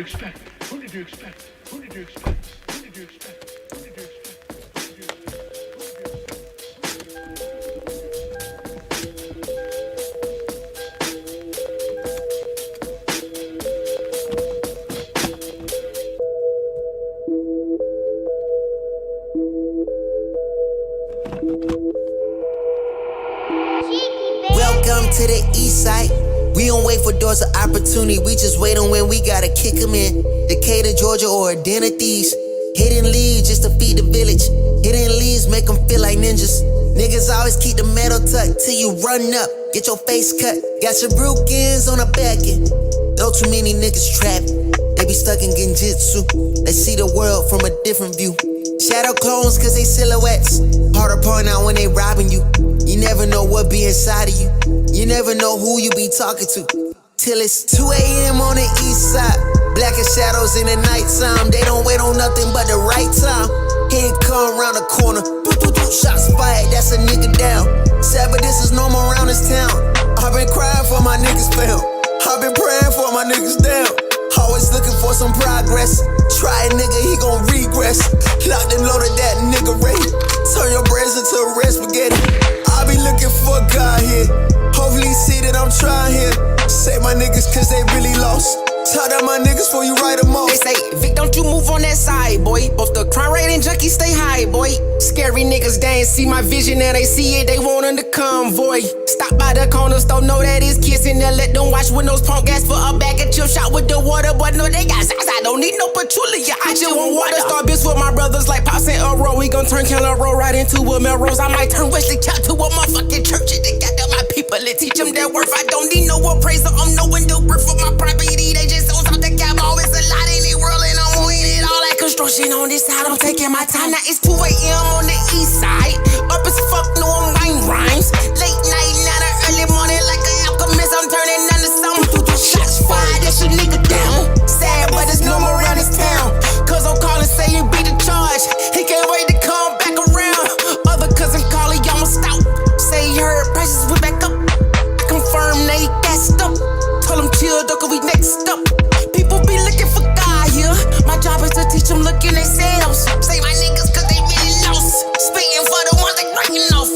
expect? Who did you expect? Who did you expect? Who did you expect? Who did you expect? Welcome to the east side. We don't wait for doors of opportunity, we just wait on when we gotta kick them in. Decatur, Georgia, or a den of thieves. Hidden leads just to feed the village. Hidden leads make them feel like ninjas. Niggas always keep the metal tucked till you run up, get your face cut. Got your brukins on the back end. Though too many niggas trapped, they be stuck in genjutsu. They see the world from a different view. Shadow clones cause they silhouettes. Hard to point out when they robbing you. You never know what be inside of you. You never know who you be talking to. Till it's 2 a.m. on the east side. Black as shadows in the nighttime. They don't wait on nothing but the right time. He ain't come around the corner. Shots fired, that's a nigga down. Sad, but this is normal around this town. I've been crying for my niggas fam. I've been praying for my niggas down. Always looking for some progress. Try a nigga, he gon' regress. Locked and loaded that nigga ready. Turn your brains into red spaghetti. I be looking for God here. Hopefully he see that I'm trying here. Save my niggas cause they really lost. Tell that my niggas before you write them off. They say, Vic, don't you move on that side, boy. Both the crime rate and junkies stay high, boy. Scary niggas, they ain't see my vision and they see it, they want in the convoy. Stop by the corner store, know that it's kissing. Then let them watch when those punk gas for a bag of chip shot with the water. But no, they got size, I don't need no patchouli. I just want water. Star bitch with my brothers like Pops and Earl. We gon' turn Keller Road right into a Melrose. I might turn Wesley Chop to a motherfucking church. They got them my people and teach them their worth. I don't need no appraiser, I'm no one do work for my property. They just owns out the cap, always a lot in the world and I'm winning it all. Like construction on this side, I'm taking my time. Now it's 2 a.m. on the east side. Up as fuck, no I'm writing rhymes. Late night, now the early morning like an alchemist. I'm turning into something. Shots fired, that's your nigga down. Sad, but it's normal around this town. Cause I'm calling, say you beat the charge. He can't wait to come back around. Other cousin call, he almost out. Say he heard prices went back up. Confirm they gassed up. Tell him chill, though, cause we next up. People be looking for God here. My job is to teach them look in themselves. Say my niggas cause they really lost. Spitting for the ones that breaking off.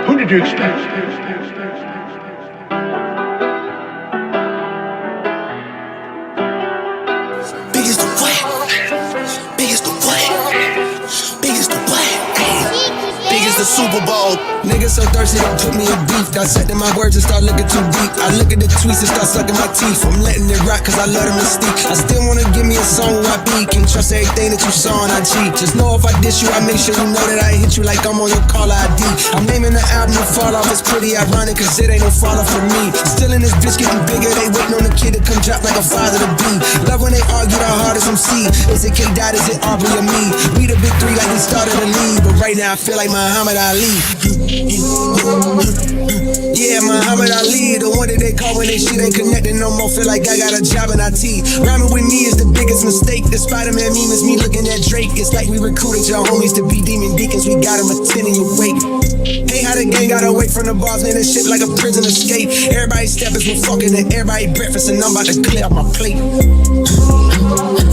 Who did you expect? Biggest the what? Biggest the what? Biggest the what? Biggest the Super Bowl. Niggas so thirsty, don't put me in beef. Dissecting my words and start looking too deep. I look at the tweets and start sucking my teeth. I'm letting it rock cause I love the mystique. I still wanna give me a song where I be. Can't trust everything that you saw on IG. Just know if I diss you, I make sure you know that I hit you like I'm on your caller ID. I'm naming the album to fall off. It's pretty ironic cause it ain't no fall off for me. Still in this bitch getting bigger. They waiting on the kid to come drop like a father to be. Love when they argue the hardest MC. Is it K Dot, is it Aubrey or me? We the big three like we started the league. But right now I feel like Muhammad Ali. Yeah, Muhammad Ali, the one that they call when they shit ain't connected no more. Feel like I got a job in IT. Rhyming with me is the biggest mistake. The Spider-Man meme is me looking at Drake. It's like we recruited your homies to be demon deacons. We got them attending your wake. Hey, how the gang got away from the bars, man, this shit like a prison escape. Everybody stepping from fucking and everybody breakfast, and I'm about to clear out my plate.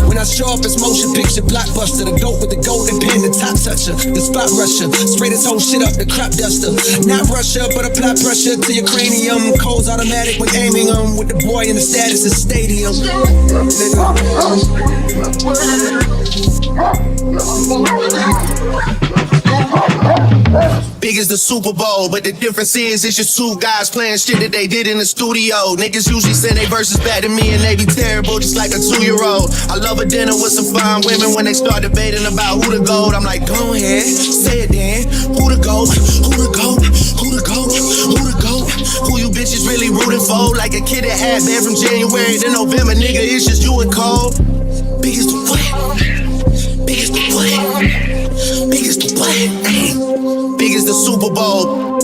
When I show up, it's motion picture, blockbuster. The goat with the golden pen, the top toucher, the spot rusher. Spray this whole shit up, the crop duster. Not Russia, but apply pressure to your cranium. Cold's automatic when aiming with the boy in the status of stadium. Big as the Super Bowl, but the difference is it's just two guys playing shit that they did in the studio. Niggas usually send their verses back to me and they be terrible, just like a 2-year-old. I love a dinner with some fine women. When they start debating about who the GOAT, I'm like, go ahead, say it then. Who the GOAT? Who the GOAT? Who the GOAT? Who the GOAT? Who you bitches really rooting for? Like a kid that had been from January to November, nigga, it's just you and Cole. Biggest the what? Biggest the what? Biggest the what? Big as the Super Bowl.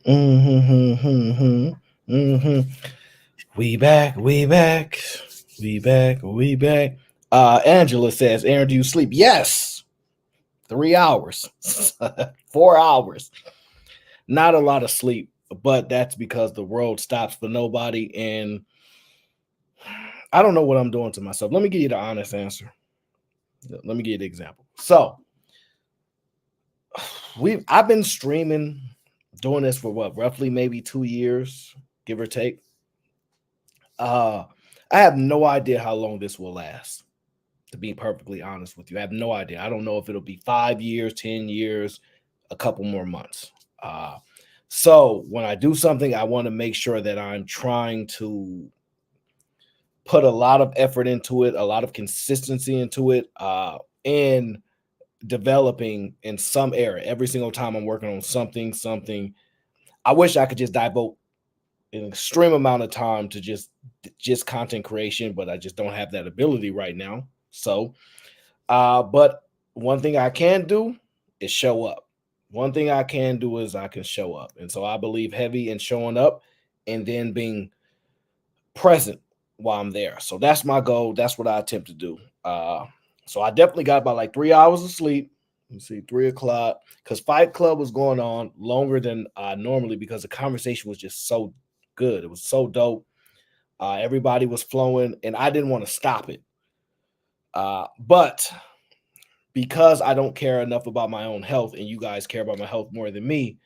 Mm-hmm. Mm-hmm. We back, we back, we back, we back. Angela says, Aaron, do you sleep? Yes. 3 hours. 4 hours. Not a lot of sleep, but that's because the world stops for nobody. And I don't know what I'm doing to myself. Let me give you the honest answer. Let me give you the example. So I've been streaming, doing this for what, roughly maybe 2 years, give or take. I have no idea how long this will last, to be perfectly honest with you. I have no idea. I don't know if it'll be 5 years, 10 years, a couple more months. Uh, so when I do something, I want to make sure that I'm trying to put a lot of effort into it, a lot of consistency into it, and developing in some area. Every single time I'm working on something. I wish I could just devote an extreme amount of time to just content creation, but I just don't have that ability right now. So, but one thing I can do is show up. One thing I can do is I can show up. And so I believe heavy in showing up and then being present while I'm there. So that's my goal. That's what I attempt to do. So I definitely got about like 3 hours of sleep. Let's see, 3 o'clock, because Fight Club was going on longer than normally because the conversation was just so good. It was so dope. Everybody was flowing, and I didn't want to stop it. But because I don't care enough about my own health, and you guys care about my health more than me,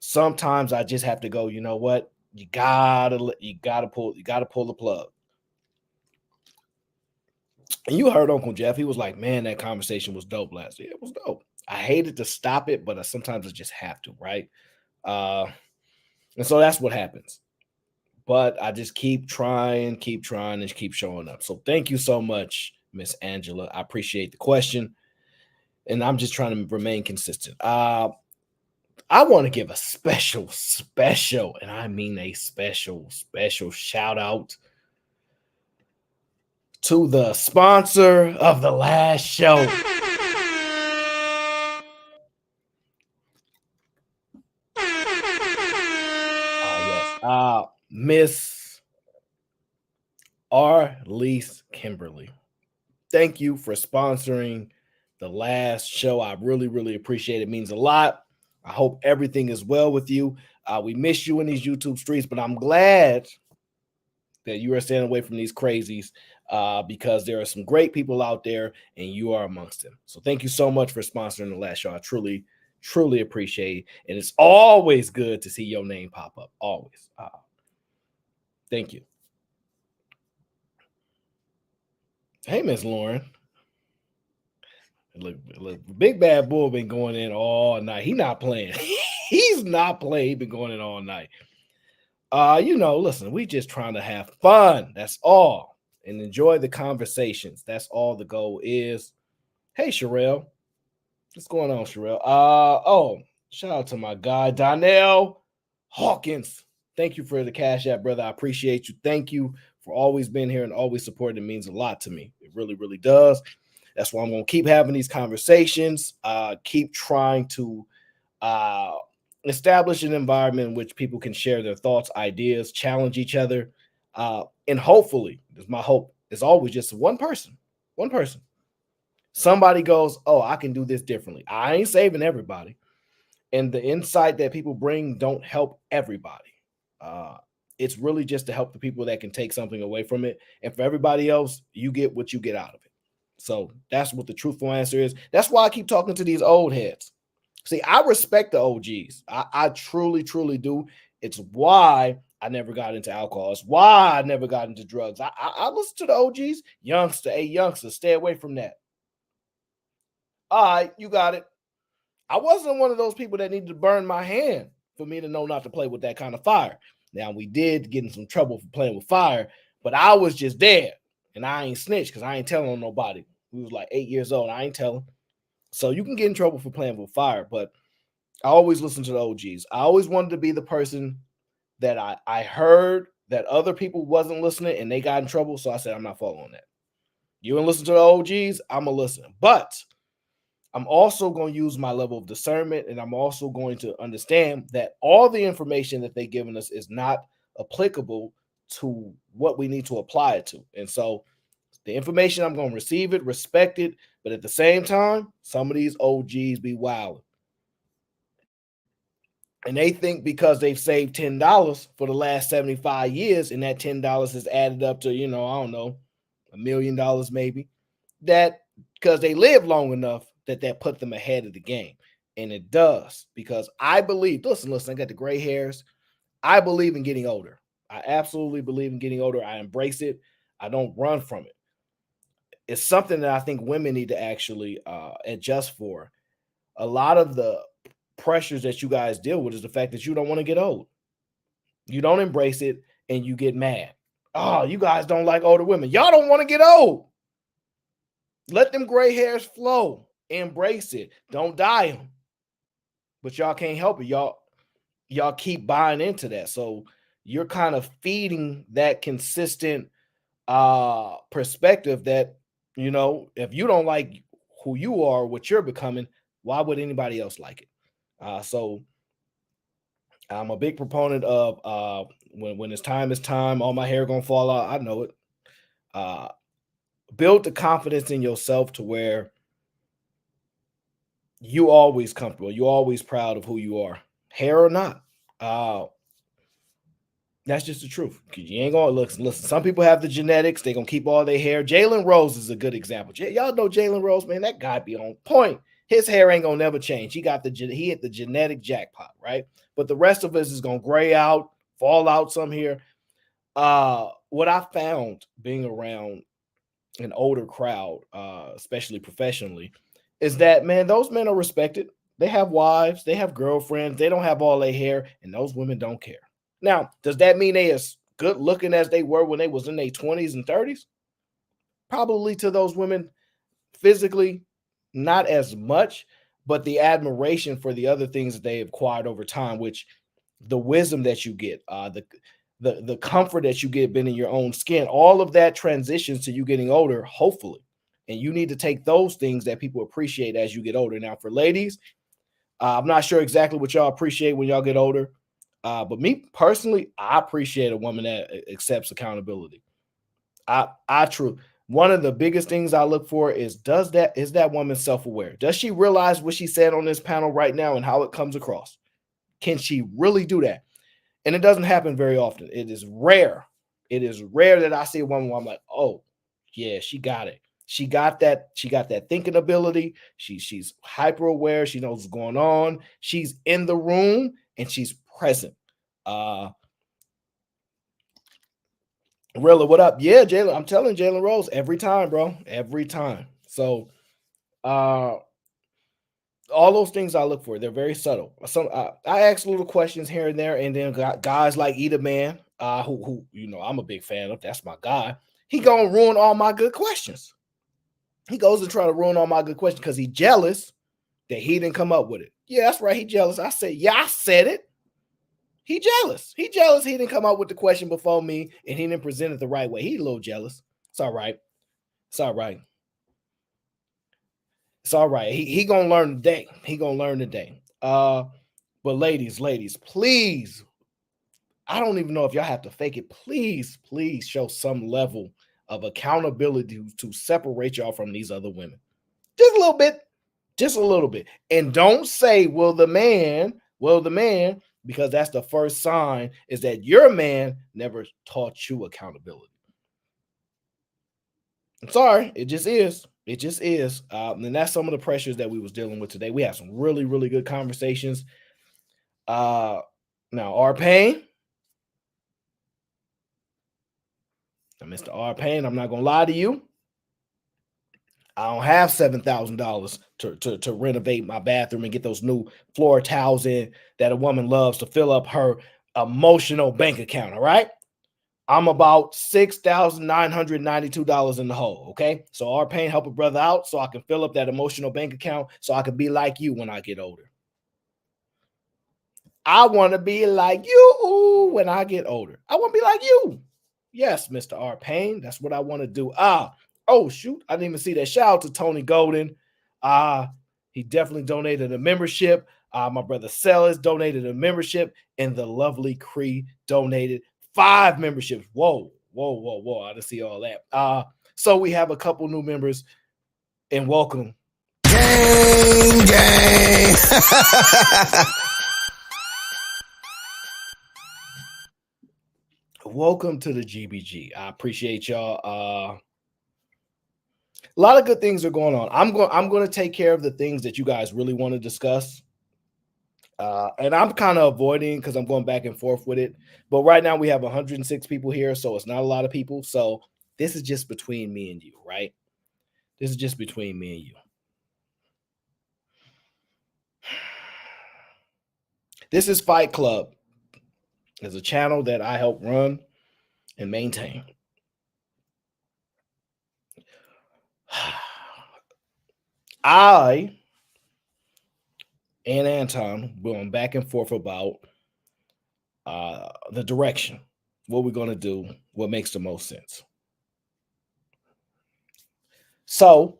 sometimes I just have to go. You know what? You gotta pull the plug. And you heard Uncle Jeff. He was like, "Man, that conversation was dope last year. It was dope. I hated to stop it, but sometimes I just have to, right?" Uh, and so that's what happens. But I just keep trying, and keep showing up. So thank you so much, Miss Angela. I appreciate the question, and I'm just trying to remain consistent. I want to give a special, and I mean a special shout out to the sponsor of the last show. Yes. Miss Arlise Kimberly. Thank you for sponsoring the last show. I really appreciate it. It means a lot. I hope everything is well with you. We miss you in these YouTube streets, but I'm glad that you are staying away from these crazies because there are some great people out there and you are amongst them. So thank you so much for sponsoring the last show. I truly appreciate it. And it's always good to see your name pop up. Always. Thank you. Hey, Miss Lauren. Look, Big Bad Bull been going in all night. He not playing. He's not playing. He been going in all night. Listen, we just trying to have fun. That's all. And enjoy the conversations. That's all the goal is. Hey, Sherelle. What's going on, Sherelle? Shout out to my guy, Donnell Hawkins. Thank you for the Cash App, brother. I appreciate you. Thank you for always being here and always supporting. It means a lot to me. It really does. That's why I'm going to keep having these conversations, keep trying to establish an environment in which people can share their thoughts, ideas, challenge each other. And hopefully, my hope is always just one person. Somebody goes, oh, I can do this differently. I ain't saving everybody. And the insight that people bring don't help everybody. It's really just to help the people that can take something away from it. And for everybody else, you get what you get out of it. So that's what the truthful answer is. That's why I keep talking to these old heads. See, I respect the OGs. I truly do. It's why I never got into alcohol. It's why I never got into drugs. I listen to the OGs. Youngster, stay away from that. All right, you got it. I wasn't one of those people that needed to burn my hand for me to know not to play with that kind of fire. Now, we did get in some trouble for playing with fire, but I was just there. And I ain't snitched because I ain't telling on nobody. We was like 8 years old. I ain't telling. So you can get in trouble for playing with fire, but I always listen to the OGs. I always wanted to be the person that I heard that other people wasn't listening and they got in trouble. So I said, I'm not following that. You want to listen to the OGs? I'm going to listen. But I'm also going to use my level of discernment, and I'm also going to understand that all the information that they've given us is not applicable to what we need to apply it to. And so the information, I'm going to receive it, respect it, but at the same time, some of these OGs be wild. And they think because they've saved $10 for the last 75 years, and that $10 has added up to, I don't know, $1 million maybe, that because they live long enough that put them ahead of the game. And it does, because I believe, listen, I got the gray hairs. I believe in getting older. I absolutely believe in getting older. I embrace it. I don't run from it. It's something that I think women need to actually adjust for. A lot of the pressures that you guys deal with is the fact that you don't want to get old. You don't embrace it, and you get mad. Oh, you guys don't like older women. Y'all don't want to get old. Let them gray hairs flow. Embrace it. Don't dye them. But y'all can't help it. Y'all keep buying into that. So you're kind of feeding that consistent perspective that, if you don't like who you are, what you're becoming, why would anybody else like it? So I'm a big proponent of when it's time, all my hair gonna fall out. I know it. Build the confidence in yourself to where you always comfortable, you always proud of who you are, hair or not. That's just the truth. You ain't gonna listen. Some people have the genetics; they gonna keep all their hair. Jalen Rose is a good example. Y'all know Jalen Rose, man. That guy be on point. His hair ain't gonna never change. He hit the genetic jackpot, right? But the rest of us is gonna gray out, fall out some here. What I found being around an older crowd, especially professionally, is that, man, those men are respected. They have wives, they have girlfriends, they don't have all their hair, and those women don't care. Now, does that mean they as good looking as they were when they was in their 20s and 30s? Probably to those women physically, not as much, but the admiration for the other things that they acquired over time, which the wisdom that you get, the comfort that you get being in your own skin, all of that transitions to you getting older, hopefully. And you need to take those things that people appreciate as you get older. Now, for ladies, I'm not sure exactly what y'all appreciate when y'all get older. But me personally, I appreciate a woman that accepts accountability. One of the biggest things I look for is that woman self-aware? Does she realize what she said on this panel right now and how it comes across? Can she really do that? And it doesn't happen very often. It is rare. It is rare that I see a woman where I'm like, oh, yeah, she got it. She got that thinking ability. She's hyper aware. She knows what's going on. She's in the room and she's present. Rilla, what up? Yeah, Jalen. I'm telling Jalen Rose every time, bro. Every time. So all those things I look for, they're very subtle. I ask little questions here and there, and then guys like Eat Man, who I'm a big fan of. That's my guy. He gonna ruin all my good questions. He goes and try to ruin all my good questions because he's jealous that he didn't come up with it. Yeah, that's right. He jealous. I said, yeah, I said it. He jealous. He jealous. He didn't come up with the question before me, and he didn't present it the right way. He a little jealous. It's all right. It's all right. It's all right. He gonna learn today. He gonna learn today. But ladies, please. I don't even know if y'all have to fake it. Please show some level of accountability to separate y'all from these other women. Just a little bit. Just a little bit. And don't say, well, the man, because that's the first sign is that your man never taught you accountability. I'm sorry. It just is. It just is. And that's some of the pressures that we was dealing with today. We had some really, really good conversations. Now, R Payne. Mr. R Payne, I'm not going to lie to you. I don't have $7,000 to renovate my bathroom and get those new floor towels in that a woman loves to fill up her emotional bank account, all right? I'm about $6,992 in the hole, okay? So R Payne, help a brother out so I can fill up that emotional bank account so I can be like you when I get older. I want to be like you when I get older. I want to be like you. Yes, Mr. R Payne, that's what I want to do. Oh, shoot. I didn't even see that. Shout out to Tony Golden. He definitely donated a membership. My brother Sellers donated a membership, and the lovely Cree donated 5 memberships. Whoa, whoa, whoa, whoa. I didn't see all that. So we have a couple new members, and welcome. Gang, gang. Welcome to the GBG. I appreciate y'all. A lot of good things are going on. I'm going to take care of the things that you guys really want to discuss. And I'm kind of avoiding because I'm going back and forth with it. But right now we have 106 people here, so it's not a lot of people. So this is just between me and you, right? This is just between me and you. This is Fight Club. It's a channel that I help run and maintain. I and Anton going back and forth about the direction, what we're going to do, what makes the most sense. So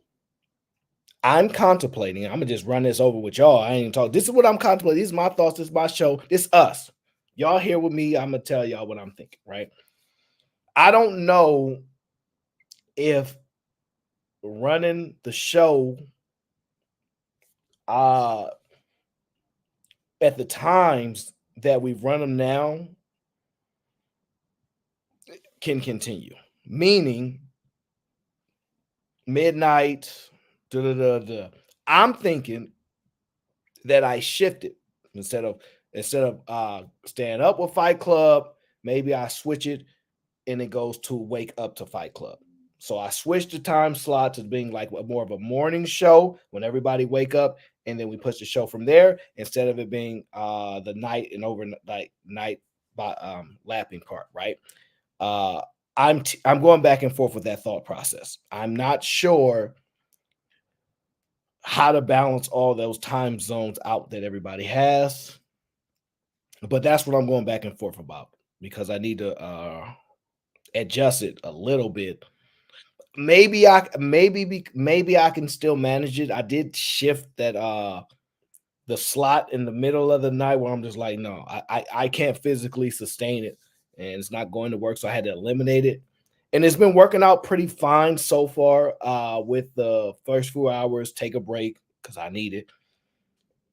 I'm contemplating. I'm gonna just run this over with y'all. I ain't even talk. This is what I'm contemplating. These are my thoughts. This is my show. This is us. Y'all here with me. I'm gonna tell y'all what I'm thinking. Right. I don't know if running the show at the times that we've run them now can continue. Meaning midnight. I'm thinking that I shifted instead of staying up with Fight Club. Maybe I switch it and it goes to Wake Up to Fight Club. So I switched the time slot to being like more of a morning show when everybody wake up, and then we push the show from there instead of it being the night and overnight night lapping part, right? I'm going back and forth with that thought process. I'm not sure how to balance all those time zones out that everybody has, but that's what I'm going back and forth about because I need to adjust it a little bit. Maybe I can still manage it. I did shift that the slot in the middle of the night where I'm just like, no, I can't physically sustain it, and it's not going to work. So I had to eliminate it. And it's been working out pretty fine so far with the first few hours. Take a break because I need it,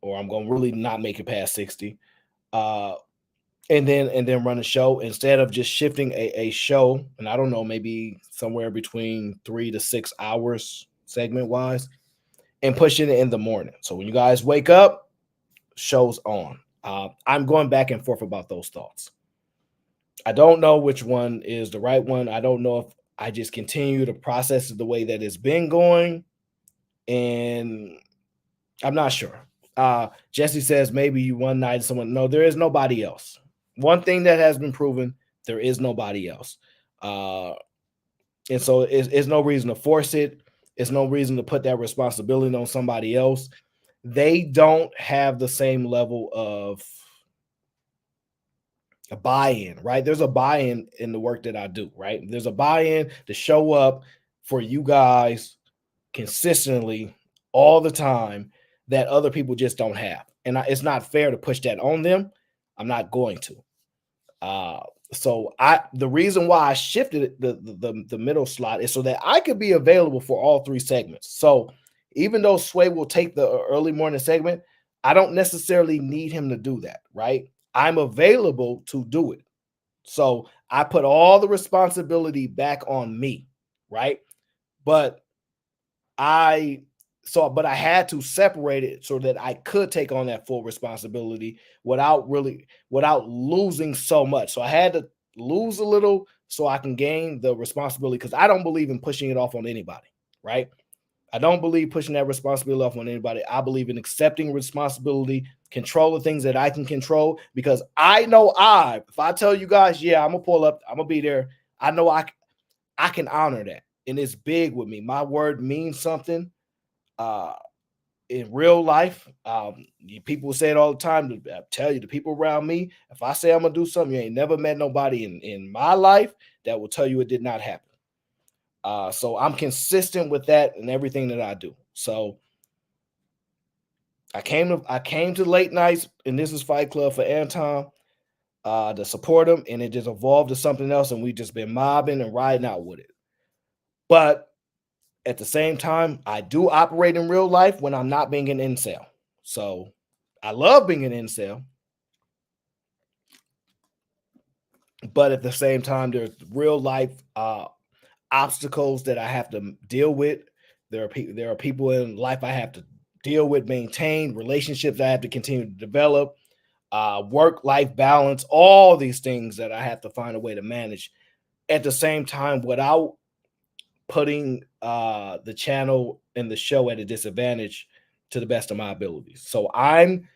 or I'm going to really not make it past 60. And then run a show instead of just shifting a show. And I don't know, maybe somewhere between 3 to 6 hours segment wise and pushing it in the morning. So when you guys wake up, show's on. I'm going back and forth about those thoughts. I don't know which one is the right one. I don't know if I just continue to process it the way that it's been going. And I'm not sure. Jesse says maybe you one night someone. No, there is nobody else. One thing that has been proven, there is nobody else. And so it's no reason to force it. It's no reason to put that responsibility on somebody else. They don't have the same level of a buy-in, right? There's a buy-in in the work that I do, right? There's a buy-in to show up for you guys consistently all the time that other people just don't have. And it's not fair to push that on them. I'm not going to. So the reason why I shifted the middle slot is so that I could be available for all 3 segments. So even though Sway will take the early morning segment, I don't necessarily need him to do that, right? I'm available to do it. So I put all the responsibility back on me, right? But I had to separate it so that I could take on that full responsibility without losing so much. So I had to lose a little so I can gain the responsibility because I don't believe in pushing it off on anybody, right? I don't believe pushing that responsibility off on anybody. I believe in accepting responsibility, control the things that I can control because I know if I tell you guys, yeah, I'm going to pull up, I'm going to be there, I know I can honor that. And it's big with me. My word means something. In real life, people say it all the time. I tell you, the people around me, if I say I'm gonna do something, you ain't never met nobody in my life that will tell you it did not happen. So I'm consistent with that in everything that I do. So I came to late nights, and this is Fight Club for Anton to support him, and it just evolved to something else, and we just been mobbing and riding out with it. But at the same time, I do operate in real life when I'm not being an incel. So I love being an incel, but at the same time, there's real life obstacles that I have to deal with. There are people in life I have to deal with, maintain relationships I have to continue to develop, work-life balance, all these things that I have to find a way to manage at the same time without putting the channel and the show at a disadvantage to the best of my abilities. So I'm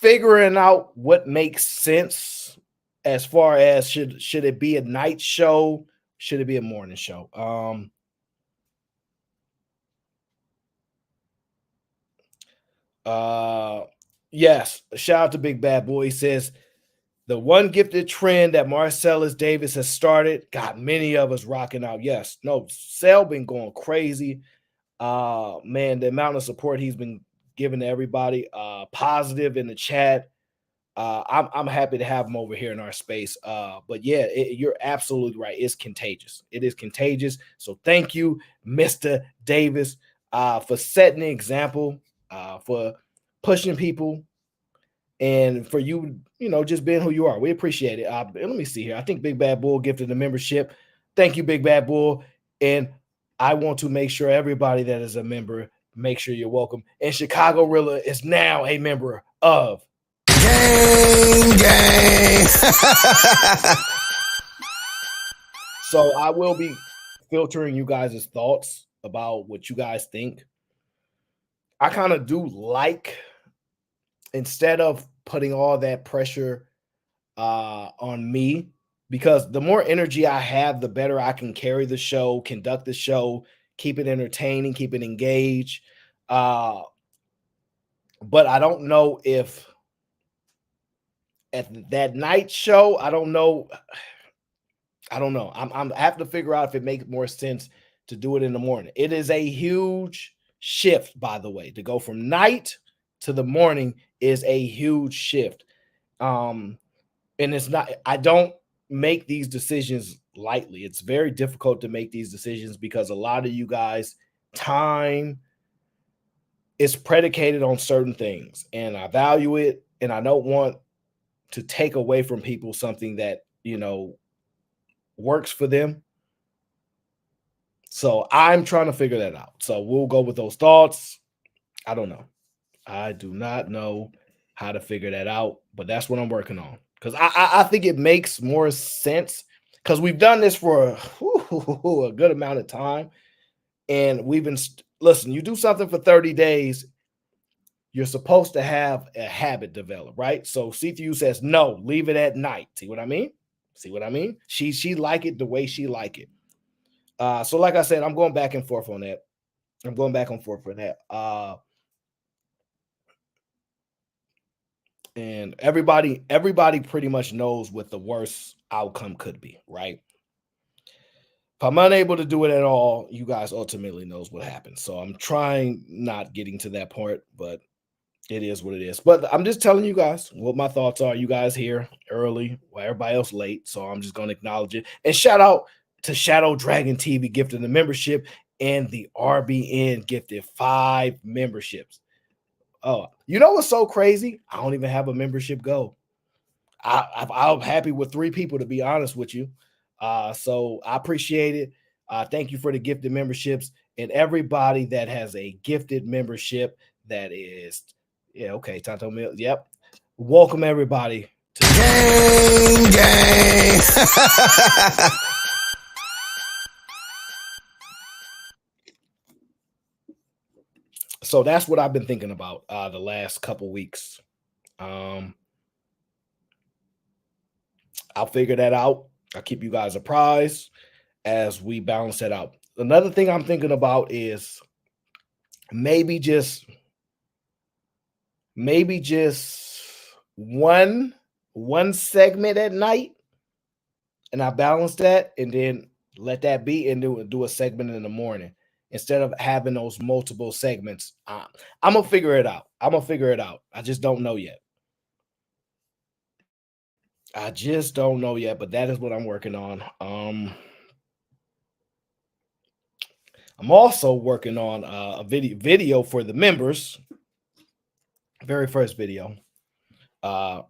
figuring out what makes sense as far as should it be a night show? Should it be a morning show? Yes, shout out to Big Bad Boy. He says the one gifted trend that Marcellus Davis has started got many of us rocking out. Yes, no, Cell been going crazy. Man, the amount of support he's been giving to everybody, positive in the chat. I'm happy to have him over here in our space. But yeah, you're absolutely right. It's contagious. It is contagious. So thank you, Mr. Davis, for setting the example, for pushing people, and for you, just being who you are. We appreciate it. Let me see here. I think Big Bad Bull gifted the membership. Thank you, Big Bad Bull. And I want to make sure everybody that is a member, make sure you're welcome. And Chicago Rilla is now a member of Gang. So I will be filtering you guys' thoughts about what you guys think. I kind of do like, instead of putting all that pressure on me, because the more energy I have, the better I can carry the show, conduct the show, keep it entertaining, keep it engaged. But I don't know if at that night show, I don't know. I have to figure out if it makes more sense to do it in the morning. It is a huge shift, by the way. To go from night to the morning is a huge shift. And it's not, I don't make these decisions lightly. It's very difficult to make these decisions because a lot of you guys' time is predicated on certain things, and I value it, and I don't want to take away from people something that, works for them. So I'm trying to figure that out. So we'll go with those thoughts. I don't know. I do not know how to figure that out, but that's what I'm working on. Because I think it makes more sense, because we've done this for a good amount of time. And we've been, listen, you do something for 30 days, you're supposed to have a habit develop, right? So CTU says, no, leave it at night. See what I mean? She like it the way she like it. So like I said, I'm going back and forth on that. And everybody pretty much knows what the worst outcome could be, right? If I'm unable to do it at all, you guys ultimately knows what happens. So I'm trying not getting to that point, but it is what it is. But I'm just telling you guys what my thoughts are. You guys here early, while everybody else late. So I'm just going to acknowledge it. And shout out to Shadow Dragon TV gifted the membership, and the RBN gifted 5 memberships. Oh, you know what's so crazy? I don't even have a membership goal. I'm happy with 3 people, to be honest with you. So I appreciate it. Thank you for the gifted memberships, and everybody that has a gifted membership that is, okay, Tonto Mills. Yep. Welcome everybody to Gang. So that's what I've been thinking about the last couple weeks. I'll figure that out. I'll keep you guys apprised as we balance that out. Another thing I'm thinking about is maybe just one segment at night, and I balance that, and then let that be, and do a segment in the morning. instead of having those multiple segments. I'm gonna figure it out. I just don't know yet. But that is what I'm working on. I'm also working on a video for the members. Very first video. And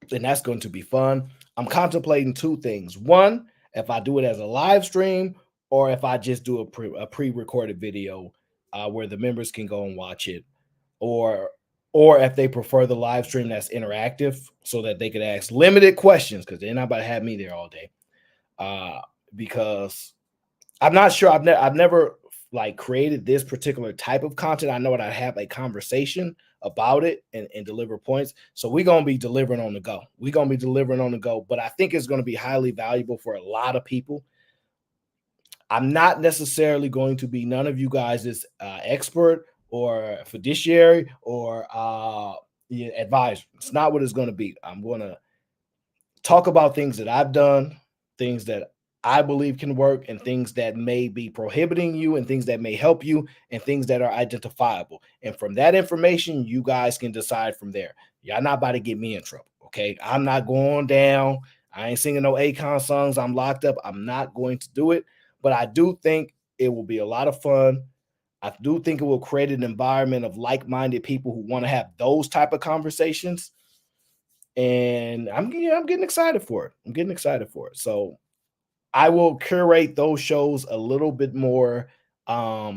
that's going to be fun. I'm contemplating two things. One, if I do it as a live stream or if I just do a pre-recorded video where the members can go and watch it, or if they prefer the live stream that's interactive so that they could ask limited questions, because they're not about to have me there all day. Because I'm not sure, I've never like created this particular type of content. I know that I have a conversation about it and deliver points. So we're going to be delivering on the go. But I think it's going to be highly valuable for a lot of people. I'm not necessarily going to be none of you guys' expert or fiduciary or advisor. It's not what it's going to be. I'm going to talk about things that I've done, things that I believe can work, and things that may be prohibiting you, and things that may help you, and things that are identifiable. And from that information, you guys can decide from there. Y'all not about to get me in trouble, okay? I'm not going down. I ain't singing no Akon songs. I'm locked up. I'm not going to do it. But I do think it will be a lot of fun. I do think it will create an environment of like-minded people who want to have those type of conversations. And I'm getting excited for it. So I will curate those shows a little bit more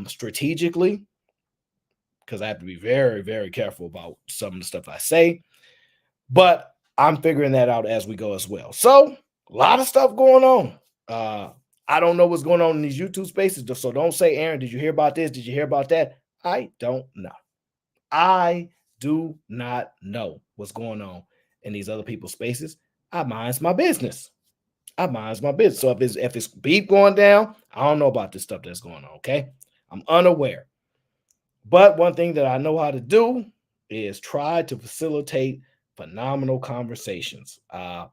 strategically, because I have to be very, very careful about some of the stuff I say. But I'm figuring that out as we go as well. So a lot of stuff going on. I don't know what's going on in these YouTube spaces. So don't say, Aaron, did you hear about this? Did you hear about that? I don't know. I do not know what's going on in these other people's spaces. I mind my business. So if it's beef going down, I don't know about this stuff that's going on, okay? I'm unaware. But one thing that I know how to do is try to facilitate phenomenal conversations. And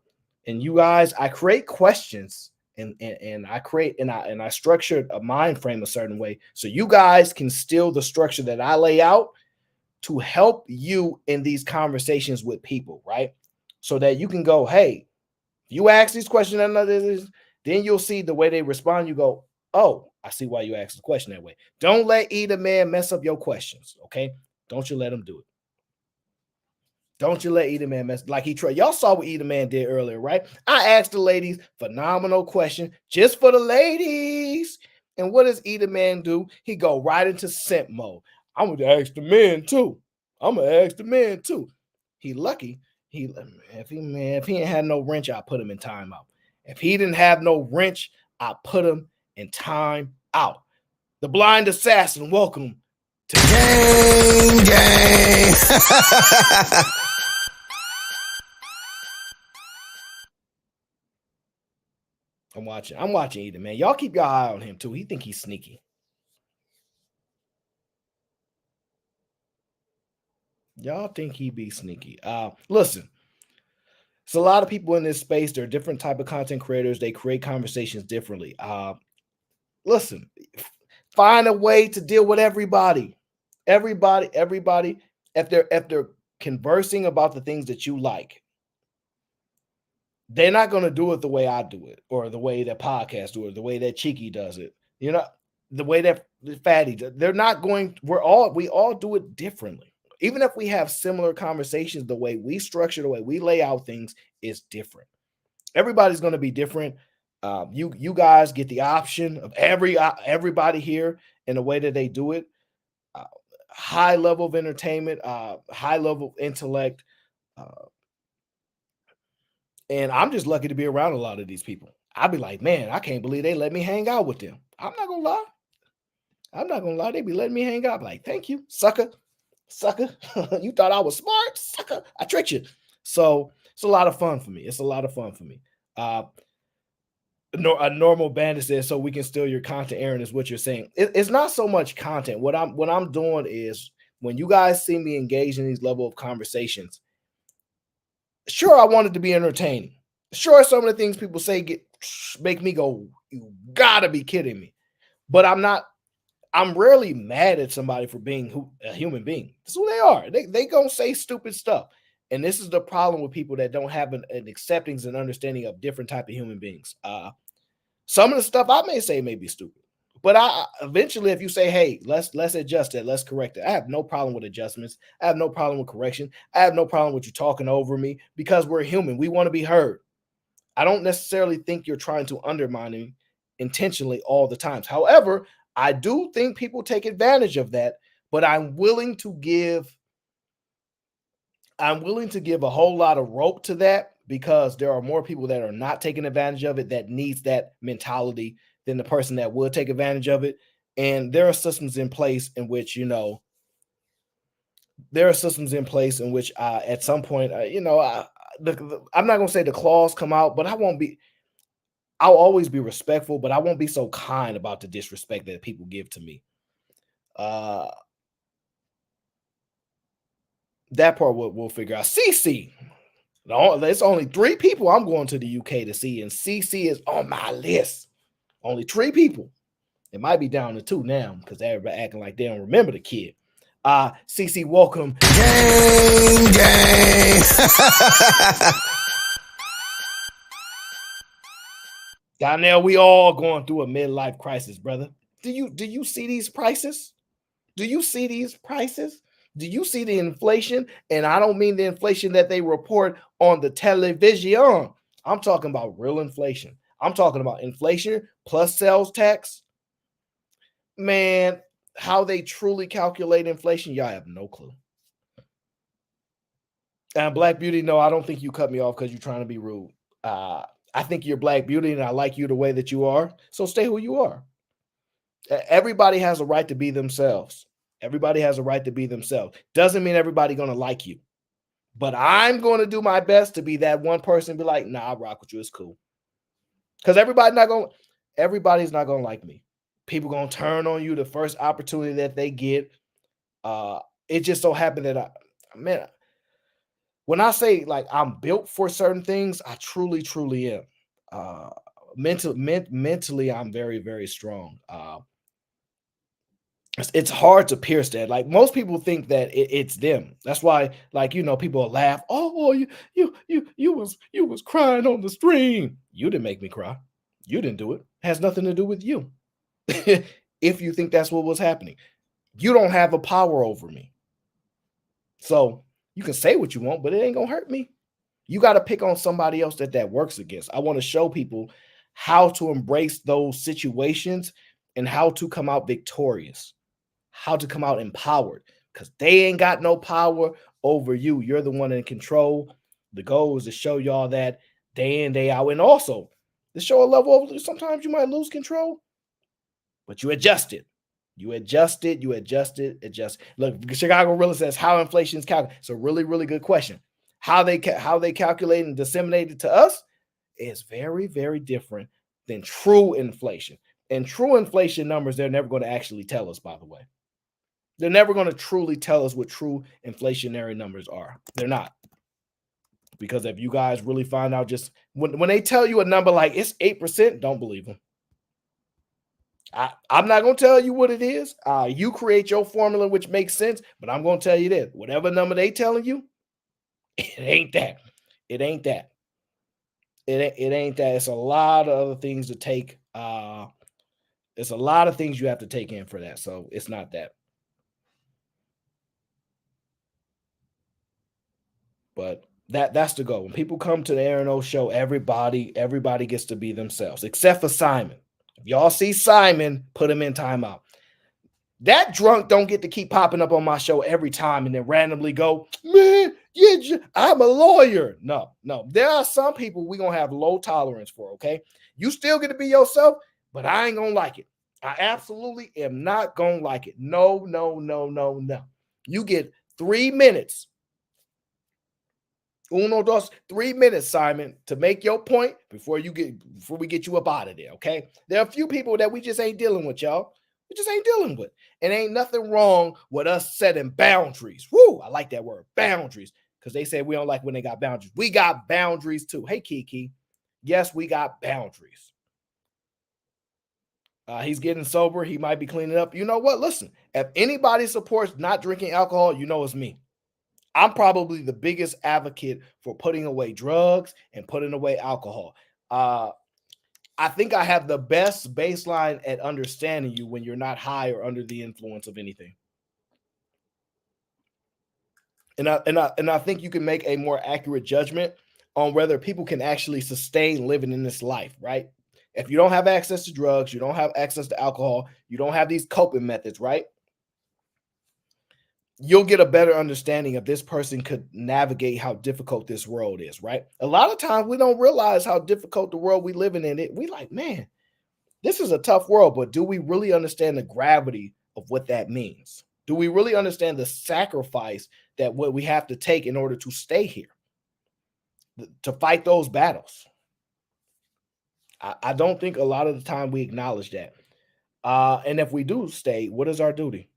you guys, I create questions and I structured a mind frame a certain way so you guys can steal the structure that I lay out to help you in these conversations with people, right? So that you can go, hey, you ask these questions, then you'll see the way they respond. You go, oh, I see why you asked the question that way. Don't let either man mess up your questions, okay? Don't you let him do it. Don't you let either man mess like he tried. Y'all saw what either man did earlier, right? I asked the ladies phenomenal question just for the ladies. And what does either man do? He go right into simp mode. I'm gonna ask the men too. He lucky. If he ain't had no wrench, I put him in timeout. If he didn't have no wrench, I put him in time out. The blind assassin, welcome to Gang. I'm watching either, man. Y'all keep your eye on him too. He think he's sneaky. Y'all think he be sneaky. Listen, it's a lot of people in this space. There are different type of content creators. They create conversations differently. Listen, find a way to deal with everybody. Everybody. If they're conversing about the things that you like, they're not going to do it the way I do it, or the way that podcast do it, the way that Cheeky does it. You know, the way that Fatty does. They're not going. We all do it differently. Even if we have similar conversations, the way we structure, the way we lay out things is different. Everybody's going to be different. You guys get the option of everybody here in the way that they do it. High level of entertainment, high level of intellect. And I'm just lucky to be around a lot of these people. I'd be like, man, I can't believe they let me hang out with them. I'm not going to lie. They be letting me hang out. I'm like, thank you, sucker. You thought I was smart, sucker. I tricked you. So it's a lot of fun for me. A normal bandit says, so we can steal your content, Aaron, is what you're saying. It's not so much content. What I'm doing is, when you guys see me engage in these level of conversations, sure, I want it to be entertaining. Sure, some of the things people say make me go, you gotta be kidding me. But I'm not I'm rarely mad at somebody for being a human being. That's who they are. They gonna say stupid stuff. And this is the problem with people that don't have an acceptance and understanding of different type of human beings. Some of the stuff I may say may be stupid, but I eventually, if you say, "Hey, let's adjust it, let's correct it," I have no problem with adjustments. I have no problem with correction. I have no problem with you talking over me because we're human. We want to be heard. I don't necessarily think you're trying to undermine me intentionally all the times. However, I do think people take advantage of that, but I'm willing to give a whole lot of rope to that because there are more people that are not taking advantage of it that needs that mentality than the person that would take advantage of it. And there are systems in place in which, at some point, I'm not going to say the claws come out, but I'll always be respectful, but I won't be so kind about the disrespect that people give to me. That part we'll figure out. CC. No, there's only 3 people I'm going to the UK to see, and CC is on my list. Only 3 people. It might be down to 2 now because everybody acting like they don't remember the kid. CC, welcome. Gang. Donnell, we all going through a midlife crisis, brother. Do you see these prices? Do you see these prices? Do you see the inflation? And I don't mean the inflation that they report on the television. I'm talking about real inflation. I'm talking about inflation plus sales tax. Man, how they truly calculate inflation, y'all have no clue. And Black Beauty, no, I don't think you cut me off because you're trying to be rude. I think you're Black Beauty and I like you the way that you are. So stay who you are. Everybody has a right to be themselves. Everybody has a right to be themselves. Doesn't mean everybody going to like you. But I'm going to do my best to be that one person and be like, nah, I rock with you. It's cool. Because everybody's not going to like me. People going to turn on you the first opportunity that they get. It just so happened that when I say like I'm built for certain things, I truly, truly am. Mentally, I'm very, very strong. It's hard to pierce that. Like most people think that it's them. That's why, like, people laugh. Oh, you was crying on the stream. You didn't make me cry. You didn't do it. It has nothing to do with you. If you think that's what was happening, you don't have a power over me. So you can say what you want, but it ain't gonna hurt me. You got to pick on somebody else that works against. I want to show people how to embrace those situations and how to come out victorious, how to come out empowered, because they ain't got no power over you. You're the one in control. The goal is to show y'all that day in, day out. And also to show a level of sometimes you might lose control, but you adjust it. You adjust it. Look, Chicago Real says how inflation is calculated. It's a really, really good question. How they calculate and disseminate it to us is very, very different than true inflation. And true inflation numbers, they're never going to actually tell us, by the way. They're never going to truly tell us what true inflationary numbers are. They're not. Because if you guys really find out just when they tell you a number like it's 8%, don't believe them. I'm not going to tell you what it is. You create your formula, which makes sense, but I'm going to tell you this. Whatever number they telling you, it ain't that. It ain't that. It ain't that. It's a lot of other things to take. It's a lot of things you have to take in for that. So it's not that. But that's the goal. When people come to the Aaron O show, everybody gets to be themselves, except for Simon. If y'all see Simon, put him in timeout. That drunk don't get to keep popping up on my show every time and then randomly go, man, yeah, I'm a lawyer. No. There are some people we're going to have low tolerance for, okay? You still get to be yourself, but I ain't going to like it. I absolutely am not going to like it. No. You get 3 minutes. 3 minutes, Simon, to make your point before we get you up out of there, okay? There are a few people that we just ain't dealing with, y'all. We just ain't dealing with. And ain't nothing wrong with us setting boundaries. Woo, I like that word, boundaries, because they say we don't like when they got boundaries. We got boundaries too. Hey, Kiki. Yes, we got boundaries. He's getting sober. He might be cleaning up. You know what? Listen, if anybody supports not drinking alcohol, you know it's me. I'm probably the biggest advocate for putting away drugs and putting away alcohol. I think I have the best baseline at understanding you when you're not high or under the influence of anything. And I think you can make a more accurate judgment on whether people can actually sustain living in this life, right? If you don't have access to drugs, you don't have access to alcohol, you don't have these coping methods, right? You'll get a better understanding of this person could navigate how difficult this world is, right? A lot of times we don't realize how difficult the world we live in it. We like, man, this is a tough world, but do we really understand the gravity of what that means? Do we really understand the sacrifice that what we have to take in order to stay here, to fight those battles? I don't think a lot of the time we acknowledge that. And if we do stay, what is our duty?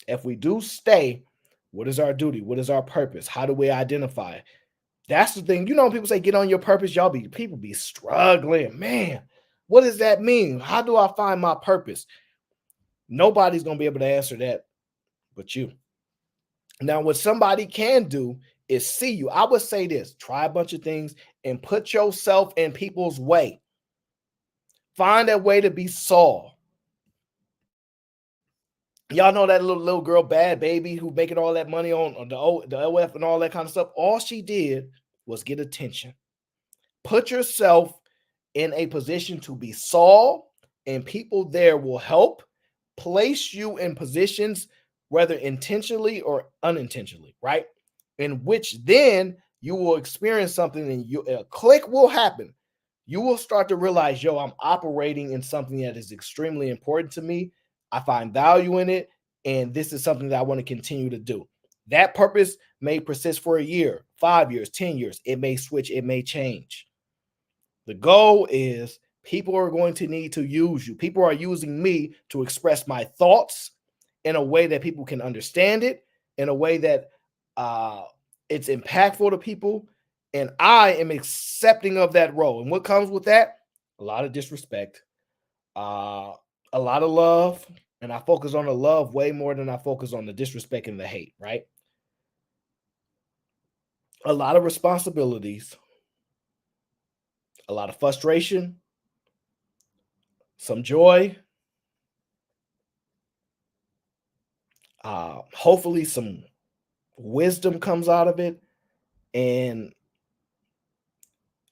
If we do stay, what is our duty? What is our purpose? How do we identify? That's the thing. You know, people say, get on your purpose. People be struggling. Man, what does that mean? How do I find my purpose? Nobody's going to be able to answer that but you. Now, what somebody can do is see you. I would say this: try a bunch of things and put yourself in people's way. Find a way to be Saul. Y'all know that little girl, Bad Baby, who making all that money on the OF and all that kind of stuff. All she did was get attention. Put yourself in a position to be Saul, and people there will help place you in positions, whether intentionally or unintentionally, right? In which then you will experience something and a click will happen. You will start to realize, yo, I'm operating in something that is extremely important to me. I find value in it, and this is something that I want to continue to do. That purpose may persist for a year, 5 years, 10 years. It may switch, it may change. The goal is people are going to need to use you. People are using me to express my thoughts in a way that people can understand it, in a way that it's impactful to people. And I am accepting of that role. And what comes with that? A lot of disrespect, a lot of love. And I focus on the love way more than I focus on the disrespect and the hate, right? A lot of responsibilities, a lot of frustration, some joy, hopefully some wisdom comes out of it, and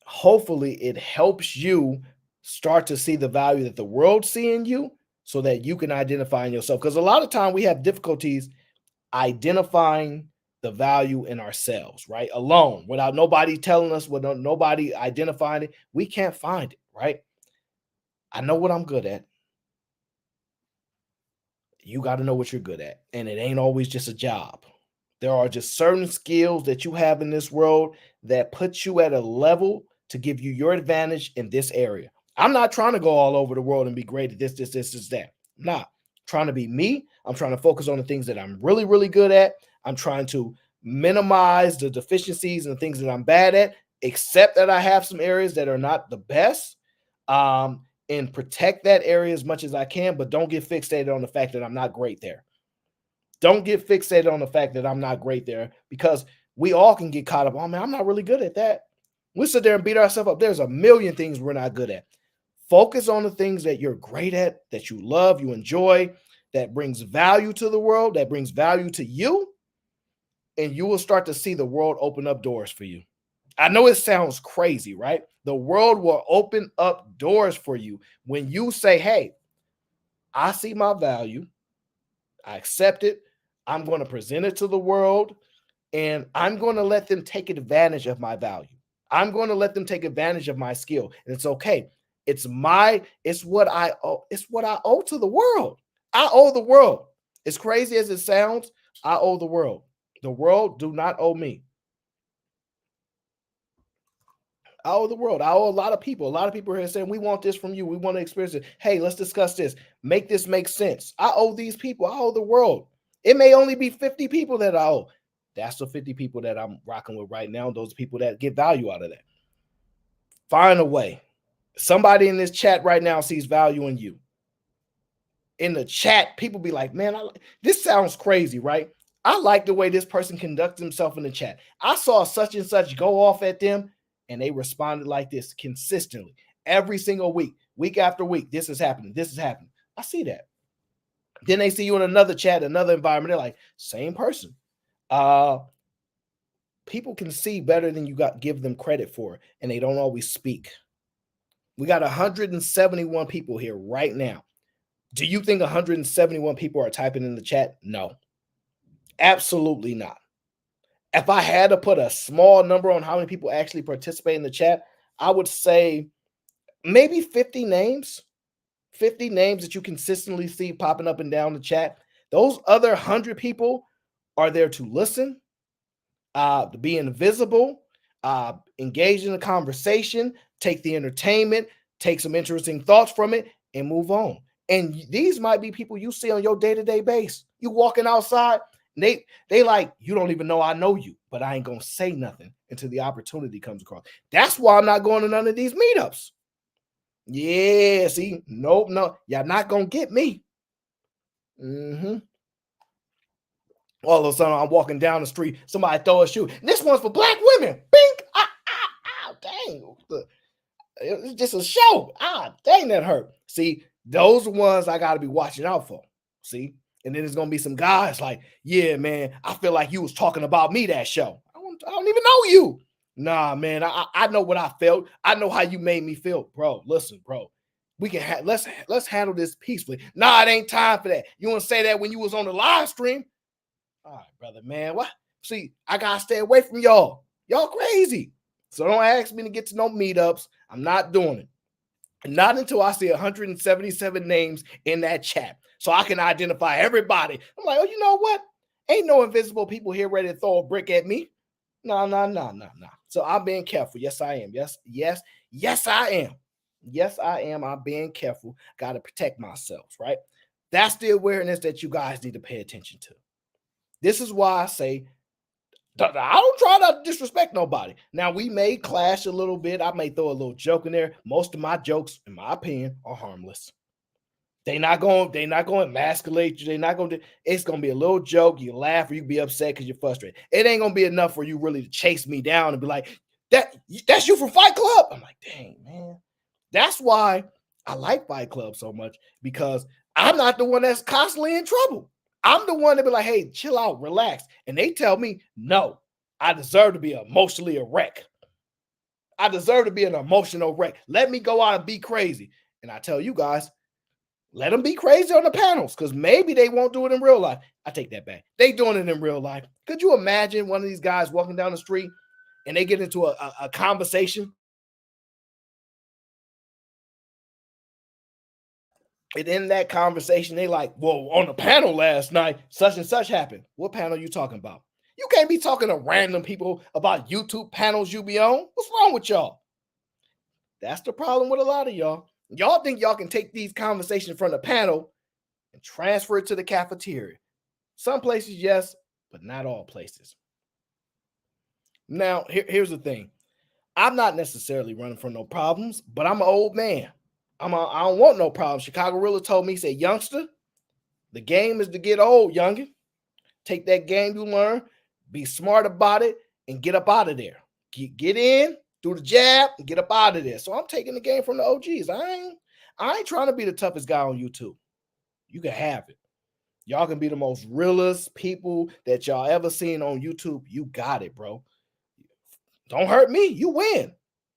hopefully it helps you start to see the value that the world see in you so that you can identify in yourself. Because a lot of time we have difficulties identifying the value in ourselves, right? Alone, without nobody telling us, without nobody identifying it, we can't find it, right? I know what I'm good at. You got to know what you're good at. And it ain't always just a job. There are just certain skills that you have in this world that put you at a level to give you your advantage in this area. I'm not trying to go all over the world and be great at this, that. I'm not trying to be me. I'm trying to focus on the things that I'm really, really good at. I'm trying to minimize the deficiencies and the things that I'm bad at, except that I have some areas that are not the best, and protect that area as much as I can, but don't get fixated on the fact that I'm not great there. Don't get fixated on the fact that I'm not great there, because we all can get caught up. Oh man, I'm not really good at that. We sit there and beat ourselves up. There's a million things we're not good at. Focus on the things that you're great at, that you love, you enjoy, that brings value to the world, that brings value to you, and you will start to see the world open up doors for you. I know it sounds crazy, right? The world will open up doors for you when you say, hey, I see my value. I accept it. I'm going to present it to the world, and I'm going to let them take advantage of my value. I'm going to let them take advantage of my skill. And it's okay. It's what I owe to the world. I owe the world. As crazy as it sounds, I owe the world. The world do not owe me. I owe the world. I owe a lot of people. A lot of people are here saying, we want this from you. We want to experience it. Hey, let's discuss this. Make this make sense. I owe these people. I owe the world. It may only be 50 people that I owe. That's the 50 people that I'm rocking with right now. Those people that get value out of that. Find a way. Somebody in this chat right now sees value in you. In the chat, people be like, man, this sounds crazy, right? I like the way this person conducts himself in the chat. I saw such and such go off at them, and they responded like this consistently every single week after week. This is happening. This is happening. I see that. Then they see you in another chat, another environment. They're like, same person. People can see better than you give them credit for, and they don't always speak. We got 171 people here right now. Do you think 171 people are typing in the chat? No, absolutely not. If I had to put a small number on how many people actually participate in the chat, I would say maybe 50 names. 50 names that you consistently see popping up and down the chat. Those other 100 people are there to listen, to be invisible, engage in the conversation, take the entertainment, take some interesting thoughts from it, and move on. And these might be people you see on your day-to-day base. You walking outside, they like, you don't even know I know you, but I ain't gonna say nothing until the opportunity comes across. That's why I'm not going to none of these meetups. Yeah, see, nope, no, y'all not gonna get me. All of a sudden, I'm walking down the street, somebody throw a shoe. This one's for black women. Bink! Dang. It's just a show. Dang, that hurt. See, those ones I gotta be watching out for. See, and then there's gonna be some guys like, yeah, man, I feel like you was talking about me that show. I don't even know you. Nah, man, I know what I felt. I know how you made me feel, bro. Listen, bro, we can let's handle this peacefully. Nah, it ain't time for that. You want to say that when you was on the live stream? All right, brother, man. What? See, I gotta stay away from y'all. Y'all crazy. So don't ask me to get to no meetups. I'm not doing it. Not until I see 177 names in that chat, so I can identify everybody. I'm like, oh, you know what? Ain't no invisible people here ready to throw a brick at me. No. So I'm being careful. Yes, I am. Yes, I am. Yes, I am. I'm being careful. Got to protect myself, right? That's the awareness that you guys need to pay attention to. This is why I say, I don't try to disrespect nobody. Now, we may clash a little bit. I may throw a little joke in there. Most of my jokes, in my opinion, are harmless. They're not going to emasculate you. It's going to be a little joke. You laugh or you be upset because you're frustrated. It ain't going to be enough for you really to chase me down and be like, that's you from Fight Club. I'm like, dang, man. That's why I like Fight Club so much, because I'm not the one that's constantly in trouble. I'm the one that be like, hey, chill out, relax. And they tell me, no, I deserve to be emotionally a wreck. I deserve to be an emotional wreck. Let me go out and be crazy. And I tell you guys, let them be crazy on the panels, because maybe they won't do it in real life. I take that back. They doing it in real life. Could you imagine one of these guys walking down the street and they get into a conversation? And in that conversation, they like, well, on the panel last night, such and such happened. What panel are you talking about? You can't be talking to random people about YouTube panels you be on. What's wrong with y'all? That's the problem with a lot of y'all. Y'all think y'all can take these conversations from the panel and transfer it to the cafeteria. Some places, yes, but not all places. Now, here's the thing. I'm not necessarily running from no problems, but I'm an old man. I don't want no problems. Chicago Rilla told me, he said, youngster, the game is to get old, youngin. Take that game you learn, be smart about it, and get up out of there. Get in, do the jab, and get up out of there. So I'm taking the game from the OGs. I ain't trying to be the toughest guy on YouTube. You can have it. Y'all can be the most realest people that y'all ever seen on YouTube. You got it, bro. Don't hurt me. You win.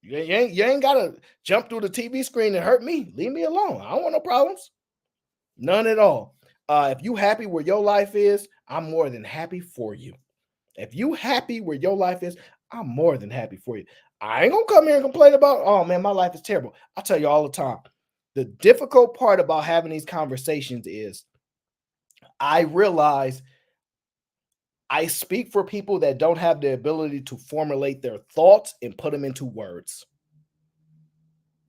You ain't got to jump through the TV screen and hurt me. Leave me alone. I don't want no problems. None at all. If you happy where your life is, I'm more than happy for you. If you happy where your life is, I'm more than happy for you. I ain't going to come here and complain about, oh, man, my life is terrible. I tell you all the time. The difficult part about having these conversations is I realize I speak for people that don't have the ability to formulate their thoughts and put them into words.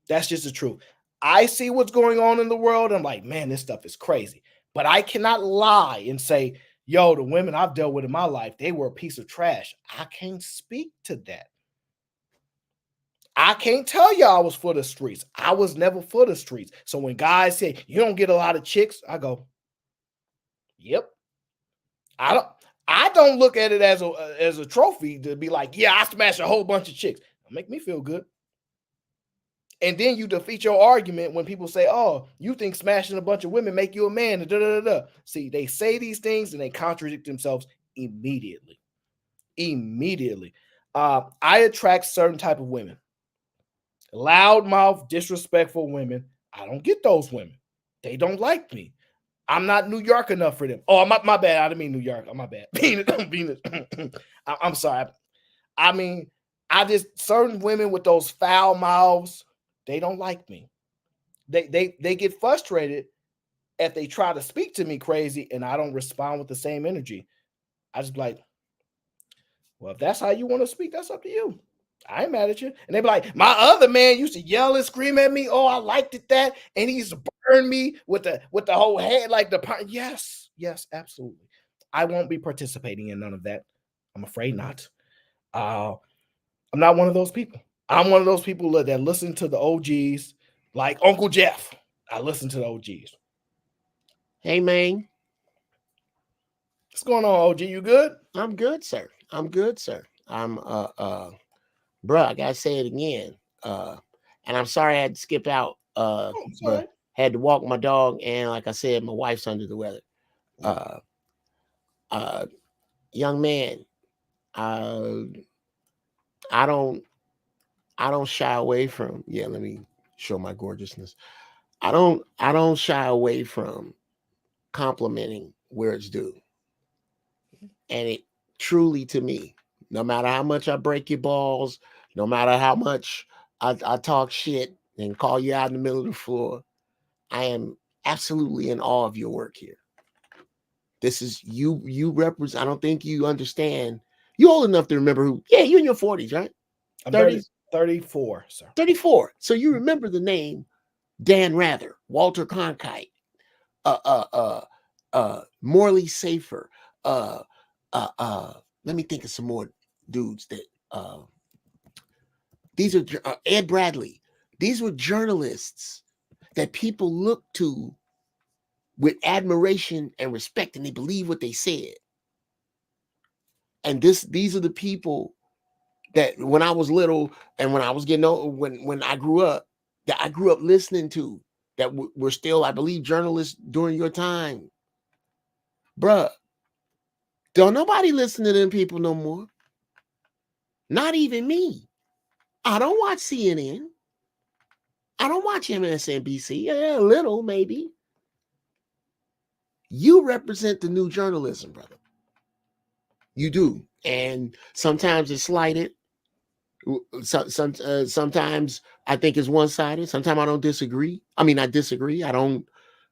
That's just the truth. I see what's going on in the world. I'm like, man, this stuff is crazy. But I cannot lie and say, yo, the women I've dealt with in my life, they were a piece of trash. I can't speak to that. I can't tell y'all I was for the streets. I was never for the streets. So when guys say you don't get a lot of chicks, I go, yep. I don't look at it as a trophy to be like, yeah, I smashed a whole bunch of chicks. It'll make me feel good. And then you defeat your argument when people say, oh, you think smashing a bunch of women make you a man. Da, da, da, da. See, they say these things and they contradict themselves immediately. Immediately. I attract certain type of women. Loudmouth, disrespectful women. I don't get those women. They don't like me. I'm not New York enough for them. Oh, my bad. I didn't mean New York. Oh, my bad. Venus. I'm sorry. I mean, I just certain women with those foul mouths, they don't like me. They get frustrated if they try to speak to me crazy and I don't respond with the same energy. I just be like, well, if that's how you want to speak, that's up to you. I ain't mad at you. And they be like, my other man used to yell and scream at me. Oh, I liked it that. And he used to burn me with the whole head, like the yes, absolutely. I won't be participating in none of that. I'm afraid not. I'm not one of those people. I'm one of those people that listen to the OGs, like Uncle Jeff. I listen to the OGs. Hey, man. What's going on, OG? You good? I'm good, sir. I'm good, sir. I'm bro, I gotta say it again. And I'm sorry I had to skip out. But had to walk my dog, and like I said, my wife's under the weather. Young man, I don't shy away from, let me show my gorgeousness. I don't shy away from complimenting where it's due. And it truly, to me, no matter how much I break your balls, no matter how much I talk shit and call you out in the middle of the floor, I am absolutely in awe of your work here. This is you represent. I don't think you understand. You old enough to remember who? Yeah, you're in your 40s, right? I'm 34, sir. 34. So you remember the name Dan Rather, Walter Cronkite, Morley Safer. Let me think of some more dudes that these are Ed Bradley. These were journalists that people look to with admiration and respect, and they believe what they said. And these are the people that when I was little and when I was getting old, when I grew up, that I grew up listening to, that were still, I believe, journalists during your time. Bruh, don't nobody listen to them people no more. Not even me. I don't watch CNN. I don't watch MSNBC. Yeah, a little, maybe. You represent the new journalism, brother. You do. And sometimes it's slighted. Sometimes I think it's one-sided. Sometimes I don't disagree. I mean, I disagree. I don't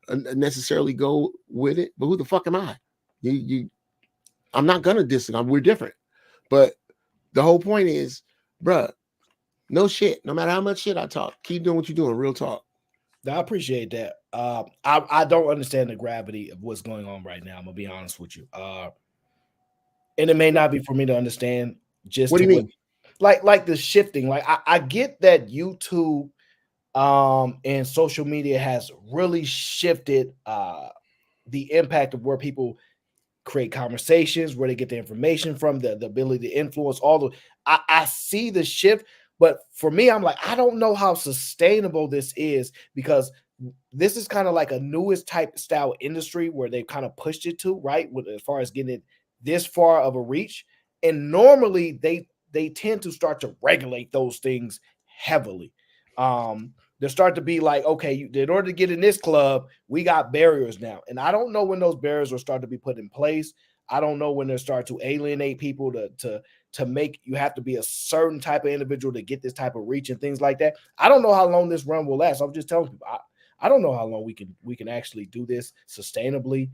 necessarily go with it. But who the fuck am I? I'm not going to disagree. We're different. But the whole point is, bruh, no shit. No matter how much shit I talk, keep doing what you're doing. Real talk. I appreciate that. I don't understand the gravity of what's going on right now. I'm gonna be honest with you. And it may not be for me to understand. Just what do you mean? Like the shifting. Like I get that YouTube and social media has really shifted the impact of where people create conversations, where they get the information from, the ability to influence all the. I see the shift. But for me, I'm like, I don't know how sustainable this is, because this is kind of like a newest type style industry where they've kind of pushed it to, right? As far as getting it this far of a reach. And normally they tend to start to regulate those things heavily. They start to be like, okay, in order to get in this club, we got barriers now. And I don't know when those barriers will start to be put in place. I don't know when they start to alienate people to make you have to be a certain type of individual to get this type of reach and things like that. I don't know how long this run will last. I'm just telling people, I don't know how long we can actually do this sustainably,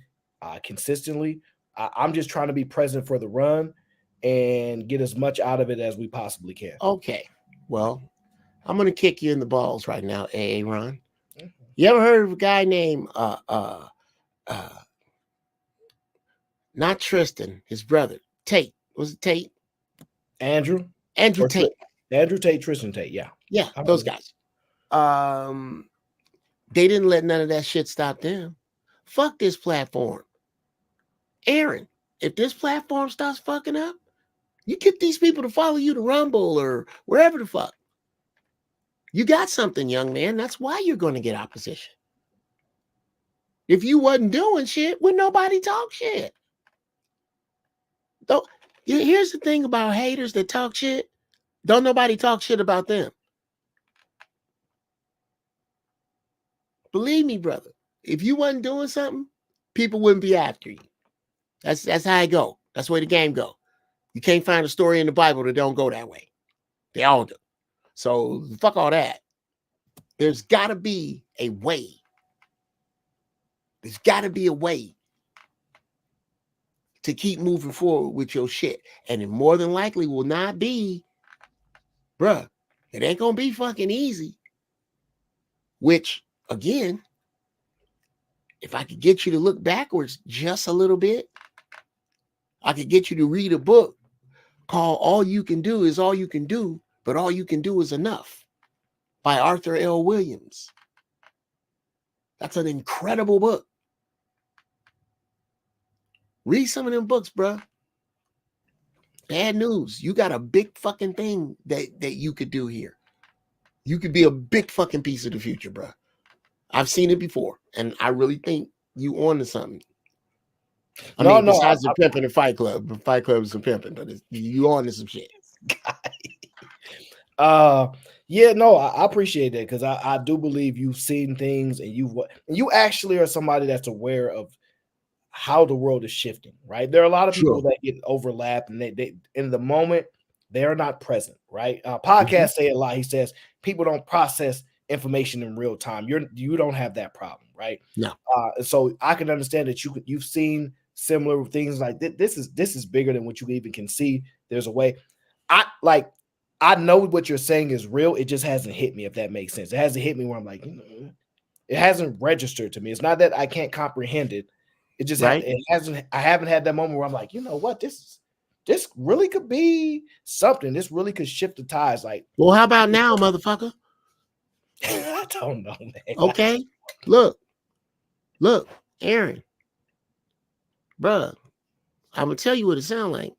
consistently. I'm just trying to be present for the run and get as much out of it as we possibly can. Okay. Well, I'm going to kick you in the balls right now, AA Ron. Mm-hmm. You ever heard of a guy named not Tristan, his brother, Tate? Was it Tate? Andrew Tate. Andrew Tate, Tristan Tate, yeah. Yeah, I those know. guys. They didn't let none of that shit stop them. Fuck this platform. Aaron, if this platform starts fucking up, you get these people to follow you to Rumble or wherever the fuck. You got something, young man. That's why you're going to get opposition. If you wasn't doing shit, would nobody talk shit? Though, here's the thing about haters that talk shit. Don't nobody talk shit about them. Believe me, brother. If you wasn't doing something, people wouldn't be after you. That's how it go. That's the way the game go. You can't find a story in the Bible that don't go that way. They all do. So fuck all that. There's got to be a way. There's got to be a way to keep moving forward with your shit. And it more than likely will not be, bruh, it ain't going to be fucking easy. Which, again, if I could get you to look backwards just a little bit, I could get you to read a book called All You Can Do Is All You Can Do, but All You Can Do Is Enough by Arthur L. Williams. That's an incredible book. Read some of them books, bruh. Bad news. You got a big fucking thing that you could do here. You could be a big fucking piece of the future, bruh. I've seen it before, and I really think you on to something. Besides the pimping and Fight Club. The Fight Club is some pimping, but you on to some shit. Yeah, no, I appreciate that because I do believe you've seen things and you actually are somebody that's aware of how the world is shifting, right? There are a lot of people that get overlapped and they in the moment they're not present, right? Podcasts say a lot. He says people don't process information in real time. You don't have that problem, right? No. So I can understand that you've seen similar things like this is bigger than what you even can see. There's a way. I know what you're saying is real. It just hasn't hit me, if that makes sense. It hasn't hit me where I'm like, it hasn't registered to me. It's not that I can't comprehend it. It just hasn't. I haven't had that moment where I'm like, you know what, this really could be something. This really could shift the tides. Like, well, how about now, motherfucker? I don't know, man. Okay, look, Aaron, bruh, I'm gonna tell you what it sounds like.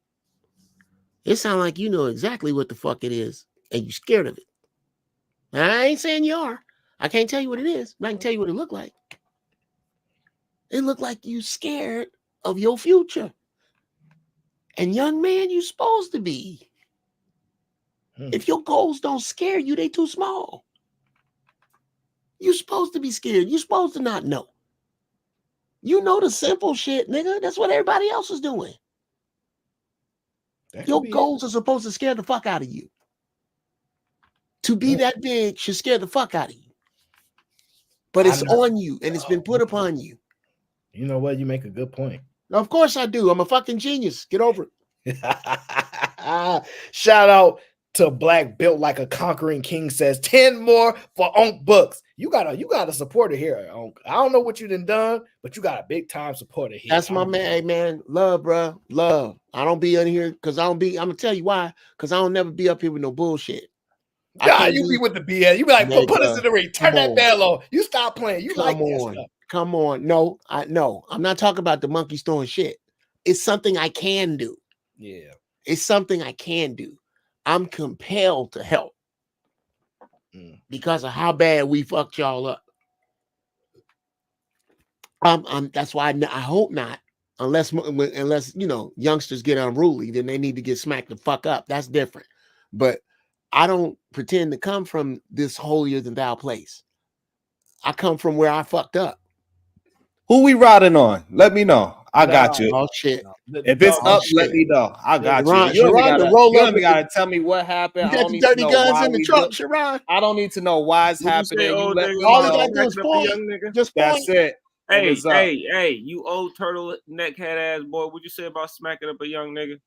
It sounds like you know exactly what the fuck it is, and you're scared of it. Now, I ain't saying you are. I can't tell you what it is, but I can tell you what it looked like. It looked like you scared of your future. And young man, you supposed to be. If your goals don't scare you, they too small. You supposed to be scared. You supposed to not know. You know the simple shit, nigga. That's what everybody else is doing. Your goals are supposed to scare the fuck out of you. To be that big should scare the fuck out of you. But it's on you, and it's been put upon you. You know what? You make a good point. Of course I do. I'm a fucking genius. Get over it. Shout out to Black Built Like a Conquering King says 10 more for Onk Books. You got a supporter here, Onk. I don't know what you done, but you got a big time supporter here. That's my man. Hey, man. Love, bro. Love. I don't be in here because I'm gonna tell you why. Because I don't never be up here with no bullshit. God, you be with the BS. You be like, put us in the ring. Turn that bell on. You stop playing. You like that stuff. Come on. No, I'm not talking about the monkey throwing shit. It's something I can do. Yeah. It's something I can do. I'm compelled to help because of how bad we fucked y'all up. That's why I hope not. Unless youngsters get unruly, then they need to get smacked the fuck up. That's different. But I don't pretend to come from this holier than thou place. I come from where I fucked up. Who we riding on? Let me know. I got you. Oh shit! If it's up, let me know. I got you. You don't even gotta tell me what happened. You got the dirty guns in the trunk, Sharon. I don't need to know why it's happening. All you gotta do is point. Just that's it. Hey, you old turtleneck head ass boy. What'd you say about smacking up a young nigga?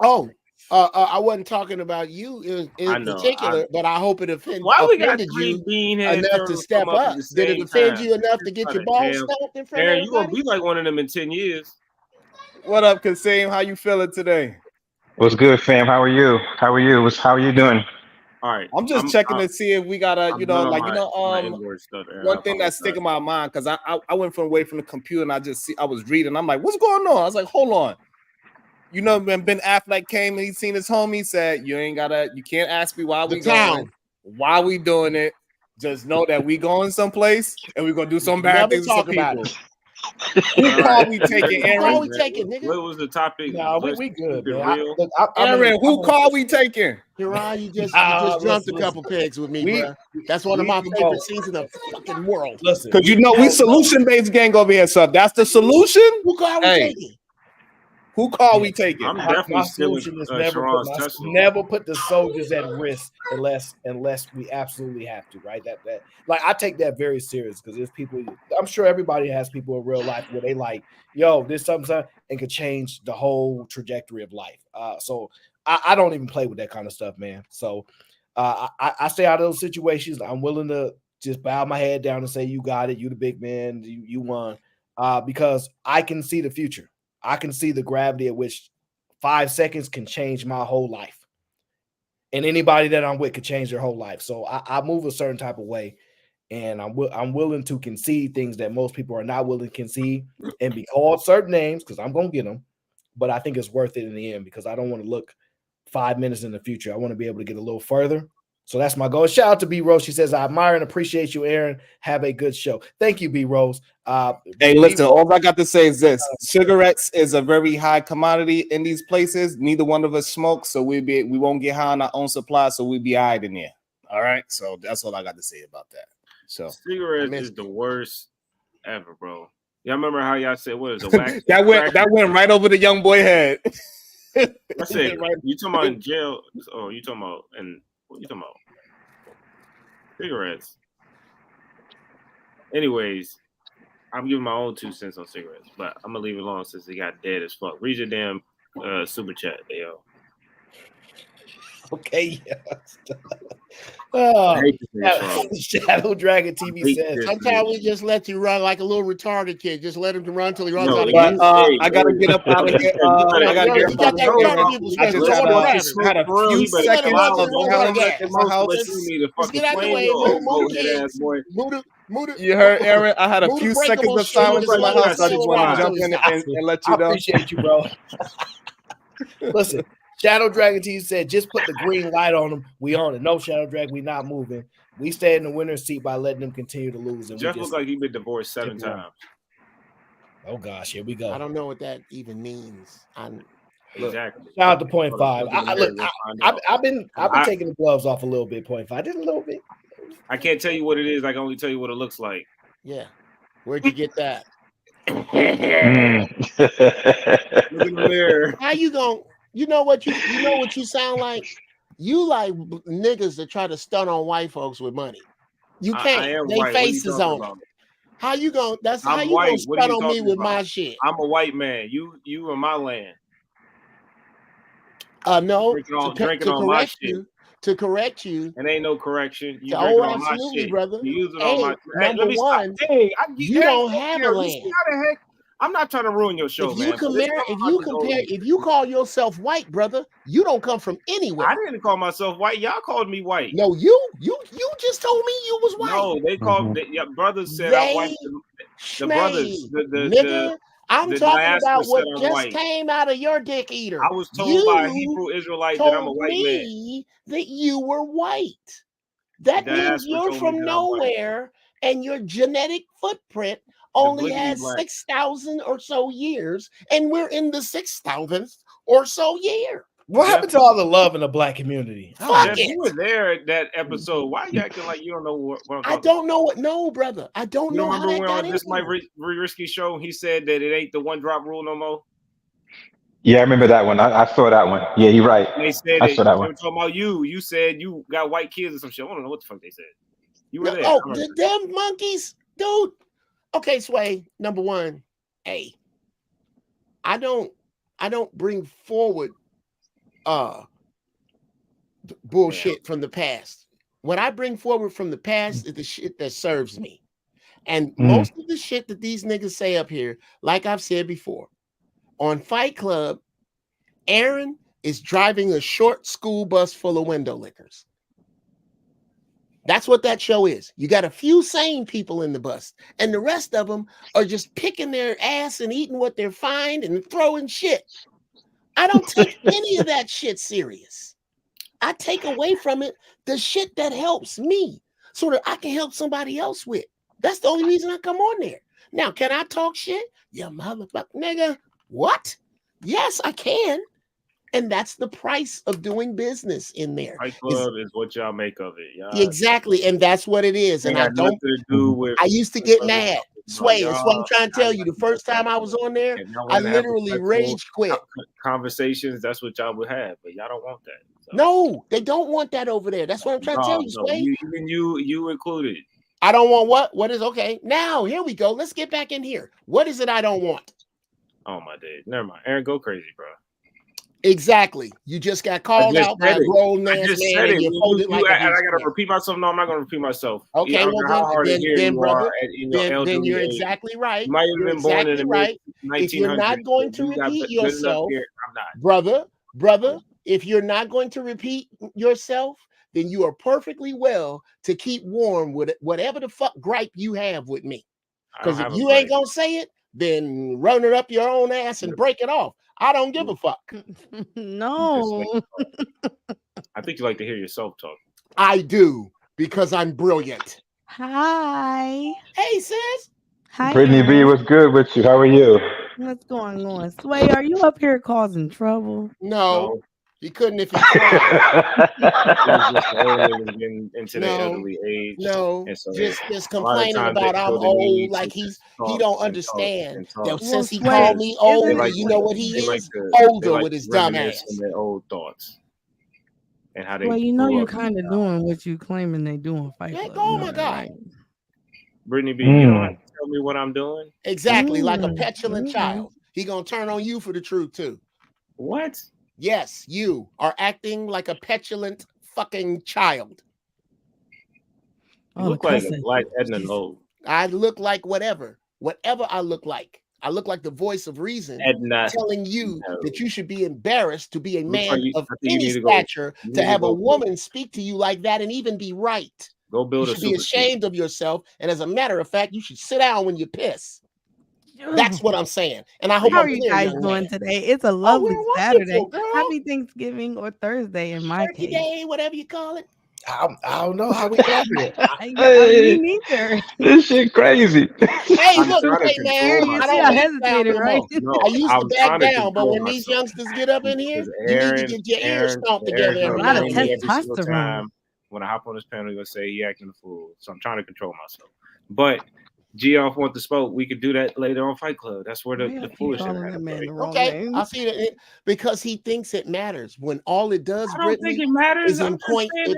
Oh, I wasn't talking about you in particular, but I hope it offended you enough to step up. Did it offend you enough to get your balls stomped in front of you gonna be like one of them in 10 years. What up, Kasim? How you feeling today? What's good, fam? How are you? How are you? How are you doing? All right. I'm just checking to see if we got a, I'm done on my inward stuff there. one thing that's sticking in my mind because I went away from the computer and I was reading. I'm like, what's going on? I was like, hold on. You know, when Ben Affleck came and he seen his homie, he said, you can't ask me why we going, why we doing it. Just know that we going someplace and we're gonna do some bad things to some people. Who call we taking, Aaron? Who call we taking, nigga? What was the topic? No, we good, man. Aaron, who call we taking? Huron, you just jumped a couple pegs with me, bro. That's one of my favorite scenes in the fucking world. Listen, because we solution-based gang over here, so that's the solution. Who call we taking? Who call we taking? I'm definitely solution is never put the soldiers at risk unless we absolutely have to, right? That like I take that very serious because there's people. I'm sure everybody has people in real life where they like, yo, this something and could change the whole trajectory of life. So I don't even play with that kind of stuff, man. So I stay out of those situations. I'm willing to just bow my head down and say, you got it. You the big man. You won. Because I can see the future. I can see the gravity at which 5 seconds can change my whole life. And anybody that I'm with could change their whole life. So I move a certain type of way. And I'm willing to concede things that most people are not willing to concede and be called certain names because I'm going to get them. But I think it's worth it in the end because I don't want to look 5 minutes in the future. I want to be able to get a little further. So that's my goal. Shout out to B Rose. She says, I admire and appreciate you, Aaron. Have a good show. Thank you, B Rose. Hey, listen, all I got to say is this. Cigarettes is a very high commodity in these places. Neither one of us smoke, so we won't get high on our own supply, so we'll be all right in there. All right. So that's all I got to say about that. So cigarettes is the worst ever, bro. Y'all remember how y'all said what is the wax? that went right over the young boy head. I said, you talking about in jail? Oh, you talking about what you talking about? Cigarettes. Anyways, I'm giving my own 2 cents on cigarettes, but I'm gonna leave it alone since it got dead as fuck. Read your damn super chat, yo. Okay. Shadow Dragon TV says sometimes we just let you run like a little retarded kid. Just let him run until he runs out of gas. I gotta get up out of here. I gotta get up out of here. I just had a few seconds of talent in my house. Get out the way. You heard, Aaron? I had a few seconds of silence in my house. I just want to jump in and let you know. I appreciate you, bro. Listen. Shadow Dragon T said, just put the green light on them. We on it. No, Shadow Dragon, we not moving. We stay in the winner's seat by letting them continue to lose. And Jeff looks like he's been divorced 7 times. Oh, gosh, here we go. I don't know what that even means. Exactly. Shout out to 0.5. I've been taking the gloves off a little bit, 0.5. Just a little bit. I can't tell you what it is. I can only tell you what it looks like. Yeah. Where'd you get that? Look in the mirror. How you going? You know what you sound like? You like niggas that try to stunt on white folks with money. You can't. They faces on it. How you going? That's how you gonna stunt on me with my shit. I'm a white man. You in my land. No. Drinking on my shit. To correct you. And ain't no correction. You drinking on my shit, brother. You using on my number one. You don't have a land. I'm not trying to ruin your show, man. If you call yourself white, brother, you don't come from anywhere. I didn't call myself white. Y'all called me white. No, you just told me you was white. No, they called brothers said I'm white. The brothers, nigga. I'm talking about what just came out of your dick eater. I was told by a Hebrew Israelite that I'm a white man. That you were white. That means you're from nowhere, and your genetic footprint only has 6,000 or so years, and we're in the 6,000th or so year. What happened to all the love in the black community? Fuck it. You were there at that episode. Why are you acting like you don't know what I'm talking I don't know what. No, brother. I don't know how that got on this Mike Risky show, he said that it ain't the 1 drop rule no more. Yeah, I remember that one. I saw that one. Yeah, you're right. They said I saw that one. Talking about you. You said you got white kids or some shit. I don't know what the fuck they said. You were there. Oh, the damn monkeys, dude. Okay, Sway, number one, I don't bring forward bullshit from the past. What I bring forward from the past is the shit that serves me. And most of the shit that these niggas say up here, like I've said before, on Fight Club, Aaron is driving a short school bus full of window lickers. That's what that show is. You got a few sane people in the bus, and the rest of them are just picking their ass and eating what they're find and throwing shit. I don't take any of that shit serious. I take away from it the shit that helps me so that I can help somebody else with. That's the only reason I come on there. Now, can I talk shit? Yeah, motherfucker, nigga. What? Yes, I can. And that's the price of doing business in there. Fight Club is what y'all make of it. Y'all. Exactly. And that's what it is. And I don't I used to get mad. Sway, that's what I'm trying to tell you. The first time I was on there, I literally rage quit. Conversations, that's what y'all would have, but y'all don't want that. So. No, they don't want that over there. That's what I'm trying to tell you, Sway. Even you included. I don't want what? What is okay? Now, here we go. Let's get back in here. What is it I don't want? Oh my days. Never mind. Aaron, go crazy, bro. Exactly. You just got called out by a grown man. I just said it. I gotta repeat myself. No, I'm not gonna repeat myself. Okay, well then brother, then you're exactly right. You might have been born in the right. If you're not going to repeat yourself, brother, if you're not going to repeat yourself, then you are perfectly well to keep warm with whatever the fuck gripe you have with me. Because if you ain't gonna say it, then run it up your own ass and break it off. I don't give a fuck. No. I think you like to hear yourself talk. I do, because I'm brilliant. Hi. Hey, sis. Hi. Brittany B, what's good with you? How are you? What's going on? Sway, are you up here causing trouble? No. He couldn't if he tried. Getting into the elderly age. No, and so just complaining about I'm old, like he don't understand that since he called me old, you know what he is? Older with his dumb ass. And their old thoughts. And how they well, you know you're kind of doing what you claiming they do in Fight Club. Oh my God. Brittany B, you don't have to tell me what I'm doing. Exactly, like a petulant child. He gonna turn on you for the truth too. What? Yes, you are acting like a petulant fucking child. You look like a Black Edna Lowe. I look like whatever I look like. I look like the voice of reason telling you that you should be embarrassed to be a man of any stature to have a woman speak to you like that and even be right. Go build you should be ashamed of yourself. And as a matter of fact, you should sit down when you piss. That's what I'm saying. And I hope how are you guys doing today? It's a lovely Saturday. Happy Thanksgiving or Thursday in my case. Day, whatever you call it. I don't know how we got here. Me neither. This shit crazy. Hey, look, hey man, I don't hesitate, right? No, I used to back down, but when these youngsters get up in here, you need to get your ears stomped together. A lot of testosterone. When I hop on this panel, you're gonna say he acting a fool. So I'm trying to control myself. But G-Off want to smoke. We could do that later on Fight Club. That's where the foolishness happens. Okay, I see that because he thinks it matters. When all it does, I don't think it matters. It points to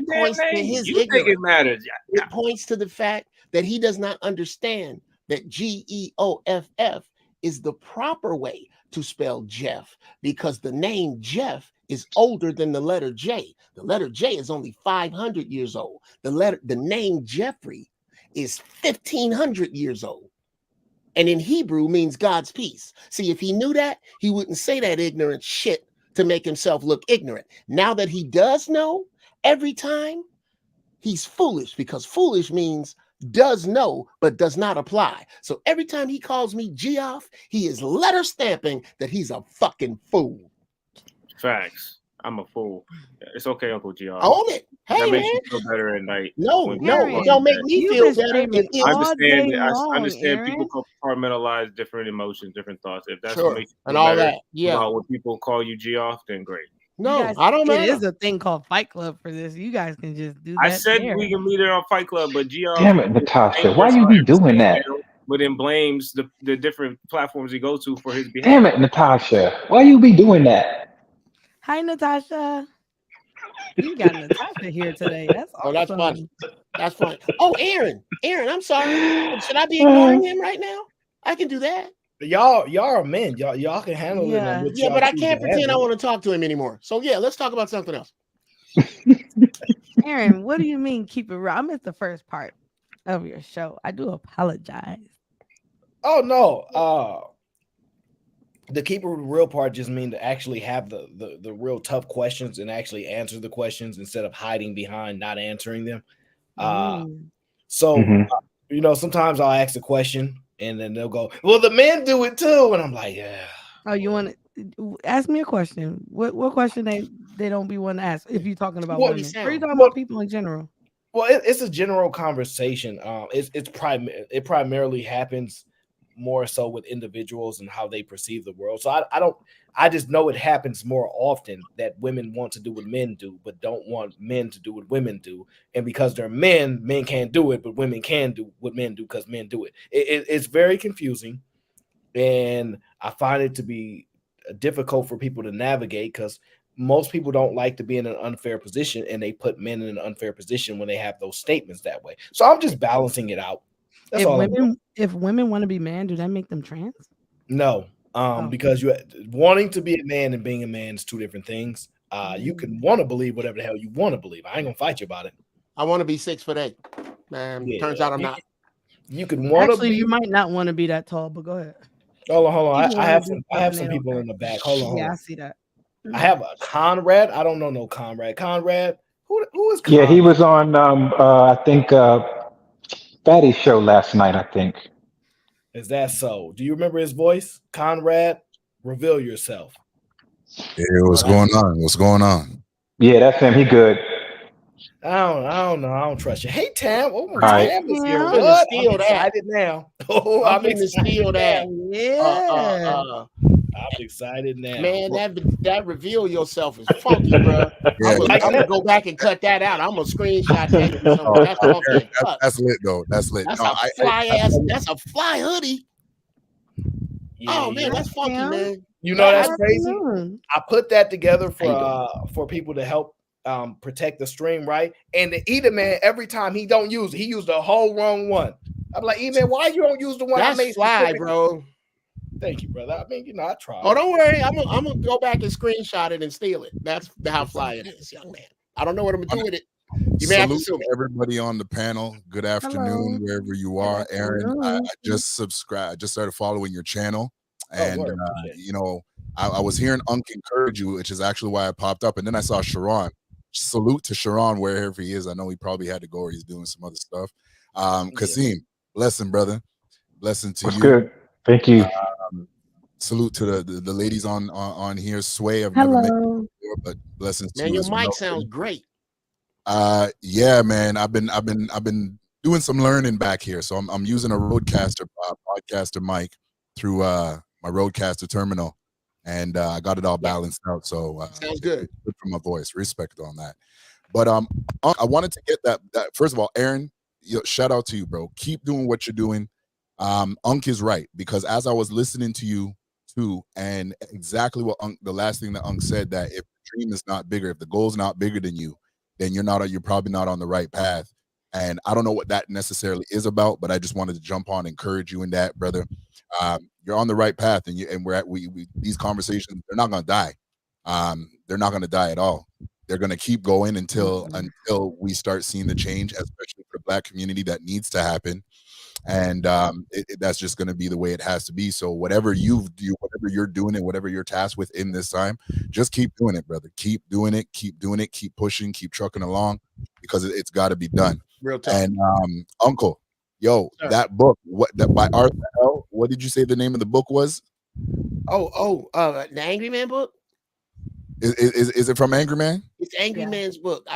his ignorance. Think it matters. It points to the fact that he does not understand that Geoff is the proper way to spell Jeff, because the name Jeff is older than the letter J. The letter J is only 500 years old. The name Jeffrey is 1,500 years old. And in Hebrew means God's peace. See, if he knew that, he wouldn't say that ignorant shit to make himself look ignorant. Now that he does know, every time he's foolish, because foolish means does know, but does not apply. So every time he calls me Geoff, he is letter stamping that he's a fucking fool. Facts. I'm a fool. It's okay, Uncle Geoff. Own it. Hey, that makes man. you feel better at night. No, it don't make me feel better. I understand people compartmentalize different emotions, different thoughts. If that's what makes you feel all better that, about when people call you Geoff, then great. No, I don't know. It is a thing called Fight Club for this. You guys can just do that. I said we can meet her on Fight Club, but Geoff. Damn it, Natasha. Why you be doing that? But then blames the different platforms he goes to for his behavior. Damn it, Natasha. Why you be doing that? Hi, Natasha. You got Natasha here today. That's awesome. Oh, that's funny. That's funny. Oh, Aaron, I'm sorry. Should I be ignoring him right now? I can do that. Y'all are men. Y'all can handle it. Yeah, but I can't pretend I want to talk to him anymore. So yeah, let's talk about something else. Aaron, what do you mean keep it real? I missed the first part of your show. I do apologize. Oh no. The keep it real part just mean to actually have the real tough questions and actually answer the questions instead of hiding behind not answering them. Mm. So Mhm. sometimes I'll ask a question and then they'll go, "Well, the men do it too," and I'm like, "Yeah." Oh, you want to ask me a question? What question they don't be wanting to ask if you're talking about What, women? Or are you talking what about people in general? Well, it's a general conversation. It primarily happens more so with individuals and how they perceive the world. So I just know it happens more often that women want to do what men do, but don't want men to do what women do. And because they're men can't do it, but women can do what men do because men do it. It's very confusing, and I find it to be difficult for people to navigate because most people don't like to be in an unfair position, and they put men in an unfair position when they have those statements that way. So I'm just balancing it out. That's all I'm doing. If women want to be man, do that make them trans? No, Oh. because you wanting to be a man and being a man is two different things. You can want to believe whatever the hell you want to believe. I ain't gonna fight you about it. I want to be 6'8". Man, Yeah, turns out I'm not. You can want to Actually, be. you might not want to be that tall, but go ahead. Hold on. People I wanna have do some. I stuff have and some they don't people care. in the back. Hold Yeah, I on. see that. I have a Conrad. I don't know no Conrad. Conrad. Who is Yeah, Conrad? he was on I think Fatty's show last night, I think. Is that so? Do you remember his voice? Conrad, reveal yourself. Yeah, what's going on? What's going on? Yeah, that's him. He good. I don't know. I don't trust you. Hey, Tam. Oh, All right. Tam is here. I'm finna What? I'm steal that. excited now. Oh, I'm I'm finna steal excited now. that. Yeah. I'm excited now. Man, that reveal yourself is funky, bro. Yeah, I'm like gonna that? go back and cut that out. I'm gonna screenshot that to oh, somewhere. That's funky as fuck. that's lit though. That's lit. That's No, a fly ass. That's a fly hoodie. Yeah, Oh man, that's funky, Tam. man. You know that's Good crazy. afternoon. I put that together How you doing? for people to help protect the stream, right? And the Eda man, every time he don't use it, he used the whole wrong one. I'm like, Eda man, why you don't use the one I That's made fly, specific? bro. Thank you, brother. I mean, I tried. Oh, don't worry. I'm gonna go back and screenshot it and steal it. That's how fly it is, young man. I don't know what I'm gonna do with it. You may have to salute sue me. everybody on the panel. Good afternoon, Hello. wherever you Good are. Aaron, I afternoon. just subscribed. I just started following your channel, and word, appreciate it. you know, I was hearing Unc encourage you, which is actually why I popped up, and then I saw Sharon. Salute to Sharon wherever he is. I know he probably had to go or he's doing some other stuff. Kasim, blessing, brother. Blessing to What's you. good? Thank you. Salute to the ladies on here. Sway, I've never met you before, but blessings to Man, you your as mic well. sounds great. Yeah, man. I've been doing some learning back here. So I'm using a Roadcaster podcaster mic through my Roadcaster terminal, and I got it all balanced out. So Sounds good. Good for my voice. Respect on that. But I wanted to get that first of all, Aaron, shout out to you, bro. Keep doing what you're doing. Unc is right, because as I was listening to you too, and exactly what the last thing that Unc said, that if the dream is not bigger, if the goal is not bigger than you, then you're probably not on the right path. And I don't know what that necessarily is about, but I just wanted to jump on and encourage you in that, brother. You're on the right path, and we these conversations, they're not gonna die. They're not gonna die at all. They're gonna keep going until we start seeing the change, especially for the Black community that needs to happen. And that's just going to be the way it has to be. So whatever whatever you're doing and whatever you're tasked with in this time, just keep doing it, brother. Keep doing it, keep pushing, keep trucking along, because it's got to be done. Real tough. And Uncle, yo, Sir. that book, by Arthur L. What did you say the name of the book was? The Angry Man book. Is it from Angry Man? It's Angry Man's book.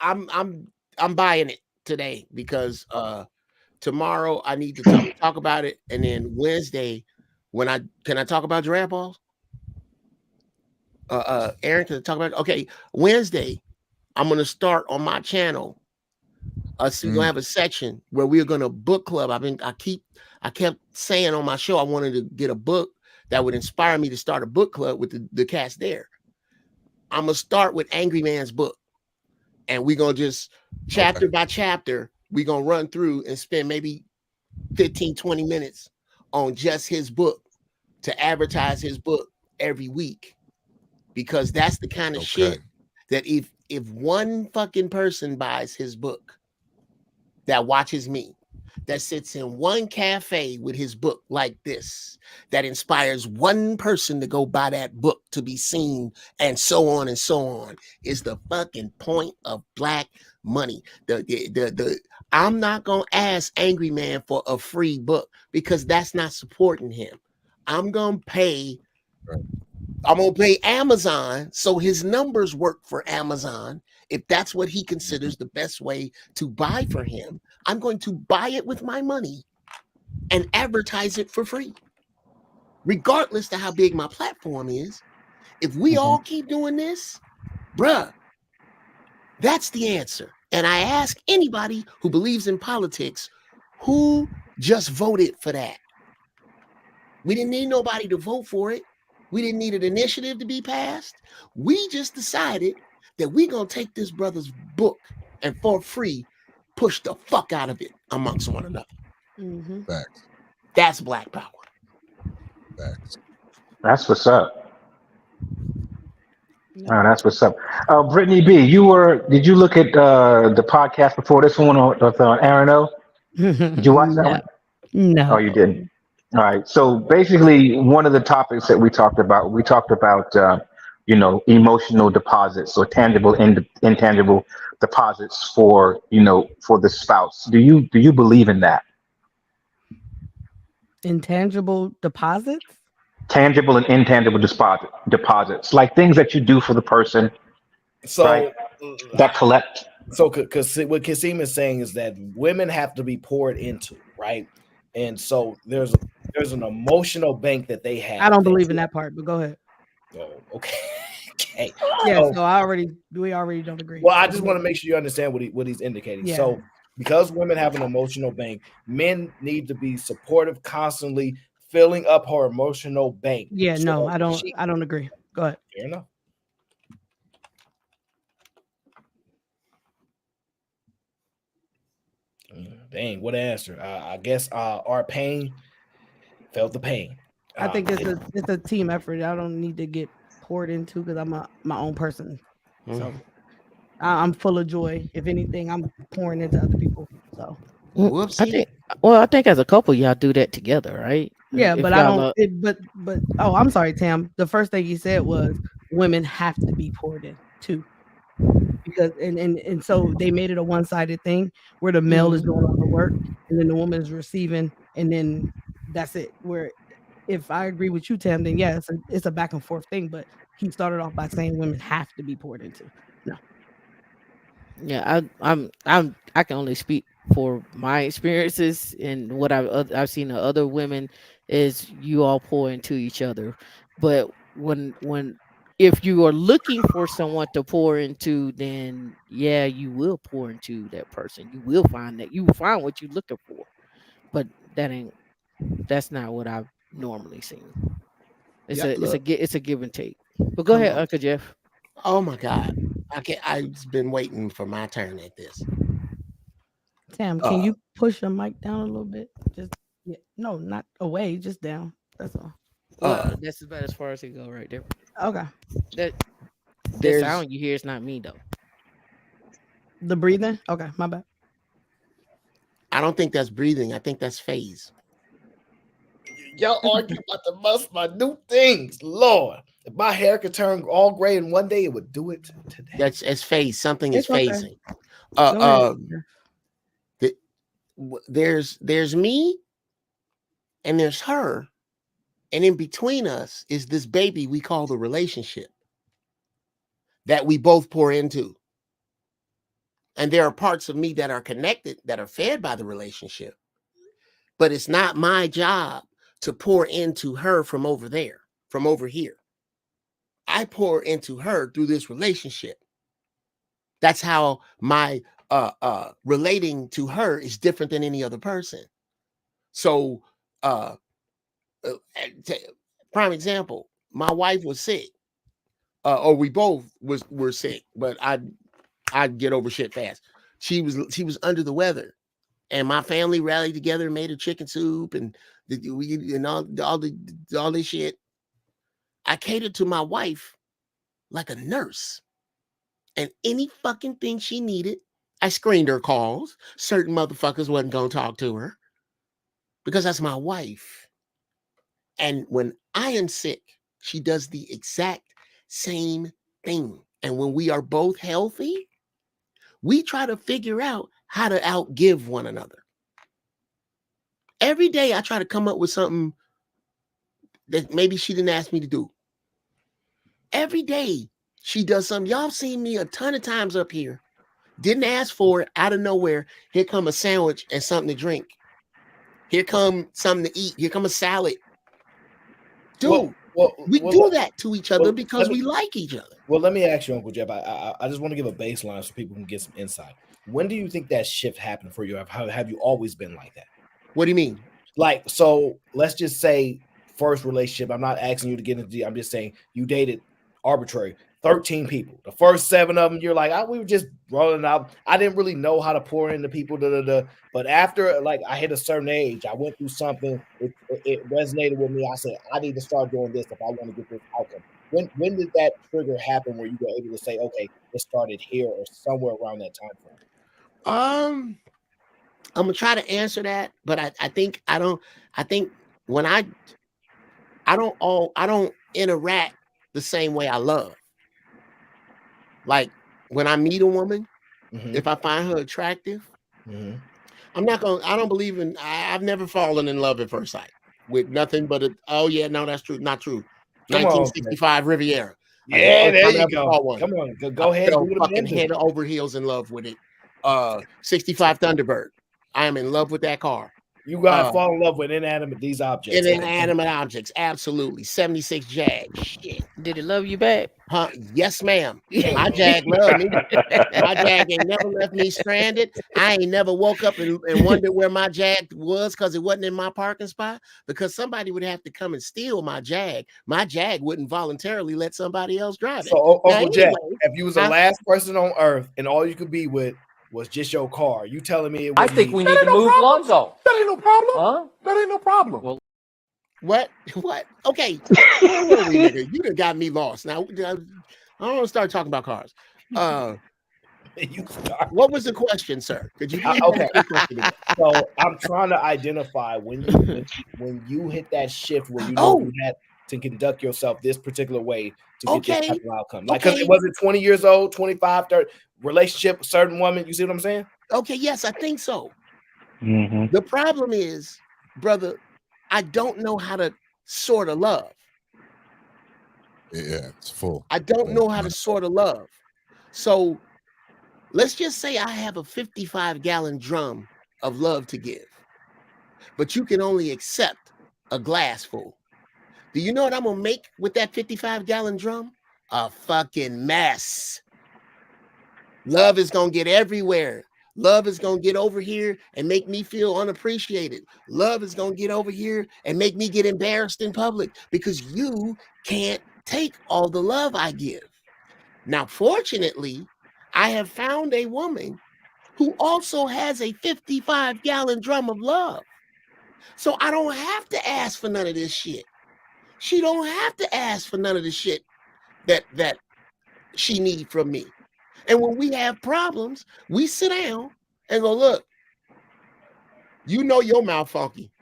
I'm buying it today because tomorrow I need to talk about it, and then Wednesday can I talk about giraffe balls? Aaron, can I talk about it? Okay, Wednesday I'm gonna start on my channel. So we're gonna have a section where we're gonna book club. I kept saying on my show I wanted to get a book that would inspire me to start a book club with the cats there. I'm gonna start with Angry Man's book, and we're gonna just chapter by chapter, we're gonna run through and spend maybe 15-20 minutes on just his book to advertise his book every week, because that's the kind of shit that if one fucking person buys his book that watches me, that sits in one cafe with his book like this, that inspires one person to go buy that book to be seen, and so on and so on, is the fucking point of black money. I'm not gonna ask Angry Man for a free book because that's not supporting him. I'm gonna pay Amazon so his numbers work for Amazon. If that's what he considers the best way to buy for him, I'm going to buy it with my money and advertise it for free. Regardless to how big my platform is, if we all keep doing this, bruh, that's the answer. And I ask anybody who believes in politics, who just voted for that? We didn't need nobody to vote for it. We didn't need an initiative to be passed. We just decided that we're going to take this brother's book and for free push the fuck out of it amongst one another. Mm-hmm. Facts. That's black power. Facts. That's what's up. Oh, that's what's up. Brittany B, did you look at the podcast before this one with Aaron O? Did you watch that one? No. Oh, you didn't. All right. So basically, one of the topics that we talked about, emotional deposits or tangible and intangible deposits for the spouse. Do you believe in that? Intangible deposits? Tangible and intangible deposits, like things that you do for the person, So right, that collect. So, because what Kasim is saying is that women have to be poured into, right? And so there's an emotional bank that they have. I don't believe in that part, but go ahead. Oh, okay. Okay. Yeah, so we already don't agree. Well, I just want to make sure you understand what he's indicating. Yeah. So, because women have an emotional bank, men need to be supportive, constantly filling up her emotional bank. Yeah, no, I don't agree. Go ahead. Fair enough. Dang, what an answer. I guess our pain felt the pain. I think it's a team effort. I don't need to get poured into because I'm my own person. So I'm full of joy. If anything, I'm pouring into other people. So I think as a couple, y'all do that together, right? yeah, If but I don't. But oh, I'm sorry, Tam. The first thing you said was women have to be poured in too, because and so they made it a one-sided thing where the male is doing all the work and then the woman is receiving, and then that's it. Where if I agree with you, Tam, then yeah, it's a back and forth thing. But he started off by saying women have to be poured into. No. Yeah, I can only speak for my experiences and what I've seen of other women is you all pour into each other, but if you are looking for someone to pour into, then yeah, you will pour into that person. You will find what you're looking for, but that's not what I've normally seen. It's a give and take. But go ahead, Uncle Jeff. Oh my God. I've been waiting for my turn at this. Tam, can you push your mic down a little bit? Just no, not away, just down. That's all. That's about as far as it go right there. Okay. That sound you hear is not me though. The breathing? Okay, my bad. I don't think that's breathing. I think that's phase. Y'all argue about the most minute things. Lord, if my hair could turn all gray in one day, it would do it today. That's phase. Something is okay. phasing. There's me and there's her. And in between us is this baby we call the relationship that we both pour into. And there are parts of me that are connected, that are fed by the relationship. But it's not my job to pour into her from over there, from over here. I pour into her through this relationship. That's how my relating to her is different than any other person. So, prime example, my wife was sick, or we both were sick, but I'd get over shit fast. She was under the weather, and my family rallied together and made a chicken soup and all this shit. I catered to my wife like a nurse, and any fucking thing she needed, I screened her calls. Certain motherfuckers wasn't gonna talk to her because that's my wife. And when I am sick, she does the exact same thing. And when we are both healthy, we try to figure out how to outgive one another. Every day I try to come up with something that maybe she didn't ask me to do. Every day she does something. Y'all seen me a ton of times up here. Didn't ask for it, out of nowhere. Here come a sandwich and something to drink. Here come something to eat. Here come a salad. Dude, we do that to each other because we like each other. Well, let me ask you, Uncle Jeff. I just want to give a baseline so people can get some insight. When do you think that shift happened for you? Have you always been like that? What do you mean? Like, so let's just say first relationship. I'm not asking you to get into. I'm just saying you dated arbitrary 13 people. The first 7 of them, you're like, we were just rolling out. I didn't really know how to pour into people. But after, like, I hit a certain age, I went through something. It resonated with me. I said, I need to start doing this if I want to get this outcome. When did that trigger happen where you were able to say, okay, it started here or somewhere around that time frame? I'm gonna try to answer that, but I think when I don't interact the same way I love. Like when I meet a woman, if I find her attractive, I don't believe in, I've never fallen in love at first sight with nothing but that's true. Not true. 1965 Riviera. Yeah, there you go. Come on, go ahead. Fucking head over heels in love with it. 65 Thunderbird. I am in love with that car. You gotta fall in love with inanimate objects. Inanimate objects, absolutely. 76 Jag. Shit. Did it love you back? Huh? Yes, ma'am. My Jag loved me. My Jag ain't never left me stranded. I ain't never woke up and wondered where my Jag was because it wasn't in my parking spot. Because somebody would have to come and steal my Jag. My Jag wouldn't voluntarily let somebody else drive it. So, Uncle Jack, if you was the last person on earth and all you could be with was just your car, you telling me I think we need to move Lonzo. That ain't no problem. Huh? That ain't no problem. Well, what? Okay. You done got me lost. Now, I don't want to start talking about cars. What was the question, sir? Could you okay? So I'm trying to identify when you hit that shift where you know you had to conduct yourself this particular way to get this type of outcome. Like, because it wasn't 20 years old, 25, 30, relationship, certain woman. You see what I'm saying? Okay, yes, I think so. The problem is, brother, I don't know how to sort of love. Yeah, it's full. I don't know how to sort of love. So let's just say I have a 55-gallon drum of love to give, but you can only accept a glass full. Do you know what I'm gonna make with that 55-gallon drum? A fucking mess. Love is gonna get everywhere. Love is gonna get over here and make me feel unappreciated. Love is gonna get over here and make me get embarrassed in public because you can't take all the love I give. Now, fortunately, I have found a woman who also has a 55-gallon drum of love. So I don't have to ask for none of this shit. She don't have to ask for none of the shit that she need from me. And when we have problems, we sit down and go, look, you know your mouth funky.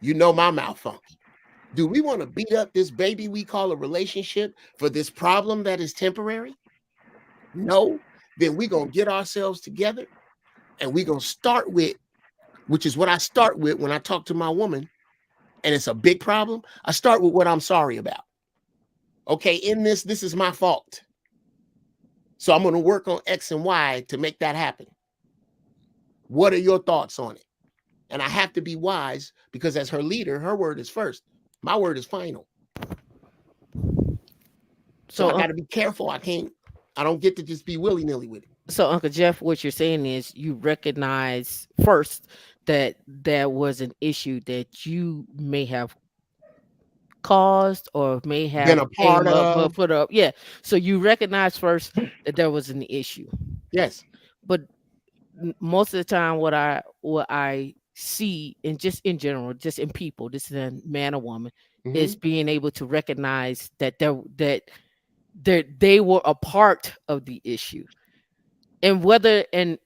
You know my mouth funky. Do we want to beat up this baby we call a relationship for this problem that is temporary? No. Then we're going to get ourselves together and we're going to start with, which is what I start with when I talk to my woman, and it's a big problem. I start with what I'm sorry about. Okay, in this is my fault. So I'm going to work on X and Y to make that happen. What are your thoughts on it? And I have to be wise because as her leader, her word is first. My word is final. So I got to be careful. I don't get to just be willy-nilly with it. So Uncle Jeff, what you're saying is you recognize first that there was an issue that you may have caused or may have been a part of. Put up. Yeah. So you recognize first that there was an issue. Yes. But most of the time what I see, and just in general, just in people, this is a man or woman, is being able to recognize that they were a part of the issue. And whether and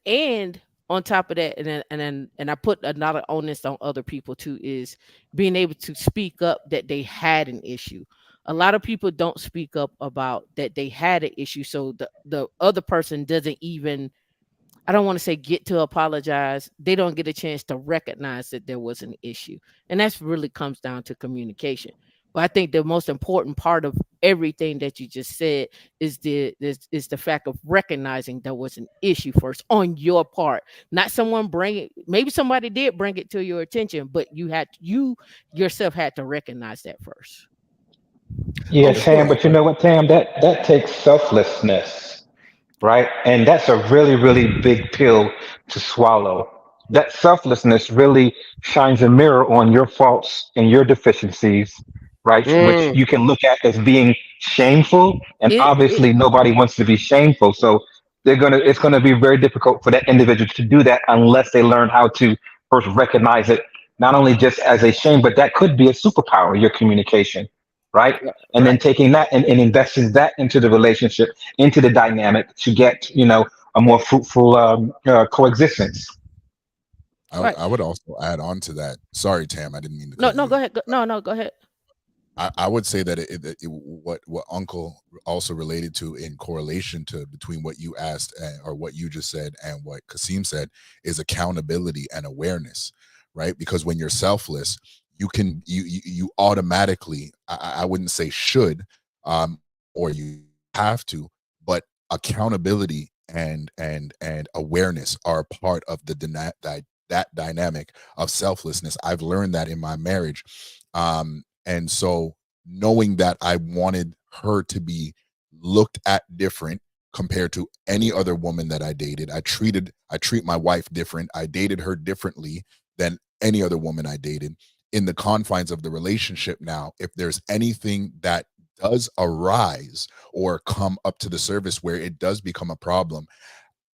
on top of that, and I put another onus on other people too, is being able to speak up that they had an issue. A lot of people don't speak up about that they had an issue, so the other person doesn't even, I don't want to say get to apologize. They don't get a chance to recognize that there was an issue. And that's really comes down to communication. But I think the most important part of everything that you just said is the fact of recognizing there was an issue first on your part. Not someone bring it, maybe somebody did bring it to your attention, but you yourself had to recognize that first. Yeah, Okay, Tam, but you know what, Tam? That takes selflessness, right? And that's a really, really big pill to swallow. That selflessness really shines a mirror on your faults and your deficiencies, right? Which Mm. you can look at as being shameful, and It obviously nobody wants to be shameful. So it's gonna be very difficult for that individual to do that unless they learn how to first recognize it, not only just as a shame, but that could be a superpower, your communication, right? And then right. taking that and investing that into the relationship, into the dynamic to get, a more fruitful coexistence. Right. I would also add on to that. Sorry, Tam, I didn't mean to No, cut no, you. go ahead. No, go ahead. I would say that what Uncle also related to in correlation to between what you asked or what you just said and what Kasim said is accountability and awareness, right? Because when you're selfless, you automatically, I wouldn't say should, or you have to, but accountability and awareness are part of that dynamic of selflessness. I've learned that in my marriage. And so knowing that I wanted her to be looked at different compared to any other woman that I dated. I treat my wife different. I dated her differently than any other woman I dated. In the confines of the relationship now, if there's anything that does arise or come up to the surface where it does become a problem,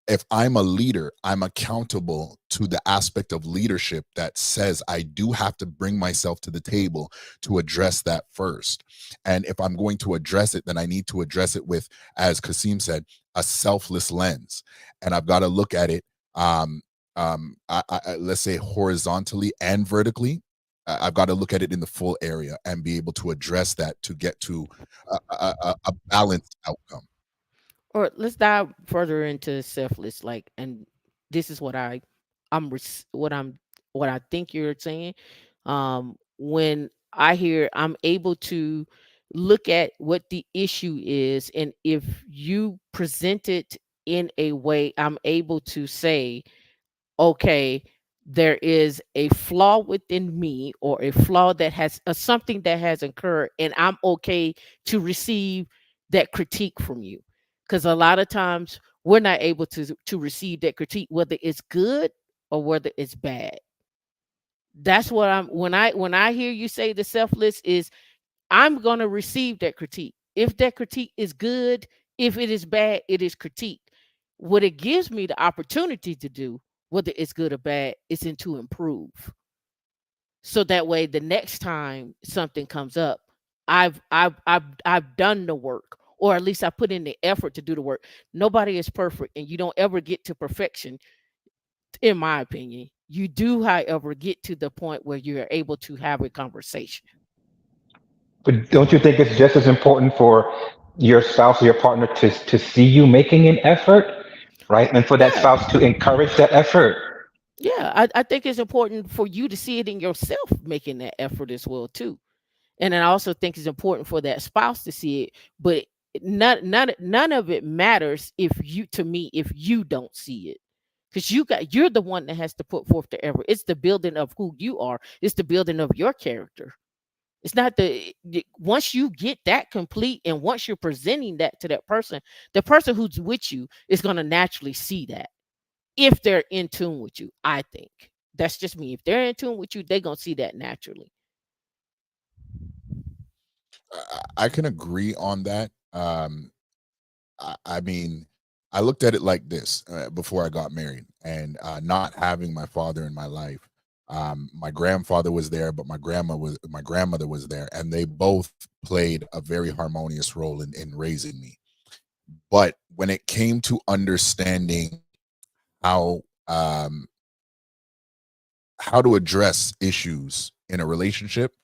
if I'm a leader, I'm accountable to the aspect of leadership that says I do have to bring myself to the table to address that first. And if I'm going to address it, then I need to address it with, as Kasim said, a selfless lens. And I've got to look at it, let's say horizontally and vertically. I've got to look at it in the full area and be able to address that to get to a balanced outcome. Or let's dive further into selfless, like, and this is what what I think you're saying. When I hear I'm able to look at what the issue is, and if you present it in a way, I'm able to say, okay, there is a flaw within me, or a flaw that has something that has occurred, and I'm okay to receive that critique from you. Because a lot of times we're not able to receive that critique, whether it's good or whether it's bad. That's what I'm when I hear you say the selfless is, I'm going to receive that critique. If that critique is good, if it is bad, it is critiqued. What it gives me the opportunity to do, whether it's good or bad, is to improve. So that way, the next time something comes up, I've done the work, or at least I put in the effort to do the work. Nobody is perfect, and you don't ever get to perfection, in my opinion. You do, however, get to the point where you're able to have a conversation. But don't you think it's just as important for your spouse or your partner to see you making an effort, right? And for that Yeah. spouse to encourage that effort. Yeah, I think it's important for you to see it in yourself making that effort as well too. And I also think it's important for that spouse to see it, but none of it matters if you to me if you don't see it. Because you're the one that has to put forth the effort. It's the building of who you are. It's the building of your character. It's not once you get that complete, and once you're presenting that to that person, the person who's with you is going to naturally see that, if they're in tune with you. I think that's just me. If they're in tune with you, they're gonna see that naturally. I can agree on that. I mean, I looked at it like this before I got married, and not having my father in my life. My grandfather was there, but my grandmother was there, and they both played a very harmonious role in raising me. But when it came to understanding how um, how to address issues in a relationship,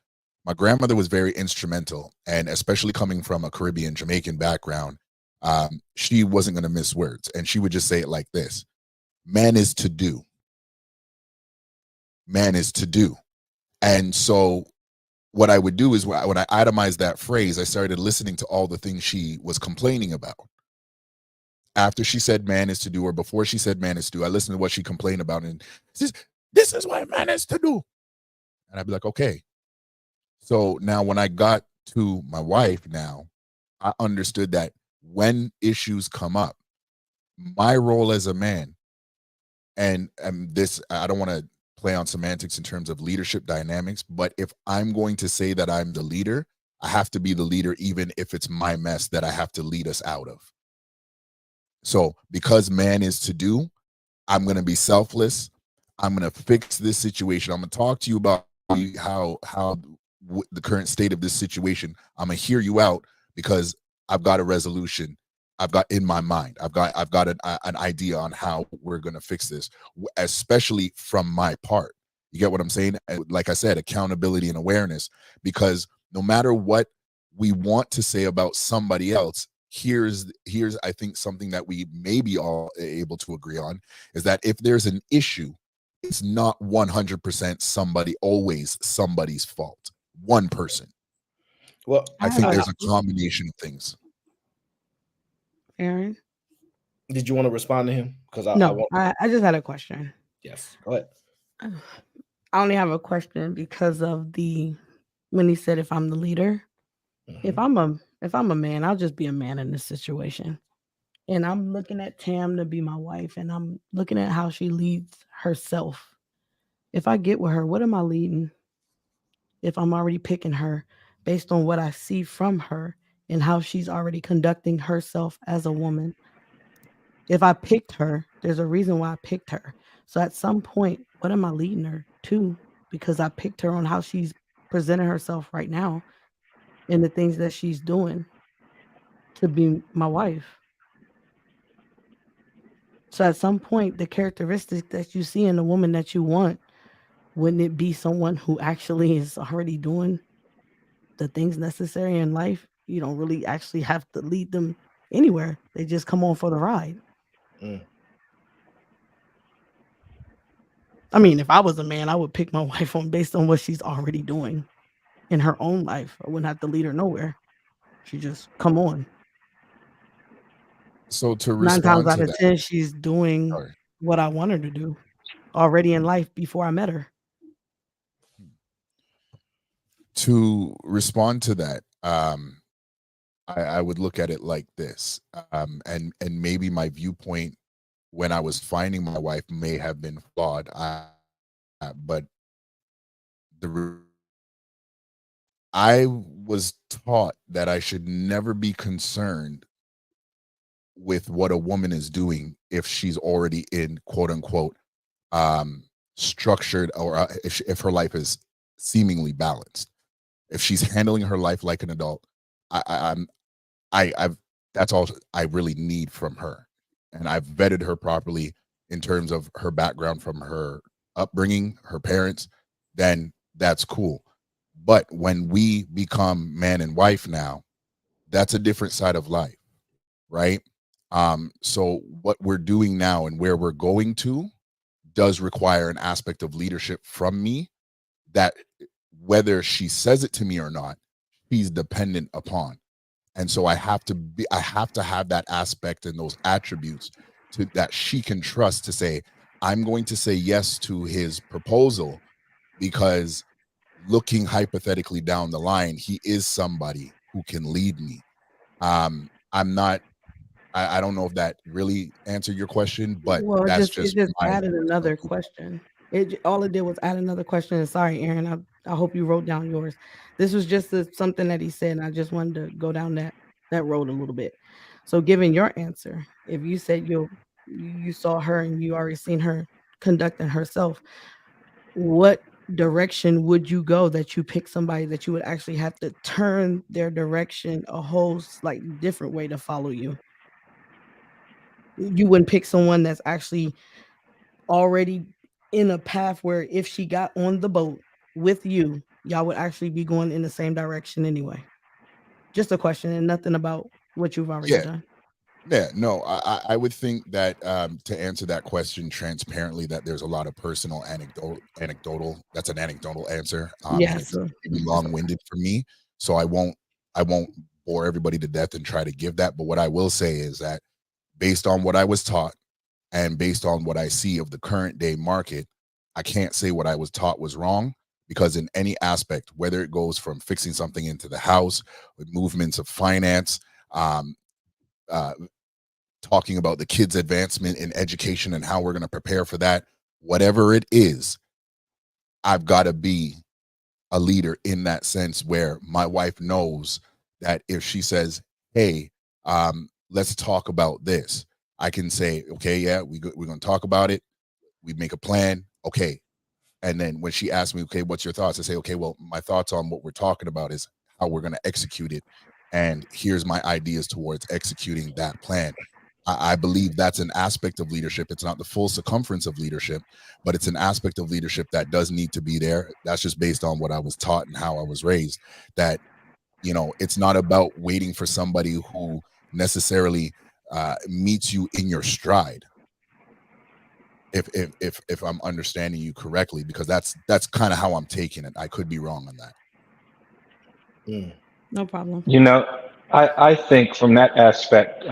my grandmother was very instrumental, and especially coming from a Caribbean Jamaican background, she wasn't going to miss words, and she would just say it like this: "Man is to do, man is to do." And so, what I would do is when I itemized that phrase, I started listening to all the things she was complaining about. After she said "man is to do," or before she said "man is to do," I listened to what she complained about, and this is what man is to do, and I'd be like, okay. So now when I got to my wife now, I understood that when issues come up, my role as a man, and this, I don't want to play on semantics in terms of leadership dynamics, but if I'm going to say that I'm the leader, I have to be the leader even if it's my mess that I have to lead us out of. So because man is to do, I'm going to be selfless. I'm going to fix this situation. I'm going to talk to you about how the current state of this situation. I'm going to hear you out because I've got a resolution. I've got in my mind. I've got an idea on how we're going to fix this, especially from my part. You get what I'm saying? Like I said, accountability and awareness, because no matter what we want to say about somebody else, here's I think something that we may be all able to agree on is that if there's an issue, it's not 100% always somebody's fault. One person. Well, I think there's a combination of things. Aaron, did you want to respond to him? Because I just had a question. Yes, go ahead. I only have a question because of when he said if I'm the leader. If I'm a man, I'll just be a man in this situation. And I'm looking at Tam to be my wife, and I'm looking at how she leads herself. If I get with her, what am I leading? If I'm already picking her based on what I see from her and how she's already conducting herself as a woman. If I picked her, there's a reason why I picked her. So at some point, what am I leading her to? Because I picked her on how she's presenting herself right now and the things that she's doing to be my wife. So at some point, the characteristics that you see in the woman that you want, wouldn't it be someone who actually is already doing the things necessary in life? You don't really actually have to lead them anywhere. They just come on for the ride. I mean, if I was a man, I would pick my wife on based on what she's already doing in her own life. I wouldn't have to lead her nowhere. She just come on. So to 9 times respond out to of that, 10, she's doing what I want her to do already in life before I met her. to respond to that, I would look at it like this, and maybe my viewpoint when I was finding my wife may have been flawed, but I was taught that I should never be concerned with what a woman is doing if she's already in quote unquote structured, or if her life is seemingly balanced. If she's handling her life like an adult, I've that's all I really need from her, and I've vetted her properly in terms of her background from her upbringing, her parents. Then that's cool. But when we become man and wife now, that's a different side of life, right? So what we're doing now and where we're going to does require an aspect of leadership from me that, whether she says it to me or not, she's dependent upon. And so I have to have that aspect and those attributes that she can trust to say, I'm going to say yes to his proposal because, looking hypothetically down the line, he is somebody who can lead me. I'm not I don't know if that really answered your question, but Well, that's it just just my added personal another question. All it did was add another question. And sorry, Aaron, I hope you wrote down yours. This was just something that he said, and I just wanted to go down that road a little bit. So, given your answer, if you said you saw her and you already seen her conducting herself, what direction would you go that you pick somebody that you would actually have to turn their direction a whole slightly different way to follow you? You wouldn't pick someone that's actually already in a path where if she got on the boat with you, y'all would actually be going in the same direction anyway. Just a question and nothing about what you've already Yeah. done. Yeah, no, I would think that to answer that question transparently, that there's a lot of personal anecdotal. That's an anecdotal answer, and Yes. it's maybe long-winded for me. So I won't bore everybody to death and try to give that. But what I will say is that based on what I was taught and based on what I see of the current day market, I can't say what I was taught was wrong, because in any aspect, whether it goes from fixing something into the house, with movements of finance, um, uh, talking about the kids' advancement in education and how we're going to prepare for that, whatever it is, I've got to be a leader in that sense, where my wife knows that if she says, hey, let's talk about this, I can say, okay, yeah, we're going to talk about it. We make a plan. Okay. And then when she asks me, okay, what's your thoughts? I say, okay, well, my thoughts on what we're talking about is how we're going to execute it. And here's my ideas towards executing that plan. I believe that's an aspect of leadership. It's not the full circumference of leadership, but it's an aspect of leadership that does need to be there. That's just based on what I was taught and how I was raised. That, it's not about waiting for somebody who necessarily meets you in your stride. If I'm understanding you correctly, because that's kind of how I'm taking it. I could be wrong on that. No problem. I think from that aspect,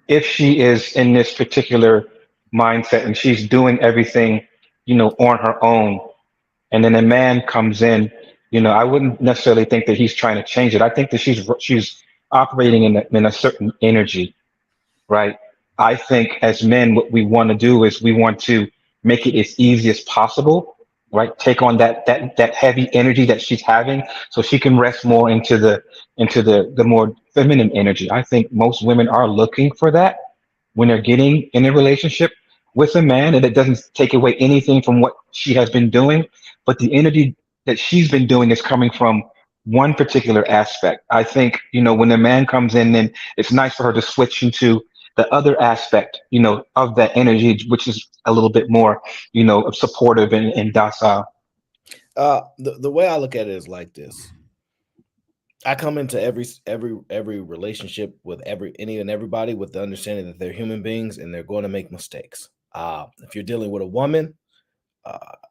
if she is in this particular mindset and she's doing everything, on her own, and then a man comes in, I wouldn't necessarily think that he's trying to change it. I think that she's operating in a certain energy, right? I think as men, what we want to do is we want to make it as easy as possible, right? Take on that heavy energy that she's having, so she can rest more into the more feminine energy. I think most women are looking for that when they're getting in a relationship with a man, and it doesn't take away anything from what she has been doing, but the energy that she's been doing is coming from one particular aspect. I think, when a man comes in, then it's nice for her to switch into the other aspect, of that energy, which is a little bit more, supportive and docile. The way I look at it is like this. I come into every relationship with any and everybody with the understanding that they're human beings and they're going to make mistakes. If you're dealing with a woman,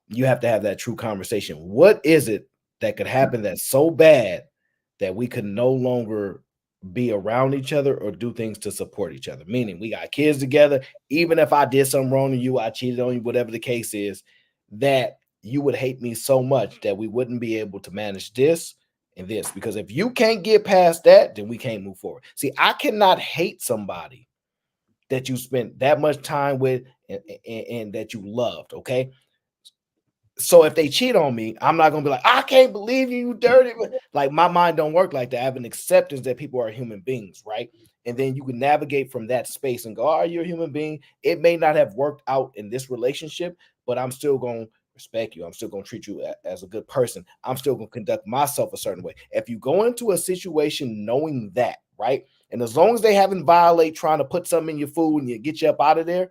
you have to have that true conversation. What is it that could happen that's so bad that we could no longer be around each other or do things to support each other? Meaning, we got kids together. Even if I did something wrong to you, I cheated on you, whatever the case is, that you would hate me so much that we wouldn't be able to manage this and this. Because if you can't get past that, then we can't move forward. See, I cannot hate somebody that you spent that much time with and that you loved. Okay. So if they cheat on me, I'm not gonna be like, I can't believe you, dirty. Like, my mind don't work like that. I have an acceptance that people are human beings, right? And then you can navigate from that space and go, "Are you a human being? It may not have worked out in this relationship, but I'm still gonna respect you. I'm still gonna treat you as a good person. I'm still gonna conduct myself a certain way." If you go into a situation knowing that, right? And as long as they haven't violate trying to put something in your food and you get you up out of there,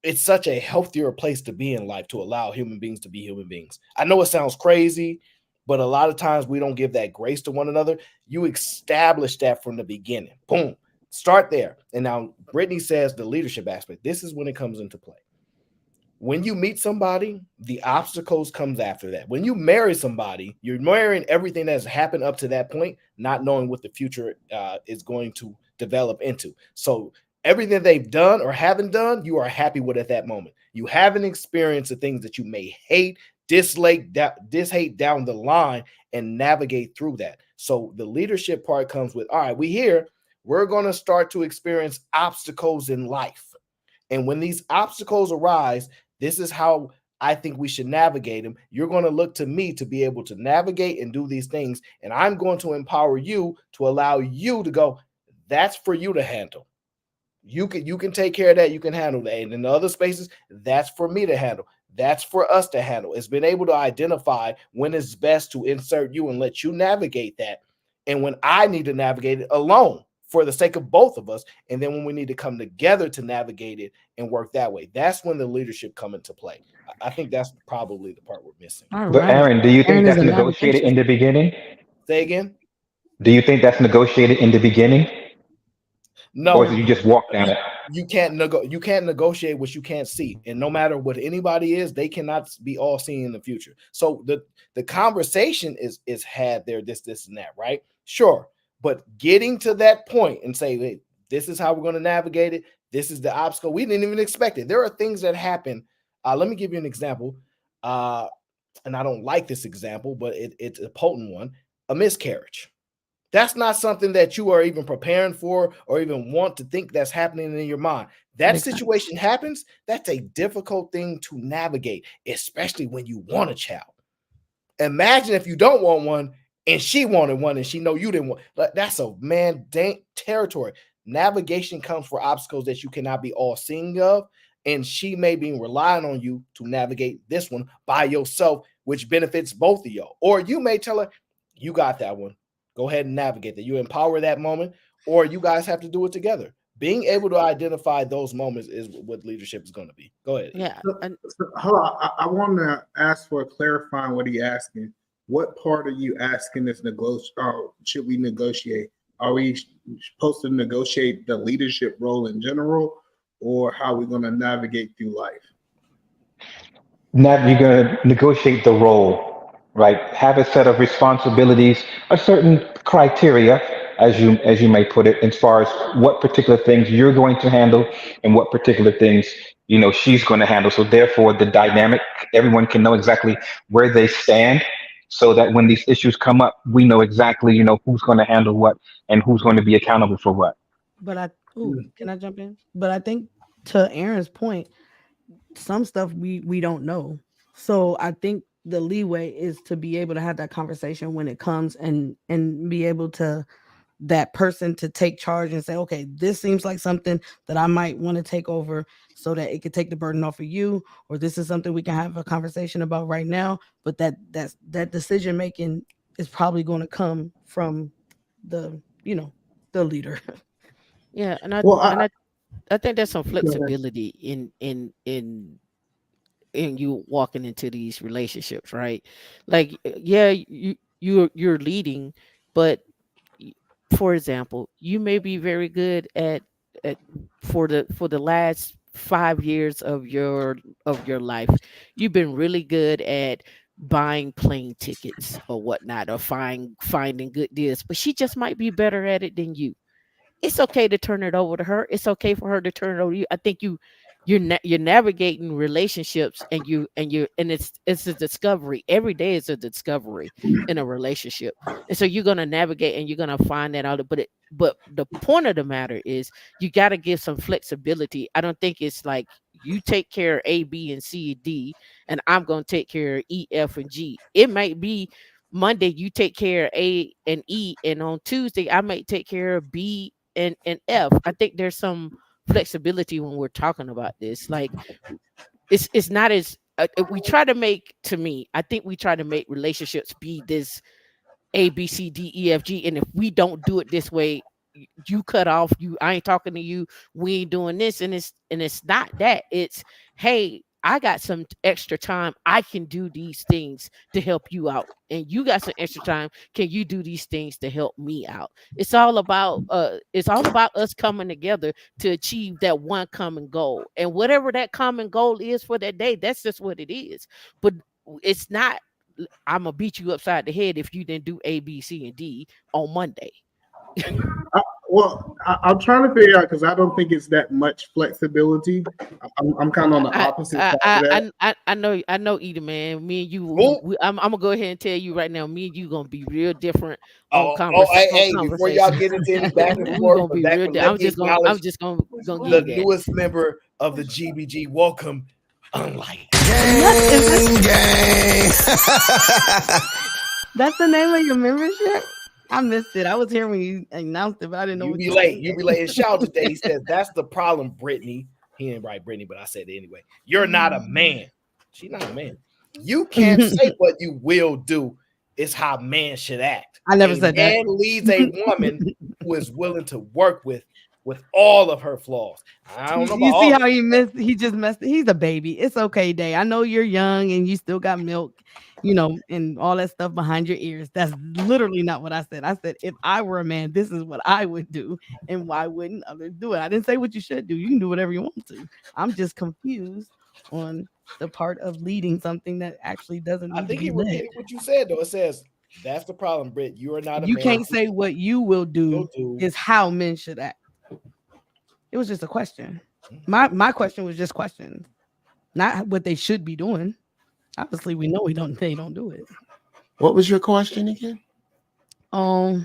it's such a healthier place to be in life, to allow human beings to be human beings. I know it sounds crazy, but a lot of times we don't give that grace to one another. You establish that from the beginning. Boom. Start there. And now Brittany says the leadership aspect. This is when it comes into play. When you meet somebody, the obstacles comes after that. When you marry somebody, you're marrying everything that's happened up to that point, not knowing what the future is going to develop into. So everything they've done or haven't done, you are happy with at that moment. You haven't experienced the things that you may hate, dislike, hate down the line, and navigate through that. So the leadership part comes with, all right, we're going to start to experience obstacles in life. And when these obstacles arise, this is how I think we should navigate them. You're going to look to me to be able to navigate and do these things. And I'm going to empower you to allow you to go, that's for you to handle. You can take care of that. You can handle that. And in the other spaces, that's for me to handle. That's for us to handle. It's been able to identify when it's best to insert you and let you navigate that. And when I need to navigate it alone, for the sake of both of us. And then when we need to come together to navigate it and work that way, that's when the leadership come into play. I think that's probably the part we're missing. All But right. Aaron, do you Aaron think is that's a negotiated navigation. in the beginning? Say again? Do you think that's negotiated in the beginning? Or No, do you just walk down it? you can't negotiate what you can't see. And no matter what anybody is, they cannot be all seeing in the future. So the conversation is had there, this and that, right? Sure. But getting to that point and say, hey, this is how we're going to navigate it. This is the obstacle. We didn't even expect it. There are things that happen. Let me give you an example. And I don't like this example, but it's a potent one. A miscarriage. That's not something that you are even preparing for or even want to think that's happening in your mind. That situation happens. That's a difficult thing to navigate, especially when you want a child. Imagine if you don't want one and she wanted one and she know you didn't want. That's a dank territory. Navigation comes for obstacles that you cannot be all seeing of, and she may be relying on you to navigate this one by yourself, which benefits both of y'all. Or you may tell her, you got that one. Go ahead and navigate that. You empower that moment, or you guys have to do it together. Being able to identify those moments is what leadership is going to be. Go ahead. Yeah. Hold on. I want to ask for clarifying what he's asking. What part are you asking is should we negotiate? Are we supposed to negotiate the leadership role in general, or how are we going to navigate through life? Now you're going to negotiate the role, right? Have a set of responsibilities, a certain criteria, as you may put it, as far as what particular things you're going to handle and what particular things she's going to handle. So therefore, the dynamic, everyone can know exactly where they stand, so that when these issues come up, we know exactly who's going to handle what and who's going to be accountable for what. But can I jump in? But I think to Aaron's point, some stuff we don't know. So I think the leeway is to be able to have that conversation when it comes and be able to that person to take charge and say, okay, this seems like something that I might want to take over so that it could take the burden off of you, or this is something we can have a conversation about right now. But that decision making is probably going to come from the leader. Yeah, and I think there's some flexibility in you walking into these relationships, right? Like, yeah, you're leading, but for example, you may be very good at for the last 5 years of your life, you've been really good at buying plane tickets or whatnot, or finding good deals, but she just might be better at it than you. It's okay to turn it over to her. It's okay for her to turn it over to you. I think you're navigating relationships, and it's a discovery. Every day is a discovery in a relationship, and so you're gonna navigate and you're gonna find that out. But the point of the matter is you got to give some flexibility. I don't think it's like you take care of A, B, and C, D, and I'm gonna take care of E, F, and G. It might be Monday you take care of A and E, and on Tuesday I might take care of B and F. I think there's some flexibility when we're talking about this. Like, it's not as we try to make, to me, I think we try to make relationships be this A, B, C, D, E, F, G, and if we don't do it this way, you cut off. I ain't talking to you. We ain't doing this, and it's not that. It's, hey, I got some extra time. I can do these things to help you out, and you got some extra time. Can you do these things to help me out? It's all about us coming together to achieve that one common goal, and whatever that common goal is for that day, that's just what it is. But it's not, I'm gonna beat you upside the head if you didn't do A, B, C, and D on Monday. I'm trying to figure out, because I don't think it's that much flexibility. I'm kind of on the opposite side of that. I know, Edie, man. Me and you, I'm gonna go ahead and tell you right now. Me and you gonna be real different on conversation. Before y'all get into any back and forth, gonna be real I'm just gonna the newest member of the GBG. Welcome, Unlike. Gang. That's the name of your membership? I missed it. I was here when you announced it, but I didn't know. You be late. And shout out today. He says, that's the problem, Brittany. He didn't write Brittany, but I said it anyway. You're not a man. She's not a man. You can't say what you will do. It's how man should act. I never said that. Man leads a woman who is willing to work with all of her flaws. I don't know about You see all how of he missed? He just messed. He's a baby. It's okay, Day. I know you're young and you still got milk, and all that stuff behind your ears. That's literally not what I said. I said if I were a man, this is what I would do, and why wouldn't others do it? I didn't say what you should do. You can do whatever you want to. I'm just confused on the part of leading something that actually doesn't I need to think be he led. repeated what you said though. It says that's the problem, Britt. You are not a You man. can't say what you will do do. is how men should act. It was just a question. My question was just questions, not what they should be doing. Obviously, we know they don't do it. What was your question again? I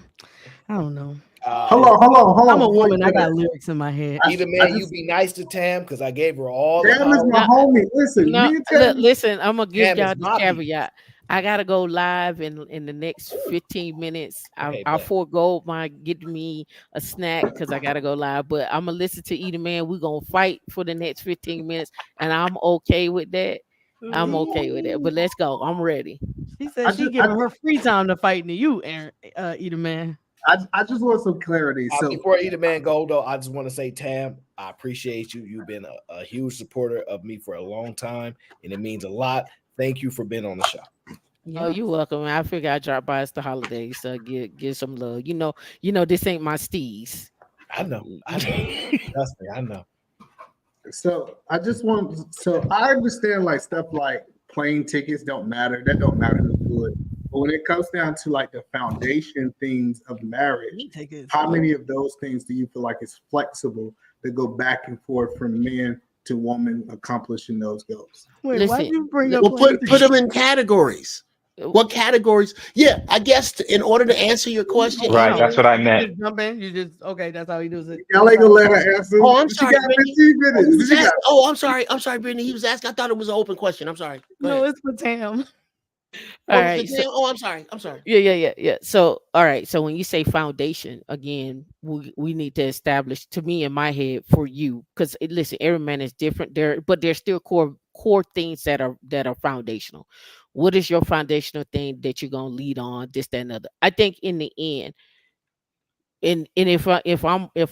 don't know. Hold on. I'm a woman. I got lyrics in my head. Either man, you be nice to Tam because I gave her all Tam the is my power. homie. Listen, No, me and Tam. listen, I'm gonna give Tam y'all is this my people. caveat. I gotta go live in the next 15 minutes. Okay, I'll bet. forego my getting me a snack because I gotta go live. But I'm gonna listen to either man. We're gonna fight for the next 15 minutes, and I'm okay with that. I'm okay with that. But let's go. I'm ready. She said she giving her free time to fight to you, Aaron, either man. I just want some clarity. So Before either man go though, I just want to say, Tam, I appreciate you. You've been a huge supporter of me for a long time, and it means a lot. Thank you for being on the show. Oh, you're welcome. I figure I drop by. It's the holidays, so give some love. This ain't my steez. I know. Trust me, I know. So I just want. So I understand like stuff like plane tickets don't matter. That don't matter to good. But when it comes down to like the foundation things of marriage, how many of those things do you feel like is flexible to go back and forth from man to woman accomplishing those goals? Wait, why you bring up? Well, put them in categories. What categories? Yeah, I guess in order to answer your question, Right, that's what I You meant. just jump in. You just okay. That's how he does it. Y'all ain't gonna let her answer. Oh, I'm She sorry, got Brittany. 15 minutes. I'm sorry. I'm sorry, Brittany. He was asking. I thought it was an open question. I'm sorry. Go No, ahead. it's for Tam. All Oh, right. I'm sorry. I'm sorry. Yeah. So, all right. So when you say foundation, again, we need to establish, to me in my head, for you, because listen, every man is different. But there's still core things that are foundational. What is your foundational thing that you're gonna lead on? This, that, and other. I think in the end, and if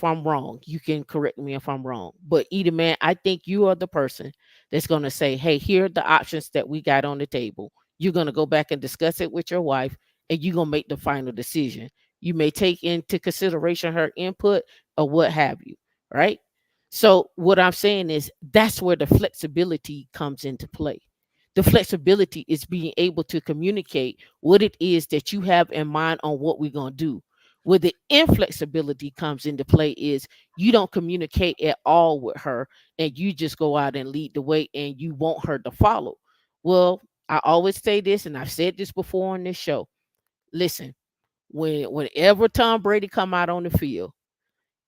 I'm wrong, you can correct me if I'm wrong. But either man, I think you are the person that's gonna say, hey, here are the options that we got on the table. You're gonna go back and discuss it with your wife, and you're gonna make the final decision. You may take into consideration her input or what have you, right? So what I'm saying is that's where the flexibility comes into play. The flexibility is being able to communicate what it is that you have in mind on what we're going to do. Where the inflexibility comes into play is you don't communicate at all with her, and you just go out and lead the way and you want her to follow. Well, I always say this, and I've said this before on this show. Listen, whenever Tom Brady come out on the field,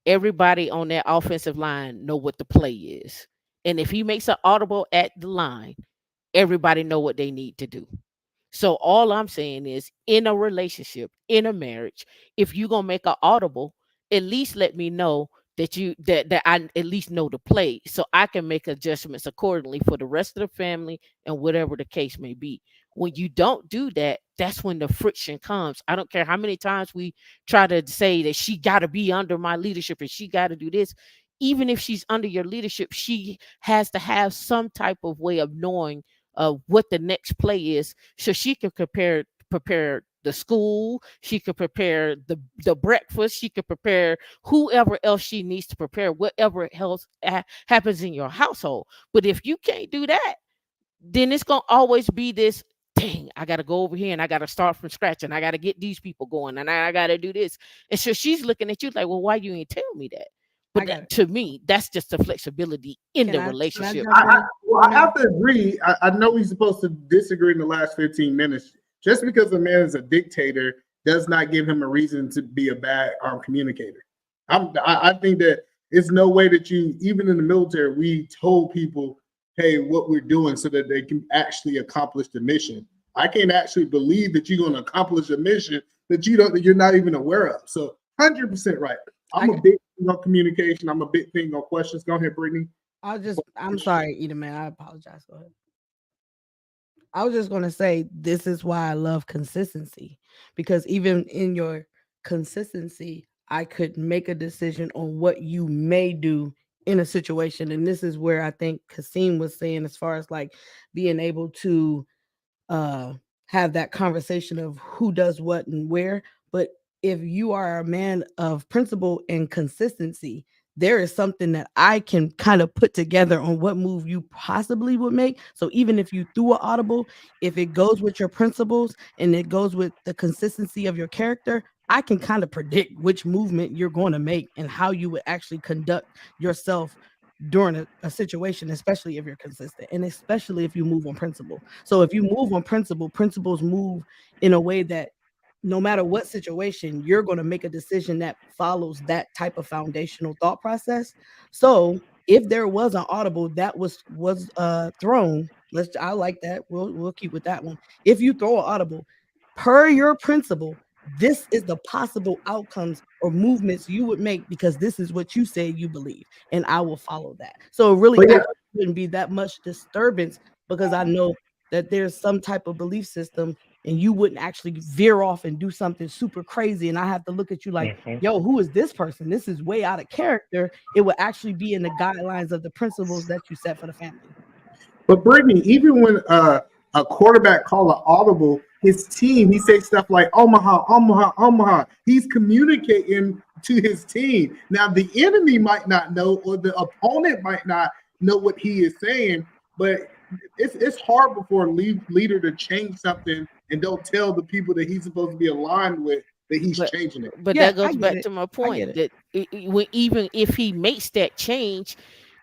everybody on that offensive line know what the play is. And if he makes an audible at the line, everybody know what they need to do. So all I'm saying is, in a relationship, in a marriage, if you're gonna make an audible, at least let me know that I at least know the play, so I can make adjustments accordingly for the rest of the family and whatever the case may be. When you don't do that, that's when the friction comes. I don't care how many times we try to say that she got to be under my leadership and she got to do this. Even if she's under your leadership, she has to have some type of way of knowing what the next play is, so she can prepare the school, she could prepare the breakfast, she could prepare whoever else she needs to prepare, whatever else happens in your household. But if you can't do that, then it's gonna always be this, dang, I gotta go over here and I gotta start from scratch and I gotta get these people going and I gotta do this. And so she's looking at you like, well, why you ain't tell me that? But to me, that's just the flexibility in the relationship. I have to agree. I know we're supposed to disagree in the last 15 minutes. Just because a man is a dictator does not give him a reason to be a bad communicator. I think that it's no way that you, even in the military, we told people, hey, what we're doing so that they can actually accomplish the mission. I can't actually believe that you're going to accomplish a mission that you're not even aware of. So 100% right. I'm a big thing on communication. I'm a big thing on questions. Go ahead, Brittany. I'm sorry, Eda man. I apologize. Go ahead. I was just going to say, this is why I love consistency, because even in your consistency, I could make a decision on what you may do in a situation. And this is where I think Kasim was saying, as far as like being able to uh have that conversation of who does what and where. But if you are a man of principle and consistency, there is something that I can kind of put together on what move you possibly would make. So even if you threw an audible, if it goes with your principles and it goes with the consistency of your character, I can kind of predict which movement you're going to make and how you would actually conduct yourself during a situation, especially if you're consistent and especially if you move on principle. So if you move on principle, principles move in a way that no matter what situation, you're going to make a decision that follows that type of foundational thought process. So if there was an audible that was thrown, I like that. We'll keep with that one. If you throw an audible per your principle, this is the possible outcomes or movements you would make because this is what you say you believe, and I will follow that. So it really But yeah, actually wouldn't be that much disturbance because I know that there's some type of belief system and you wouldn't actually veer off and do something super crazy. And I have to look at you like, Mhm. yo, who is this person? This is way out of character. It would actually be in the guidelines of the principles that you set for the family. But Brittany, even when a quarterback call an audible, his team, he says stuff like Omaha, Omaha, Omaha. He's communicating to his team. Now the enemy might not know, or the opponent might not know what he is saying, but it's hard for a leader to change something and don't tell the people that he's supposed to be aligned with that he's But changing it. but Yeah, that I goes get back it. to my I get point it. that even if he makes that change,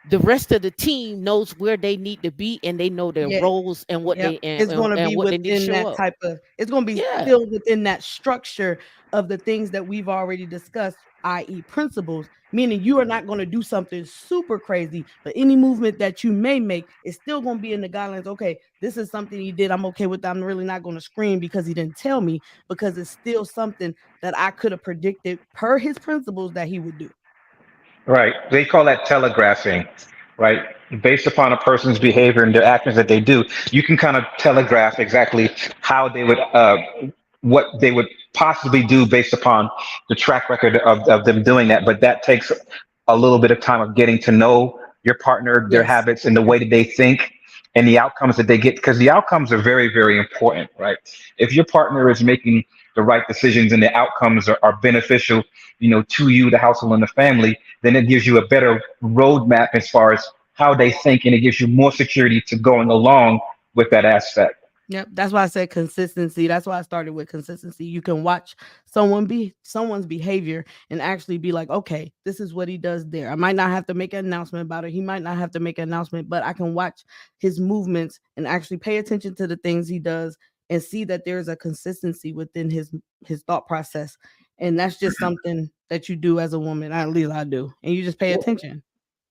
the rest of the team knows where they need to be and they know their Yeah. roles and what Yep. they It's going to and be what they need to within show that up. type of, it's going to be Yeah. still within that structure of the things that we've already discussed, i.e., principles, meaning you are not going to do something super crazy, but any movement that you may make is still going to be in the guidelines. Okay, this is something he did. I'm okay with that. I'm really not going to scream because he didn't tell me, because it's still something that I could have predicted per his principles that he would do. Right. They call that telegraphing, right? Based upon a person's behavior and their actions that they do, you can kind of telegraph exactly how they would, what they would possibly do based upon the track record of them doing that. But that takes a little bit of time of getting to know your partner, their Yes. habits, and the way that they think and the outcomes that they get, because the outcomes are very, very important, right? If your partner is making the right decisions and the outcomes are beneficial, to you, the household, and the family, then it gives you a better roadmap as far as how they think, and it gives you more security to going along with that aspect. Yep, that's why I said consistency. That's why I started with consistency. You can watch someone's behavior and actually be like, okay, this is what he does there. I might not have to make an announcement about it. He might not have to make an announcement, but I can watch his movements and actually pay attention to the things he does and see that there's a consistency within his thought process. And that's just something that you do as a woman. At least I do. And you just pay Well, attention.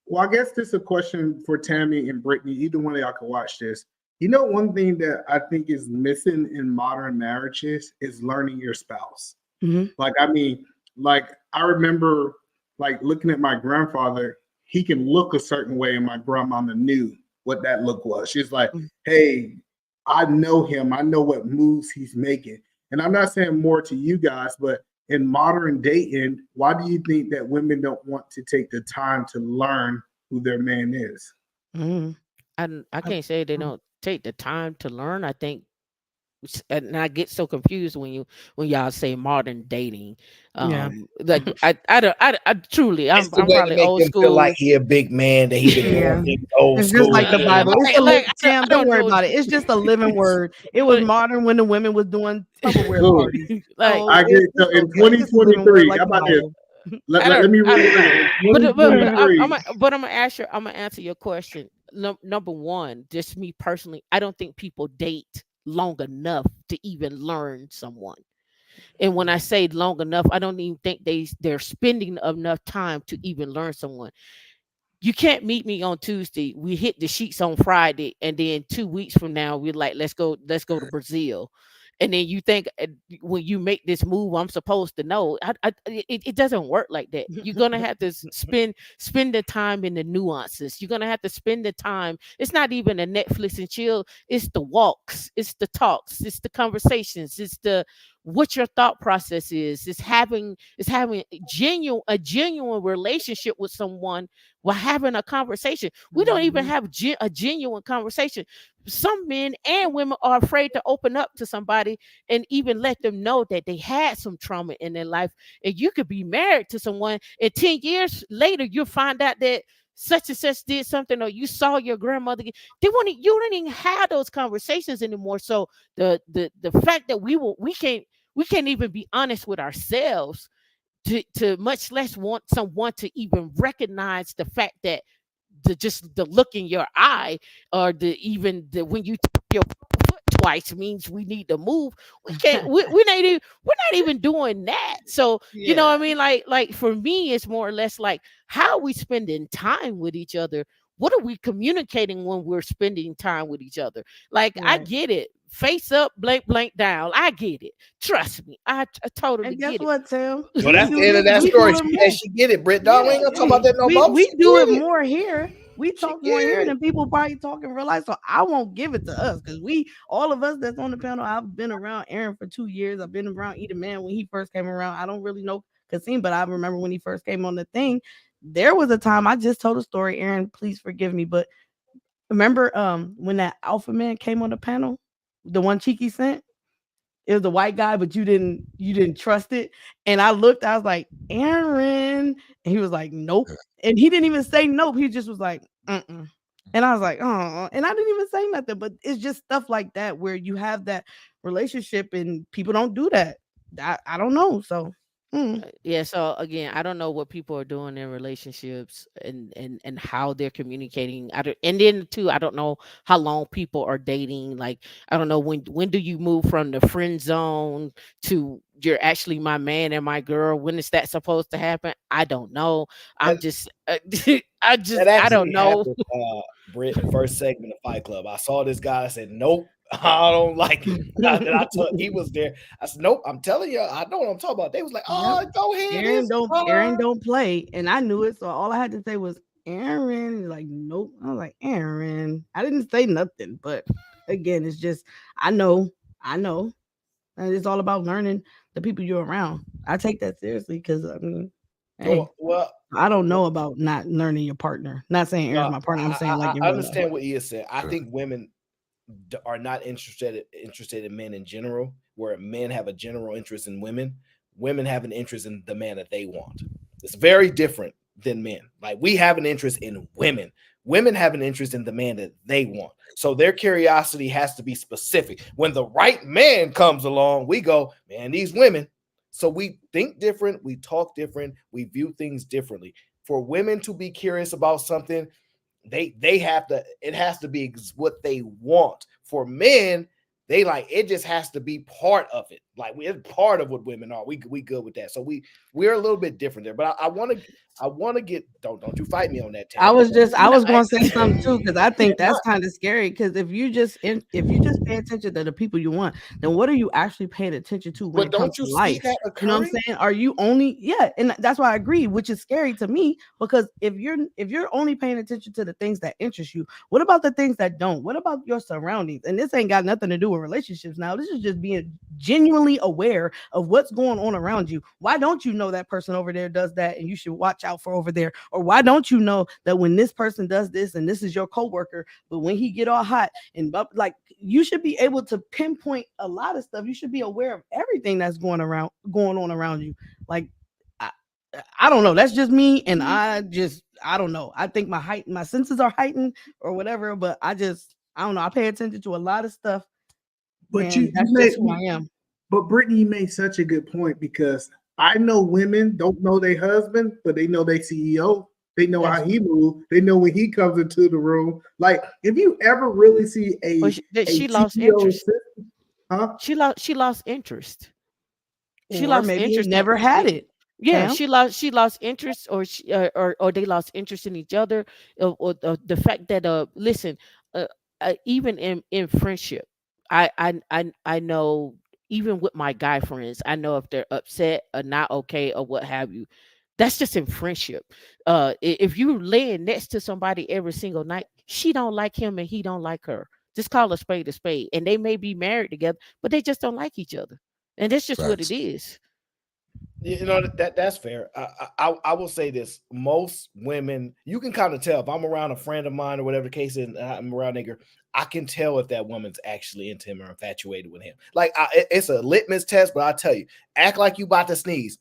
Well, I guess this is a question for Tammy and Brittany. Either one of y'all can watch this. You know, one thing that I think is missing in modern marriages is learning your spouse. Mhm. Like, I mean, like I remember like looking at my grandfather, he can look a certain way, and my grandmama knew what that look was. She's like, Mm. hey, I know him, I know what moves he's making. And I'm not saying more to you guys, but in modern dating, why do you think that women don't want to take the time to learn who their man is? Mhm. I I- can't say they mm. don't take the time to learn. I think and I get so confused when y'all say modern dating. Yeah. Like I don't I truly It's the I'm way to probably make old him feel like school. he a big man, that he been doing Yeah. things old It's just school. like the Yeah, Bible. It's a I Tam, don't don't worry know, about it. It's just a living word. It was but modern when the women was doing Tupperware Cool. parties. like So I get so it's in okay. It's just a living word 2023. like How the about this? Bible. Let me I don't reiterate. know. In Mhm. 2023, I'm gonna ask you. I'm gonna answer your question. Number one, just me personally, I don't think people date long enough to even learn someone. And when I say long enough, I don't even think they're spending enough time to even learn someone. You can't meet me on Tuesday. We hit the sheets on Friday, and then 2 weeks from now, we're like, let's go to Brazil. And then you think when you make this move, I'm supposed to know. It doesn't work like that. You're gonna have to spend the time in the nuances. You're gonna have to spend the time. It's not even a Netflix and chill. It's the walks. It's the talks. It's the conversations. It's the what your thought process is having a genuine relationship with someone while having a conversation. We don't even have a genuine conversation. Some men and women are afraid to open up to somebody and even let them know that they had some trauma in their life. And you could be married to someone, and 10 years later you'll find out that such and such did something, or you saw your grandmother. You don't even have those conversations anymore. So the fact that we can't even be honest with ourselves, to much less want someone to even recognize the fact that the look in your eye, or when you tap your foot twice means we need to move. We can't. We're not even doing that. So you know what I mean. Like for me, it's more or less like, how are we spending time with each other? What are we communicating when we're spending time with each other? Like I get it. Face up, blank, blank down. I get it. Trust me. I totally And guess get it. what, Tim? Well, that's the end of that story. She get it, Britt. Dog, we ain't gonna talk about that no more. We She do get it more here. We talk more get here it. than people probably talk in real life. So I won't give it to us, because all of us that's on the panel, I've been around Aaron for 2 years. I've been around Eda Man when he first came around. I don't really know Kasim, but I remember when he first came on the thing, there was a time I just told a story. Aaron, please forgive me, but remember when that alpha man came on the panel, the one Cheeky sent? It was a white guy, but you didn't trust it. And I looked, I was like, Aaron. And he was like, nope. And he didn't even say nope. He just was like, mm-mm. And I was like, oh, and I didn't even say nothing. But it's just stuff like that where you have that relationship and people don't do that. I don't know. So Yeah, so again, I don't know what people are doing in relationships, and how they're communicating. And then too, I don't know how long people are dating. Like, I don't know, when do you move from the friend zone to you're actually my man and my girl? When is that supposed to happen? I don't know. I'm just That I don't actually know. happened, Britt, first segment of Fight Club. I saw this guy. I said, nope, I don't like it. He was there. I said, nope, I'm telling you, I know what I'm talking about. They was like, oh, go ahead. Aaron don't play. And I knew it. So all I had to say was Aaron. He's like, nope. I was like, Aaron. I didn't say nothing. But again, it's just I know. And it's all about learning the people you're around. I take that seriously, because I mean, hey, Well, I don't know about not learning your partner. Not saying Aaron's my partner. I'm saying like your I real understand life. what Ia said. I think women are not interested in men in general, where men have a general interest in women. Women have an interest in the man that they want. It's very different than men. Like, we have an interest in women. Women have an interest in the man that they want. So their curiosity has to be specific. When the right man comes along, we go, man, these women. So we think different, we talk different, we view things differently. For women to be curious about something, they have to, it has to be what they want. For men, they like, it just has to be part of it. Like, it's part of what women are. We good with that. So we're a little bit different there. But I want to get, don't you fight me on that, Tam. I was going to say something too, because I think that's kind of scary. Because if you just pay attention to the people you want, then what are you actually paying attention to when But it don't comes you to see life? that You know what I'm occurring? saying? Are you only and that's why I agree, which is scary to me, because if you're only paying attention to the things that interest you, what about the things that don't? What about your surroundings? And this ain't got nothing to do with relationships now. This is just being genuinely aware of what's going on around you. Why don't you know that person over there does that and you should watch out for over there? Or why don't you know that when this person does this and this is your coworker, but when he get all hot and like, you should be able to pinpoint a lot of stuff. You should be aware of everything that's going on around you. Like, I don't know. That's just me, and I don't know. I think my senses are heightened or whatever, but I don't know. I pay attention to a lot of stuff. But and that's just who I am. But Brittany made such a good point, because I know women don't know their husband, but they know their CEO. They know how he moves. They know when he comes into the room. Like, if you ever really see She lost CEO interest. huh? She lost interest. She Or lost maybe it interest. never had it. Yeah, Tam? she lost interest, or or they lost interest in each other, or the fact that listen, even in friendship, I know, even with my guy friends, I know if they're upset or not okay or what have you. That's just in friendship. If you laying next to somebody every single night, she don't like him and he don't like her. Just call a spade, and they may be married together, but they just don't like each other. And that's just what Facts. it is. You know that's fair. I will say this: most women, you can kind of tell if I'm around a friend of mine or whatever the case is, and I'm around a nigga, I can tell if that woman's actually into him or infatuated with him. Like it's a litmus test, but I tell you, act like you about to sneeze,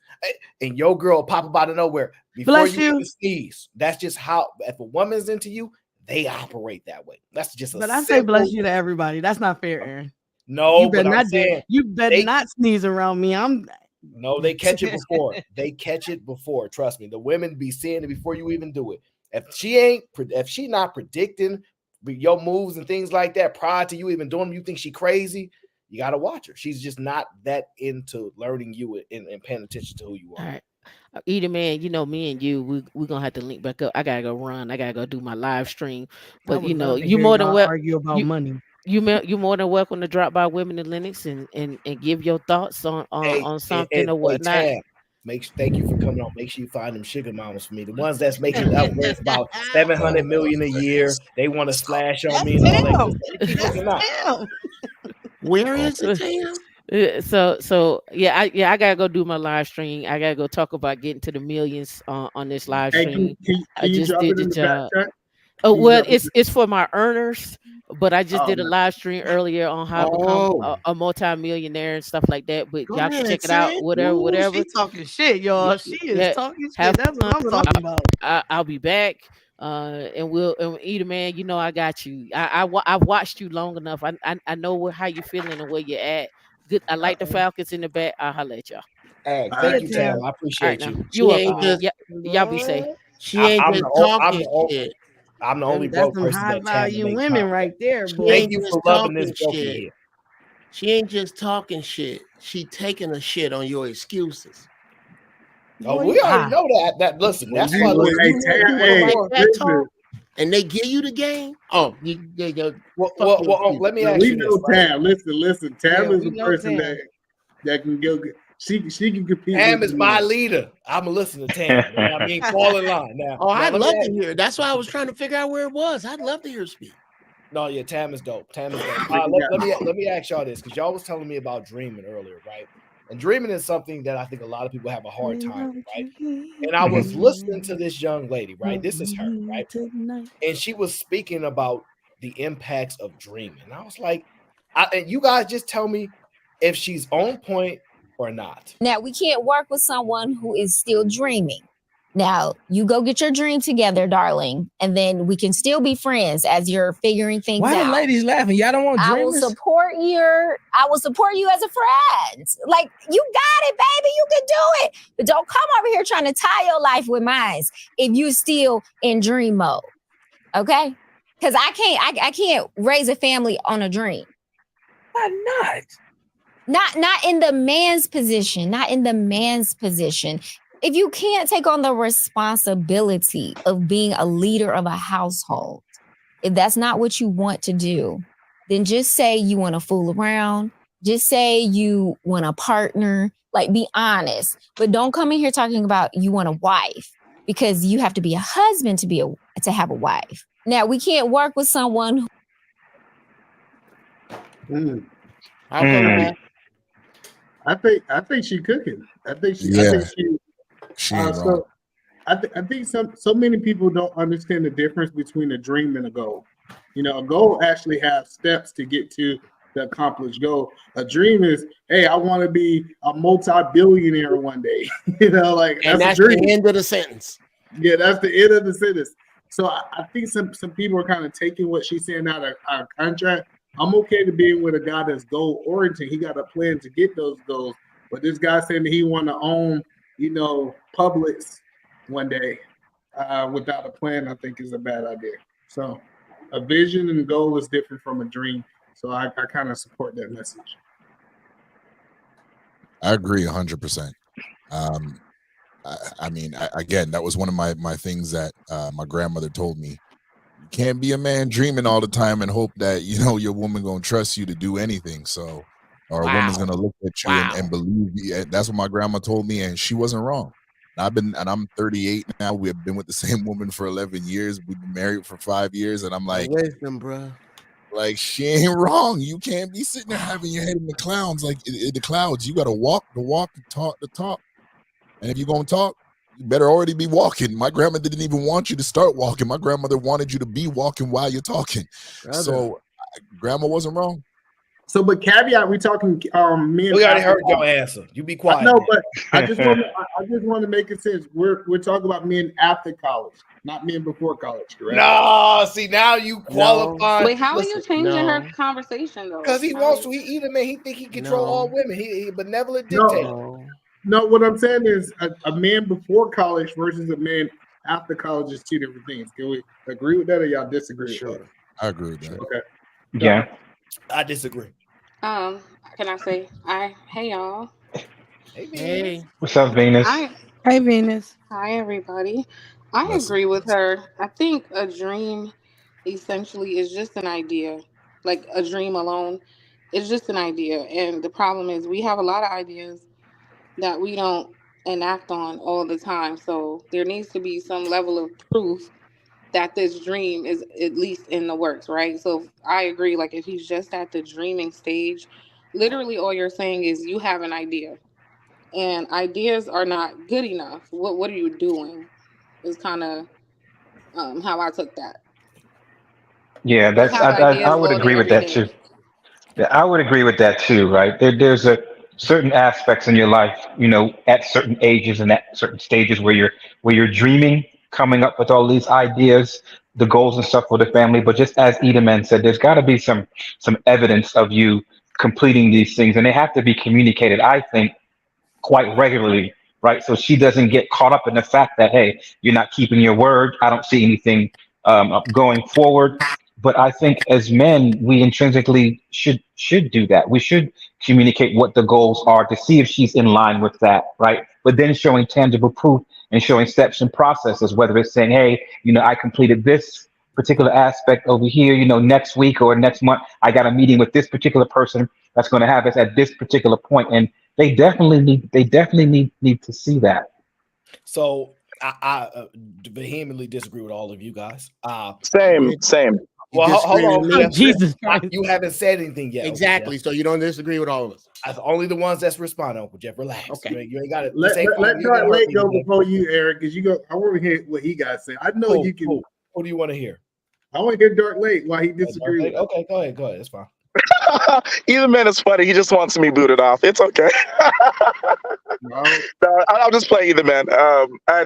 and your girl pop up out of nowhere before Bless you you. even sneeze. That's just how. If a woman's into you, they operate that way. That's just a But I say simple. bless you to everybody. That's not fair, Aaron. No, You but better I'm not do. saying You better they not sneeze around me. No, they catch it before. They catch it before. Trust me. The women be seeing it before you even do it. If she not predicting your moves and things like that prior to you even doing them, you think she crazy, you got to watch her. She's just not that into learning you and paying attention to who you are. All right. Either man, you know, me and you, we're gonna have to link back up. I gotta go run. I gotta go do my live stream. But you know, you more than well argue about money. You more than welcome to drop by Women in Linux and give your thoughts on something or whatnot. Tam, thank you for coming on. Make sure you find them sugar mamas for me. The ones that's making up worth about 700 million a year. They want to splash on me and all that good stuff. Keep looking out. Where is it, Tam? So I gotta go do my live stream. I gotta go talk about getting to the millions on this live stream. I just did the job. Oh well, it's for my earners, but I just did a live stream earlier on how to become a multi-millionaire and stuff like that. But y'all can check it out. Whatever. She talking shit, y'all. She is talking shit. That's what I'm talking about. I'll be back. And either man, you know I got you. I've watched you long enough. I know how you feeling and where you're at. Good. I like the Falcons in the back. I'll holler at y'all. Hey, thank you, Tam. I appreciate you. You welcome, man. Y'all be safe. She ain't just talking shit. I'm the only broke person high that Tam value makes women time. right there, boy. Thank you for loving this broken shit. here. She ain't just talking shit. She taking a shit on your excuses. Oh, we already know that. Listen, that's why and they give you the game. Oh, well, let me ask you this. Tam. Listen. Tam is the person that can go. She can compete. Tam is my leader. I'm gonna listen to Tam. You know what I mean, fall in line now. Oh, I'd love to hear. That's why I was trying to figure out where it was. I'd love to hear her speak. No, yeah, Tam is dope. Tam is dope. Let me ask y'all this, because y'all was telling me about dreaming earlier, right? And dreaming is something that I think a lot of people have a hard time with, right? And I was listening to this young lady, right? This is her, right? And she was speaking about the impacts of dreaming. And I was like, and you guys just tell me if she's on point or not. Now, we can't work with someone who is still dreaming. Now, you go get your dream together, darling, and then we can still be friends as you're figuring things out. Why the ladies laughing? Y'all don't want dreamers? I will support you as a friend. Like, you got it, baby. You can do it. But don't come over here trying to tie your life with mine if you still in dream mode. Okay? Because I can't raise a family on a dream. Why not? Not in the man's position. Not in the man's position. If you can't take on the responsibility of being a leader of a household, if that's not what you want to do, then just say you want to fool around. Just say you want a partner. Like, be honest. But don't come in here talking about you want a wife, because you have to be a husband to have a wife. Now, we can't work with someone who... I think she cooking. I think she. So I think so many people don't understand the difference between a dream and a goal. You know, a goal actually has steps to get to the accomplished goal. A dream is, hey, I want to be a multi-billionaire one day. You know, like, that's a dream. The end of the sentence. Yeah, that's the end of the sentence. So I think some people are kind of taking what she's saying out of our contract. I'm okay to being with a guy that's goal oriented. He got a plan to get those goals. But this guy saying that he want to own, Publix one day without a plan, I think is a bad idea. So a vision and goal is different from a dream. So I kind of support that message. I agree 100%. I mean, again, that was one of my things that my grandmother told me. You can't be a man dreaming all the time and hope that, your woman going to trust you to do anything. So, or a woman's going to look at you and believe you. That's what my grandma told me, and she wasn't wrong. I'm 38 now. We have been with the same woman for 11 years. We've been married for 5 years, and I'm like, wisdom, bro. Like she ain't wrong. You can't be sitting there having your head in the clouds, like in the clouds. You got to walk the walk, and talk the talk. And if you're gonna talk, you better already be walking. My grandma didn't even want you to start walking. My grandmother wanted you to be walking while you're talking. Brother. So, grandma wasn't wrong. So, but caveat, we talking men. We already heard your answer. You be quiet. No, but I just want to make it sense. We're talking about men after college, not men before college, correct? No, see now you qualify. Wait, how are you changing her conversation though? Because he wants to. He think he control all women. He benevolent dictator. No, what I'm saying is a man before college versus a man after college is two different things. Can we agree with that, or y'all disagree? Sure, I agree with that. Okay. Yeah, I disagree. Can I say hey y'all. Hey. What's up, Venus? Hey, Venus. Hi everybody. I agree with her. I think a dream essentially is just an idea. Like a dream alone is just an idea. And the problem is we have a lot of ideas that we don't enact on all the time. So there needs to be some level of proof that this dream is at least in the works, right? So I agree, like if he's just at the dreaming stage, literally all you're saying is you have an idea. And ideas are not good enough. What are you doing? Is kind of how I took that. Yeah, We have I ideas would all day, agree with every that day. too. Yeah, I would agree with that too, right? There's a certain aspects in your life, at certain ages and at certain stages where you're dreaming, coming up with all these ideas, the goals and stuff for the family. But just as Edelman said, there's got to be some evidence of you completing these things, and they have to be communicated, I think, quite regularly, right? So she doesn't get caught up in the fact that, hey, you're not keeping your word. I don't see anything going forward. But I think as men, we intrinsically should do that. We should communicate what the goals are to see if she's in line with that, right? But then showing tangible proof and showing steps and processes, whether it's saying, hey, I completed this particular aspect over here, next week or next month, I got a meeting with this particular person that's going to have us at this particular point. And they definitely need to see that. So I vehemently disagree with all of you guys. Same. Well, hold on. Me? Jeff. Jesus You haven't said anything yet. Exactly. Jeff. So you don't disagree with all of us. That's only the ones that's responding, Uncle Jeff. Relax. Okay. You ain't got it. Let Dark Lake go before you, Eric, because you go. I want to hear what he got to say. I know you can. What do you want to hear? I want to hear Dark Lake why he disagrees. With Okay, go ahead. It's fine. Either man is funny. He just wants me booted off. It's okay. No, I'll just play either man.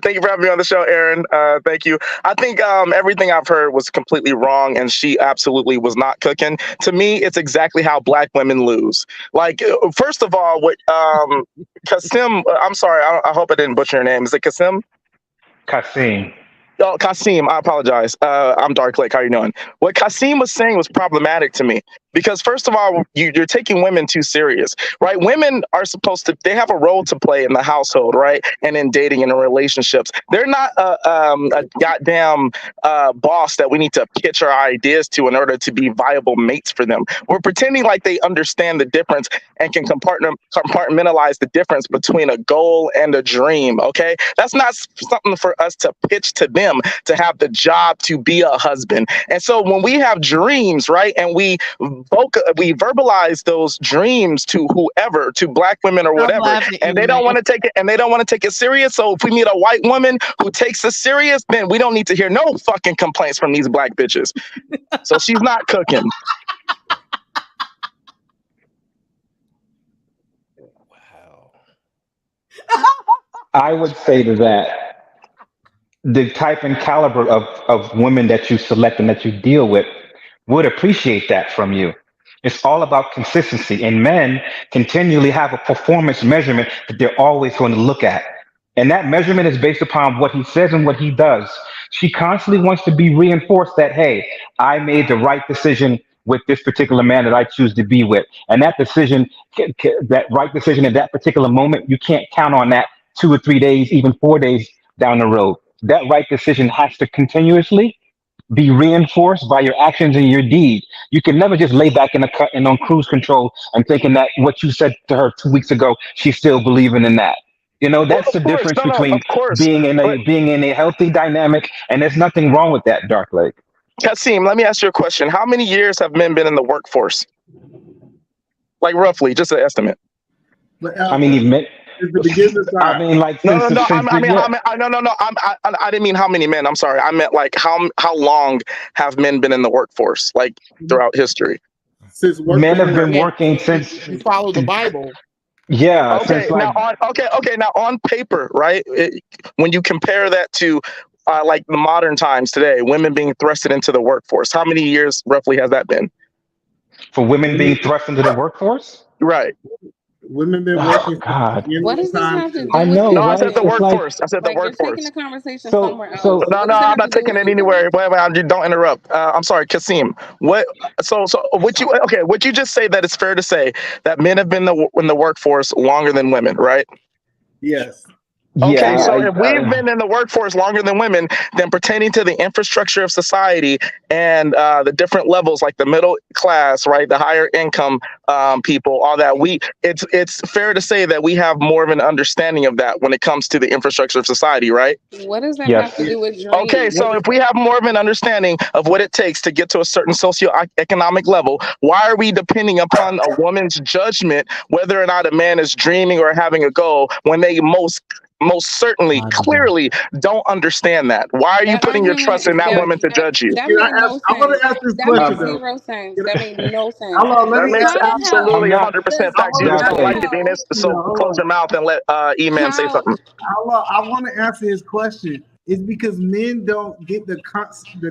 Thank you for having me on the show, Aaron. Thank you. I think everything I've heard was completely wrong, and she absolutely was not cooking. To me, it's exactly how Black women lose. Like, first of all, what Kasim? I'm sorry. I hope I didn't butcher your name. Is it Kasim? Kasim. Oh, Kasim, I apologize. I'm Dark Lake. How you doing? What Kasim was saying was problematic to me because, first of all, you're taking women too serious, right? Women are supposed to, they have a role to play in the household, right? And in dating and in relationships. They're not a goddamn boss that we need to pitch our ideas to in order to be viable mates for them. We're pretending like they understand the difference and can compartmentalize the difference between a goal and a dream, okay? That's not something for us to pitch to them to have the job to be a husband. And so when we have dreams, right, and we verbalize those dreams to whoever, to Black women or whatever, and they don't want to take it, and they don't want to take it serious. So if we meet a white woman who takes it serious, then we don't need to hear no fucking complaints from these Black bitches. So she's not cooking. I would say to that, the type and caliber of women that you select and that you deal with would appreciate that from you. It's all about consistency, and men continually have a performance measurement that they're always going to look at. And that measurement is based upon what he says and what he does. She constantly wants to be reinforced that, hey, I made the right decision with this particular man that I choose to be with. And that decision, that right decision at that particular moment, you can't count on that 2 or 3 days, even 4 days down the road. That right decision has to continuously be reinforced by your actions and your deeds. You can never just lay back in a cut and on cruise control and thinking that what you said to her 2 weeks ago, she's still believing in that. That's the difference between being in a healthy dynamic, and there's nothing wrong with that, Dark Lake. Kasim, let me ask you a question. How many years have men been in the workforce? Like roughly, just an estimate. But I mean, even it's the beginning I time. mean, like No, no, since no. since I mean, yeah. how many? No. I didn't mean how many men. I'm sorry. I meant like how long have men been in the workforce, like throughout history? Since Men have workers been have working since. You follow the Bible. Yeah, Okay, since now like on now on paper, right? When you compare that to like the modern times today, women being thrusted into the workforce, how many years roughly has that been? for women being thrust into the workforce. Right. women been Oh working since the God, beginning What of does this time have to too. do I with know, No, I said right? the anything? It's like workforce. I said the Like you're taking the workforce. conversation so somewhere else. so. No, What no, does it I'm have to not do with taking it anything? anywhere. Wait, don't interrupt. I'm sorry, Kasim. What? So, would you just say that it's fair to say that men have been in the workforce longer than women, right? Yes. Yeah, Okay, so Yeah. if we've been in the workforce longer than women, then pertaining to the infrastructure of society and the different levels, like the middle class, right, the higher income people, all that, it's fair to say that we have more of an understanding of that when it comes to the infrastructure of society, right? What does that have to yes, do with Okay, dreams? so if we have more of an understanding of what it takes to get to a certain socioeconomic level, why are we depending upon a woman's judgment whether or not a man is dreaming or having a goal when they most certainly, clearly don't understand that? Why are you That putting your trust in argument, that that woman to that judge you? that Can I made ask? no I want sense. to ask this That question makes though. zero sense. Can That I, made no sense. hold on, let That me makes ask. How the hell I'm absolutely not 100% I sense. You want just to don't ask like Dark this it, Lake. Venus. question So though. Hold close on. your mouth and let E-Man say how something. I want to answer his question. It's because men don't get the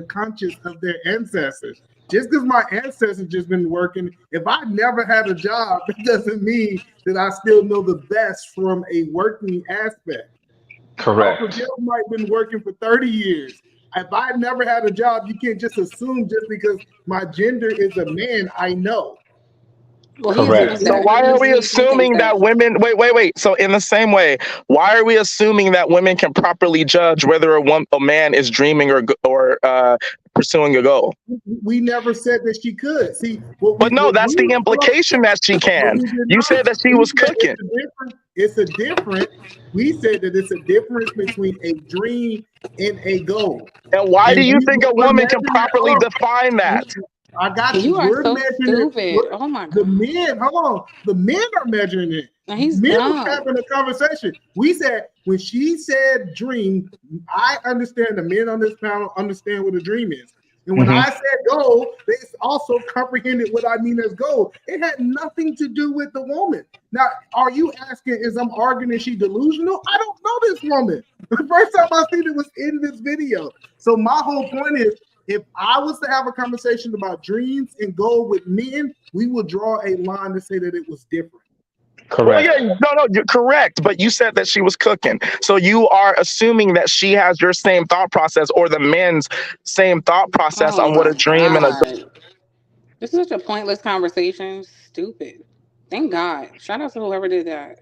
conscious of their ancestors. Just because my ancestors just been working, if I never had a job, it doesn't mean that I still know the best from a working aspect. Uncle Correct. Joe might have been working for 30 years. If I never had a job, you can't just assume just because my gender is a man, I know. well he It's a assumes Correct. So that why are we he thinks assuming that. that women wait. So in the same way, why are we assuming that women can properly judge whether a man is dreaming or pursuing a goal? we never said that she could. See, what But we no, what that's the we hold on, implication that she but can. we did You not. said that she We was said cooking. it's a difference. We said that it's a difference between a dream and a goal. And why do And you think a we're woman can measuring that. properly Hold define on. that? I got you. You are We're so measuring it. stupid. Oh my The god. men, hold on. The men are measuring it. And he's Men was dumb. having a conversation. We said when she said dream, I understand the men on this panel understand what a dream is. And when I Hmm. said goal, they also comprehended what I mean as goal. It had nothing to do with the woman. Now, are you asking, is I'm arguing is she delusional? I don't know this woman. The first time I seen it was in this video. So my whole point is if I was to have a conversation about dreams and goal with men, we would draw a line to say that it was different. Well, yeah, Correct. no, you're correct. But you said that she was cooking. So you are assuming that she has your same thought process or the men's same thought process Oh on what my a dream and a god. This is such a pointless conversation. Stupid. Thank God. Shout out to whoever did that.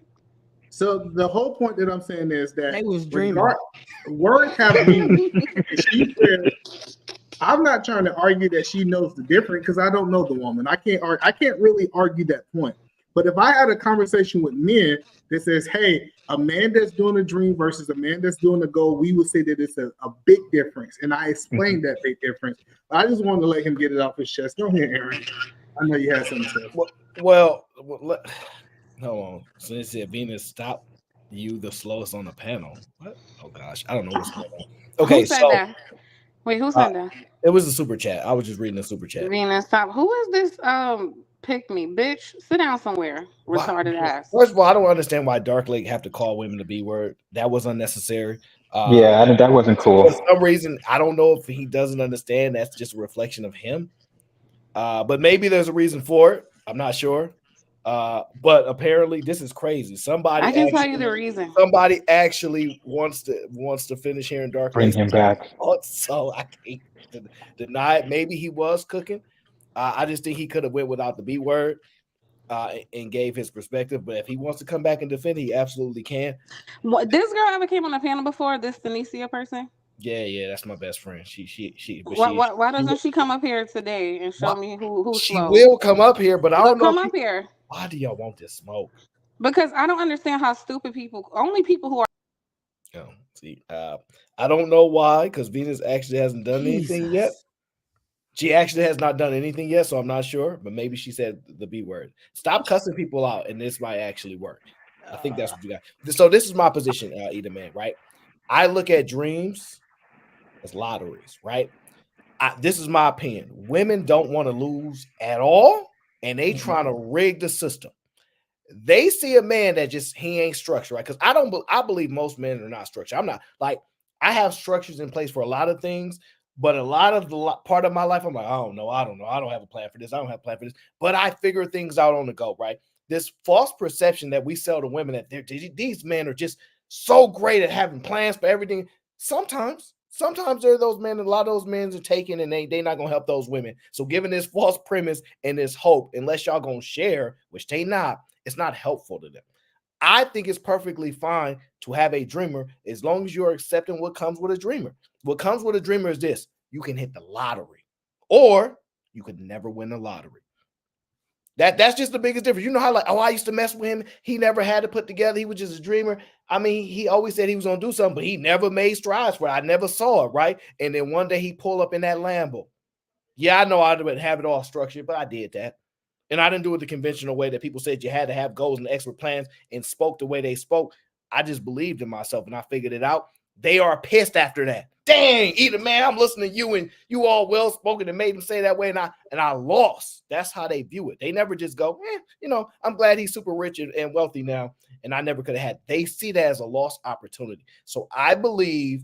So the whole point that I'm saying is that They was dreaming. regard words have meaning. And she said, I'm not trying to argue that she knows the difference because I don't know the woman. I can't really argue that point. But if I had a conversation with men that says, hey, a man that's doing a dream versus a man that's doing a goal, we would say that it's a big difference. And I explained that big difference. I just wanted to let him get it off his chest. Go ahead, Aaron. I know you had something to say. Well, hold on. So they said Venus, stop you the slowest on the panel. What? Oh gosh, I don't know what's going on. Okay, Who said so that? Wait, who said that? it was a super chat. I was just reading the super chat. Venus, stop. Who is this pick me? Bitch, sit down somewhere. Why? Retarded ass. First of all, I don't understand why Dark Lake have to call women the B word. That was unnecessary. Yeah, that wasn't For cool. some reason, I don't know if he doesn't understand. That's just a reflection of him. But maybe there's a reason for it. I'm not sure. But apparently, this is crazy. I can tell you the reason. Somebody actually wants to finish hearing Dark Bring Lake's him back. so I can't deny it. Maybe he was cooking. I just think he could have went without the B word and gave his perspective. But if he wants to come back and defend, he absolutely can. What, this girl ever came on the panel before? This Denicia person? Yeah, that's my best friend. Why doesn't she come up here today and show me who's she slow? will come up here, but I don't know. Come up here. Why do y'all want this smoke? Because I don't understand how stupid only people who are. See, I don't know why, because Venus actually hasn't done anything yet. She actually has not done anything yet, so I'm not sure, but maybe she said the B word. Stop cussing people out, and this might actually work. I think that's what you got. So this is my position, Eda Man, right? I look at dreams as lotteries, right? This is my opinion. Women don't want to lose at all, and they trying to rig the system. They see a man that just he ain't structured, right? Because I believe most men are not structured. I'm not like I have structures in place for a lot of things, but a lot of the part of my life, I'm like, I don't know. I don't have a plan for this. I don't have a plan for this. But I figure things out on the go, right? This false perception that we sell to women that these men are just so great at having plans for everything. Sometimes there are those men, and a lot of those men are taken, and they not gonna help those women. So giving this false premise and this hope, unless y'all gonna share, which they not, it's not helpful to them. I think it's perfectly fine to have a dreamer as long as you're accepting what comes with a dreamer. What comes with a dreamer is this: you can hit the lottery, or you could never win the lottery. That's just the biggest difference. You know how like, I used to mess with him. He never had to put together. He was just a dreamer. I mean, he always said he was gonna do something, but he never made strides for it. I never saw it, right? And then one day he pulled up in that Lambo. Yeah, I know I didn't have it all structured, but I did that. And I didn't do it the conventional way that people said you had to have goals and expert plans and spoke the way they spoke. I just believed in myself and I figured it out. They are pissed after that. Dang, Eda Man, I'm listening to you and you all well spoken and made them say that way, and I lost. That's how they view it. They never just go, I'm glad he's super rich and wealthy now, and I never could have had. They see that as a lost opportunity. So I believe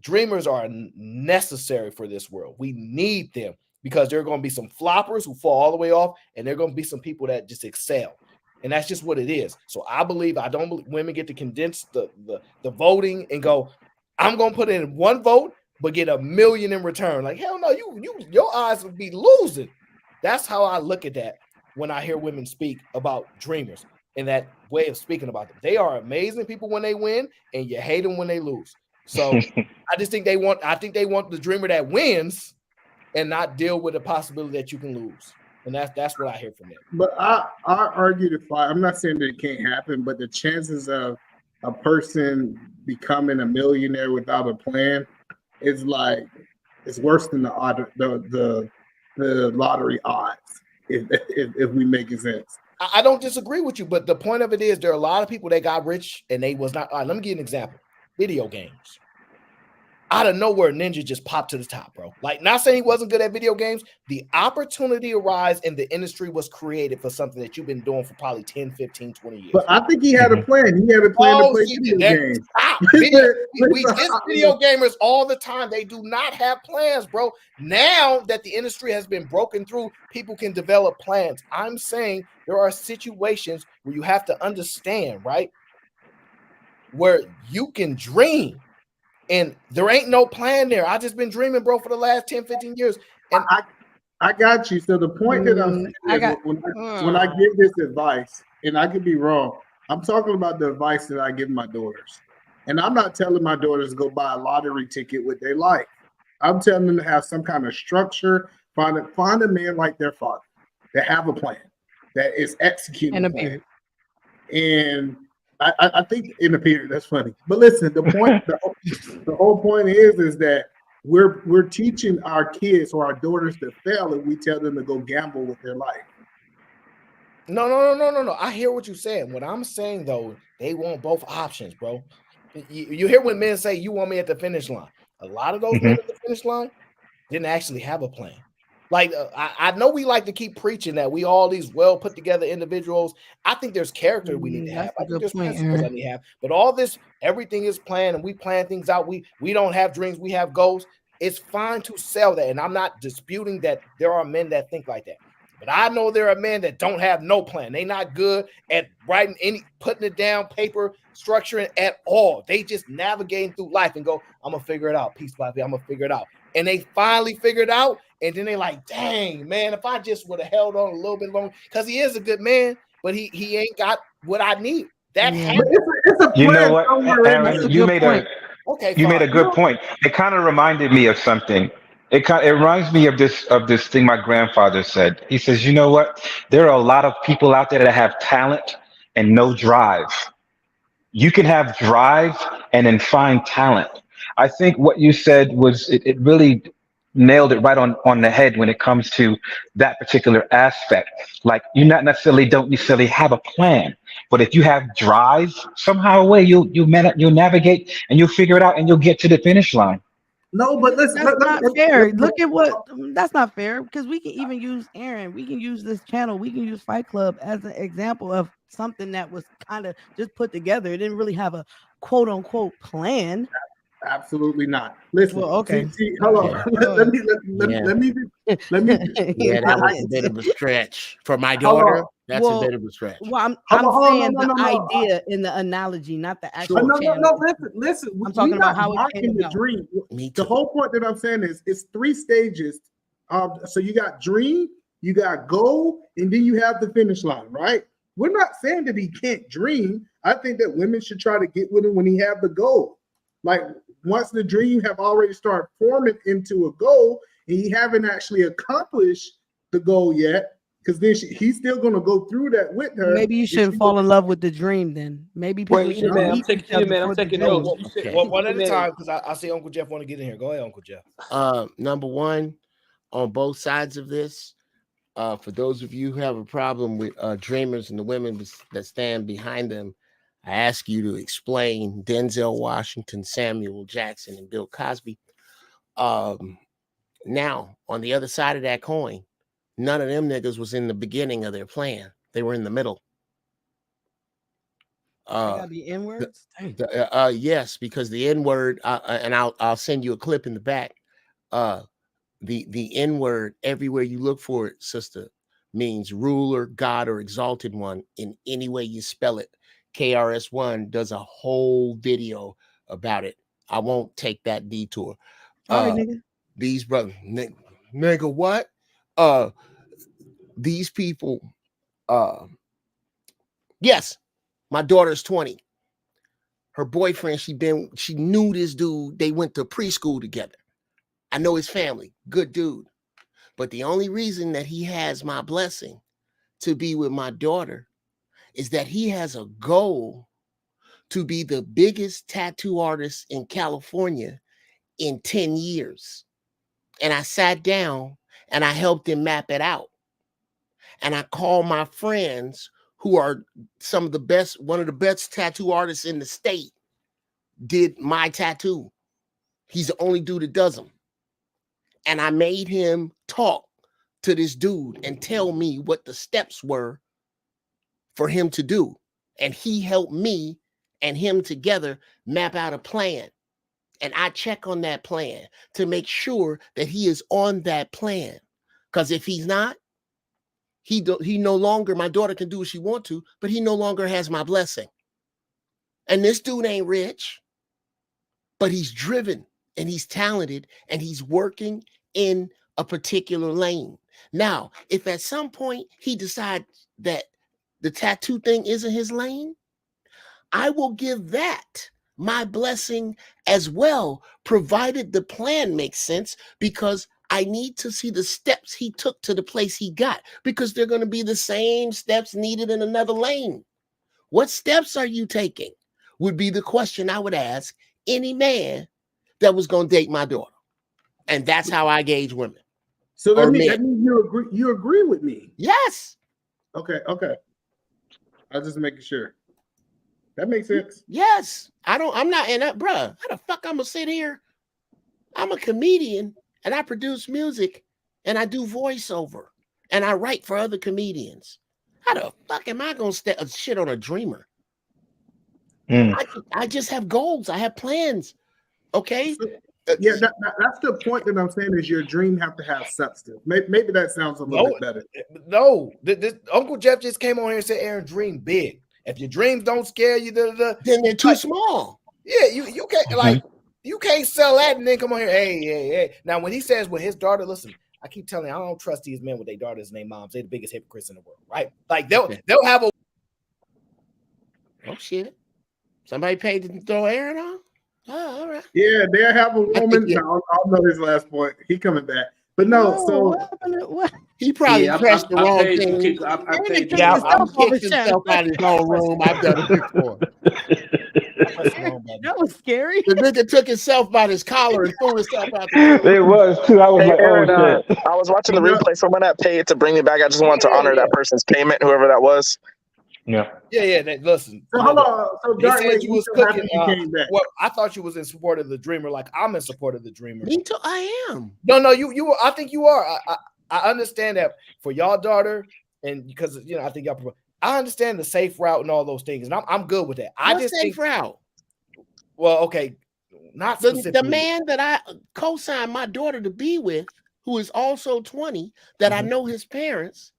dreamers are necessary for this world. We need them because there are going to be some floppers who fall all the way off, and there are going to be some people that just excel. And that's just what it is. So I don't believe women get to condense the voting and go, I'm going to put in one vote, but get 1 million in return. Like, hell no, your eyes would be losing. That's how I look at that when I hear women speak about dreamers and that way of speaking about them. They are amazing people when they win, and you hate them when they lose. So I think they want the dreamer that wins and not deal with the possibility that you can lose. And that's what I hear from them. But I argue the fight. I'm not saying that it can't happen, but the chances of a person becoming a millionaire without a plan is like it's worse than the lottery odds. If we make it sense. I don't disagree with you, but the point of it is there are a lot of people that got rich and they was not. All right, let me give you an example. Video games. Out of nowhere, Ninja just popped to the top, bro. Like, not saying he wasn't good at video games. The opportunity arise in the industry was created for something that you've been doing for probably 10, 15, 20 years. But I think he had a plan. He had a plan to play video games. We diss video gamers all the time. They do not have plans, bro. Now that the industry has been broken through, people can develop plans. I'm saying there are situations where you have to understand, right? Where you can dream. And there ain't no plan there. I just been dreaming, bro, for the last 10, 15 years. And I got you. So the point that I'm saying is when I give this advice, and I could be wrong, I'm talking about the advice that I give my daughters. And I'm not telling my daughters to go buy a lottery ticket with their life. I'm telling them to have some kind of structure, find a man like their father that have a plan, that is executing and a the plan. beard. And I think in the period, that's funny. But listen, the point, the whole point is that we're teaching our kids or our daughters to fail if we tell them to go gamble with their life. No. I hear what you're saying. What I'm saying though, they want both options, bro. You hear when men say you want me at the finish line. A lot of those men at the finish line didn't actually have a plan. Like, I know we like to keep preaching that we all these well put together individuals. I think there's character we need to have. I think there's principles I need to have. But all this, everything is planned and we plan things out. We don't have dreams, we have goals. It's fine to sell that. And I'm not disputing that there are men that think like that. But I know there are men that don't have no plan. They not good at writing putting it down, paper, structuring at all. They just navigating through life and go, I'm gonna figure it out piece by piece. I'm gonna figure it out. And they finally figured out, and then they like, dang, man, if I just would have held on a little bit longer, because he is a good man, but he ain't got what I need. That it's a you know what, Aaron, you made a good point. It kind of reminded me of something. It reminds me of this thing my grandfather said. He says, you know what? There are a lot of people out there that have talent and no drive. You can have drive and then find talent. I think what you said was it really nailed it right on the head when it comes to that particular aspect. Like you not necessarily don't necessarily have a plan, but if you have drive, somehow way you'll navigate and you'll figure it out and you'll get to the finish line. No, but listen, That's not fair. Look at what that's not fair because we can even use Aaron. We can use this channel. We can use Fight Club as an example of something that was kind of just put together. It didn't really have a quote unquote plan. Absolutely not. Listen, well, okay. Hold on. Yeah. Let me. Yeah, that was a bit of a stretch for my Hold daughter. on. That's a bit of a stretch. Well, Hold on, saying no, the idea in the analogy, not the actual channel. No, listen. I'm talking about how it marking came the about. dream. Me The too. whole point that I'm saying is it's 3 stages. So you got dream, you got goal, and then you have the finish line, right? We're not saying that he can't dream. I think that women should try to get with him when he have the goal. Like once the dream have already started forming into a goal, and he haven't actually accomplished the goal yet, because then he's still going to go through that with her. Maybe you shouldn't fall in love with the dream then. Maybe people should meet each other for the dream. One at a time, because I see Uncle Jeff want to get in here. Go ahead, Uncle Jeff. Number one, on both sides of this, for those of you who have a problem with dreamers and the women that stand behind them, I ask you to explain Denzel Washington, Samuel Jackson, and Bill Cosby. Now, on the other side of that coin, none of them niggas was in the beginning of their plan. They were in the middle. Gotta be N-words? Yes, because the N-word, and I'll send you a clip in the back. The N-word, everywhere you look for it, sister, means ruler, God, or exalted one in any way you spell it. KRS-One does a whole video about it. I won't take that detour. All right, nigga. These brothers, nigga, what? These people, yes, my daughter's 20. Her boyfriend, she knew this dude. They went to preschool together. I know his family, good dude. But the only reason that he has my blessing to be with my daughter is that he has a goal to be the biggest tattoo artist in California in 10 years. And I sat down and I helped him map it out. And I called my friends who are one of the best tattoo artists in the state, did my tattoo. He's the only dude that does them. And I made him talk to this dude and tell me what the steps were for him to do. And he helped me and him together map out a plan. And I check on that plan to make sure that he is on that plan. Because if he's not, he no longer, my daughter can do what she wants to, but he no longer has my blessing. And this dude ain't rich, but he's driven and he's talented and he's working in a particular lane. Now, if at some point he decides that the tattoo thing isn't his lane, I will give that my blessing as well, provided the plan makes sense, because I need to see the steps he took to the place he got, because they're going to be the same steps needed in another lane. What steps are you taking would be the question I would ask any man that was going to date my daughter. And that's how I gauge women. So that means you agree with me? Yes. Okay. I was just making sure. That makes sense. Yes. I'm not in that, bruh. How the fuck I'm gonna sit here? I'm a comedian and I produce music and I do voiceover and I write for other comedians. How the fuck am I gonna shit on a dreamer? I just have goals. I have plans. Okay. Yeah, that's the point that I'm saying is your dream have to have substance. Maybe that sounds a little bit better. No, this Uncle Jeff just came on here and said, Aaron, dream big. If your dreams don't scare you, then they're too small. Yeah, you can't you can't sell that and then come on here. Hey. Now when he says with his daughter, listen, I keep telling you, I don't trust these men with their daughters and their moms. They're the biggest hypocrites in the world, right? Like they'll have a oh shit. Somebody paid to throw Aaron on? Oh, all right. Yeah, they'll have a woman. No, I'll know his last point. He coming back. But he probably pressed the wrong thing. I kicked himself out of his own room. I've done it before. That was scary. The nigga took himself by his collar and threw himself out the It was too. I was Hey, like, oh Aaron, shit. I was watching You the know, replay. Someone that paid to bring me back. I just wanted to honor that person's payment, whoever that was. Yeah. Listen. so hold on. So They Dark said Lake, you you was so happy cooking. you came back. Well, I thought you was in support of the dreamer. Like I'm in support of the dreamer. Me too. I am. No, you. I think you are. I understand that for y'all daughter, and because I think y'all. I understand the safe route and all those things, and I'm good with that. I What just safe route? Well, okay, not the man that I co-signed my daughter to be with, who is also 20, that I know his parents.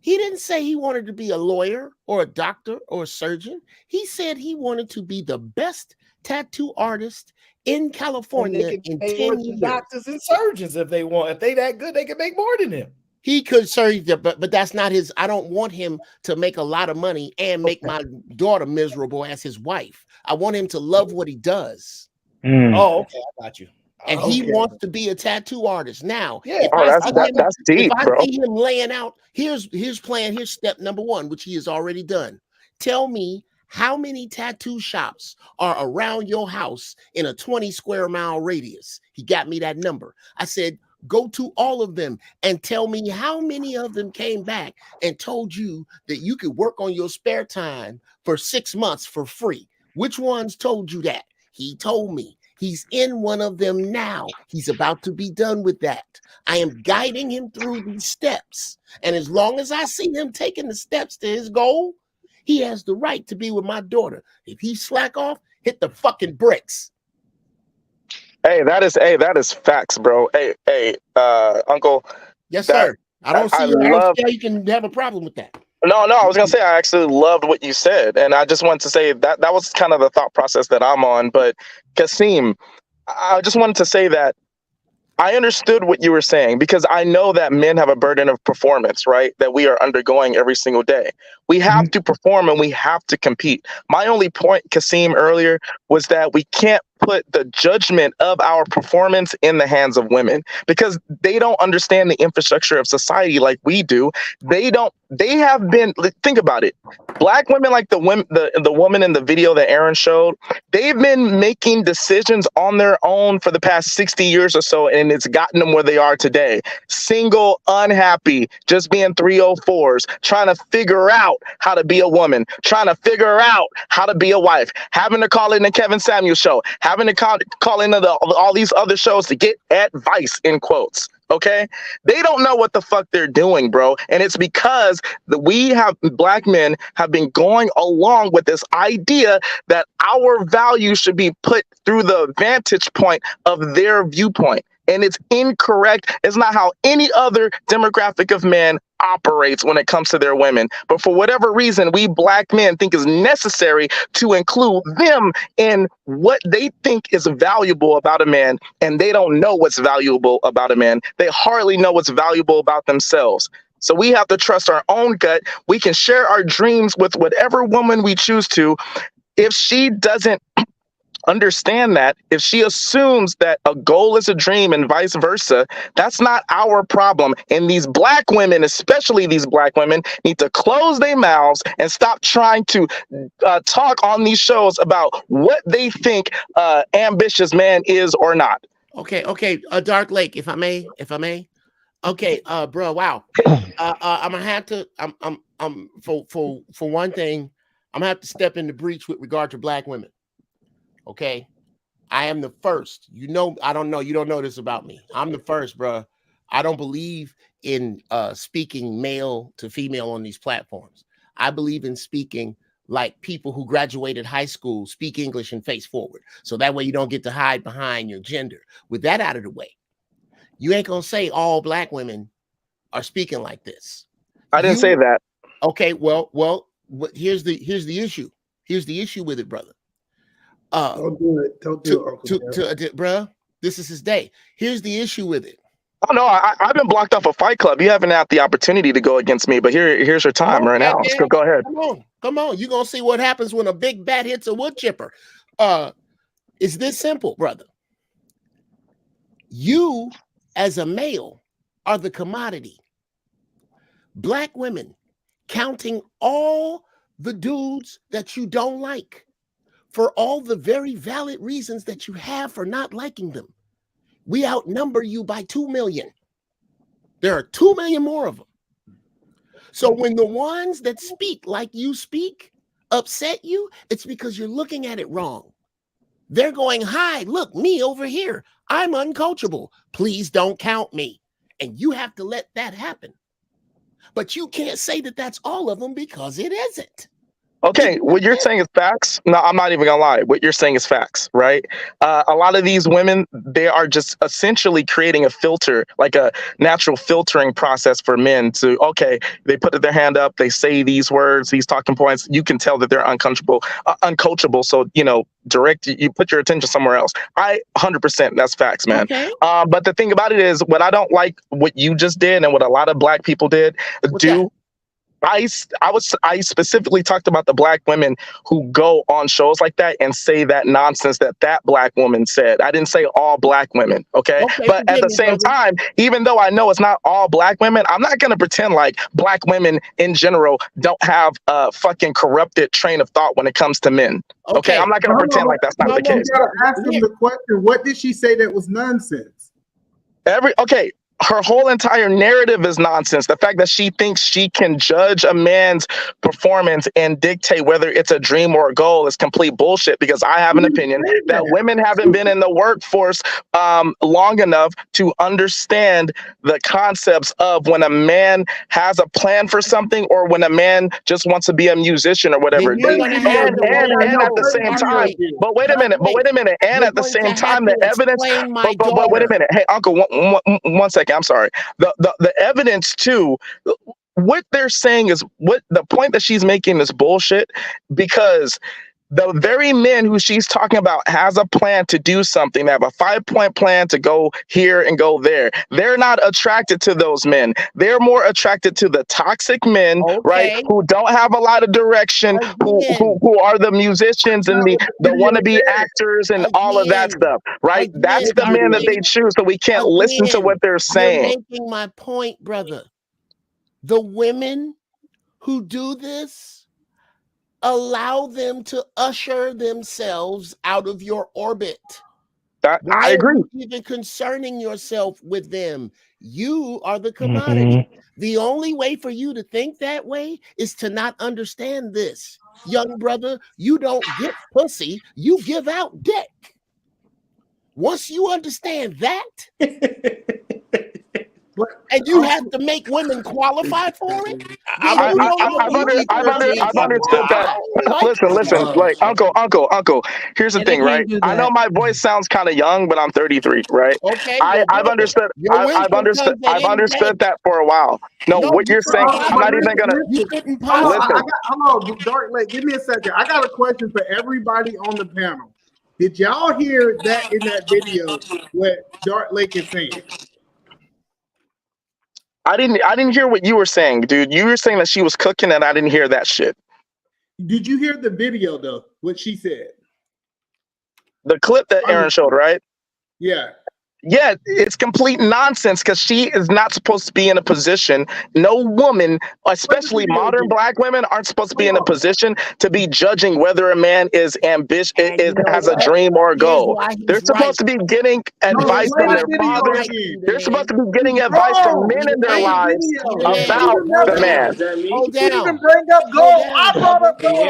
He didn't say he wanted to be a lawyer or a doctor or a surgeon. He said he wanted to be the best tattoo artist in California in 10 years. Doctors and surgeons, if they want, if they that good, they can make more than him. He could serve, but that's not his. I don't want him to make a lot of money and make my daughter miserable as his wife. I want him to love what he does. Oh, okay, I got you. And he wants to be a tattoo artist. Now, if that's deep, bro. I see him laying out, here's plan, here's step number 1, which he has already done. Tell me how many tattoo shops are around your house in a 20 square mile radius. He got me that number. I said, go to all of them and tell me how many of them came back and told you that you could work on your spare time for 6 months for free. Which ones told you that? He told me. He's in one of them now. He's about to be done with that. I am guiding him through these steps. And as long as I see him taking the steps to his goal, he has the right to be with my daughter. If he slack off, hit the fucking bricks. Hey, that is facts, bro. Hey, Uncle. Yes, sir. I don't see how you can have a problem with that. No, I was gonna say I actually loved what you said, and I just wanted to say that was kind of the thought process that I'm on. But Kasim, I just wanted to say that I understood what you were saying because I know that men have a burden of performance, right? That we are undergoing every single day. We have to perform and we have to compete. My only point, Kasim, earlier was that we can't put the judgment of our performance in the hands of women because they don't understand the infrastructure of society like we do. They have been, think about it. Black women, like the woman in the video that Aaron showed, they've been making decisions on their own for the past 60 years or so, and it's gotten them where they are today. Single, unhappy, just being 304s, trying to figure out how to be a woman, trying to figure out how to be a wife, having to call in the Kevin Samuels show, having to call into all these other shows to get advice, in quotes. Okay, they don't know what the fuck they're doing, bro. And it's because black men have been going along with this idea that our values should be put through the vantage point of their viewpoint. And it's incorrect. It's not how any other demographic of men operates when it comes to their women. But for whatever reason, we black men think is necessary to include them in what they think is valuable about a man. And they don't know what's valuable about a man. They hardly know what's valuable about themselves. So we have to trust our own gut. We can share our dreams with whatever woman we choose to. If she doesn't understand that, if she assumes that a goal is a dream and vice versa, that's not our problem. And these black women, especially these black women, need to close their mouths and stop trying to talk on these shows about what they think ambitious man is or not. Okay. Dark Lake, if I may. Okay, bro. Wow. I'm gonna have to. For one thing, I'm gonna have to step in the breach with regard to black women. Okay, I am the first. I don't know. You don't know this about me. I'm the first, bro. I don't believe in speaking male to female on these platforms. I believe in speaking like people who graduated high school, speak English and face forward. So that way you don't get to hide behind your gender. With that out of the way, you ain't gonna say all black women are speaking like this. I didn't say that. Okay, well, here's the issue. Here's the issue with it, brother. Don't do it. Don't do it, bro. This is his day. Here's the issue with it. Oh no, I've been blocked off a Fight Club. You haven't had the opportunity to go against me, but here's your time right now. Let's go ahead. Come on. You're gonna see what happens when a big bat hits a wood chipper. It's this simple, brother. You, as a male, are the commodity. Black women counting all the dudes that you don't like for all the very valid reasons that you have for not liking them. We outnumber you by 2 million. There are 2 million more of them. So when the ones that speak like you speak upset you, it's because you're looking at it wrong. They're going, hi, look, me over here. I'm uncoachable. Please don't count me. And you have to let that happen. But you can't say that that's all of them because it isn't. Okay, what you're saying is facts. No, I'm not even gonna lie. What you're saying is facts, right? A lot of these women, they are just essentially creating a filter, like a natural filtering process for men to, okay, they put their hand up, they say these words, these talking points. You can tell that they're uncoachable. So, you put your attention somewhere else. 100%, that's facts, man. Okay. But the thing about it is, what I don't like, what you just did and what a lot of black people did, I specifically talked about the black women who go on shows like that and say that nonsense that black woman said. I didn't say all black women, okay? But at the same time, even though I know it's not all black women, I'm not going to pretend like black women in general don't have a fucking corrupted train of thought when it comes to men. Okay, I'm not going to pretend like that's not the case. You gotta ask them the question. What did she say that was nonsense? Her whole entire narrative is nonsense. The fact that she thinks she can judge a man's performance and dictate whether it's a dream or a goal is complete bullshit, because I have an opinion that women haven't been in the workforce long enough to understand the concepts of when a man has a plan for something or when a man just wants to be a musician or whatever. And at the same time, but wait a minute, and at the same time, the evidence, but wait a minute. Hey, Uncle, one second. I'm sorry. The evidence too, what they're saying is, what the point that she's making is bullshit, because the very men who she's talking about has a plan to do something. They have a 5-point plan to go here and go there. They're not attracted to those men. They're more attracted to the toxic men, right? Who don't have a lot of direction, who are the musicians and the wannabe actors and all of that stuff, right? That's the men that they choose. So we can't listen to what they're saying. You're making my point, brother. The women who do this, allow them to usher themselves out of your orbit. I agree. Why are you even concerning yourself with them? You are the commodity. The only way for you to think that way is to not understand this. Young brother, you don't get pussy, you give out dick. Once you understand that, and you have to make women qualify for it. I've understood that. Listen, like Uncle. Here's the thing, right? I know my voice sounds kind of young, but I'm 33, right? Okay. I've understood that for a while. No, what you're saying, I'm not even gonna. Hold on, Dark Lake. Give me a second. I got a question for everybody on the panel. Did y'all hear that in that video? What Dark Lake is saying? I didn't hear what you were saying, dude. You were saying that she was cooking, and I didn't hear that shit. Did you hear the video though? What she said? The clip that Aaron showed, right? Yeah. Yeah, it's complete nonsense, because she is not supposed to be in a position. No woman, especially modern black women, aren't supposed to be in a position to be judging whether a man is ambitious, has a dream or a goal. They're supposed to be getting advice from their fathers. They're supposed to be getting advice from men in their lives about the man. Hold She didn't down. even bring up goal. I brought up goal.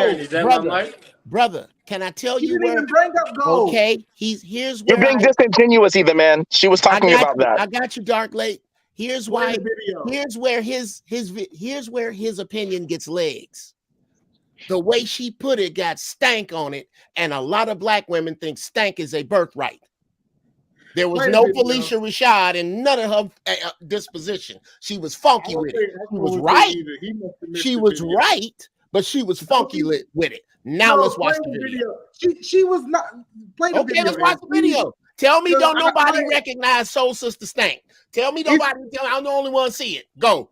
Brother, can I tell you didn't even bring up goal. Okay, here's You're where being disingenuous, either, man. She was talking about that. I got you, Dark Lake. Here's why. Here's where his opinion gets legs. The way she put it got stank on it, and a lot of black women think stank is a birthright. There was no Felicia Rashad in none of her disposition. She was funky with it. She was right. She was right, but she was funky with it. Now let's watch the video. She was not. Play the video. Let's watch the video. Tell me, don't nobody recognize Soul Sister Stank. Tell me nobody. I'm the only one see it. Go.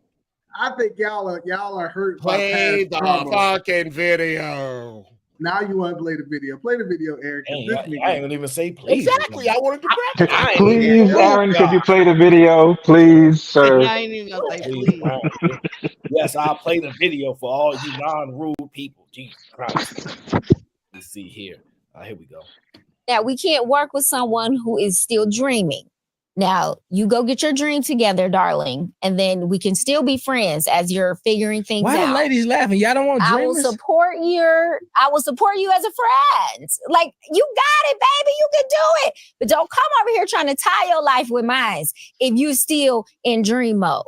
I think y'all are hurt. Play the fucking video. Now you want to play the video. Play the video, Eric. I ain't gonna even say please. Exactly. I wanted to practice. Please, Aaron, could you play the video, please, sir? I ain't even gonna say please. Yes, I'll play the video for all you non-rude people. Jesus Christ. Let's see here. Here we go. Now, we can't work with someone who is still dreaming. Now, you go get your dream together, darling, and then we can still be friends as you're figuring things Why out. the ladies laughing? Y'all don't want I dreamers? will support you as a friend. Like, you got it, baby. You can do it. But don't come over here trying to tie your life with mine if you still in dream mode.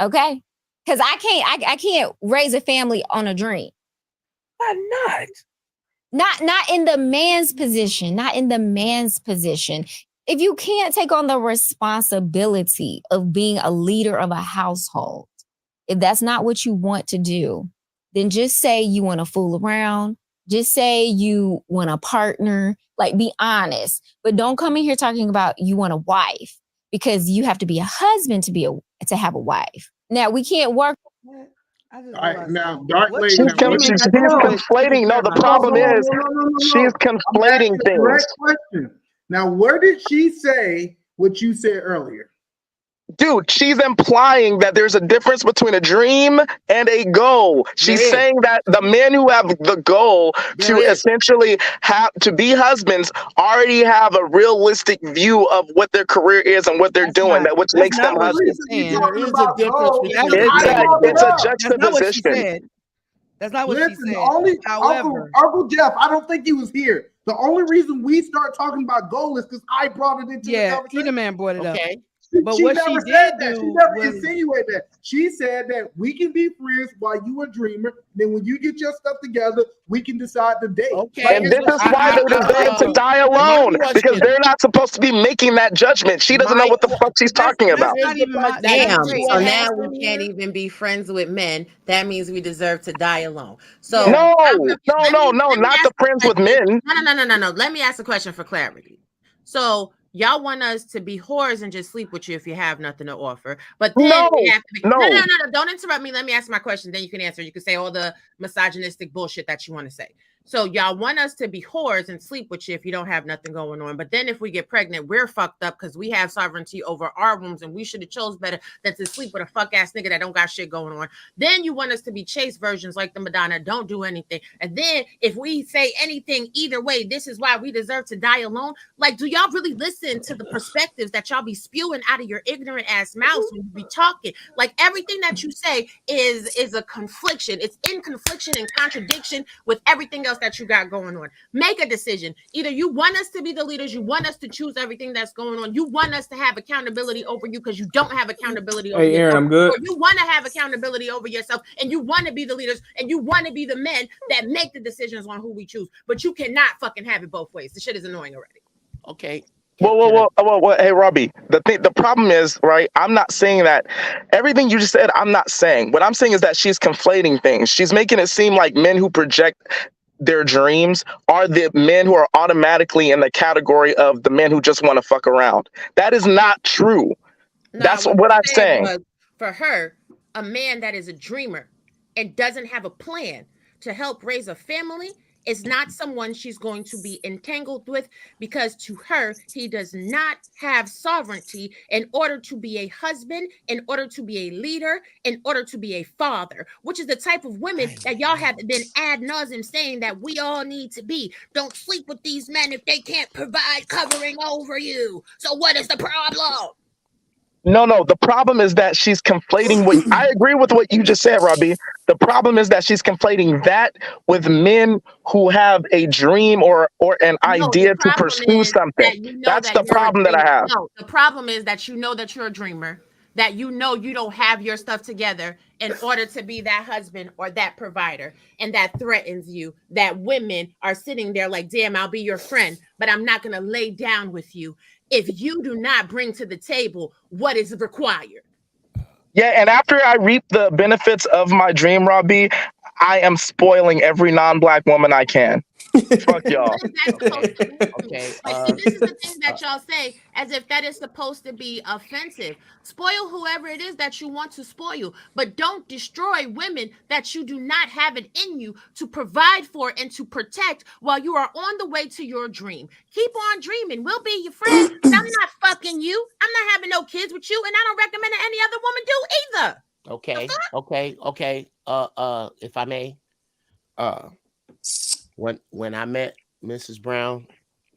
Okay? Because I can't raise a family on a dream. Why not? Not in the man's position. Not in the man's position. If you can't take on the responsibility of being a leader of a household, if that's not what you want to do, then just say you want to fool around. Just say you want a partner. Like, be honest. But don't come in here talking about you want a wife, because you have to be a husband to have a wife. Now, we can't work. All right, now, Dark Lady. She's conflating. No, the problem is she's conflating things. Correct question. Now, where did she say what you said earlier? Dude, she's implying that there's a difference between a dream and a goal. She's saying that the men who have the goal to essentially have to be husbands already have a realistic view of what their career is and what they're doing, which makes them husbands. There is a difference It's a juxtaposition. That's not what she said. Only However, Uncle Jeff, I don't think he was here. The only reason we start talking about goal is because I brought it into the conversation. the man brought it up. But what she did do, she never insinuated that. She said that we can be friends while you a dreamer. Then when you get your stuff together, we can decide the date. And this is why they deserve to die alone, because they're not supposed to be making that judgment. She doesn't know what the fuck she's talking about. Damn. So now we can't even be friends with men. That means we deserve to die alone. So no, not the friends with men. No. Let me ask a question for clarity. So y'all want us to be whores and just sleep with you if you have nothing to offer. But then we have to be, no. Don't interrupt me. Let me ask my question. Then you can answer. You can say all the misogynistic bullshit that you want to say. So y'all want us to be whores and sleep with you if you don't have nothing going on. But then if we get pregnant, we're fucked up because we have sovereignty over our wombs and we should have chose better than to sleep with a fuck ass nigga that don't got shit going on. Then you want us to be chaste versions like the Madonna, don't do anything. And then if we say anything either way, this is why we deserve to die alone. Like, do y'all really listen to the perspectives that y'all be spewing out of your ignorant ass mouths when you be talking? Like, everything that you say is a confliction. It's in confliction and contradiction with everything else that you got going on. Make a decision. Either you want us to be the leaders, you want us to choose everything that's going on, you want us to have accountability over you because you don't have accountability over yourself. Aaron, I'm good. Or you want to have accountability over yourself and you want to be the leaders and you want to be the men that make the decisions on who we choose. But you cannot fucking have it both ways. The shit is annoying already. Okay. Well, hey, Robbie, the problem is, right, I'm not saying that everything you just said, I'm not saying. What I'm saying is that she's conflating things. She's making it seem like men who project their dreams are the men who are automatically in the category of the men who just want to fuck around. That is not true. That's what I'm saying. For her, a man that is a dreamer and doesn't have a plan to help raise a family is not someone she's going to be entangled with, because to her, he does not have sovereignty in order to be a husband, in order to be a leader, in order to be a father, which is the type of women that y'all have been ad nauseum saying that we all need to be. Don't sleep with these men if they can't provide covering over you. So what is the problem? No, the problem is that she's conflating what I agree with what you just said, Robbie. The problem is that she's conflating that with men who have a dream or an idea to pursue something. That's the problem that I have. No, the problem is that you know that you're a dreamer, that you know you don't have your stuff together in order to be that husband or that provider, and that threatens you, that women are sitting there like, damn, I'll be your friend, but I'm not going to lay down with you if you do not bring to the table what is required. Yeah, and after I reap the benefits of my dream, Robbie, I am spoiling every non-black woman I can. Fuck y'all. Okay. Like, this is the thing that y'all say as if that is supposed to be offensive. Spoil whoever it is that you want to spoil, but don't destroy women that you do not have it in you to provide for and to protect while you are on the way to your dream. Keep on dreaming. We'll be your friend. I'm not fucking you. I'm not having no kids with you, and I don't recommend that any other woman do either. Okay. If I may, when I met Mrs. Brown,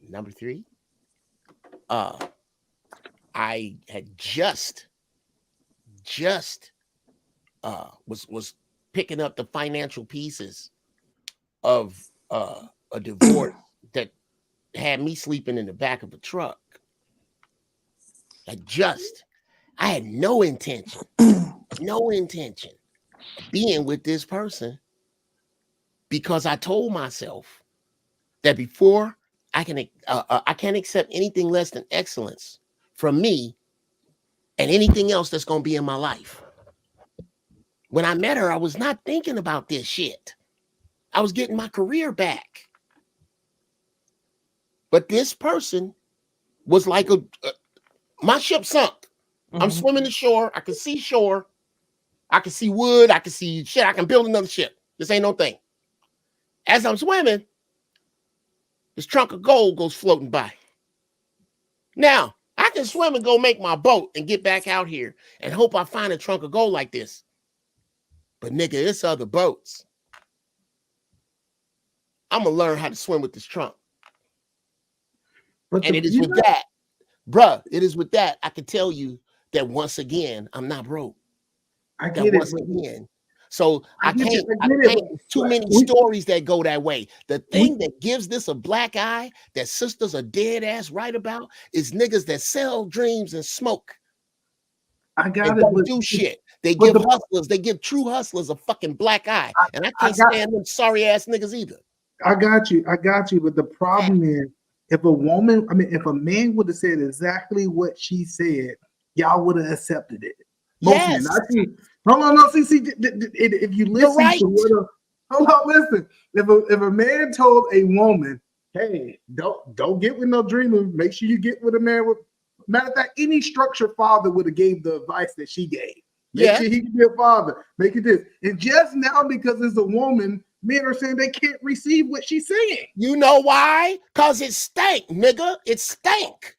number 3. I had just was picking up the financial pieces of a divorce that had me sleeping in the back of a truck. I had no intention of being with this person, because I told myself that before I can't accept anything less than excellence from me and anything else that's going to be in my life. When I met her, I was not thinking about this shit. I was getting my career back. But this person was like my ship sunk. I'm swimming the shore. I can see shore. I can see wood. I can see shit. I can build another ship. This ain't no thing. As I'm swimming, this trunk of gold goes floating by. Now, I can swim and go make my boat and get back out here and hope I find a trunk of gold like this. But nigga, it's other boats. I'm going to learn how to swim with this trunk. And it is with that, bruh, it is with that I can tell you that once again, I'm not broke. I get it. Again. So I can't too many stories that go that way. The thing that gives this a black eye that sisters are dead ass right about is niggas that sell dreams and smoke. I got it. Do shit. They give hustlers, they give true hustlers a fucking black eye. And I can't stand them sorry ass niggas either. I got you. But the problem is, if a man would have said exactly what she said, y'all would have accepted it. Yes. Hold on, no, see, if you listen to what hold on, listen. If a man told a woman, hey, don't get with no dreamer, make sure you get with a man with, matter of fact, any structured father would have gave the advice that she gave. Make sure he can be a father. Make it this. And just now, because it's a woman, men are saying they can't receive what she's saying. You know why? Because it stank, nigga. It stank.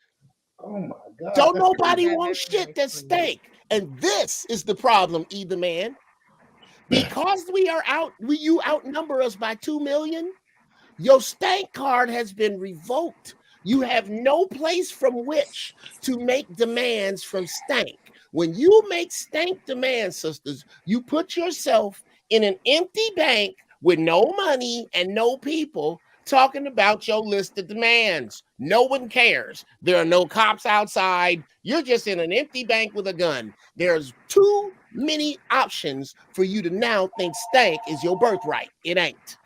Oh my God. Don't nobody want shit that stank. And this is the problem, either man. Because you outnumber us by 2 million, your stank card has been revoked. You have no place from which to make demands from stank. When you make stank demands, sisters, you put yourself in an empty bank with no money and no people talking about your list of demands. No one cares. There are no cops outside. You're just in an empty bank with a gun. There's too many options for you to now think stank is your birthright. It ain't.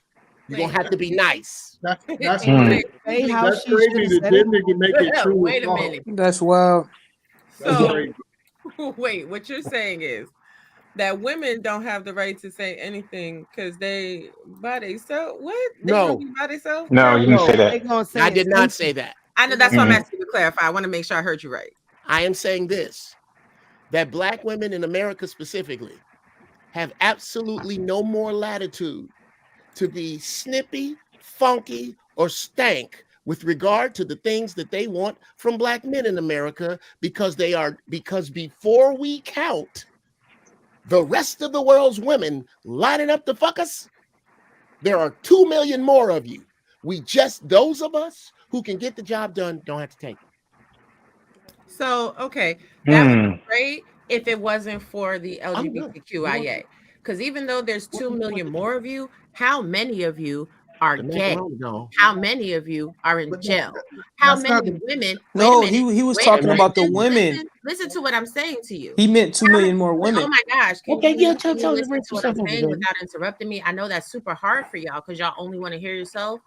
You're going to have to be nice. That's crazy. That's crazy that this nigga make it true. Wait a minute. That's wild. So, wait, what you're saying is that women don't have the right to say anything because they by themselves. What? They No. by themselves? No, you didn't say that. I did not say that. I know that's why I'm asking you to clarify. I want to make sure I heard you right. I am saying this, that black women in America specifically have absolutely no more latitude to be snippy, funky, or stank with regard to the things that they want from black men in America, because before we count the rest of the world's women lining up to fuck us, there are 2 million more of you. Those of us who can get the job done don't have to take it. So, okay, that would be great if it wasn't for the LGBTQIA. Because even though there's 2 million more of you, how many of you are gay? How many of you are in jail? How many women? No, he was talking about the women. Listen to what I'm saying to you. He meant 2 million more women. Oh my gosh. Can Okay, you yeah, listen tell to what I'm over saying there. without interrupting me? I know that's super hard for y'all because y'all only want to hear yourself.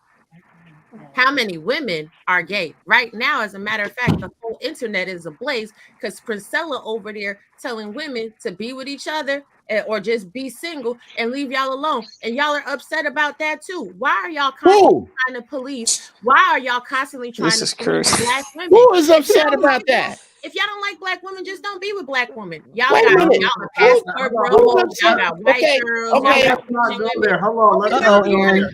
How many women are gay right now? As a matter of fact, the whole internet is ablaze because Priscilla over there telling women to be with each other or just be single and leave y'all alone. And y'all are upset about that too. Why are y'all constantly trying to police? Why are y'all constantly trying to police black women? Who is upset about that? If y'all don't like black women, just don't be with black women. Y'all Wait a minute. y'all are passport bros, y'all got white girls. Okay. Let's not go there. Hold on. Aaron.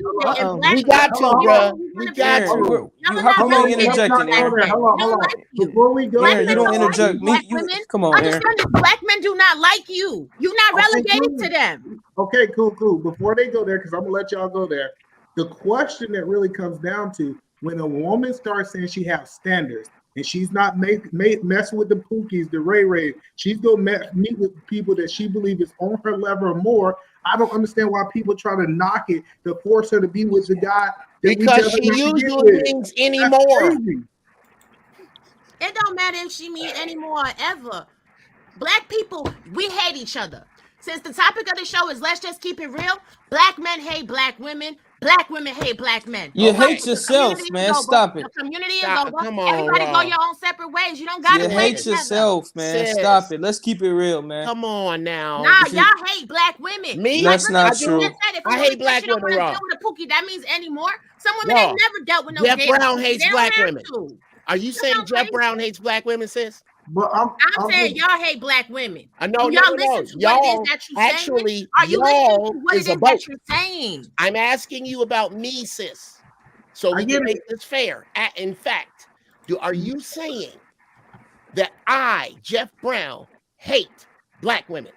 We got to, bro. We got to. How come you interjecting, Aaron? Hold on. Before we go, Aaron, you don't interject me. Come on, Aaron. Understand that black men do not like you. You're not relegated to them. Okay, cool. Before they go there, because I'm gonna let y'all go there. The question that really comes down to when a woman starts saying she has standards and she's not messing with the Pookies, the Ray Ray, she's gonna meet with people that she believes is on her level or more. I don't understand why people try to knock it to force her to be with the guy that because she usually means anymore. It don't matter if she mean anymore ever. Black people, we hate each other. Since the topic of the show is let's just keep it real, black men hate black women hate black men. You Right? hate yourself, man. Stop it. The community is Stop. over. Come on, Everybody go Raw. your own separate ways. You don't gotta You play hate together. yourself, man. Sis. Stop it. Let's keep it real, man. Come on now. Nah, y'all hate black women. Me? That's look, not you true. just said if a I woman hate black says she don't women, wanna Raw. deal with a Pookie, that means anymore. Some women Raw. ain't never dealt with no Jeff gay Brown Pookie. hates They don't black have women. to. Are you saying Jeff Brown hates black women, sis? But I'm saying y'all hate black women. No, Do y'all no. listen to Y'all, what it is that you're actually, saying? Are you listening y'all to what it is a is boat. that you're saying? I'm asking you about me, sis, so we can make this fair. In fact, are you saying that I, Jeff Brown, hate black women?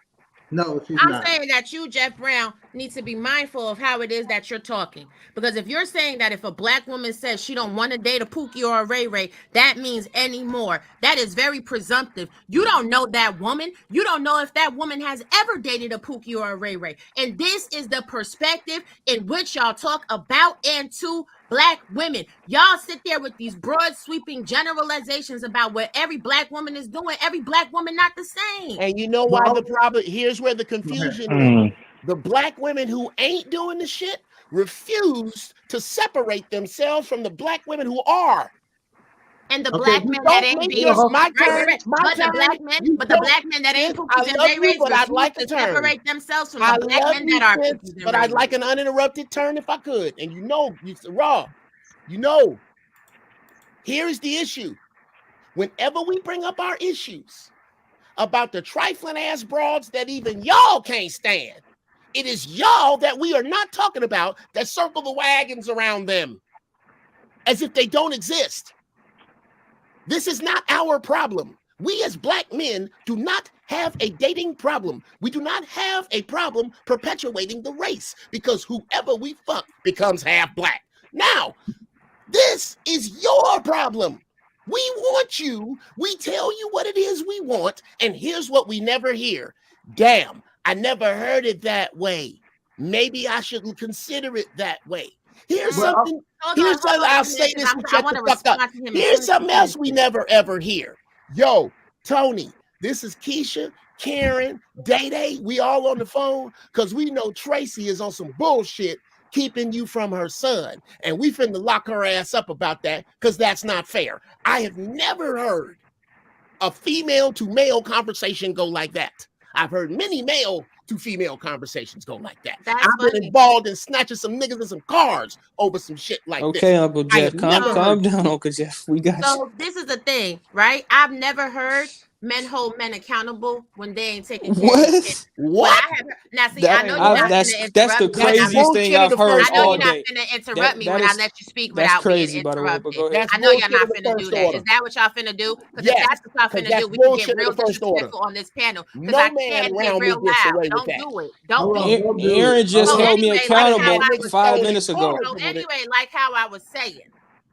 No, she's I'm not. saying that you, Jeff Brown, need to be mindful of how it is that you're talking. Because if you're saying that if a black woman says she don't want to date a Pookie or a Ray Ray, that means anymore. That is very presumptive. You don't know that woman. You don't know if that woman has ever dated a Pookie or a Ray Ray. And this is the perspective in which y'all talk about and to black women. Y'all sit there with these broad sweeping generalizations about what every black woman is doing. Every black woman not the same. And you know why the problem, here's where the confusion is. The black women who ain't doing the shit refuse to separate themselves from the black women who are. And the black men that ain't being my turn. But the black men that ain't Pookies and Ray Rays refuse to separate themselves from the black men that are Pookies and but Ray I'd like an uninterrupted turn if I could. And you Raw, here's the issue. Whenever we bring up our issues about the trifling ass broads that even y'all can't stand, it is y'all that we are not talking about that circle the wagons around them as if they don't exist. This is not our problem. We as black men do not have a dating problem. We do not have a problem perpetuating the race because whoever we fuck becomes half black. Now, this is your problem. We want you. We tell you what it is we want, and here's what we never hear. Damn, I never heard it that way. Maybe I should consider it that way. Here's something. I'll say this and shut the fuck up. Here's something else we never ever hear. Yo, Tony, this is Keisha, Karen, Day Day. We all on the phone because we know Tracy is on some bullshit keeping you from her son. And we finna lock her ass up about that because that's not fair. I have never heard a female to male conversation go like that. I've heard many male to female conversations go like that. I've been involved in snatching some niggas and some cars over some shit like this. Okay, Uncle Jeff, calm down, Uncle Jeff. We got you. So this is the thing, right? I've never heard men hold men accountable when they ain't taking care of their kids. What? Now, see, I know you're not going to interrupt. That's the craziest thing I've heard I know all you're not day. going to interrupt me when I let you speak That's without being crazy, by the way, but go interrupted. ahead. I know y'all not finna do that. Is that what y'all finna do? Because if that's what y'all finna do, we can get real disrespectful on this panel. Because I can't get real loud. Don't do it. Don't do it. Aaron just held me accountable like 5 minutes ago. So anyway, like how I was saying,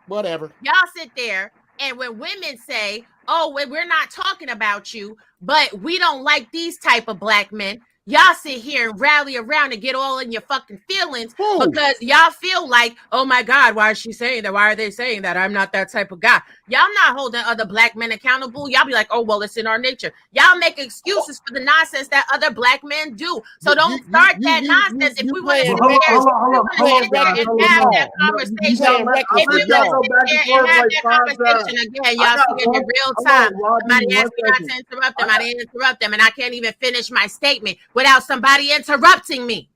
whatever. Y'all sit there, and when women say, "Oh, we're not talking about you, but we don't like these type of black men," y'all sit here and rally around and get all in your fucking feelings because y'all feel like, "Oh my God, why is she saying that? Why are they saying that? I'm not that type of guy." Y'all not holding other black men accountable. Y'all be like, "Oh, well, it's in our nature." Y'all make excuses for the nonsense that other black men do. So don't start that nonsense. If we want to sit there and have that conversation, if we want to sit there and have that conversation again, y'all see it in real time. Somebody asked me not to interrupt them. I didn't interrupt them, and I can't even finish my statement without somebody interrupting me.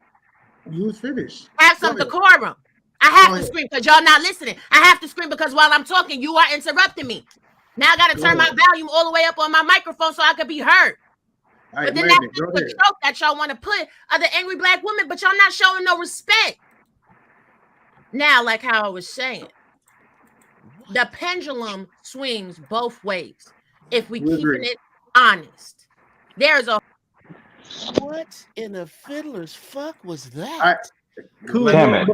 You was finished. Have some decorum. I have to scream because y'all not listening. I have to scream because while I'm talking, you are interrupting me. Now I got to turn my volume all the way up on my microphone so I can be heard. But then that's the trope that y'all want to put other angry black women, but y'all not showing no respect. Now, like how I was saying, the pendulum swings both ways if we keeping it honest. There's a what in the fiddler's fuck was that? Cool. Damn it,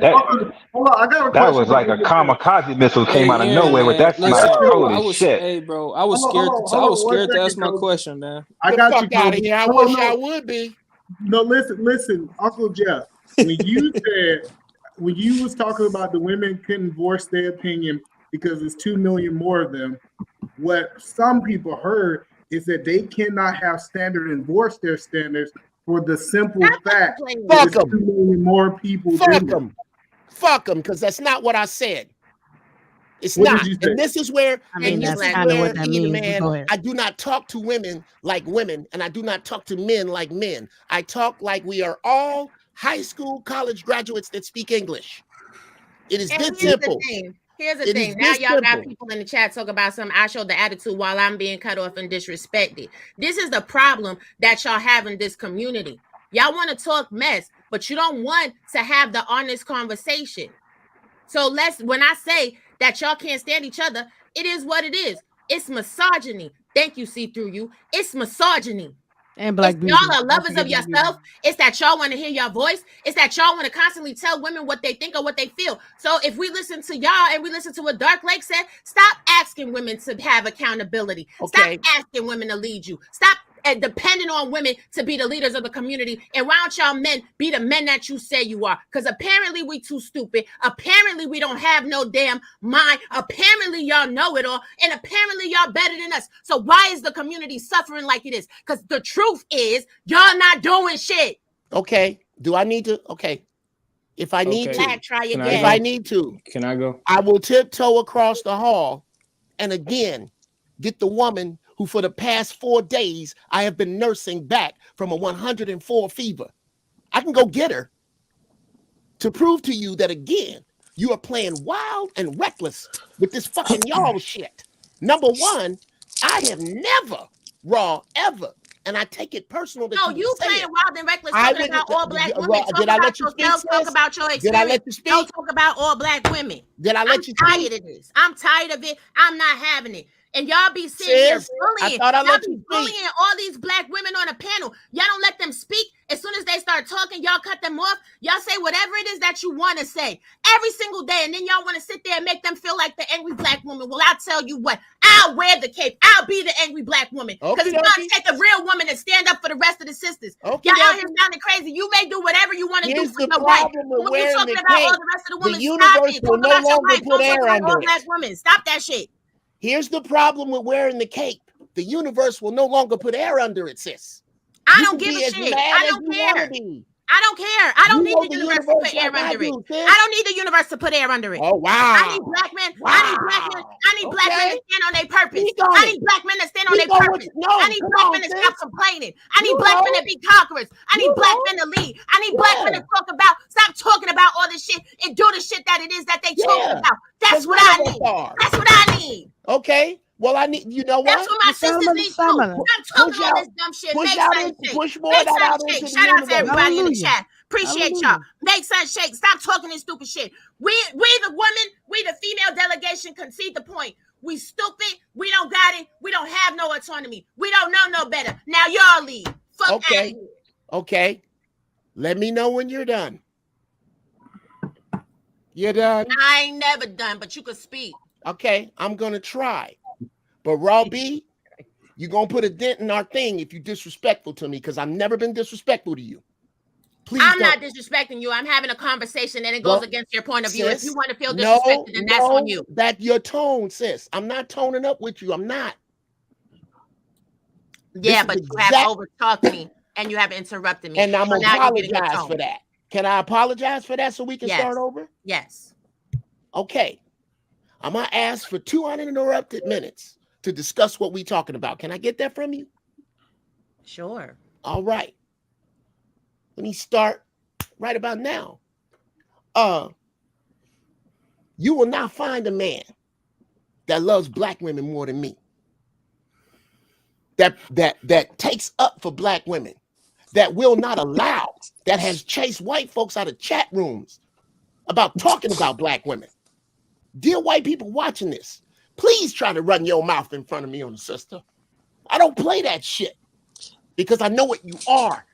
Hold on, I got a that question. was like a kamikaze missile came Hey, out of Aaron, nowhere with man, that sniper. listen, Holy I was, shit. hey, bro, I was Hold scared. on, I was one scared to ask second, my Kobe. question, man. I The got fuck you, out of Kobe. here. I No, wish I no, would be. no. Listen, Uncle Jeff. When you said when you was talking about the women couldn't voice their opinion because there's 2 million more of them, what some people heard is that they cannot have standard and voice their standards for the simple fact that Fuck there's 2 them. million more people Fuck than them. them. Fuck them, because that's not what I said. It's What not. did you say? And this is where, I mean, and this that's is kind of where, what that being a means. man, Go ahead. I do not talk to women like women, and I do not talk to men like men. I talk like we are all high school, college graduates that speak English. It is And this here's simple. the thing. Here's the It is thing. Now this y'all got simple. people in the chat talk about something. I showed the attitude while I'm being cut off and disrespected. This is the problem that y'all have in this community. Y'all want to talk mess, but you don't want to have the honest conversation. So when I say that y'all can't stand each other, it is what it is. It's misogyny. Thank you, see through you. It's misogyny. And Black It's Beauty. y'all are Don't lovers forget of Black yourself. Beauty. It's that y'all want to hear your voice. It's that y'all want to constantly tell women what they think or what they feel. So if we listen to y'all and we listen to what Dark Lake said, stop asking women to have accountability. Okay. Stop asking women to lead you. Stop depending on women to be the leaders of the community. And why don't y'all men be the men that you say you are? Because apparently we too stupid. Apparently we don't have no damn mind. Apparently y'all know it all. And apparently y'all better than us. So why is the community suffering like it is? Because the truth is y'all not doing shit. Okay. Do I need to? Okay. If I need Okay. to, Try Can I again. if I need to, Can I go? I will tiptoe across the hall and again get the woman who for the past 4 days I have been nursing back from a 104 fever. I can go get her to prove to you that again, you are playing wild and reckless with this fucking y'all shit. Number one, I have never, Raw, ever, and I take it personal that No, you you say playing it. wild and reckless I talking wouldn't. about all black women. Raw, Talk did I about let you speak, yourself. Talk sis? about your experience. Did I let you speak? Don't talk about all black women. Did I let you speak? I'm tired of this. I'm tired of it. I'm not having it. And y'all be sitting here Sis, bullying. I thought I Y'all let be you speak. bullying all these black women on a panel. Y'all don't let them speak. As soon as they start talking, y'all cut them off. Y'all say whatever it is that you want to say every single day. And then y'all want to sit there and make them feel like the angry black woman. Well, I'll tell you what. I'll wear the cape. I'll be the angry black woman. Because it's going to take a real woman to stand up for the rest of the sisters. Y'all out here sounding crazy. You may do whatever you want to do Here's for the your wife. problem But with when you're wearing talking the about all cape. the rest of the The women, stop universe it. will Talk no about your longer wife. put Don't talk air about under all it. black women. Stop that shit. Here's the problem with wearing the cape. The universe will no longer put air under it, sis. I You don't can give be a as shit. mad I as don't you want care. to be. I don't care. I don't You need know the the universe to universe put air like I under it. do, sis. I don't need the universe to put air under it. Oh, wow. I need black men. I need black men. I need black men to stand on their purpose. Speak on I it. need black men to stand on Speak their on what purpose. you know. I need Come black on, men to sis. stop complaining. I need You black know. men to be conquerors. I need You black know. men to lead. I need black men to stop talking about all this shit and do the shit that it is that they talking about. That's what I need. That's what I need. Okay. Well, I need. You know what? That's what my sisters need too. Stop talking all this dumb shit. Make something shake. Push more Make of that out something shake. into the Shout out to universe. everybody in the Hallelujah. chat. Appreciate y'all. Make something shake. Stop talking this stupid shit. We the women, we the female delegation concede the point. We stupid. We don't got it. We don't have no autonomy. We don't know no better. Now y'all lead. Fuck out of here. Okay. Let me know when you're done. You're done? I ain't never done, but you could speak. Okay, I'm gonna try. But Raw B, you're gonna put a dent in our thing if you're disrespectful to me, because I've never been disrespectful to you. Please I'm don't. not disrespecting you. I'm having a conversation and it goes against your point of view. If Sis, you want to feel disrespected, then that's on you. That your tone, sis. I'm not toning up with you. I'm not. Yeah, but you have over talked me and you have interrupted me. And I'm gonna now you're getting a apologize tone. for that. Can I apologize for that so we can start over? Yes. Okay. I'm gonna ask for 2 uninterrupted minutes to discuss what we're talking about. Can I get that from you? Sure. All right. Let me start right about now. You will not find a man that loves black women more than me. That takes up for black women, that will not allow, that has chased white folks out of chat rooms about talking about black women. Dear white people watching this, please try to run your mouth in front of me on the sister. I don't play that shit because I know what you are.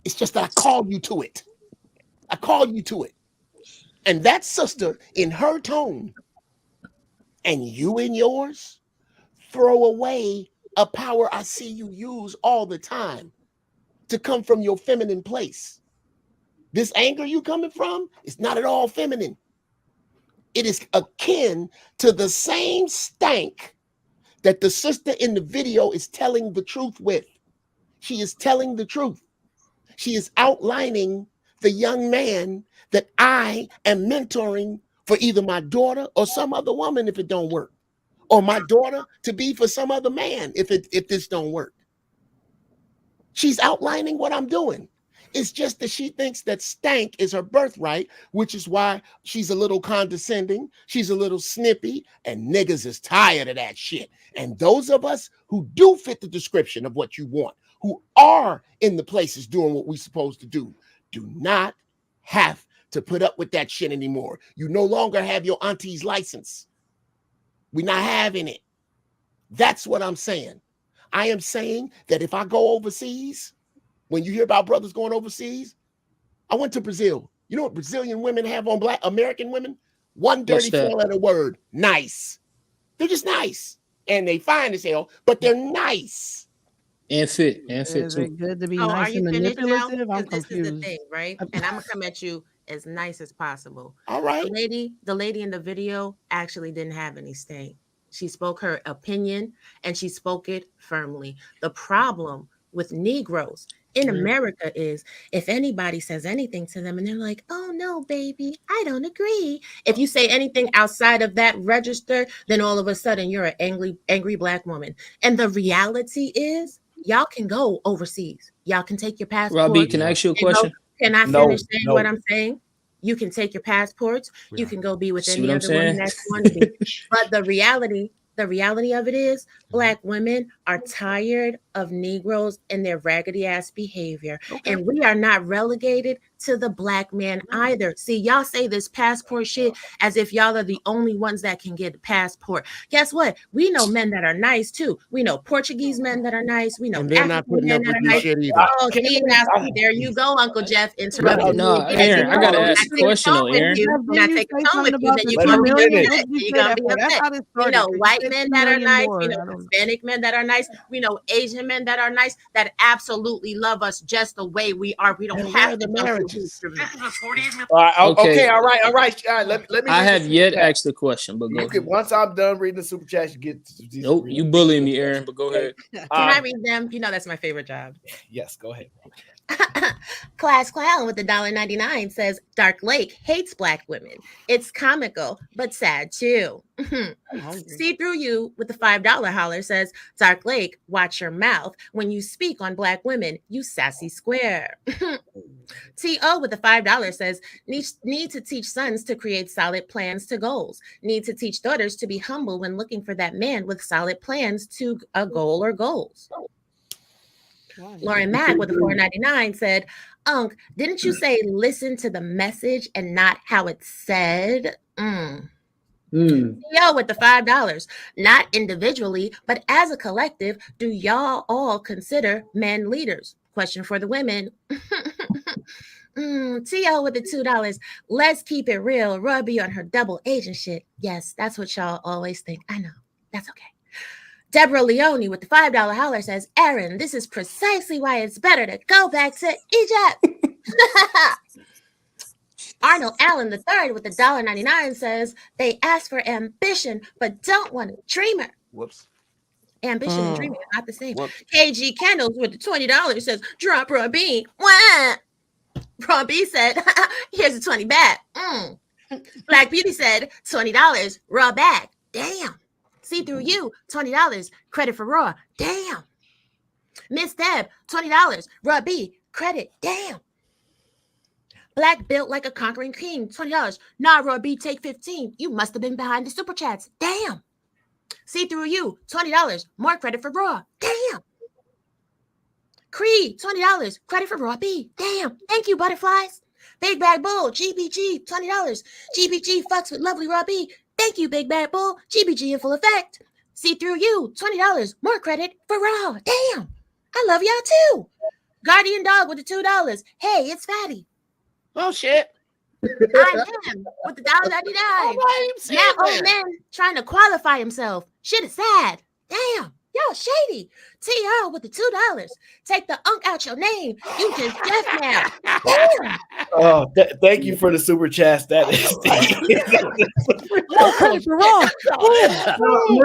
It's just that I call you to it. I call you to it. And that sister in her tone and you in yours throw away a power I see you use all the time to come from your feminine place. This anger you coming from is not at all feminine. It is akin to the same stank that the sister in the video is telling the truth with. She is telling the truth. She is outlining the young man that I am mentoring for either my daughter or some other woman if it don't work, or my daughter to be for some other man if this don't work. She's outlining what I'm doing. It's just that she thinks that stank is her birthright, which is why she's a little condescending. She's a little snippy, and niggas is tired of that shit. And those of us who do fit the description of what you want, who are in the places doing what we're supposed to do not have to put up with that shit anymore. You no longer have your auntie's license. We're not having it. That's what I'm saying. I am saying that if I go overseas, when you hear about brothers going overseas, I went to Brazil. You know what Brazilian women have on Black American women? One dirty four-letter word, nice. They're just nice. And they fine as hell, but they're nice. And fit Is too. it good to be Oh, are nice you and finished now? manipulative? I'm 'Cause this is the confused. thing, right? And I'm gonna come at you as nice as possible. All right. The lady in the video actually didn't have any stain. She spoke her opinion and she spoke it firmly. The problem with Negroes in America is if anybody says anything to them and they're like, oh no, baby, I don't agree. If you say anything outside of that register, then all of a sudden you're an angry Black woman. And the reality is, y'all can go overseas. Y'all can take your passport. Robbie, can I ask you a question? Can I No, finish saying no. what I'm saying? You can take your passports. You can go be with See any what I'm other woman saying? that you want to be. But the reality of it is Black women are tired of Negroes and their raggedy ass behavior. And we are not relegated to the Black man either. See, y'all say this passport shit as if y'all are the only ones that can get a passport. Guess what? We know men that are nice too. We know Portuguese men that are nice. We know And they're not African putting men up that with are this nice. shit either. Oh, see, now see, there you go, Uncle Jeff, interrupting me No, again. Aaron, I gotta When ask a take question tone though, with Aaron. you, Jeff, when I didn't you take a say tone something with you, about then the you're 2 gonna be million? upset. What did you You're say gonna that be for? That's upset. how this We started. know 'Cause you white said men 2 that are million nice. more. We know I don't know. Hispanic men that are nice. We know Asian men that are nice that absolutely love us just the way we are. We don't And where have are to the go through marriages? hoops of it. Okay, Okay. all right. Let me I read the have super yet chat. asked the question, but go You can ahead. once I'm done reading the super chat, you get these. Nope, you bullying me, Aaron, but go ahead. Can I read them? You know that's my favorite job. Yes, go ahead. Class Clown with the $1.99 says Dark Lake hates Black women. It's comical, but sad too. See Through You with the $5 holler says Dark Lake, watch your mouth. When you speak on Black women, you sassy square. T.O. with the $5 says need to teach sons to create solid plans to goals. Need to teach daughters to be humble when looking for that man with solid plans to a goal or goals. Lauren Mack with the $4.99 said, Unc, didn't you say listen to the message and not how it's said? Yo, with the $5, not individually, but as a collective, do y'all all consider men leaders? Question for the women. T.O. with the $2. Let's keep it real. Robbie on her double agent shit. Yes, that's what y'all always think. I know. That's okay. Deborah Leone with the $5 holler says, Aaron, this is precisely why it's better to go back to Egypt. Arnold Allen III with the $1.99 says, they ask for ambition, but don't want a dreamer. Whoops. Ambition and dreaming are not the same. KG Candles with the $20 says, drop Robbie. Wah! Robbie said, here's a 20 back. Black Beauty said, $20, raw bag. Damn. See Through You, $20, credit for raw. Damn. Miss Deb, $20, raw B, credit. Damn. Black built like a conquering king, $20. Nah, raw B, take 15. You must have been behind the super chats. Damn. See Through You, $20, more credit for raw. Damn. Creed, $20, credit for raw B. Damn. Thank you, butterflies. Big Bad Bull, GBG, $20. GBG fucks with lovely raw B. Thank you, Big Bad Bull. GBG in full effect. See Through You, $20. More credit for raw. Damn. I love y'all too. Guardian Dog with the $2. Hey, it's Fatty. Oh shit. I am with the $1.99. Now old man trying to qualify himself. Shit is sad. Damn, y'all shady. TR with the $2. Take the unk out your name. You just Jeff now. Damn. Oh, thank you for the super chat. That is credit the wrong.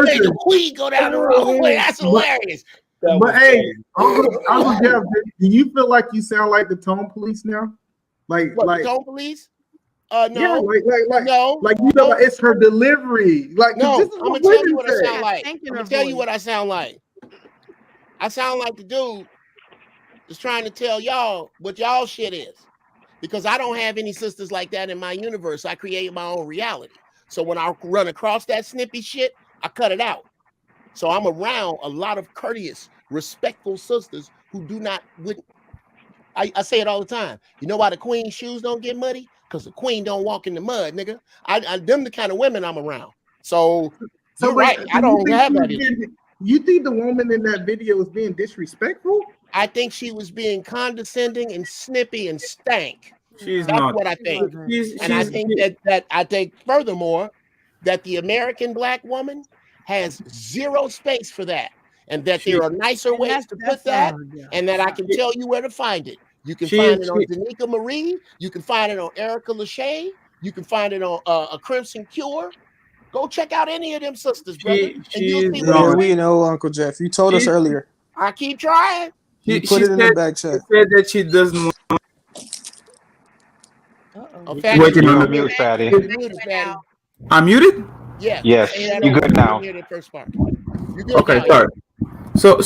Make the queen go down the wrong way. That's hilarious. But hey, Uncle Jeff, do you feel like you sound like the tone police now? Like the tone police? No, yeah, no, like you know, like it's her delivery. Like no, this is I'm gonna what tell you women what I say. sound like. I'm gonna tell you what I sound like. I sound like the dude that's trying to tell y'all what y'all shit is, because I don't have any sisters like that in my universe. I create my own reality. So when I run across that snippy shit, I cut it out. So I'm around a lot of courteous, respectful sisters who do not. I say it all the time. You know why the queen's shoes don't get muddy? Because the queen don't walk in the mud, nigga. Them the kind of women I'm around. So you're right. I don't have that. You think the woman in that video was being disrespectful? I think she was being condescending and snippy and stank. She's That's not. what I think. She's- I think that I think furthermore that the American black woman has zero space for that, and that there are nicer ways to put that, and that I can tell you where to find it. You can find it on Danica Marie. You can find it on Erica Lachey. You can find it on a Crimson Cure. Go check out any of them sisters, brother, and you'll see Yeah, what we know, Uncle Jeff. You told us earlier. I keep trying. You put it in the back chat. She said that she doesn't want. You're on mute, Fatty. I'm muted? Yeah. Yes, you're good now. Okay, sorry. So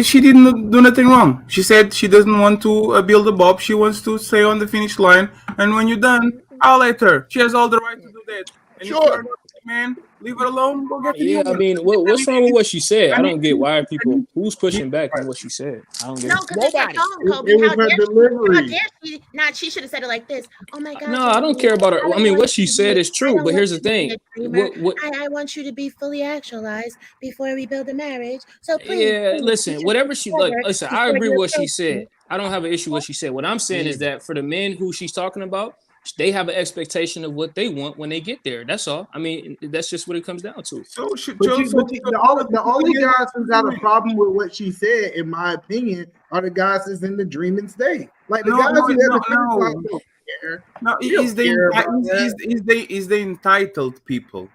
she didn't do nothing wrong. She said she doesn't want to build a bob. She wants to stay on the finish line. And when you're done, I'll let her. She has all the right to do that. And if you're not a man, leave her alone. Go get the Yeah, new I one. mean, what's wrong with what she said? I don't get why people who's pushing back on what she said. I don't get No, it. because it's her tone, Kobe. It was How her dare delivery. she? Not she should have said it like this. Oh my God. No, I don't care about her. I mean, what she said is true, but here's the thing. What I want you to be fully actualized before we build a marriage. So please. Yeah, listen, whatever she like. Listen, I agree with what she said. said. I don't have an issue with what she said. What I'm saying is that for the men who she's talking about, they have an expectation of what they want when they get there. That's all. I mean, that's just what it comes down to. The only guys who got a problem with what she said, in my opinion, are the guys that's in the dreaming state. Like the guys who have the finish line, No, We don't care about that. is the entitled people.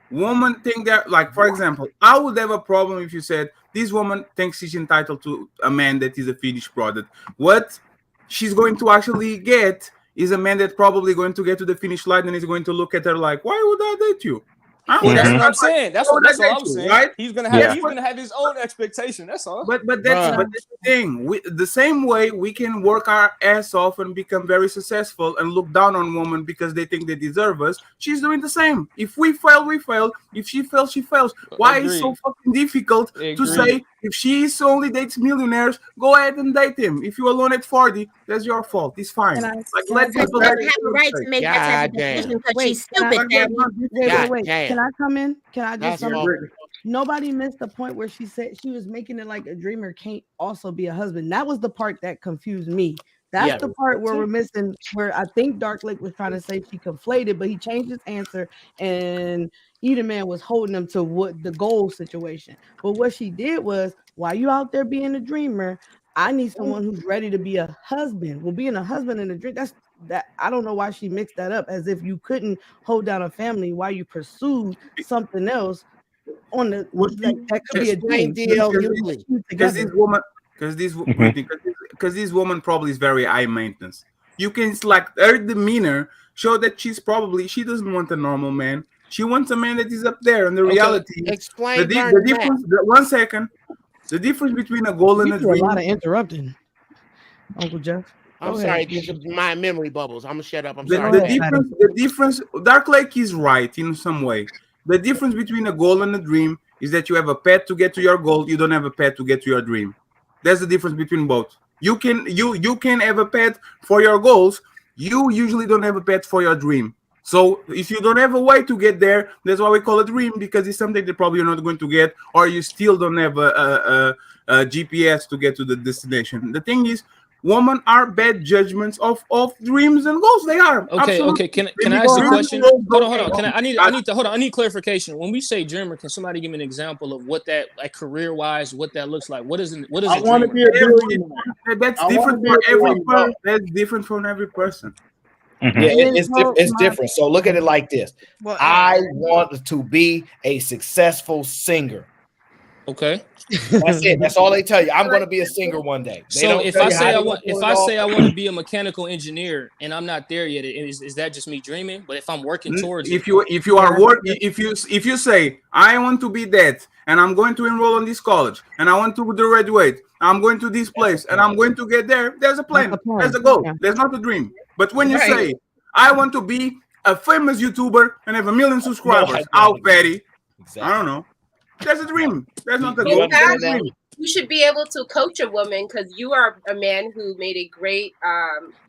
Woman think that, like, for example, I would have a problem if you said this woman thinks she's entitled to a man that is a finished product. What she's going to actually get is a man that's probably going to get to the finish line and is going to look at her like, why would I date you? Huh? Well, that's That's what I'm saying. That's why what would I all date I'm you, saying. right? He's gonna have his own expectation. That's all. But that's the thing. The same way we can work our ass off and become very successful and look down on women because they think they deserve us. She's doing the same. If we fail, we fail. If she fails, she fails. Why is it so fucking difficult to say if she only dates millionaires, go ahead and date him. If you're alone at 40, that's your fault. It's fine. Let people doesn't have a right to make that type of decision because she's stupid, Daddy. Wait. Can I come in? Can I just come in? Nobody missed the point where she said she was making it like a dreamer can't also be a husband. That was the part that confused me. That's the part where we're missing, where I think Dark Lake was trying to say she conflated, but he changed his answer and Eden Man was holding him to what the goal situation. But what she did was, while you out there being a dreamer, I need someone who's ready to be a husband. Well, being a husband and a dream, that I don't know why she mixed that up, as if you couldn't hold down a family while you pursued something else on the that could be a dream. Because this woman probably is very high maintenance. You can like her demeanor show that she doesn't want a normal man. She wants a man that is up there. And the reality is explain the difference. 1 second. The difference between a goal and a dream. A lot of interrupting, Uncle Jeff. I'm sorry, these are my memory bubbles. I'm gonna shut up. I'm The sorry. difference. Dark Lake is right in some way. The difference between a goal and a dream is that you have a path to get to your goal. You don't have a path to get to your dream. That's the difference between both. You can have a path for your goals. You usually don't have a path for your dream. So if you don't have a way to get there, that's why we call it dream, because it's something that probably you're not going to get, or you still don't have a GPS to get to the destination. The thing is, women are bad judgments of dreams and goals. They are. Okay, Absolutely. okay. Can They I make ask a dreams question? and goals Hold on, go hold on. wrong. I need clarification. When we say dreamer, can somebody give me an example of what that, like, career wise, what that looks like? What is a I want to dreamer? be a billionaire. That's I want to different be for a every billionaire. person. That's different for every person. Yeah, And then it's different. So look at it like this. Well, I want to be a successful singer. Okay. That's it. That's all they tell you. I'm going to be a singer one day. They So don't if tell I you how say they I gonna want, pull if it I off. say I want to be a mechanical engineer and I'm not there yet, is that just me dreaming? But if I'm working towards it, If you are working, if you say I want to be that, and I'm going to enroll in this college, and I want to graduate, I'm going to this place, and I'm going to get there. There's a plan. There's a goal. There's not a dream. But when you Right. say I want to be a famous YouTuber and have 1 million subscribers, I how know. petty? Exactly. I don't know. There's a dream. There's not a goal. There's a dream. Exactly. You should be able to coach a woman because you are a man who made a great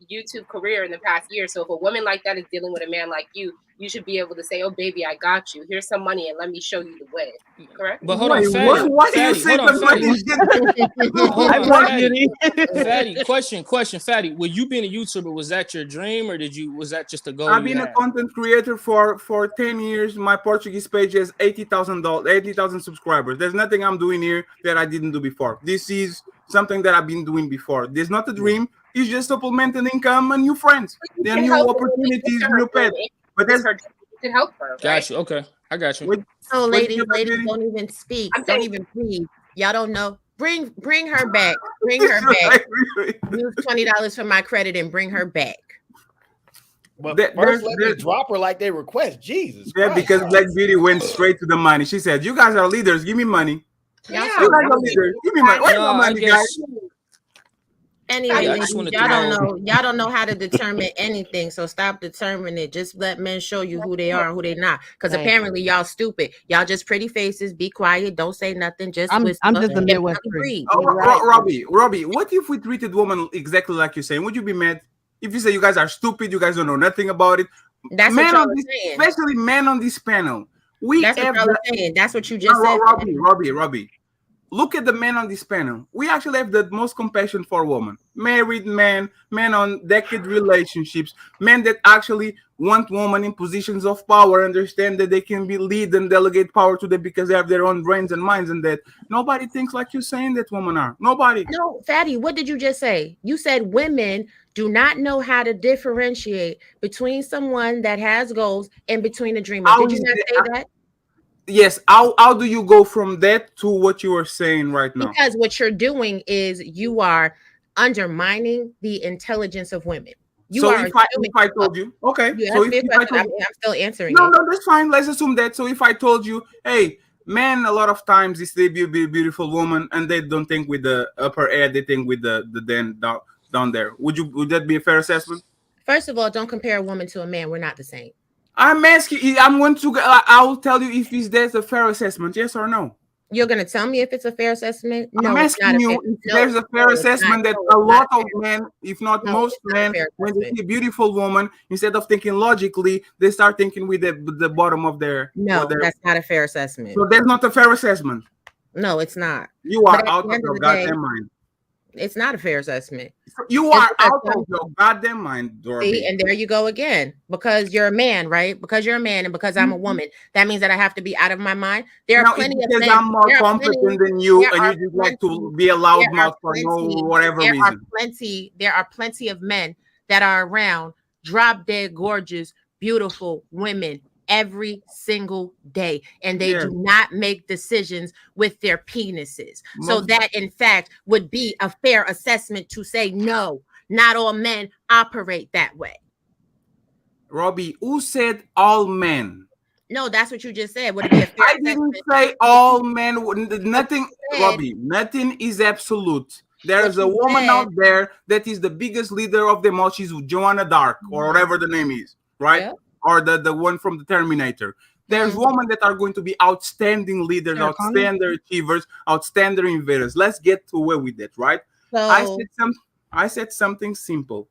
YouTube career in the past year. So if a woman like that is dealing with a man like you should be able to say, "Oh, baby, I got you. Here's some money, and let me show you the way." Correct? But hold on, Wait, Fatty. why do you Fatty, say hold on, the Fatty. money? Hold I on, blocked Fatty. Beauty. Fatty, question, Fatty. When you being a YouTuber, was that your dream, or was that just a goal I've you been a had? content creator for 10 years. My Portuguese page has 80,000 subscribers. There's nothing I'm doing here that I didn't do before. This is something that I've been doing before. There's not a dream. It's just supplementing income and new friends, You then can new help her opportunities, to her new dream. pets. If But it's that's her dream, you can help her. Got you. Okay, I got you. So what ladies, don't even speak. I'm Don't saying- even breathe. Y'all don't know. Bring her back. Bring her back. Use $20 for my credit and bring her back. But There- first, there's- let me there's- drop her like they request. Jesus Yeah, Christ. because Black Beauty went straight to the money. She said, "You guys are leaders. Give me money. Y'all You so guys are rude. leaders. Give me money. Where's No, my I money, guess. guys?" Anyway, I just ladies, wanted y'all to don't know. know. Y'all don't know how to determine anything. So stop determining it. Just let men show you who they are and who they not. Because Thank apparently y'all stupid. Y'all just pretty faces. Be quiet. Don't say nothing. Just I'm whisper. just a and Midwest breathe. Oh, Robbie, what if we treated women exactly like you're saying? Would you be mad if you say you guys are stupid, you guys don't know nothing about it? That's what Men y'all on are this, saying. especially men on this panel. We That's what have y'all are the, saying. That's what you just No, said. Robbie. Look at the men on this panel. We actually have the most compassion for women. Married men, men on decade relationships, men that actually want women in positions of power, understand that they can be lead and delegate power to them because they have their own brains and minds, and that nobody thinks like you're saying that women are. Nobody. No, Fatty, what did you just say? You said women do not know how to differentiate between someone that has goals and between a dreamer. How Did you is not that- say that? Yes. How do you go from that to what you are saying right now? Because what you're doing is you are undermining the intelligence of women. You So are if I assuming. told you, okay. You So asked me a if I question. told I'm still answering no, it. no, that's fine. Let's assume that. So if I told you, hey, men, a lot of times is they be a beautiful woman and they don't think with the upper air, they think with the then down there. Would that be a fair assessment? First of all, don't compare a woman to a man. We're not the same. I'm asking. I'm going to. I'll tell you if that's a fair assessment. Yes or no. You're going to tell me if it's a fair assessment? No, I'm it's not asking a you fair. if No, there's a fair no, it's not. assessment that No, a it's not lot of fair. men, if not No, most it's not a men, fair when they assessment. see a beautiful woman, instead of thinking logically, they start thinking with the bottom of their. No, that's not a fair assessment. So that's not a fair assessment. No, it's not. You But are at out the of end your the day, goddamn mind. it's not a fair assessment. You Just are because out some- of your goddamn mind, Dorothy. See, and there you go again. Because you're a man, right? Because you're a man, and because I'm a woman, that means that I have to be out of my mind. There are No, it's plenty of because men. I'm more there are competent plenty- than you, there and are you just like to plenty- be a there loud are mouth for no plenty- whatever there reason. There are plenty of men that are around, drop dead gorgeous, beautiful women every single day, and they Yeah. do not make decisions with their penises. So Most- that in fact would be a fair assessment to say no, not all men operate that way. Robbie, who said all men? No, that's what you just said. Would it be a fair I didn't assessment? say all men. Nothing, said- Robbie. Nothing is absolute. There's a What you woman said- out there that is the biggest leader of them all. She's Joanna Dark, or whatever the name is, right? Yeah. Or the one from the Terminator. There's women that are going to be outstanding leaders, Sarah Connor? outstanding achievers, outstanding inventors. Let's get to where with that, right? So I said something simple.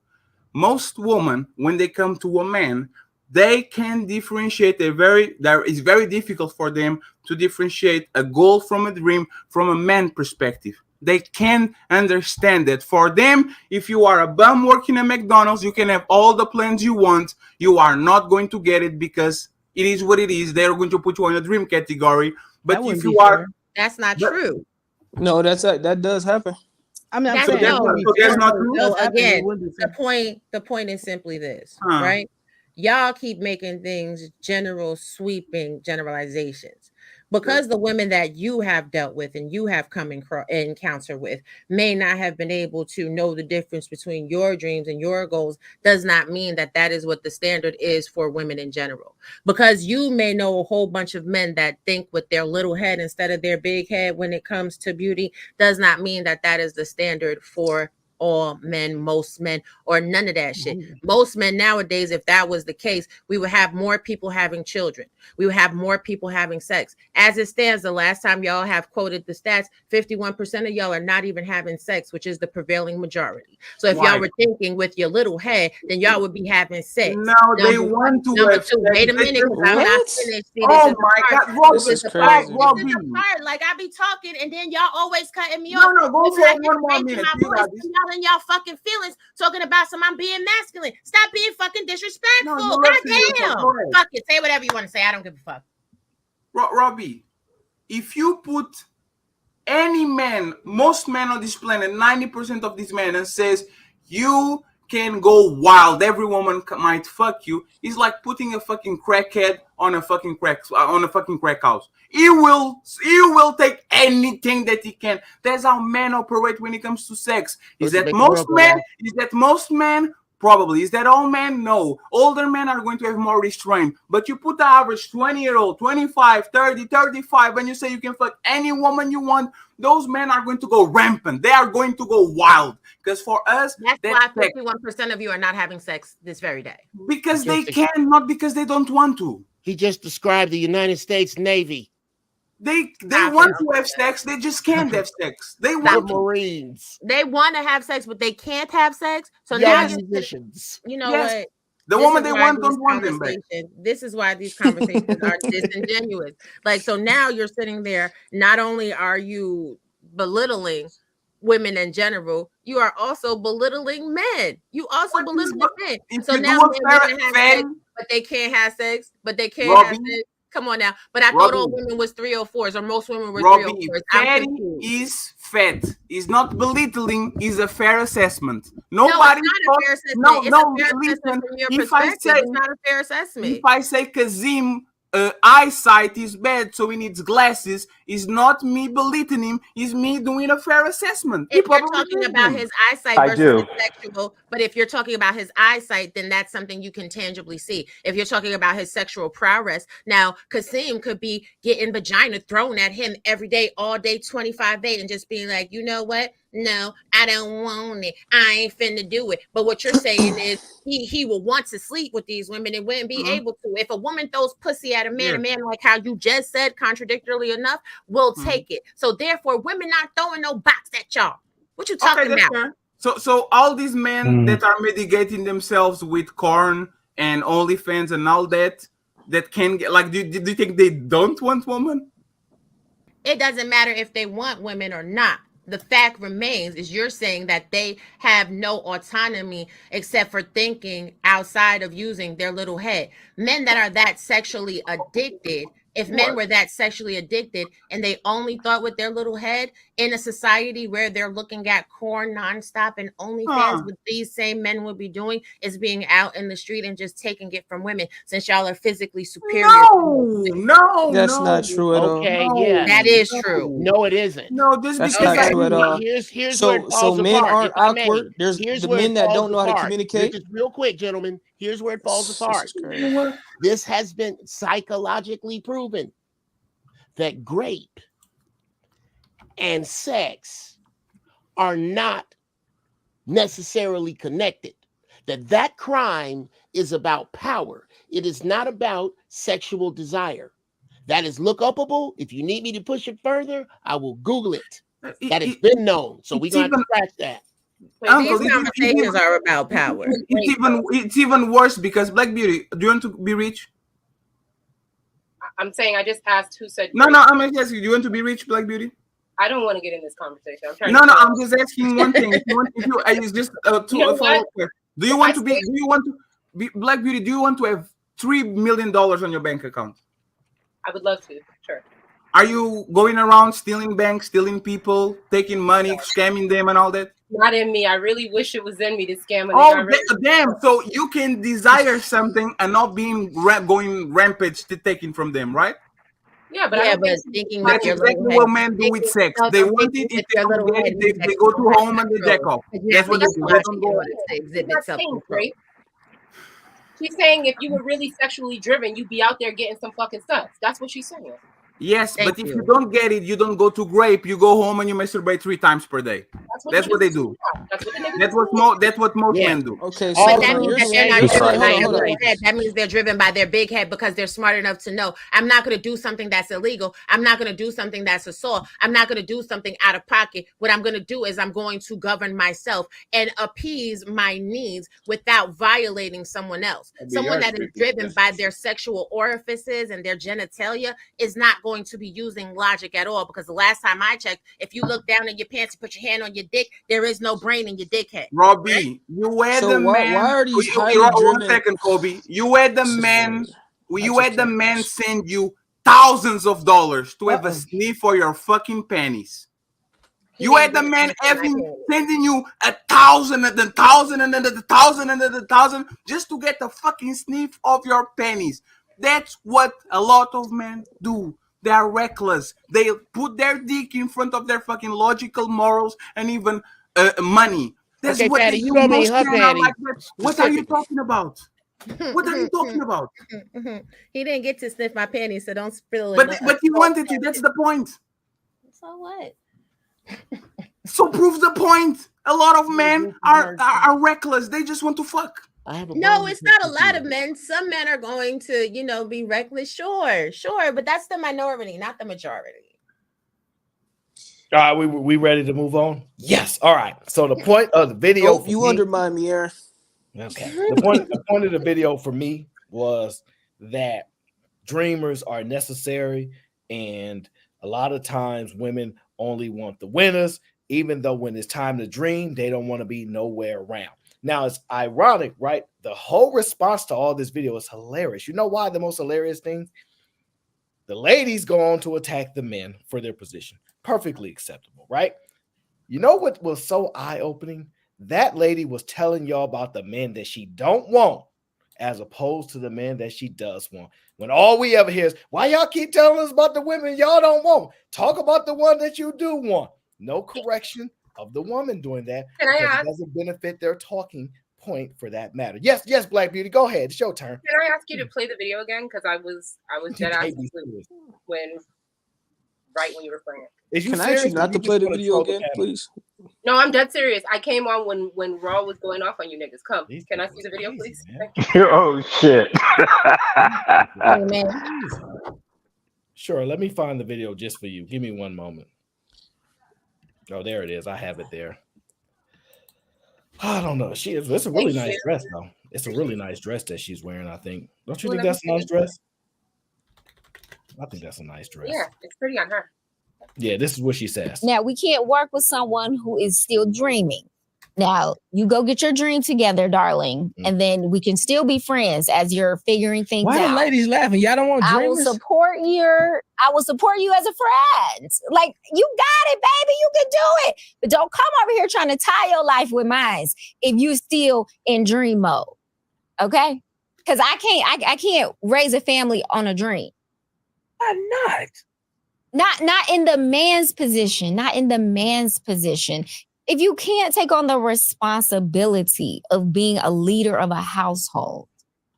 Most women, when they come to a man, they can differentiate it's very difficult for them to differentiate a goal from a dream from a man perspective. they can't understand that. For them, if you are a bum working at McDonald's, you can have all the plans you want. You are not going to get it because it is what it is. They're going to put you in a dream category. But if you are, That's not true. No, that does happen. I mean, I'm That's saying no. so that's not true. Look, again, the point is simply this, right? Y'all keep making things general, sweeping generalizations. Because the women that you have dealt with and you have come in encounter with may not have been able to know the difference between your dreams and your goals, does not mean that that is what the standard is for women in general. Because you may know a whole bunch of men that think with their little head instead of their big head when it comes to beauty, does not mean that that is the standard for all men, most men, or none of that shit. Most men nowadays, if that was the case, we would have more people having children. We would have more people having sex. As it stands, the last time y'all have quoted the stats, 51% of y'all are not even having sex, which is the prevailing majority. So if y'all were thinking with your little head, then y'all would be having sex. No, they want to Number have two, sex. wait a minute, because I'm not finished. See, Oh this is my the part. God, Rob, This is the part. This is the part. Like I be talking, and then y'all always cutting me off. No, go When for I one get more making minute. my You voice, got this. and y'all in y'all fucking feelings talking about some I'm being masculine. Stop being fucking disrespectful. No, you're saying Goddamn. go ahead. Fuck it. Say whatever you want to say. I don't give a fuck. Robbie, if you put any man, most men on this planet, 90% of these men, and says you can go wild, every woman might fuck you, it's like putting a fucking crackhead on a fucking crack house. He will take anything that he can. That's how men operate when it comes to sex. Is that most men? Probably. Is that all men? No. Older men are going to have more restraint. But you put the average 20-year-old, 25, 30, 35, and you say you can fuck any woman you want, those men are going to go rampant. They are going to go wild. Because for us, that's why 51% of you are not having sex this very day. Because they can, not because they don't want to. He just described the United States Navy. They want to have sex. They just can't have sex. They want Marines. They want to have sex, but they can't have sex. So young now musicians. you know Yes. what? The This woman is they why want these don't want them back. This is why these conversations are disingenuous. Like, so now you're sitting there, not only are you belittling women in general, you are also belittling men. You also belittling men. So now men want to have sex, but they can't have sex, but they can't have sex. Come on now. But I thought all women was 304s, or most women were 304s. Fatty is fat. Is not belittling, is a fair assessment. Nobody no, it's not a fair assessment. It's a fair assessment from your perspective. It's not a fair assessment. If I say Kazim eyesight is bad, so he needs glasses, is not me belittling him, is me doing a fair assessment. If you're talking about his eyesight versus his sexual, but if you're talking about his eyesight, then that's something you can tangibly see. If you're talking about his sexual prowess, now Kasim could be getting vagina thrown at him every day, all day, 25/8, and just being like, you know what? No, I don't want it. I ain't finna do it. But what you're saying is he will want to sleep with these women and wouldn't be able to. If a woman throws pussy at a man, like how you just said, contradictorily enough, will take it. So therefore, women not throwing no box at y'all. What you talking about? Fair. So all these men that are medicating themselves with corn and OnlyFans and all that can get, like, do you think they don't want women? It doesn't matter if they want women or not. The fact remains is you're saying that they have no autonomy except for thinking outside of using their little head. Men that are that sexually addicted, if men were that sexually addicted and they only thought with their little head in a society where they're looking at corn nonstop and OnlyFans, what these same men would be doing is being out in the street and just taking it from women, since y'all are physically superior. No, that's not true at all. Okay, yeah, that is true. No, it isn't. No, just that's because not true at all. Here's so where it falls men apart. aren't If I may. awkward. There's Here's the where men it that falls don't know how to apart. communicate. Just real quick, gentlemen. Here's where it falls apart. Crazy. This has been psychologically proven that grape and sex are not necessarily connected. That crime is about power. It is not about sexual desire. That is look upable. If you need me to push it further, I will Google it. That has been known. So we're going to scratch that. These conversations are about power. It's even worse because Black Beauty, do you want to be rich? I'm saying I just asked who said No, I'm just asking, do you want to be rich, Black Beauty? I don't want to get in this conversation. I'm trying. No, to I'm just asking one thing. It's just You know a follow up. what? Do you want to be Black Beauty? Do you want to have $3 million on your bank account? I would love to. Sure. Are you going around stealing banks, stealing people, taking money, scamming them, and all that? Not in me. I really wish it was in me to scam a nigga. Oh, I really damn! So you can desire something and not being going rampage to taking from them, right? Yeah, but I don't think thinking that's exactly what men do with sex. They want it. If they don't get it, they go to home and they jack off. That's what they do. They don't go. She's not saying great. She's saying if you were really sexually driven, you'd be out there getting some fucking stunts. That's what she's saying. Yes, but if you don't get it, you don't go to grape. You go home and you masturbate 3 times per day. That's what they do. That's what most men do. Okay, But that means that they're not driven by their little head. That means they're driven by their big head because they're smart enough to know I'm not going to do something that's illegal. I'm not going to do something that's assault. I'm not going to do something out of pocket. What I'm going to do is I'm going to govern myself and appease my needs without violating someone else. Someone that is driven by their sexual orifices and their genitalia is not going to be using logic at all, because the last time I checked, if you look down in your pants and put your hand on your dick, there is no brain in your dick head. Robbie, right? you had So the why man. are these highly One driven- second, Kobe. You had the man. You had the man send you thousands of dollars to have a sniff for your fucking panties. You had the man sending you 1,000 and then 1,000 and then 1,000 and then 1,000 just to get the fucking sniff of your panties. That's what a lot of men do. They are reckless. They put their dick in front of their fucking logical morals and even money. That's Okay, what Patty, they you do. don't mean Most her men are Patty. like that. What are you talking about? What are you talking about? He didn't get to sniff my panties, so don't spill it. But he wanted to. That's the point. So what? So proves the point. A lot of men are reckless. They just want to fuck. No, it's not a lot of men. Some men are going to, be reckless. Sure, but that's the minority, not the majority. All right, we ready to move on? Yes. All right. So the point of the video. Oh, you undermine me, Aaron. Okay. The point of the video for me was that dreamers are necessary, and a lot of times women only want the winners, even though when it's time to dream, they don't want to be nowhere around. Now, it's ironic, right? The whole response to all this video is hilarious. You know why? The most hilarious thing? The ladies go on to attack the men for their position. Perfectly acceptable, right? You know what was so eye-opening? That lady was telling y'all about the men that she don't want as opposed to the men that she does want. When all we ever hear is, why y'all keep telling us about the women y'all don't want? Talk about the one that you do want. No correction of the woman doing that because it doesn't benefit their talking point for that matter. Yes, Black Beauty, go ahead. It's your turn. Can I ask you to play the video again? Because I was dead ass right when you were playing. Can I ask you not to play the video again, please? No, I'm dead serious. I came on when Raw was going off on you niggas. Come, can I see the video, please? Oh shit. Sure, let me find the video just for you. Give me one moment. Oh, there it is. I have it there. I don't know. It's a really nice dress, though. It's a really nice dress that she's wearing, I think. Don't you think that's a nice dress? I think that's a nice dress. Yeah, it's pretty on her. Yeah, this is what she says. Now, we can't work with someone who is still dreaming. Now, you go get your dream together, darling, and then we can still be friends as you're figuring things out. Why the ladies laughing? Y'all don't want dreamers? I will support you as a friend. Like, you got it, baby. You can do it. But don't come over here trying to tie your life with mine if you still in dream mode. Okay? Because I can't raise a family on a dream. I'm not. Not in the man's position. Not in the man's position. If you can't take on the responsibility of being a leader of a household,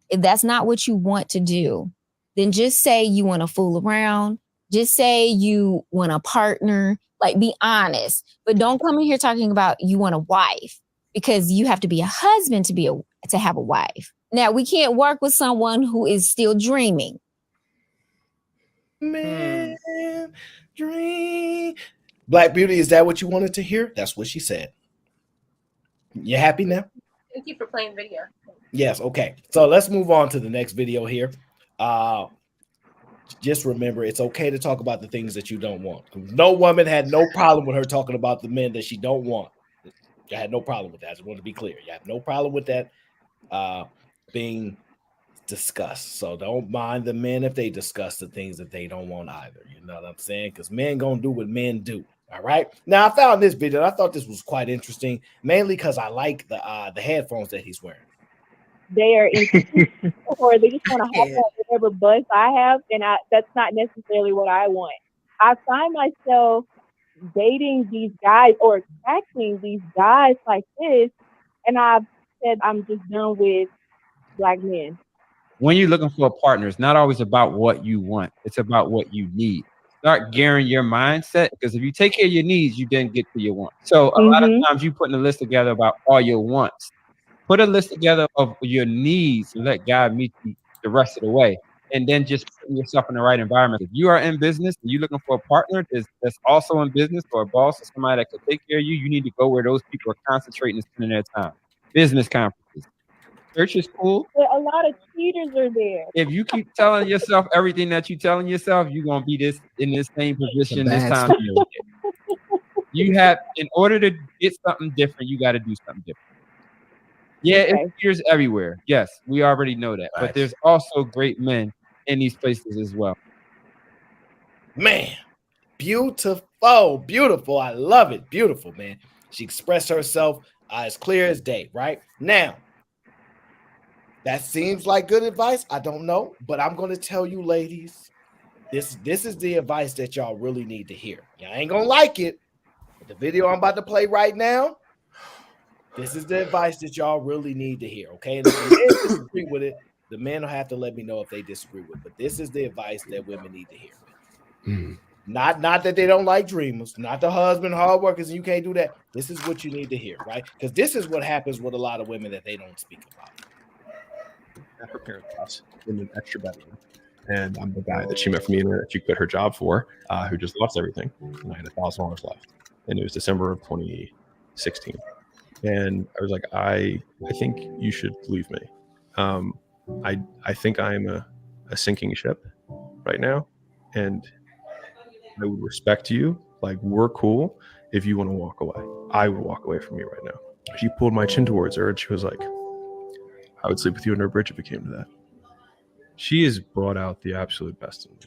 if that's not what you want to do, then just say you want to fool around. Just say you want a partner. Like, be honest. But don't come in here talking about you want a wife, because you have to be a husband to have a wife. Now, we can't work with someone who is still dreaming. Man, dream. Black Beauty, is that what you wanted to hear? That's what she said. You happy now? Thank you for playing video. Yes, okay. So let's move on to the next video here. just remember it's okay to talk about the things that you don't want. No woman had no problem with her talking about the men that she don't want. I had no problem with that. I just want to be clear. You have no problem with that being discussed. So don't mind the men if they discuss the things that they don't want either. You know what I'm saying? Because men gonna do what men do. All right. Now I found this video. I thought this was quite interesting, mainly because I like the headphones that he's wearing. They are insecure, or they just want to hop on whatever buzz I have, and that's not necessarily what I want. I find myself dating these guys or attracting these guys like this, and I've said I'm just done with black men. When you're looking for a partner, it's not always about what you want. It's about what you need. Start gearing your mindset, because if you take care of your needs, you then get to your wants. So a lot of times you putting a list together about all your wants. Put a list together of your needs and let God meet you the rest of the way. And then just put yourself in the right environment. If you are in business and you're looking for a partner that's also in business, or a boss or somebody that can take care of you, you need to go where those people are concentrating and spending their time. Business conferences. Church is cool. But a lot of cheaters are there. If you keep telling yourself everything that you're telling yourself, you're going to be in this same position this time. You have, in order to get something different, you got to do something different. Yeah, it's cheaters everywhere. Yes, we already know that. But there's also great men in these places as well. Man, beautiful, beautiful. I love it. Beautiful, man. She expressed herself as clear as day, right? Now, that seems like good advice. I don't know, but I'm going to tell you, ladies, this is the advice that y'all really need to hear. Y'all ain't going to like it, but the video I'm about to play right now, this is the advice that y'all really need to hear, okay? And if you disagree with it, the men will have to let me know if they disagree with it. But this is the advice that women need to hear. Not that they don't like dreamers, not the husband, hard workers, and you can't do that. This is what you need to hear, right? Because this is what happens with a lot of women that they don't speak about. At her parents' house in an extra bedroom. And I'm the guy that she met from the internet that she quit her job for, who just lost everything. And I had $1,000 left. And it was December of 2016. And I was like, I think you should leave me. I think I'm a sinking ship right now. And I would respect you. Like, we're cool if you want to walk away. I would walk away from you right now. She pulled my chin towards her and she was like, I would sleep with you under a bridge if it came to that. She has brought out the absolute best in me.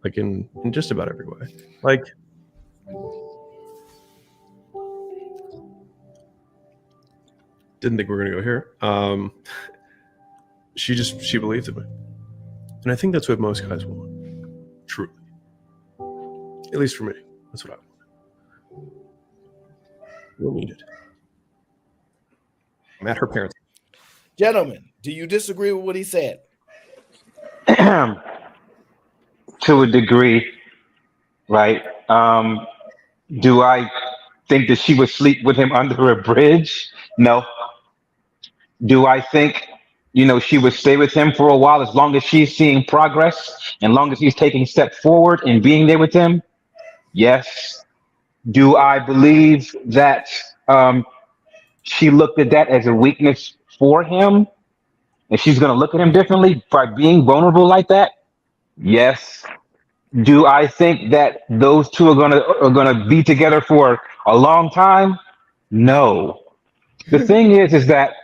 Like in just about every way. Like, didn't think we were gonna go here. She believed in me. And I think that's what most guys want. Truly. At least for me. That's what I want. We'll need it. I'm at her parents'. Gentlemen, do you disagree with what he said? To a degree, right? Do I think that she would sleep with him under a bridge? No. Do I think, she would stay with him for a while as long as she's seeing progress and long as he's taking a step forward and being there with him? Yes. Do I believe that she looked at that as a weakness for him and she's going to look at him differently by being vulnerable like that? Yes. Do I think that those two are gonna be together for a long time? No. The thing is that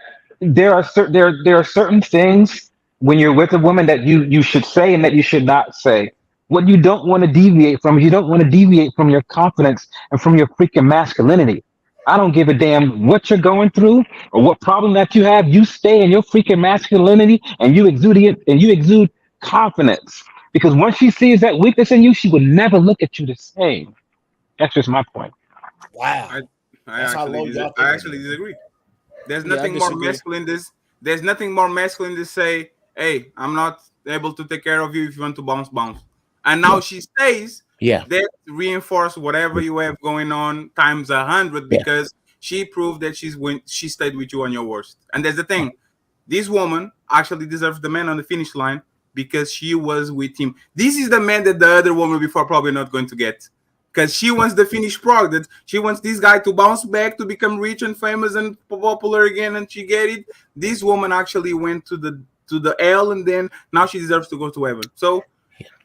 there are certain things when you're with a woman that you should say and that you should not say. What you don't want to deviate from is you don't want to deviate from your confidence and from your freaking masculinity. I don't give a damn what you're going through or what problem that you have. You stay in your freaking masculinity and you exude it and you exude confidence. Because once she sees that weakness in you, she would never look at you the same. That's just my point. Wow. I actually disagree. There's nothing more masculine there's nothing more masculine to say, hey, I'm not able to take care of you if you want to bounce. And now she stays. Yeah. That reinforce whatever you have going on times 100 because she proved that she stayed with you on your worst. And that's the thing. This woman actually deserves the man on the finish line because she was with him. This is the man that the other woman before probably not going to get. Because she wants the finished product. She wants this guy to bounce back, to become rich and famous and popular again, and she get it. This woman actually went to the hell, and then now she deserves to go to heaven. So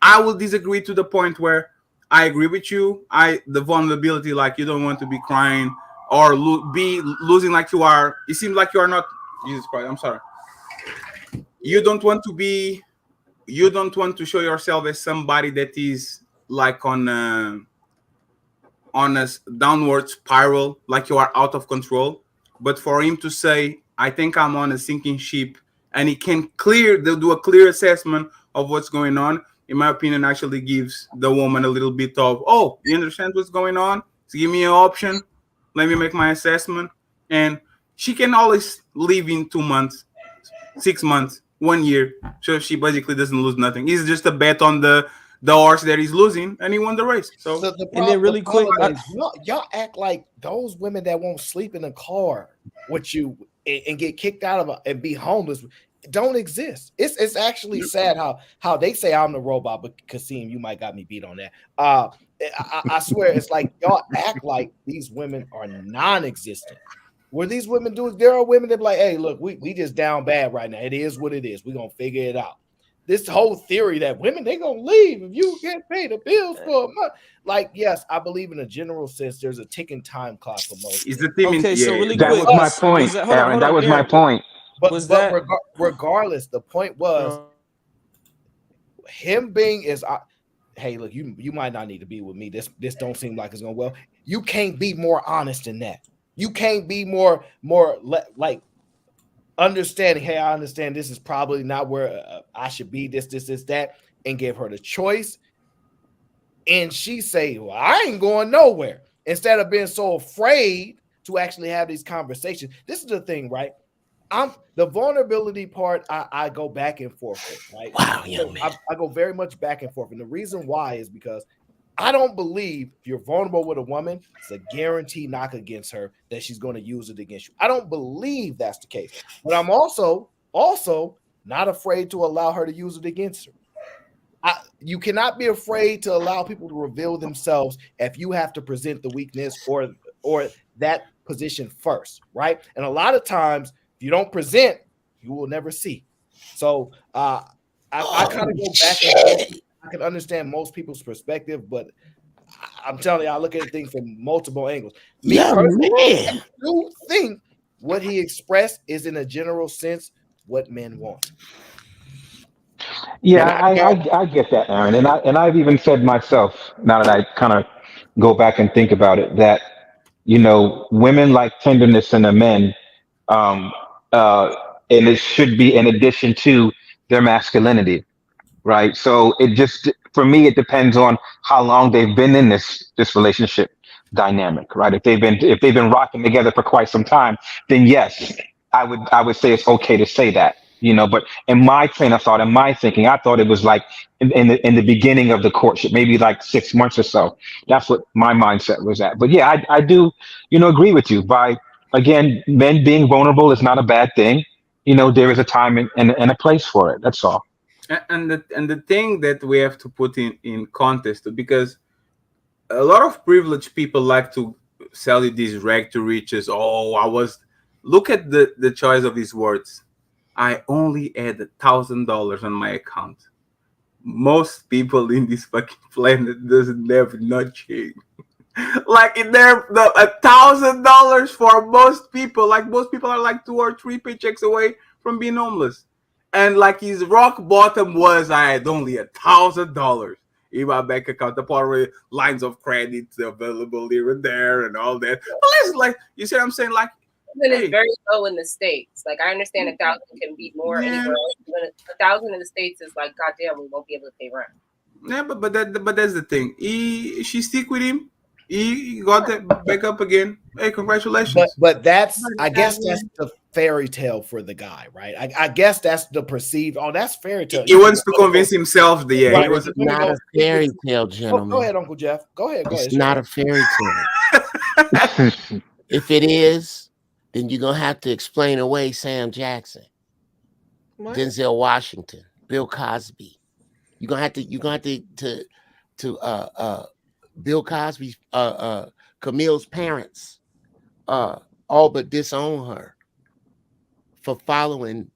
I will disagree to the point where I agree with you. The vulnerability, like you don't want to be crying or be losing like you are. It seems like you are not. Jesus Christ, I'm sorry. You don't want to be. You don't want to show yourself as somebody that is like on a downward spiral, like you are out of control. But for him to say, "I think I'm on a sinking ship," and he can do a clear assessment of what's going on, in my opinion, actually gives the woman a little bit of, "Oh, you understand what's going on? So give me an option. Let me make my assessment." And she can always leave in 2 months, 6 months, 1 year. So she basically doesn't lose nothing. It's just a bet on the horse that he's losing, and he won the race. So The problem is, y'all act like those women that won't sleep in a car with you and get kicked out of and be homeless don't exist. It's actually sad how they say I'm the robot, but Kasim, you might got me beat on that. I swear it's like y'all act like these women are non-existent. Where these women do, there are women that be like, hey, look, we just down bad right now. It is what it is. We're gonna figure it out. This whole theory that women, they gonna leave if you can't pay the bills for a month. Like, yes, I believe in a general sense there's a ticking time clock for most. Is the thing Okay, so really That quick, was my point, Aaron. That was my point. But regardless, the point was him being is hey, look, you might not need to be with me. This don't seem like it's going well. You can't be more honest than that. You can't be more like understanding. Hey, I understand this is probably not where I should be. This, that, and give her the choice. And she say, "Well, I ain't going nowhere." Instead of being so afraid to actually have these conversations. This is the thing, right? The vulnerability part. I go back and forth with, right? Wow, young man. I go very much back and forth, and the reason why is because I don't believe if you're vulnerable with a woman, it's a guaranteed knock against her that she's going to use it against you. I don't believe that's the case, but I'm also not afraid to allow her to use it against her. You cannot be afraid to allow people to reveal themselves if you have to present the weakness or that position first, right? And a lot of times, if you don't present, you will never see. So I kind of go back and forth. I can understand most people's perspective, but I'm telling you, I look at things from multiple angles. Me personally, I do think what he expressed is, in a general sense, what men want. Yeah, I get that, Aaron, and I've even said myself, now that I kind of go back and think about it, that women like tenderness in the men, um, uh, and it should be in addition to their masculinity, right? So it just, for me, it depends on how long they've been in this relationship dynamic, right? If they've been rocking together for quite some time, then yes, I would say it's okay to say that, But in my train of thought, in my thinking, I thought it was like in the beginning of the courtship, maybe like 6 months or so. That's what my mindset was at. But yeah, I do, agree with you. By again, men being vulnerable is not a bad thing. There is a time and a place for it. That's all. And the thing that we have to put in context, because a lot of privileged people like to sell you these rag to riches. Look at the choice of these words. I only had $1,000 on my account. Most people in this fucking planet doesn't have nothing. Like $1,000 for most people. Like most people are like 2 or 3 paychecks away from being homeless. And like his rock bottom was, I had only $1,000 in my bank account. The part where lines of credit available here and there and all that. But let's you see what I'm saying? Like, it's very low in the States. Like, I understand 1,000 can be more anywhere else. But 1,000 in the States is like, goddamn, we won't be able to pay rent. Yeah, but that's the thing. She stick with him. He got that back up again. Hey, congratulations. But I guess that's the fairy tale for the guy, right? I guess that's the perceived. Oh, that's fairy tale. He wants to convince himself that Right, it's not a fairy tale, gentlemen. Go ahead, Uncle Jeff. Go ahead. It's not a fairy tale. If it is, then you're gonna have to explain away Sam Jackson, Denzel Washington, Bill Cosby. You're gonna have to Bill Cosby, Camille's parents, all but disown her for following.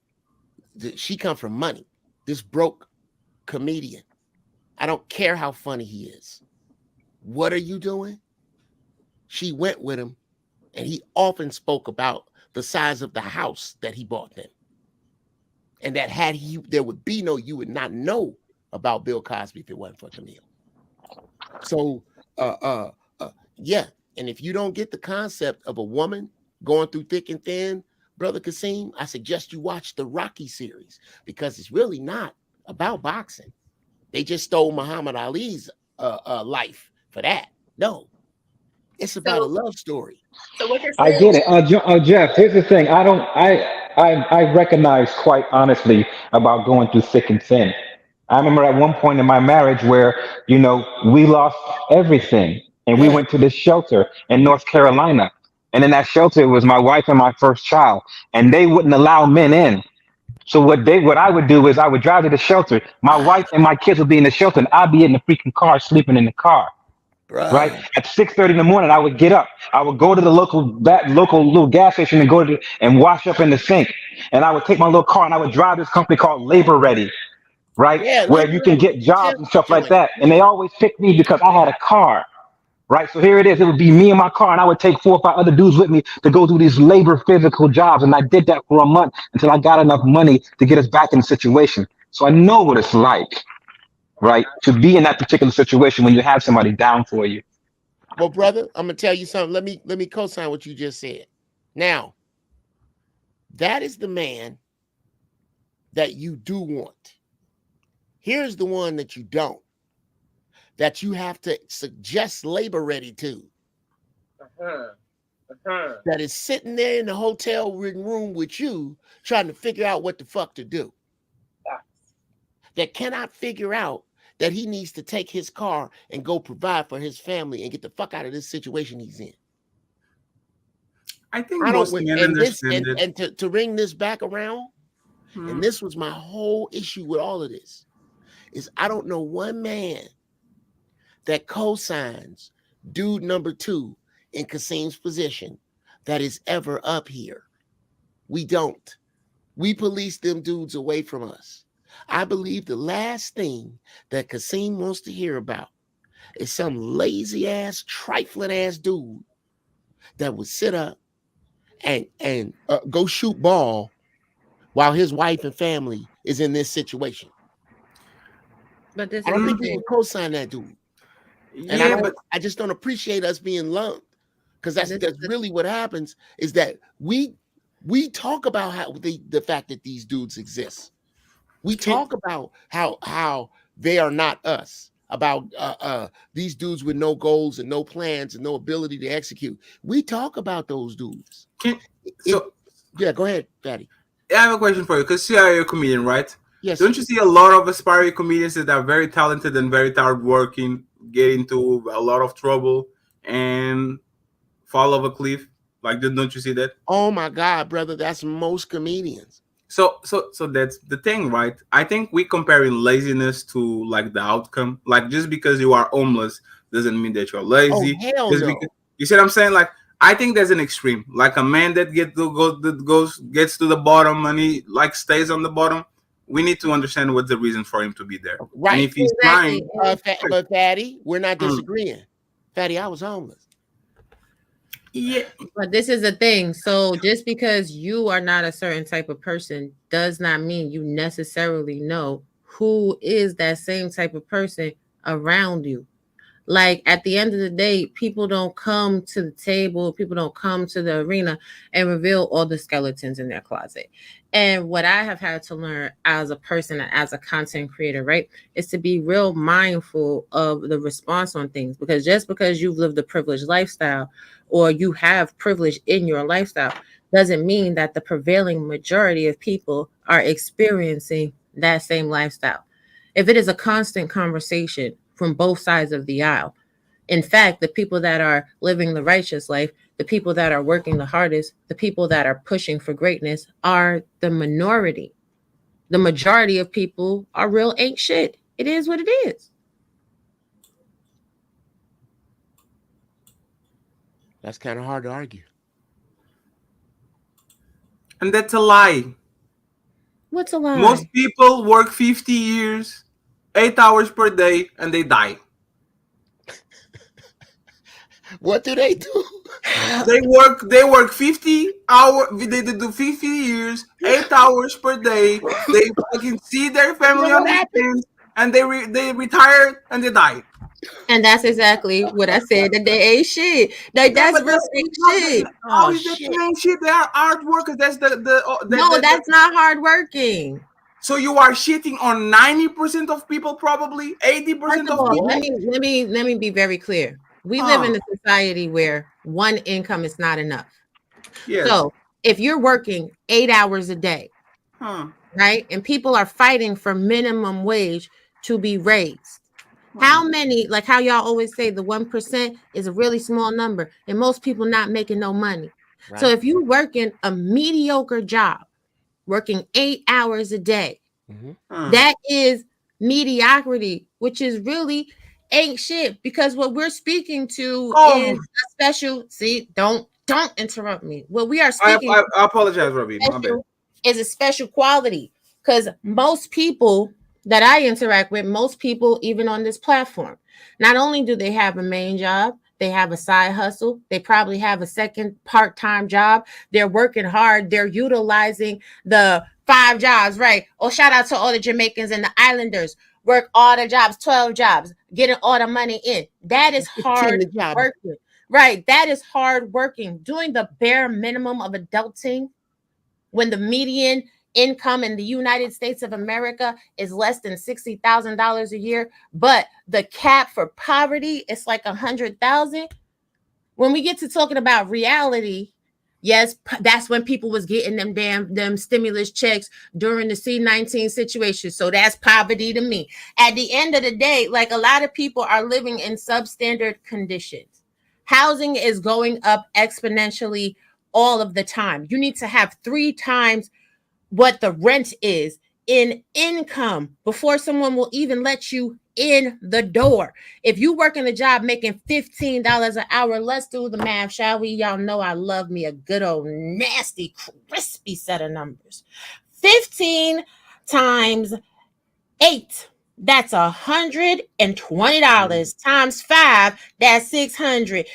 She come from money. This broke comedian. I don't care how funny he is. What are you doing? She went with him, and he often spoke about the size of the house that he bought them. And that there would be you would not know about Bill Cosby if it wasn't for Camille. So, yeah. And if you don't get the concept of a woman going through thick and thin, Brother Kasim, I suggest you watch the Rocky series, because it's really not about boxing. They just stole Muhammad Ali's life for that. No, it's about a love story. So what you're I saying get it. Jeff, here's the thing. I recognize quite honestly about going through thick and thin. I remember at one point in my marriage where, we lost everything and we Yeah. went to this shelter in North Carolina. And in that shelter, it was my wife and my first child, and they wouldn't allow men in. So what I would do is I would drive to the shelter. My wife and my kids would be in the shelter, and I'd be in the freaking car, sleeping in the car. Right at 6:30 in the morning, I would get up. I would go to the local little gas station and and wash up in the sink. And I would take my little car and I would drive this company called Labor Ready, right, Yeah, where you can get jobs and stuff like that. And they always picked me because I had a car. Right, so here it is. It would be me and my car, and I would take 4 or 5 other dudes with me to go do these labor physical jobs. And I did that for a month until I got enough money to get us back in the situation. So I know what it's like, right, to be in that particular situation when you have somebody down for you. Well, brother, I'm gonna tell you something. Let me co-sign what you just said. Now, that is the man that you do want. Here's the one that you don't, that you have to suggest Labor Ready to. That is sitting there in the hotel room with you, trying to figure out what the fuck to do. That cannot figure out that he needs to take his car and go provide for his family and get the fuck out of this situation he's in. I think most men understand it. And to bring this back around, and this was my whole issue with all of this, is I don't know one man that co-signs dude number 2 in Kasim's position that is ever up here. We don't. We police them dudes away from us. I believe the last thing that Kasim wants to hear about is some lazy ass, trifling ass dude that would sit up and go shoot ball while his wife and family is in this situation. But this I don't think he would co-sign that dude. And I just don't appreciate us being lumped, because that's really what happens, is that we talk about how the fact that these dudes exist. We talk about how they are not us, about these dudes with no goals and no plans and no ability to execute. We talk about those dudes. Yeah, go ahead, Fatty. I have a question for you, because you're a comedian, right? Yes. Don't you see a lot of aspiring comedians that are very talented and very hardworking get into a lot of trouble and fall off a cliff? Like, don't you see that? Oh my God, brother, that's most comedians. So that's the thing, right? I think we comparing laziness to like the outcome. Like, just because you are homeless doesn't mean that you're lazy. Oh, hell just no. Because, you see what I'm saying? Like, I think there's an extreme. Like a man that gets to the bottom and he like stays on the bottom. We need to understand what's the reason for him to be there. Right. And if he's trying, but Fatty, we're not disagreeing. Fatty, I was homeless. Yeah. But this is the thing. So just because you are not a certain type of person does not mean you necessarily know who is that same type of person around you. Like, at the end of the day, people don't come to the table, people don't come to the arena and reveal all the skeletons in their closet. And what I have had to learn as a person, as a content creator, right, is to be real mindful of the response on things. Because just because you've lived a privileged lifestyle or you have privilege in your lifestyle doesn't mean that the prevailing majority of people are experiencing that same lifestyle. If it is a constant conversation from both sides of the aisle, in fact, the people that are living the righteous life, the people that are working the hardest, the people that are pushing for greatness are the minority. The majority of people are real ain't shit. It is what it is. That's kind of hard to argue. And that's a lie. What's a lie? Most people work 50 years 8 hours per day, and they die. What do they do? They work 50 hours. They do 50 years, 8 hours per day. They fucking see their family on the weekends, and they retire and they die. And that's exactly what I said. That they ain't shit. Like Yeah, that's but real shit. how Oh is that shit. main shit? They are art workers. That's No, that's not hard working. So you are shitting on 90% of people, probably 80% First of of all, people. let me be very clear. We live in a society where one income is not enough. Yes. So if you're working 8 hours a day, right, and people are fighting for minimum wage to be raised, how many, like how y'all always say, the 1% is a really small number, and most people not making no money. So if you working a mediocre job, working 8 hours a day, that is mediocrity, which is really ain't shit, because what we're speaking to is a special. See, don't interrupt me. What we are speaking I apologize, Robbie. My bad. is a special quality, because most people that I interact with, most people even on this platform, not only do they have a main job, they have a side hustle, they probably have a second part-time job, they're working hard, they're utilizing the 5 jobs, right? Oh, shout out to all the Jamaicans and the Islanders, work all the jobs, 12 jobs, getting all the money in. That is hard working, right? That is hard working, doing the bare minimum of adulting when the median income in the United States of America is less than $60,000 a year, but the cap for poverty is like 100,000. When we get to talking about reality, yes, that's when people was getting them stimulus checks during the C-19 situation. So that's poverty to me. At the end of the day, like, a lot of people are living in substandard conditions. Housing is going up exponentially all of the time. You need to have 3 times what the rent is in income before someone will even let you in the door. If you work in a job making $15 an hour, let's do the math, shall we? Y'all know I love me a good old nasty, crispy set of numbers. 15 times 8, that's $120. Times 5, that's 600.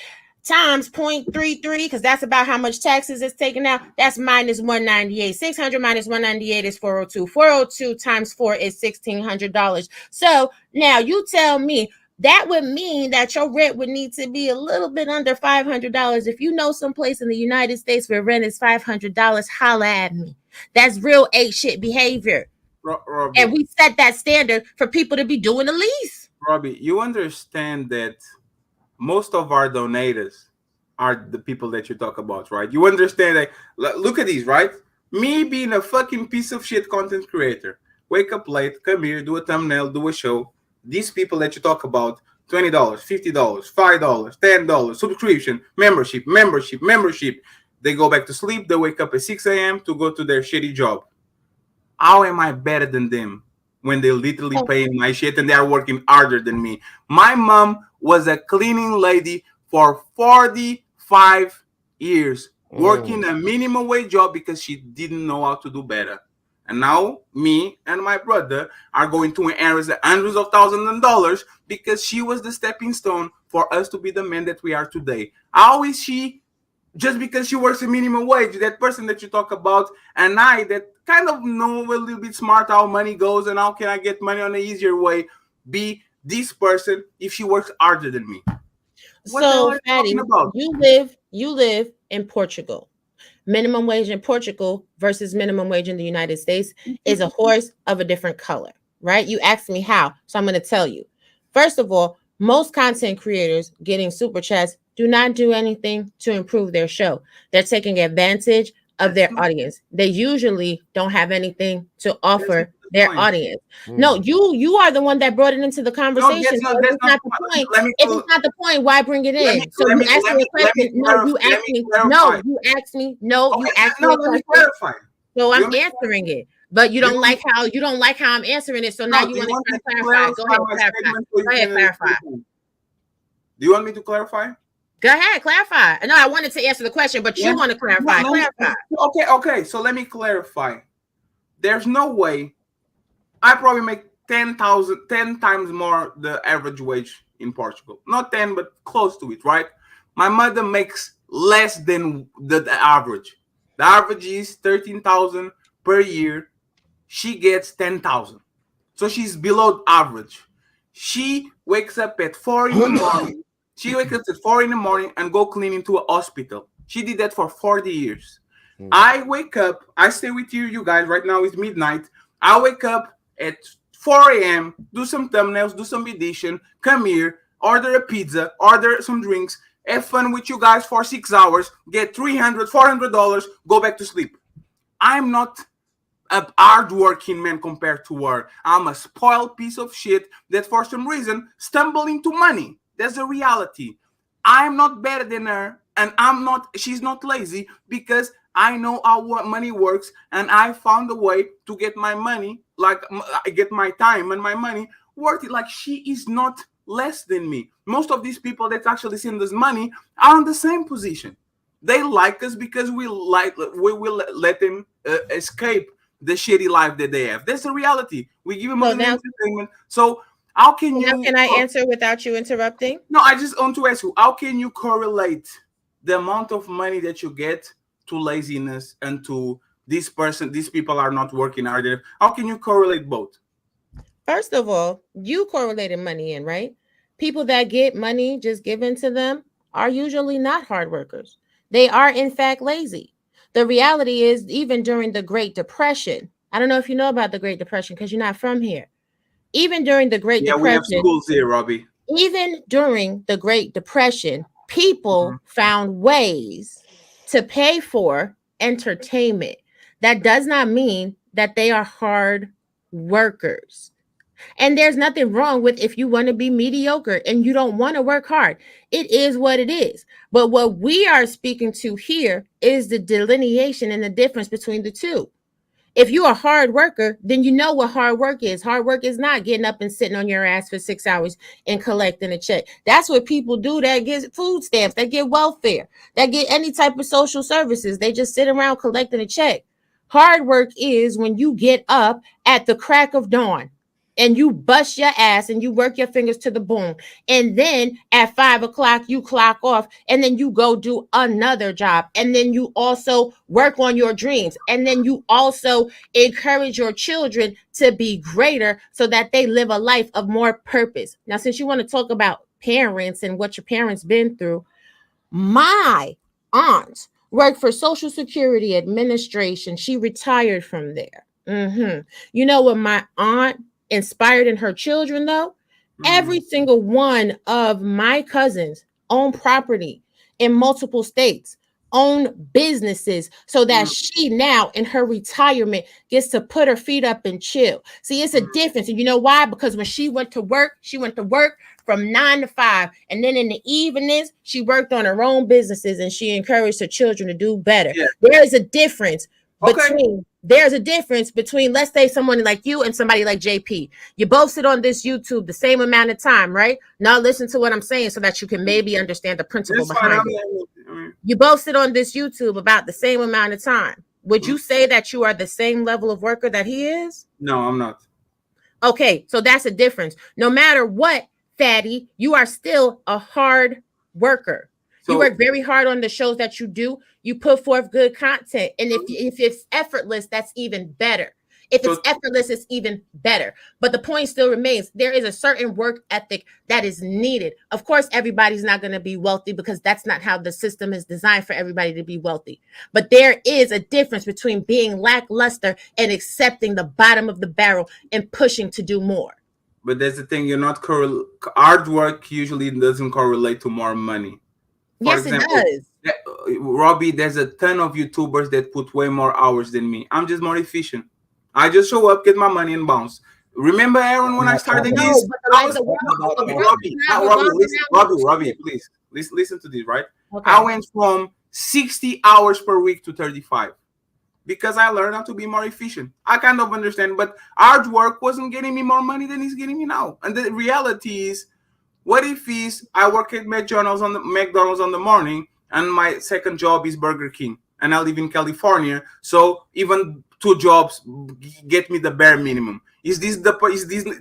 Times 0.33, because that's about how much taxes it's taken out. That's minus 198. 600 minus 198 is 402. 402 times 4 is $1,600. So now you tell me, that would mean that your rent would need to be a little bit under $500. If you know someplace in the United States where rent is $500, holla at me. That's real ain't shit behavior. Robbie, and we set that standard for people to be doing the least. Robbie, you understand that most of our donators are the people that you talk about, right? You understand that? Look at these, right? Me being a fucking piece of shit content creator, wake up late, come here, do a thumbnail, do a show. These people that you talk about, $20, $50, $5, $10, subscription, membership. They go back to sleep. They wake up at 6 a.m. to go to their shitty job. How am I better than them when they're literally paying my shit and they are working harder than me? My mom was a cleaning lady for 45 years, working a minimum wage job because she didn't know how to do better. And now me and my brother are going to inherit hundreds of thousands of dollars because she was the stepping stone for us to be the men that we are today. How is she, just because she works a minimum wage, that person that you talk about, and I that kind of know a little bit smart how money goes and how can I get money on an easier way, be this person if she works harder than me? So, Fatty, you live in Portugal. Minimum wage in Portugal versus minimum wage in the United States is a horse of a different color, right? You asked me how, so I'm going to tell you. First of all, most content creators getting super chats do not do anything to improve their show. They're taking advantage of their audience. They usually don't have anything to offer their audience. No, you are the one that brought it into the conversation. If it's not the point, why bring it in? So you asked me a question. No, you asked me. No, you asked me. No, you asked me a question. So I'm answering it. But you don't like how I'm answering it. So now you want to clarify. Go ahead, clarify. Do you want me to clarify? Go ahead, clarify. No, I wanted to answer the question, but you want to clarify. Clarify. Okay. So let me clarify. There's no way. I probably make 10 times more the average wage in Portugal. Not 10, but close to it, right? My mother makes less than the average. The average is 13,000 per year. She gets 10,000. So she's below average. She wakes up at 4 in the morning. She wakes up at 4 in the morning and go clean into a hospital. She did that for 40 years. I wake up, I stay with you guys. Right now it's midnight. I wake up at 4 a.m., do some thumbnails, do some edition, come here, order a pizza, order some drinks, have fun with you guys for 6 hours, get $300, $400, go back to sleep. I'm not a hard-working man compared to her. I'm a spoiled piece of shit that for some reason stumbled into money. That's the reality. I'm not better than her, and she's not lazy because I know how money works, and I found a way to get my money, like I get my time and my money worth it. Like, she is not less than me. Most of these people that actually send us money are in the same position. They like us because we will let them escape the shitty life that they have. That's the reality. We give them entertainment. So how can you? Can I answer without you interrupting? No, I just want to ask you, how can you correlate the amount of money that you get to laziness and to these people are not working hard enough? How can you correlate both? First of all, you correlated money in, right? People that get money just given to them are usually not hard workers. They are, in fact, lazy. The reality is, even during the Great Depression, I don't know if you know about the Great Depression because you're not from here. Even during the Great Depression, we have schools here, Robbie. Even during the Great Depression, people found ways to pay for entertainment. That does not mean that they are hard workers. And there's nothing wrong with if you want to be mediocre and you don't want to work hard. It is what it is. But what we are speaking to here is the delineation and the difference between the two. If you're a hard worker, then you know what hard work is. Hard work is not getting up and sitting on your ass for 6 hours and collecting a check. That's what people do that get food stamps, that get welfare, that get any type of social services. They just sit around collecting a check. Hard work is when you get up at the crack of dawn and you bust your ass and you work your fingers to the bone. And then at 5 o'clock, you clock off and then you go do another job. And then you also work on your dreams. And then you also encourage your children to be greater so that they live a life of more purpose. Now, since you want to talk about parents and what your parents been through, my aunt worked for Social Security Administration. She retired from there. You know what my aunt inspired in her children, though? Every single one of my cousins own property in multiple states, own businesses, so that she now in her retirement gets to put her feet up and chill. See, it's a difference. And you know why? Because when she went to work from 9 to 5. And then in the evenings, she worked on her own businesses and she encouraged her children to do better. Yeah. There's a difference between, let's say, someone like you and somebody like JP. You both sit on this YouTube the same amount of time, right? Now listen to what I'm saying so that you can maybe understand the principle behind it. You both sit on this YouTube about the same amount of time. Would you say that you are the same level of worker that he is? No, I'm not. Okay, so that's a difference. No matter what, fatty, you are still a hard worker. So, you work very hard on the shows that you do. You put forth good content. And if it's effortless, that's even better. If it's effortless, it's even better. But the point still remains. There is a certain work ethic that is needed. Of course, everybody's not going to be wealthy because that's not how the system is designed for everybody to be wealthy. But there is a difference between being lackluster and accepting the bottom of the barrel and pushing to do more. But there's the thing, you're not hard work usually doesn't correlate to more money. For example, it does. Robbie, there's a ton of YouTubers that put way more hours than me. I'm just more efficient. I just show up, get my money, and bounce. Remember, Aaron, when I started this? Robbie, please listen to this, right? Okay. I went from 60 hours per week to 35 because I learned how to be more efficient. I kind of understand, but hard work wasn't getting me more money than it's getting me now. And the reality is, what if I work at McDonald's on the morning, and my second job is Burger King, and I live in California, so even 2 jobs get me the bare minimum? Is this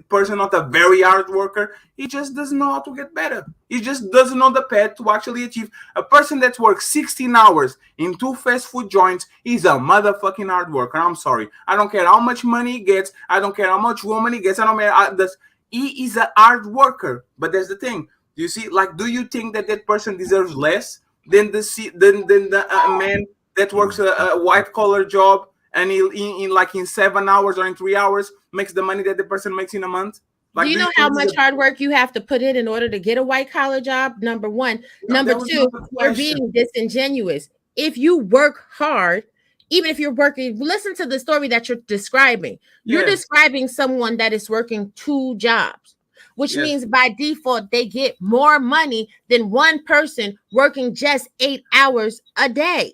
person not a very hard worker? He just doesn't know how to get better. He just doesn't know the path to actually achieve. A person that works 16 hours in 2 fast food joints is a motherfucking hard worker. I'm sorry. I don't care how much money he gets. I don't care how much woman he gets. I don't care. He is a hard worker. But that's the thing. You see, like, do you think that person deserves less than the man that works a white collar job and in 7 hours or in 3 hours makes the money that the person makes in a month? Like, do you know how much hard work you have to put in order to get a white collar job? Number one. Number two, you're being disingenuous. If you work hard, even if you're working, listen to the story that you're describing. You're describing someone that is working 2 jobs, which means by default, they get more money than one person working just 8 hours a day.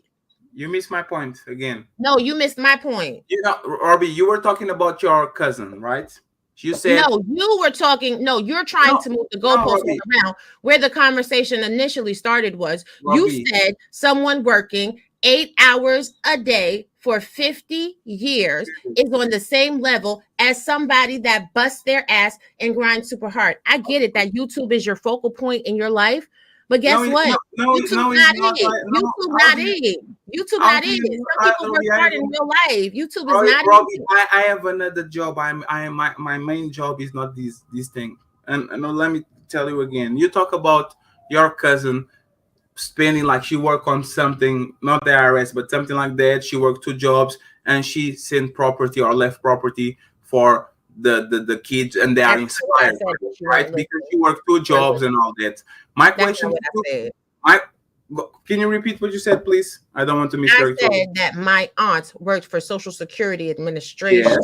You missed my point again. No, you missed my point. You know, Robbie, you were talking about your cousin, right? You said no. You were talking. No, you're trying to move the goalposts around. Where the conversation initially started was you said someone working 8 hours a day for 50 years is on the same level as somebody that busts their ass and grinds super hard. I get it that YouTube is your focal point in your life. But guess what? YouTube not it. YouTube not it. YouTube not it. Some people work hard in real life. YouTube is not it. I have another job. My main job is not this thing. And let me tell you again. You talk about your cousin spending, like, she worked on something, not the IRS, but something like that. She worked 2 jobs and she sent property or left property for the kids, and they are inspired, right? Because you work 2 jobs and all that. My question, can you repeat what you said, please? I don't want to miss. I said that my aunt worked for Social Security Administration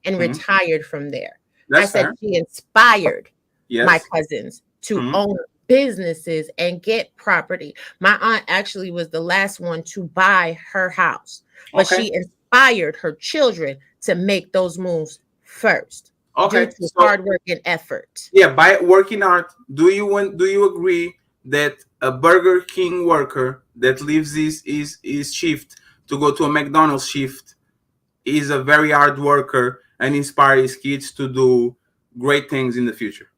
and retired from there. I said she inspired my cousins to own businesses and get property. My aunt actually was the last one to buy her house, but she inspired her children to make those moves first. Due to hard work and effort. Yeah, by working hard, do you agree that a Burger King worker that leaves his shift to go to a McDonald's shift is a very hard worker and inspire his kids to do great things in the future?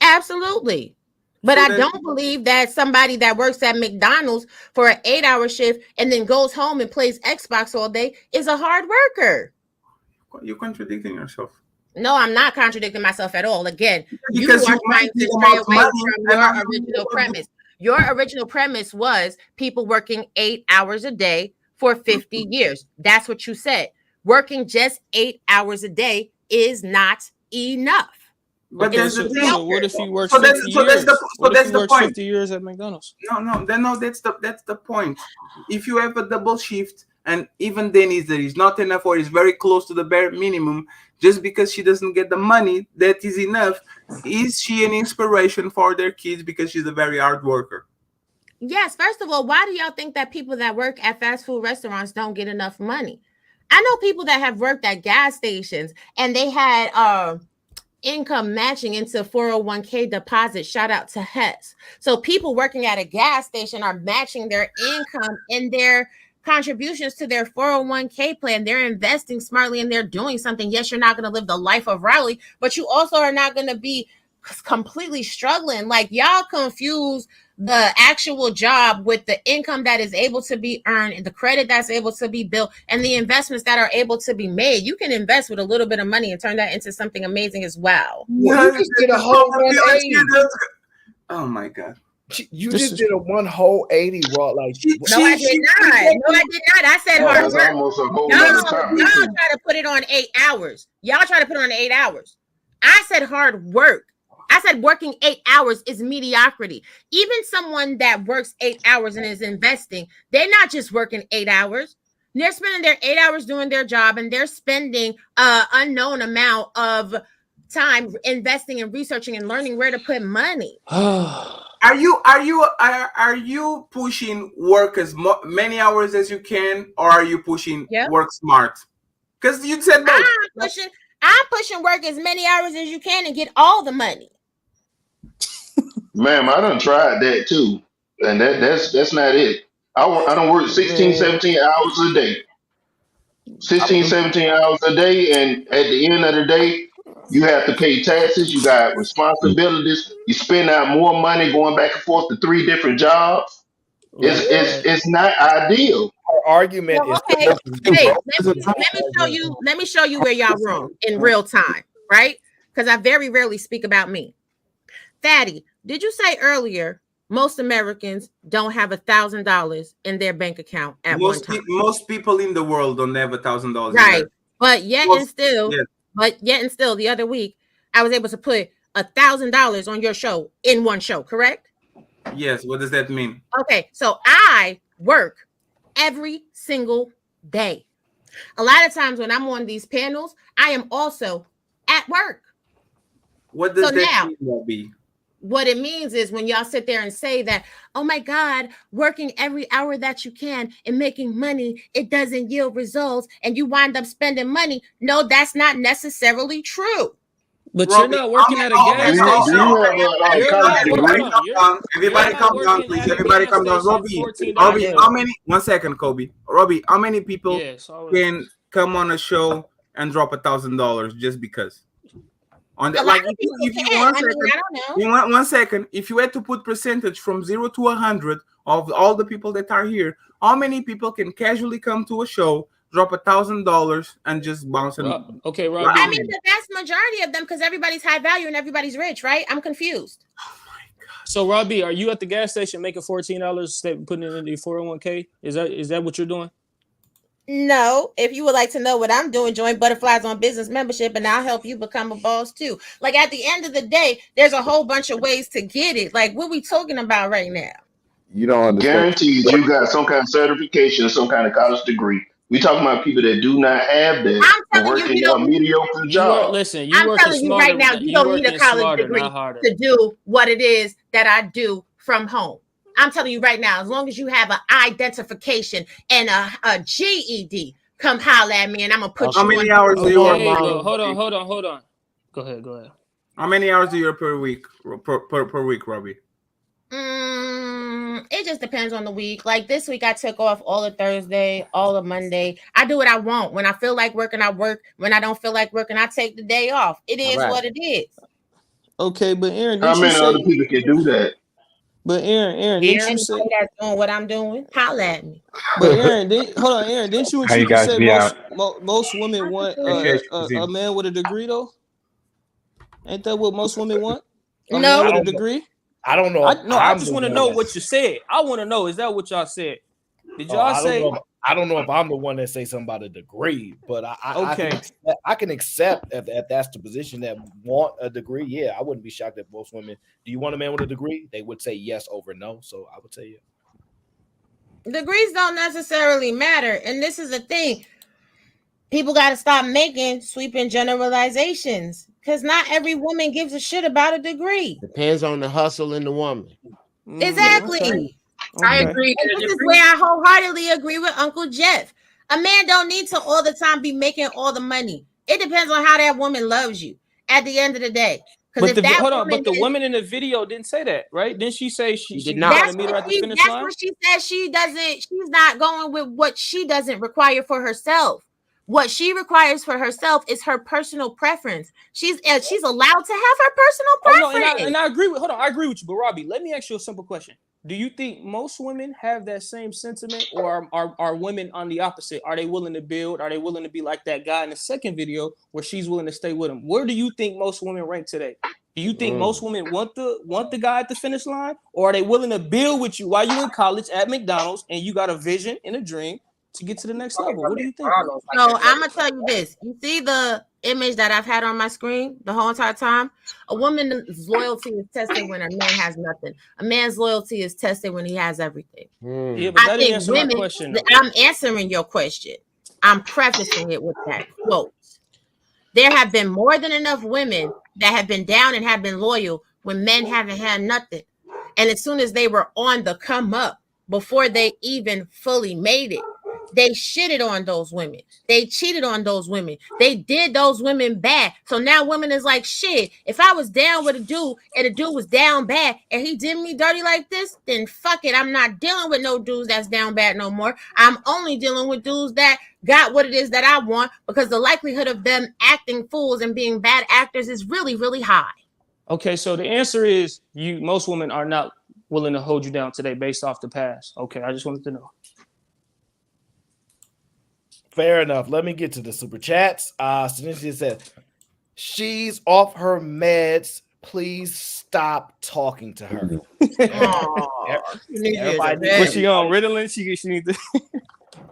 Absolutely. But I don't believe that somebody that works at McDonald's for an 8-hour shift and then goes home and plays Xbox all day is a hard worker. You're contradicting yourself. No, I'm not contradicting myself at all. Again, because you are trying to stray away from your original premise. Your original premise was people working 8 hours a day for 50 years. That's what you said. Working just 8 hours a day is not enough. But there's the thing. So what if he works 50 years? What if he works 50 years at McDonald's? No, that's the point. If you have a double shift, and even then there is not enough or is very close to the bare minimum, just because she doesn't get the money that is enough, is she an inspiration for their kids because she's a very hard worker? Yes. First of all, why do y'all think that people that work at fast food restaurants don't get enough money? I know people that have worked at gas stations and they had income matching into 401k deposits. Shout out to Hess. So people working at a gas station are matching their income in their contributions to their 401k plan. They're investing smartly and they're doing something. Yes, you're not going to live the life of Raleigh, but you also are not going to be completely struggling. Like, y'all confuse the actual job with the income that is able to be earned and the credit that's able to be built and the investments that are able to be made. You can invest with a little bit of money and turn that into something amazing as well. You just did a whole 180. Oh my God. You just did a one whole 80, raw. Like, no, I did not. I said hard work. Y'all try to put it on 8 hours. Y'all try to put it on 8 hours. I said hard work. I said working 8 hours is mediocrity. Even someone that works 8 hours and is investing, they're not just working 8 hours. They're spending their 8 hours doing their job, and they're spending an unknown amount of time investing and researching and learning where to put money. Are you pushing work as many hours as you can, or are you pushing work smart? Because you said both. I'm pushing work as many hours as you can and get all the money. Ma'am, I done tried that too, and that's not it. I don't work 16, 17 hours a day. 16, 17 hours a day, and at the end of the day, you have to pay taxes. You got responsibilities. You spend out more money going back and forth to 3 different jobs. It's not ideal. Her argument is Okay. Hey, let me show you where y'all wrong in real time, right? Because I very rarely speak about me. Fatty, did you say earlier most Americans don't have $1,000 in their bank account at one time? Most people in the world don't have $1,000. Right. But yet and still, the other week, I was able to put $1,000 on your show in one show, correct? Yes. What does that mean? Okay, so I work every single day. A lot of times when I'm on these panels, I am also at work. What does that mean, Robbie? What it means is when y'all sit there and say that, oh my God, working every hour that you can and making money, it doesn't yield results, and you wind up spending money. No, that's not necessarily true. But you're not working at a gas station. Everybody come down, please. Everybody come down. Robbie, how many? 1 second, Kobe. Robbie, how many people can come on a show and drop $1,000 just because? On that, like, if you 1 second, if you had to put percentage from 0 to 100 of all the people that are here, how many people can casually come to a show, drop $1,000 and just bounce it? Okay, Robbie. I mean, the vast majority of them, because everybody's high value and everybody's rich, right? I'm confused. So, Robbie, are you at the gas station making $14 putting it in your 401k? Is that what you're doing? No, if you would like to know what I'm doing, join Butterflies on Business membership and I'll help you become a boss too. Like, at the end of the day, there's a whole bunch of ways to get it. Like, what we talking about right now? You don't understand. Guaranteed you got some kind of certification, some kind of college degree. We talking about people that do not have that and working a mediocre job. I'm telling you right now, you don't need a college degree to do what it is that I do from home. I'm telling you right now, as long as you have an identification and a GED, come holler at me and I'm gonna put you on. How many hours do you work? Hold on. Go ahead. How many hours do you work per week? Per week, Robbie? It just depends on the week. Like this week, I took off all of Thursday, all of Monday. I do what I want. When I feel like working, I work. When I don't feel like working, I take the day off. It is what it is. Okay, but Aaron, how many other people can do that? But Aaron, didn't you say that's doing what I'm doing? Holla at me. But Aaron, Aaron, didn't you say most women want a man with a degree though? Ain't that what most women want? A man with a degree? I don't know. I just want to know what you said. I want to know, is that what y'all said? Did y'all say? I don't know if I'm the one that say something about a degree, but I can accept if that's the position that want a degree. Yeah, I wouldn't be shocked if most women. Do you want a man with a degree? They would say yes over no. So I would say yeah. Degrees don't necessarily matter, and this is the thing. People got to stop making sweeping generalizations because not every woman gives a shit about a degree. Depends on the hustle in the woman. Exactly. Okay. I agree. And this is where I wholeheartedly agree with Uncle Jeff. A man don't need to all the time be making all the money. It depends on how that woman loves you at the end of the day. But the woman in the video didn't say that, right? Didn't she say she did not want to meet her at the finish line? That's what she said. She's not going with what she doesn't require for herself. What she requires for herself is her personal preference. She's allowed to have her personal preference. And I agree with you. But Robbie, let me ask you a simple question. Do you think most women have that same sentiment, or are women on the opposite? Are they willing to build? Are they willing to be like that guy in the second video where she's willing to stay with him? Where do you think most women rank today? Do you think most women want the guy at the finish line, or are they willing to build with you while you're in college at McDonald's and you got a vision and a dream to get to the next level? What do you think? So I'm gonna tell you this. You see the image that I've had on my screen the whole entire time? A woman's loyalty is tested when a man has nothing. A man's loyalty is tested when he has everything. Yeah, but that didn't answer my question. I'm answering your question. I'm prefacing it with that quote. There have been more than enough women that have been down and have been loyal when men haven't had nothing. And as soon as they were on the come up, before they even fully made it, They shitted on those women. They cheated on those women. They did those women bad. So now women is like, shit, if I was down with a dude and the dude was down bad and he did me dirty like this, then fuck it. I'm not dealing with no dudes that's down bad no more. I'm only dealing with dudes that got what it is that I want, because the likelihood of them acting fools and being bad actors is really, really high. Okay, so the answer is most women are not willing to hold you down today based off the past. Okay, I just wanted to know. Fair enough. Let me get to the super chats. Tanisha said, she's off her meds. Please stop talking to her. Was she on Ritalin? She need to.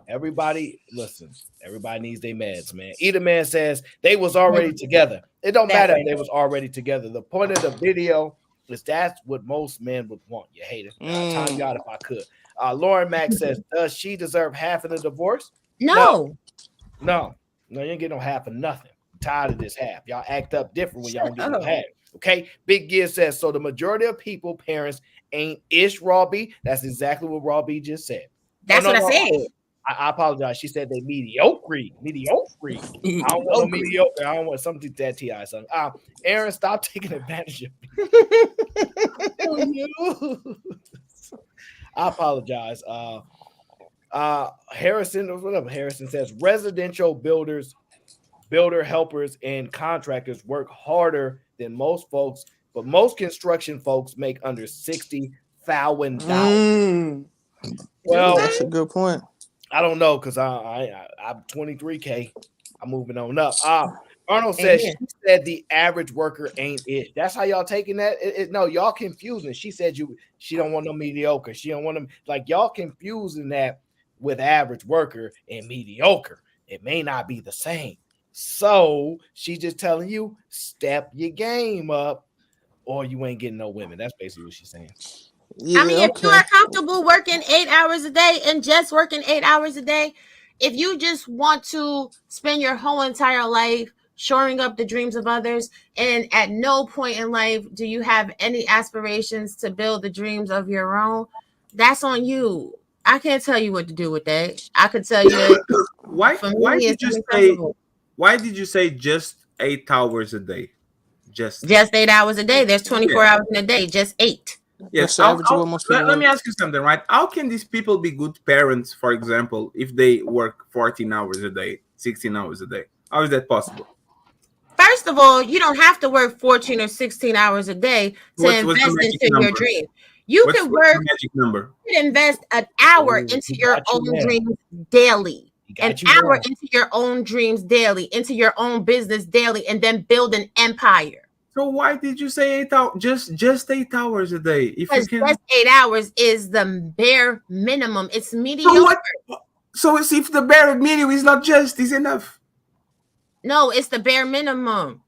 Everybody, listen. Everybody needs their meds, man. Either man says they was already together. It don't matter if they was already together. The point of the video is that's what most men would want. You hate it. Time God if I could. Lauren Mack says, does she deserve half of the divorce? No. You ain't get no half of nothing. I'm tired of this half. Y'all act up different when y'all don't get no half. Okay. Big Gear says, so the majority of people, parents, ain't ish Raw B. That's exactly what Raw B just said. That's what I said. I apologize. She said they mediocre. I don't want no mediocre. I don't want something that TI son. Aaron, stop taking advantage of me. I apologize. Harrison, whatever Harrison says, residential builder helpers and contractors work harder than most folks, but most construction folks make under $60,000. Well, that's a good point. I don't know, because I'm 23K. I'm moving on up. Arnold says she said the average worker ain't it. That's how y'all taking that? No, y'all confusing. She said she don't want no mediocre. She don't want them, like, y'all confusing that with average worker and mediocre. It may not be the same. So she's just telling you, step your game up, or you ain't getting no women. That's basically what she's saying. Yeah, I mean, if you are comfortable working 8 hours a day and just working 8 hours a day, if you just want to spend your whole entire life shoring up the dreams of others, and at no point in life do you have any aspirations to build the dreams of your own, that's on you. I can't tell you what to do with that. I could tell you that. Why did you say just 8 hours a day? Just 8 hours a day. There's 24 hours in a day. Just 8. Yes. Let me ask you something, right? How can these people be good parents, for example, if they work 14 hours a day, 16 hours a day? How is that possible? First of all, you don't have to work 14 or 16 hours a day to invest into your dream. You can work. Magic number? You can invest an hour into your own dreams daily. An hour into your own dreams daily, into your own business daily, and then build an empire. So why did you say 8 hours? Just 8 hours a day? Because just 8 hours is the bare minimum. It's mediocre. So if the bare minimum is not just, is enough. No, it's the bare minimum.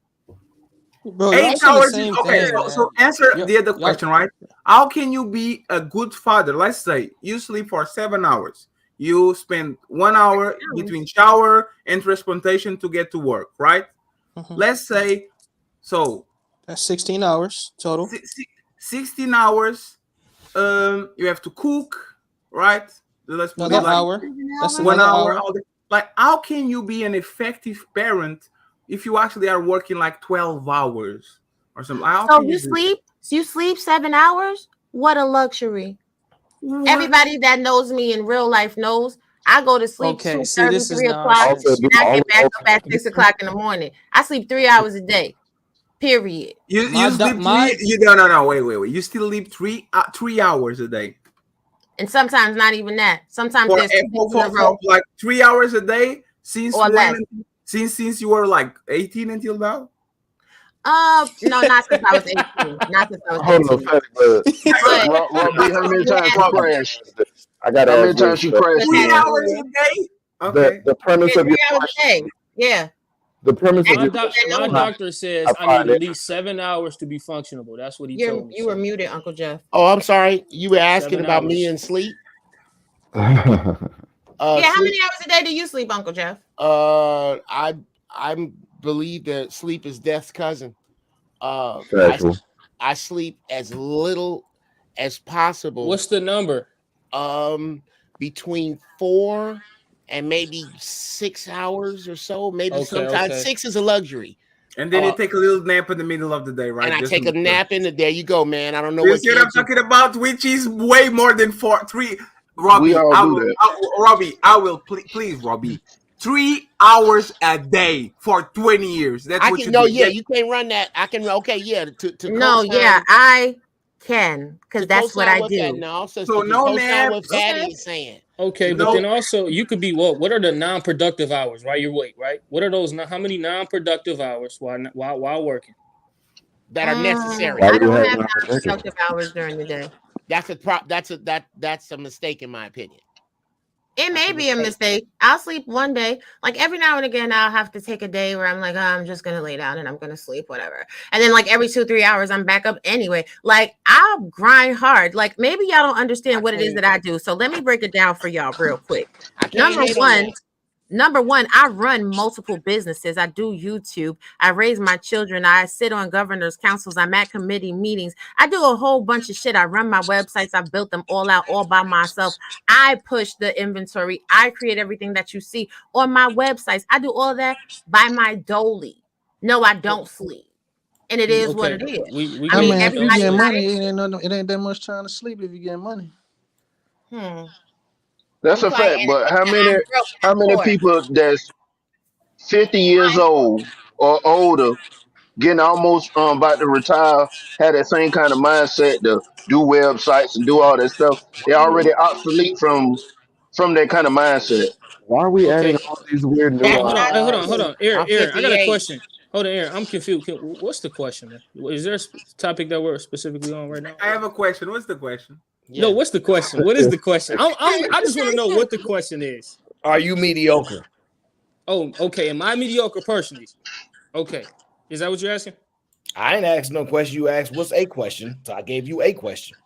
Bro, 8 hours. Okay, so answer the other question, right? How can you be a good father? Let's say you sleep for 7 hours. You spend 1 hour between shower and transportation to get to work, right? Let's say, so that's 16 hours total. 16 hours. You have to cook, right? Let's put another hour. That's 1 hour. Like, how can you be an effective parent if you actually are working like 12 hours or something? So you sleep 7 hours? What a luxury. What? Everybody that knows me in real life knows I go to sleep 2:30, 3 o'clock, and I get back up at 6 o'clock in the morning. I sleep 3 hours a day. Period. You sleep no, wait. You still sleep 3 hours a day. And sometimes not even that. Sometimes there's 2 days in a row. Like 3 hours a day since you were like 18 until now? No, not since I was 18. Not since I was 18. Hold on, how many times you crashed? I got how many times you crashed? 3 hours a day? Okay. The premise of your question. Yeah. The premise of my doctor says I need at least 7 hours to be functionable. That's what he told me. You were muted, Uncle Jeff. Oh, I'm sorry. You were asking about me and sleep? How many hours a day do you sleep, Uncle Jeff? I believe that sleep is death's cousin. I sleep as little as possible. What's the number? Between 4 and maybe 6 hours or so. Maybe Okay, sometimes okay. 6 is a luxury. And then you take a little nap in the middle of the day, right? And I Just take to a make sure. nap in the there you go, man. I don't know You what see what I'm gives you. talking about? Which is way more than 3. We Robbie, all do that. Robbie, I will please, Robbie. 3 hours a day for 20 years. That's I what can you no, do. yeah, you can't run that. I can okay, yeah, to No, yeah, co-sign I can, because to that's what co-sign I what Fat do. no, So sister, to no co-sign what naps. Fatty Okay. is saying. Okay, but No. then also you could be what are the non-productive hours, right? Your weight, right? What are those? How many non-productive hours while working? That are necessary. Why I do you don't have have non-productive? non-productive hours during the day. That's a mistake in my opinion. It may be a mistake. I'll sleep one day. Like every now and again, I'll have to take a day where I'm like, oh, I'm just gonna lay down and I'm gonna sleep, whatever. And then like every 2-3 hours, I'm back up anyway. Like I'll grind hard. Like maybe y'all don't understand what it is that I do. So let me break it down for y'all real quick. I can't hate on that. Number one, I run multiple businesses. I do YouTube. I raise my children. I sit on governors' councils. I'm at committee meetings. I do a whole bunch of shit. I run my websites. I built them all out all by myself. I push the inventory. I create everything that you see on my websites. I do all that by my dolly. No, I don't sleep. And it is what Okay, it is. we I get mean, it. If you everybody's get Also, not money, it ain't that much time to sleep if you get money. That's I'm a quite fact. But how I'm many broke. how I'm many poor. people that's 50 years old or older, getting almost about to retire, had that same kind of mindset to do websites and do all that stuff? They're already obsolete from that kind of mindset. Why are we adding okay. all these weird That's Hold not on, hold on, nuances? hold true. on. Aaron, I'm I got a 58. question. Hold on, Aaron. I'm confused. What's the question, man? Is there a topic that we're specifically on right now? I have a question. What's the question? No, Yeah. what's the question? What is the question? I just want to know what the question is. Are you mediocre? Oh, okay. Am I mediocre personally? Okay. Is that what you're asking? I ain't asked no question. You asked what's a question, so I gave you a question.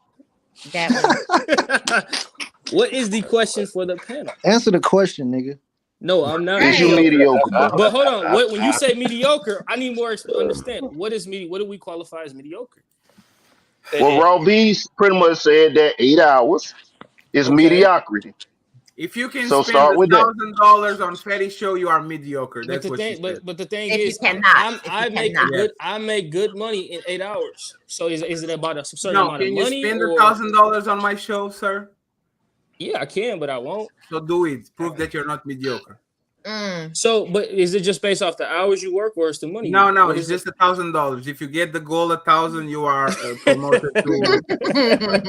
That one. What is the question for the panel? Answer the question, nigga. No, I'm not Is you mediocre. mediocre, bro? But hold on. When you say mediocre, I need more understand. What is What do we qualify as mediocre? Well, Raw Beast pretty much said that 8 hours is Okay. mediocrity. If you can So spend start with that. $1,000 on Fatty Show, you are mediocre. But That's the what she thing, said. but the thing If you is, cannot, Yes. I make good money in 8 hours. So is it about a certain No, amount of can you money spend or? $1,000 on my show, sir? Yeah, I can, but I won't. So do it. Prove that you're not mediocre. So, but is it just based off the hours you work, or is the money you No, make? no, What it's is it? just $1,000. If you get the goal 1,000, you are promoted to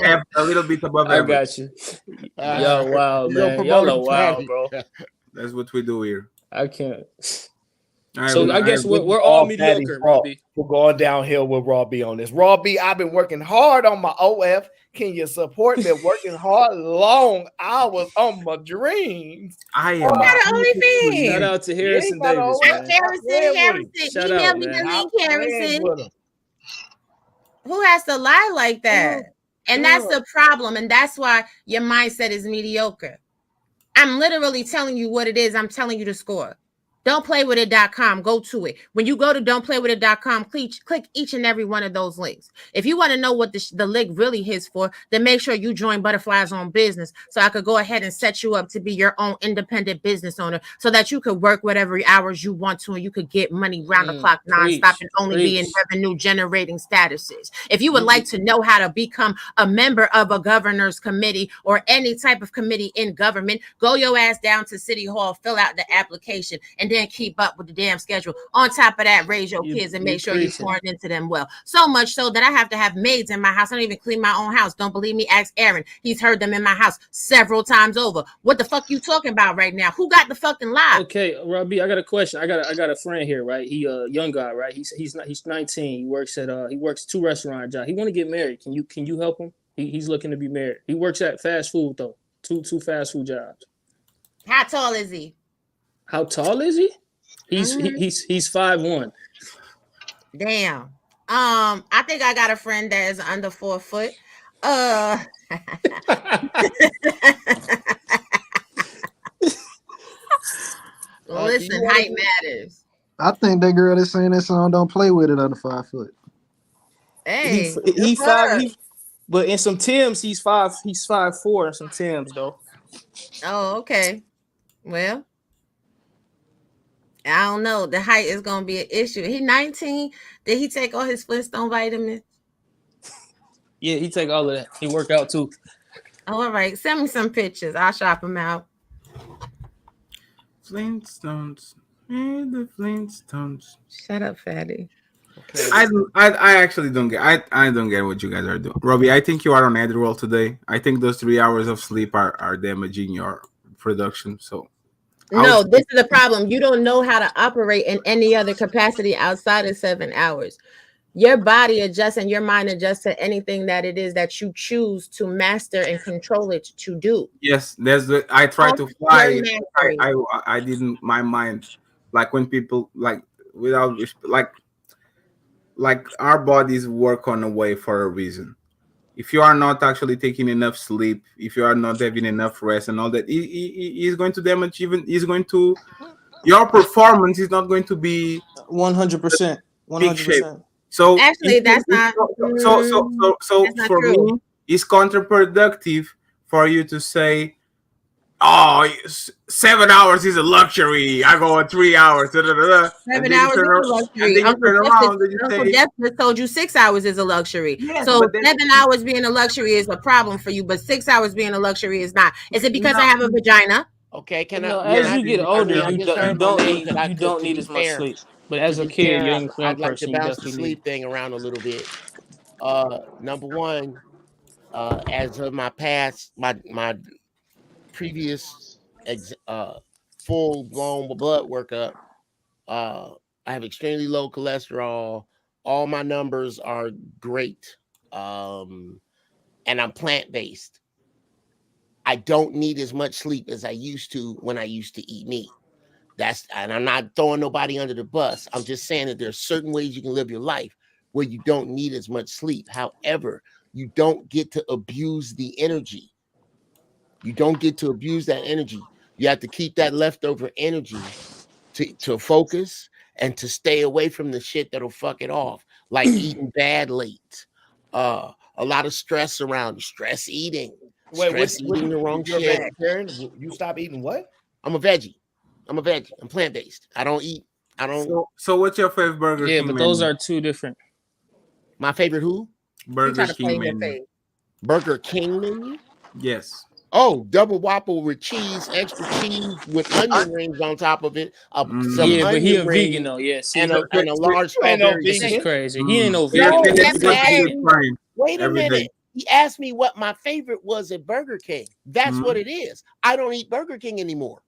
have a little bit above I average. got you. Yo, wow, You gonna man, y'all promote are him, wild, Fatty. bro. That's what we do here. I can't. I So I guess we're all mediocre, Robbie. We're going downhill with Raw B on this. Raw B, I've been working hard on my OF. Can you support me? Working hard, long hours on my dreams. I am. Got an OnlyFans. Shout out to He Harrison ain't got Davis, OF. man. Harrison, Shout email out, me man. the link, Stop playing Harrison. with him. Who has to lie like that? And that's the problem. And that's why your mindset is mediocre. I'm literally telling you what it is. I'm telling you the score. Don'tplaywithit.com. Go to it. When you go to don'tplaywithit.com, click each and every one of those links. If you want to know what the link really is for, then make sure you join Butterflies on Business so I could go ahead and set you up to be your own independent business owner so that you could work whatever hours you want to and you could get money round the clock nonstop and only be in revenue generating statuses. If you would like to know how to become a member of a governor's committee or any type of committee in government, go your ass down to City Hall, fill out the application, and then keep up with the damn schedule. On top of that, raise your kids and make sure you're pouring into them well. So much so that I have to have maids in my house. I don't even clean my own house. Don't believe me? Ask Aaron. He's heard them in my house several times over. What the fuck you talking about right now? Who got the fucking lie? Okay, Robbie, I got a question. I got a friend here, right? He young guy, right? He's 19. He works 2 restaurant jobs. He want to get married. Can you help him? He's looking to be married. He works at fast food though. Two fast food jobs. How tall is he? How tall is he? He's 5'1". Damn. I think I got a friend that is under 4 foot. Listen, height matters. I think that girl that's saying that song don't play with it under 5 foot. Hey, he 5. But in some Timbs, he's 5'4" in some Timbs though. Oh, okay. Well, I don't know. The height is gonna be an issue. He 19. Did he take all his Flintstone vitamins? Yeah, he take all of that. He work out too. Oh, all right. Send me some pictures. I'll shop him out. Flintstones. The Flintstones. Shut up, fatty. I actually don't get. I don't get what you guys are doing, Robbie. I think you are on Adderall today. I think those 3 hours of sleep are damaging your production. So No, this is the problem. You don't know how to operate in any other capacity outside of 7 hours. Your body adjusts and your mind adjusts to anything that it is that you choose to master and control it to do. yes, there's the. I try to fly. I didn't. My mind, like when people without like our bodies work on a way for a reason. If you are not actually taking enough sleep, if you are not having enough rest and all that, is going to damage your performance is not going to be 100%. 100%. So actually, that's not. So for true. me, it's counterproductive for you to say, "Oh, 7 hours is a luxury. I go on 3 hours." 7 hours is a luxury. Uncle Jeff just told you 6 hours is a luxury. Yes, so but then- 7 hours being a luxury is a problem for you, but 6 hours being a luxury is not. Is it because I have a vagina? Okay, can No, I? as you get older, I you just heard don't my need name, you don't to need be as much fair- sleep. But as to a be kid, fair, young I'd like to person, you bounce the definitely need. sleep thing around a little bit. Number one, as of my past, my previous full blown blood workup, I have extremely low cholesterol. All my numbers are great, and I'm plant based. I don't need as much sleep as I used to when I used to eat meat. And I'm not throwing nobody under the bus. I'm just saying that there's certain ways you can live your life where you don't need as much sleep. However, you don't get to abuse the energy. You don't get to abuse that energy. You have to keep that leftover energy to focus and to stay away from the shit that'll fuck it off, like eating bad late, a lot of stress around stress eating, eating the wrong you're shit. a vegetarian? You stop eating what? I'm a veggie. I'm plant based. I don't eat. So what's your favorite Burger Yeah, King but menu? those are two different. My favorite who? Burger King menu. Burger King menu? Yes. Oh, double Whopper with cheese, extra cheese with onion rings on top of it. Some Yeah, but he a onion vegan rings though. Yeah, see, and a large You ain't no strawberry. this is vegan. crazy. He ain't no No, vegan. he He's a asked vegan. me- Wait a minute. He asked me what my favorite was at Burger King. That's what it is. I don't eat Burger King anymore.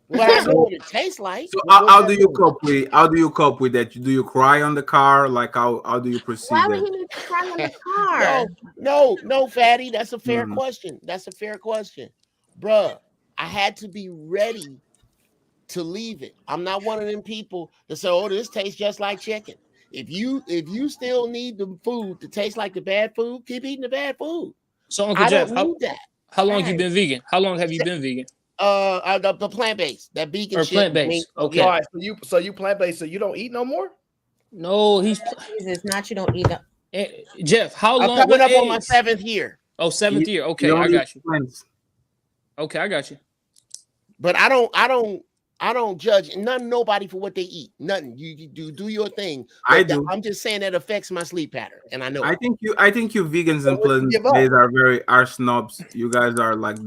But I know what it tastes like. So how do you cope with it? How do you cope with that? Do you cry on the car? Like how do you proceed? Why would that? he need to cry on the car? No, fatty. That's a fair question. That's a fair question. Bruh, I had to be ready to leave it. I'm not one of them people that say, "Oh, this tastes just like chicken." If you still need the food to taste like the bad food, keep eating the bad food. So Uncle I Jeff, don't need that. how long you been vegan? How long have you been vegan? The plant based, that vegan Or shit. plant-based, okay. All right, so you plant based, so you don't eat no more? No, he's Jesus, not you don't eat them. Jeff, how I'm long? coming what up on my age? 7th year. Oh, 7th year. Okay, You I don't got eat you. plants. Okay, I got you. But I don't judge nobody for what they eat. Nothing. You do your thing. I do. I'm just saying that affects my sleep pattern, and I know. I think you vegans and plant-based are snobs. You guys are like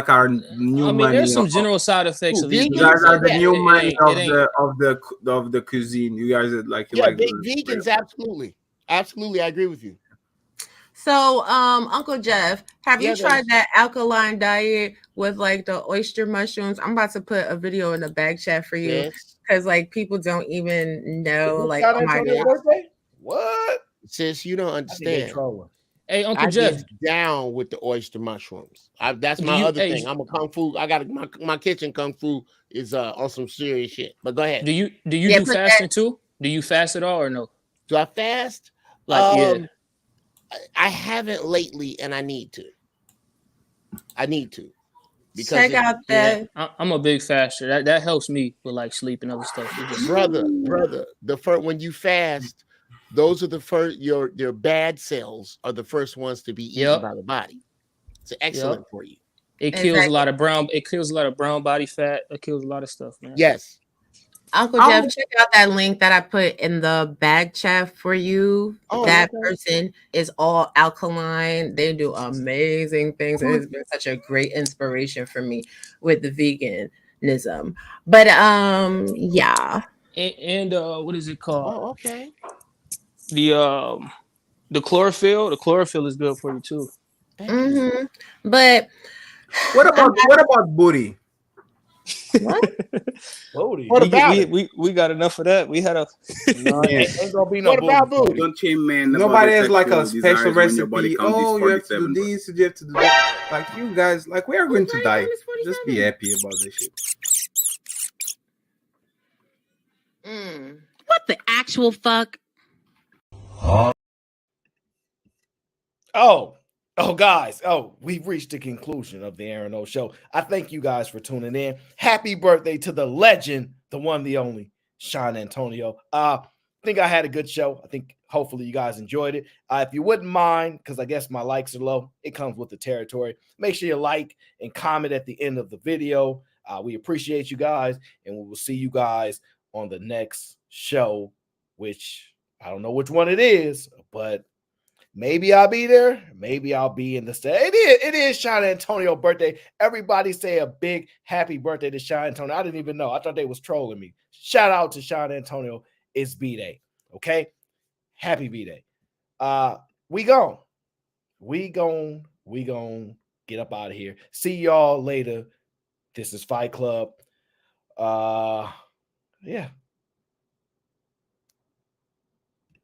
our new I mean, money. there's some general side effects of these. You guys are the new money it ain't. of the cuisine. You guys are like big vegans. Absolutely, I agree with you. So, Uncle Jeff, have you Yeah, tried that alkaline diet with like the oyster mushrooms? I'm about to put a video in the back chat for you because like people don't even know. Like, oh my god, birthday? What? Sis, you don't understand. Hey, Uncle I Jeff, get down with the oyster mushrooms. That's my other thing. I'm a kung fu. I got my kitchen kung fu is on some serious shit. But go ahead. do you do fasting too? Do you fast at all or no? Do I fast? Yeah. I haven't lately, and I need to. Because check out that. I'm a big faster. That helps me with like sleep and other stuff. Brother, the first when you fast, those are the first. Your bad cells are the first ones to be eaten by the body. It's excellent for you. It kills a lot of brown. It kills a lot of brown body fat. It kills a lot of stuff, man. Yes. Uncle Jeff, check out that link that I put in the bag chat for you. That person is all alkaline. They do amazing things. It has been such a great inspiration for me with the veganism. But yeah. And what is it called? Oh, okay. The chlorophyll. The chlorophyll is good for you too. Mm-hmm. But what about booty? What? What about it? We got enough of that. We had a ain't gonna be no what about booty? Don't shame man. Nobody has like a special recipe. Oh, you have to do this, you have to do that. Like you guys, like we are going to die. Just be happy about this shit. What the actual fuck? Oh, guys. Oh, we've reached the conclusion of the Aaron O Show. I thank you guys for tuning in. Happy birthday to the legend, the one, the only, Sean Antonio. I think I had a good show. I think hopefully you guys enjoyed it. If you wouldn't mind, because I guess my likes are low, it comes with the territory. Make sure you like and comment at the end of the video. We appreciate you guys, and we will see you guys on the next show, which I don't know which one it is, but maybe I'll be there. Maybe I'll be in the state. It is Sean Antonio's birthday. Everybody say a big happy birthday to Sean Antonio. I didn't even know. I thought they was trolling me. Shout out to Sean Antonio. It's B-Day. Okay? Happy B-Day. We gone get up out of here. See y'all later. This is Fight Club. Yeah.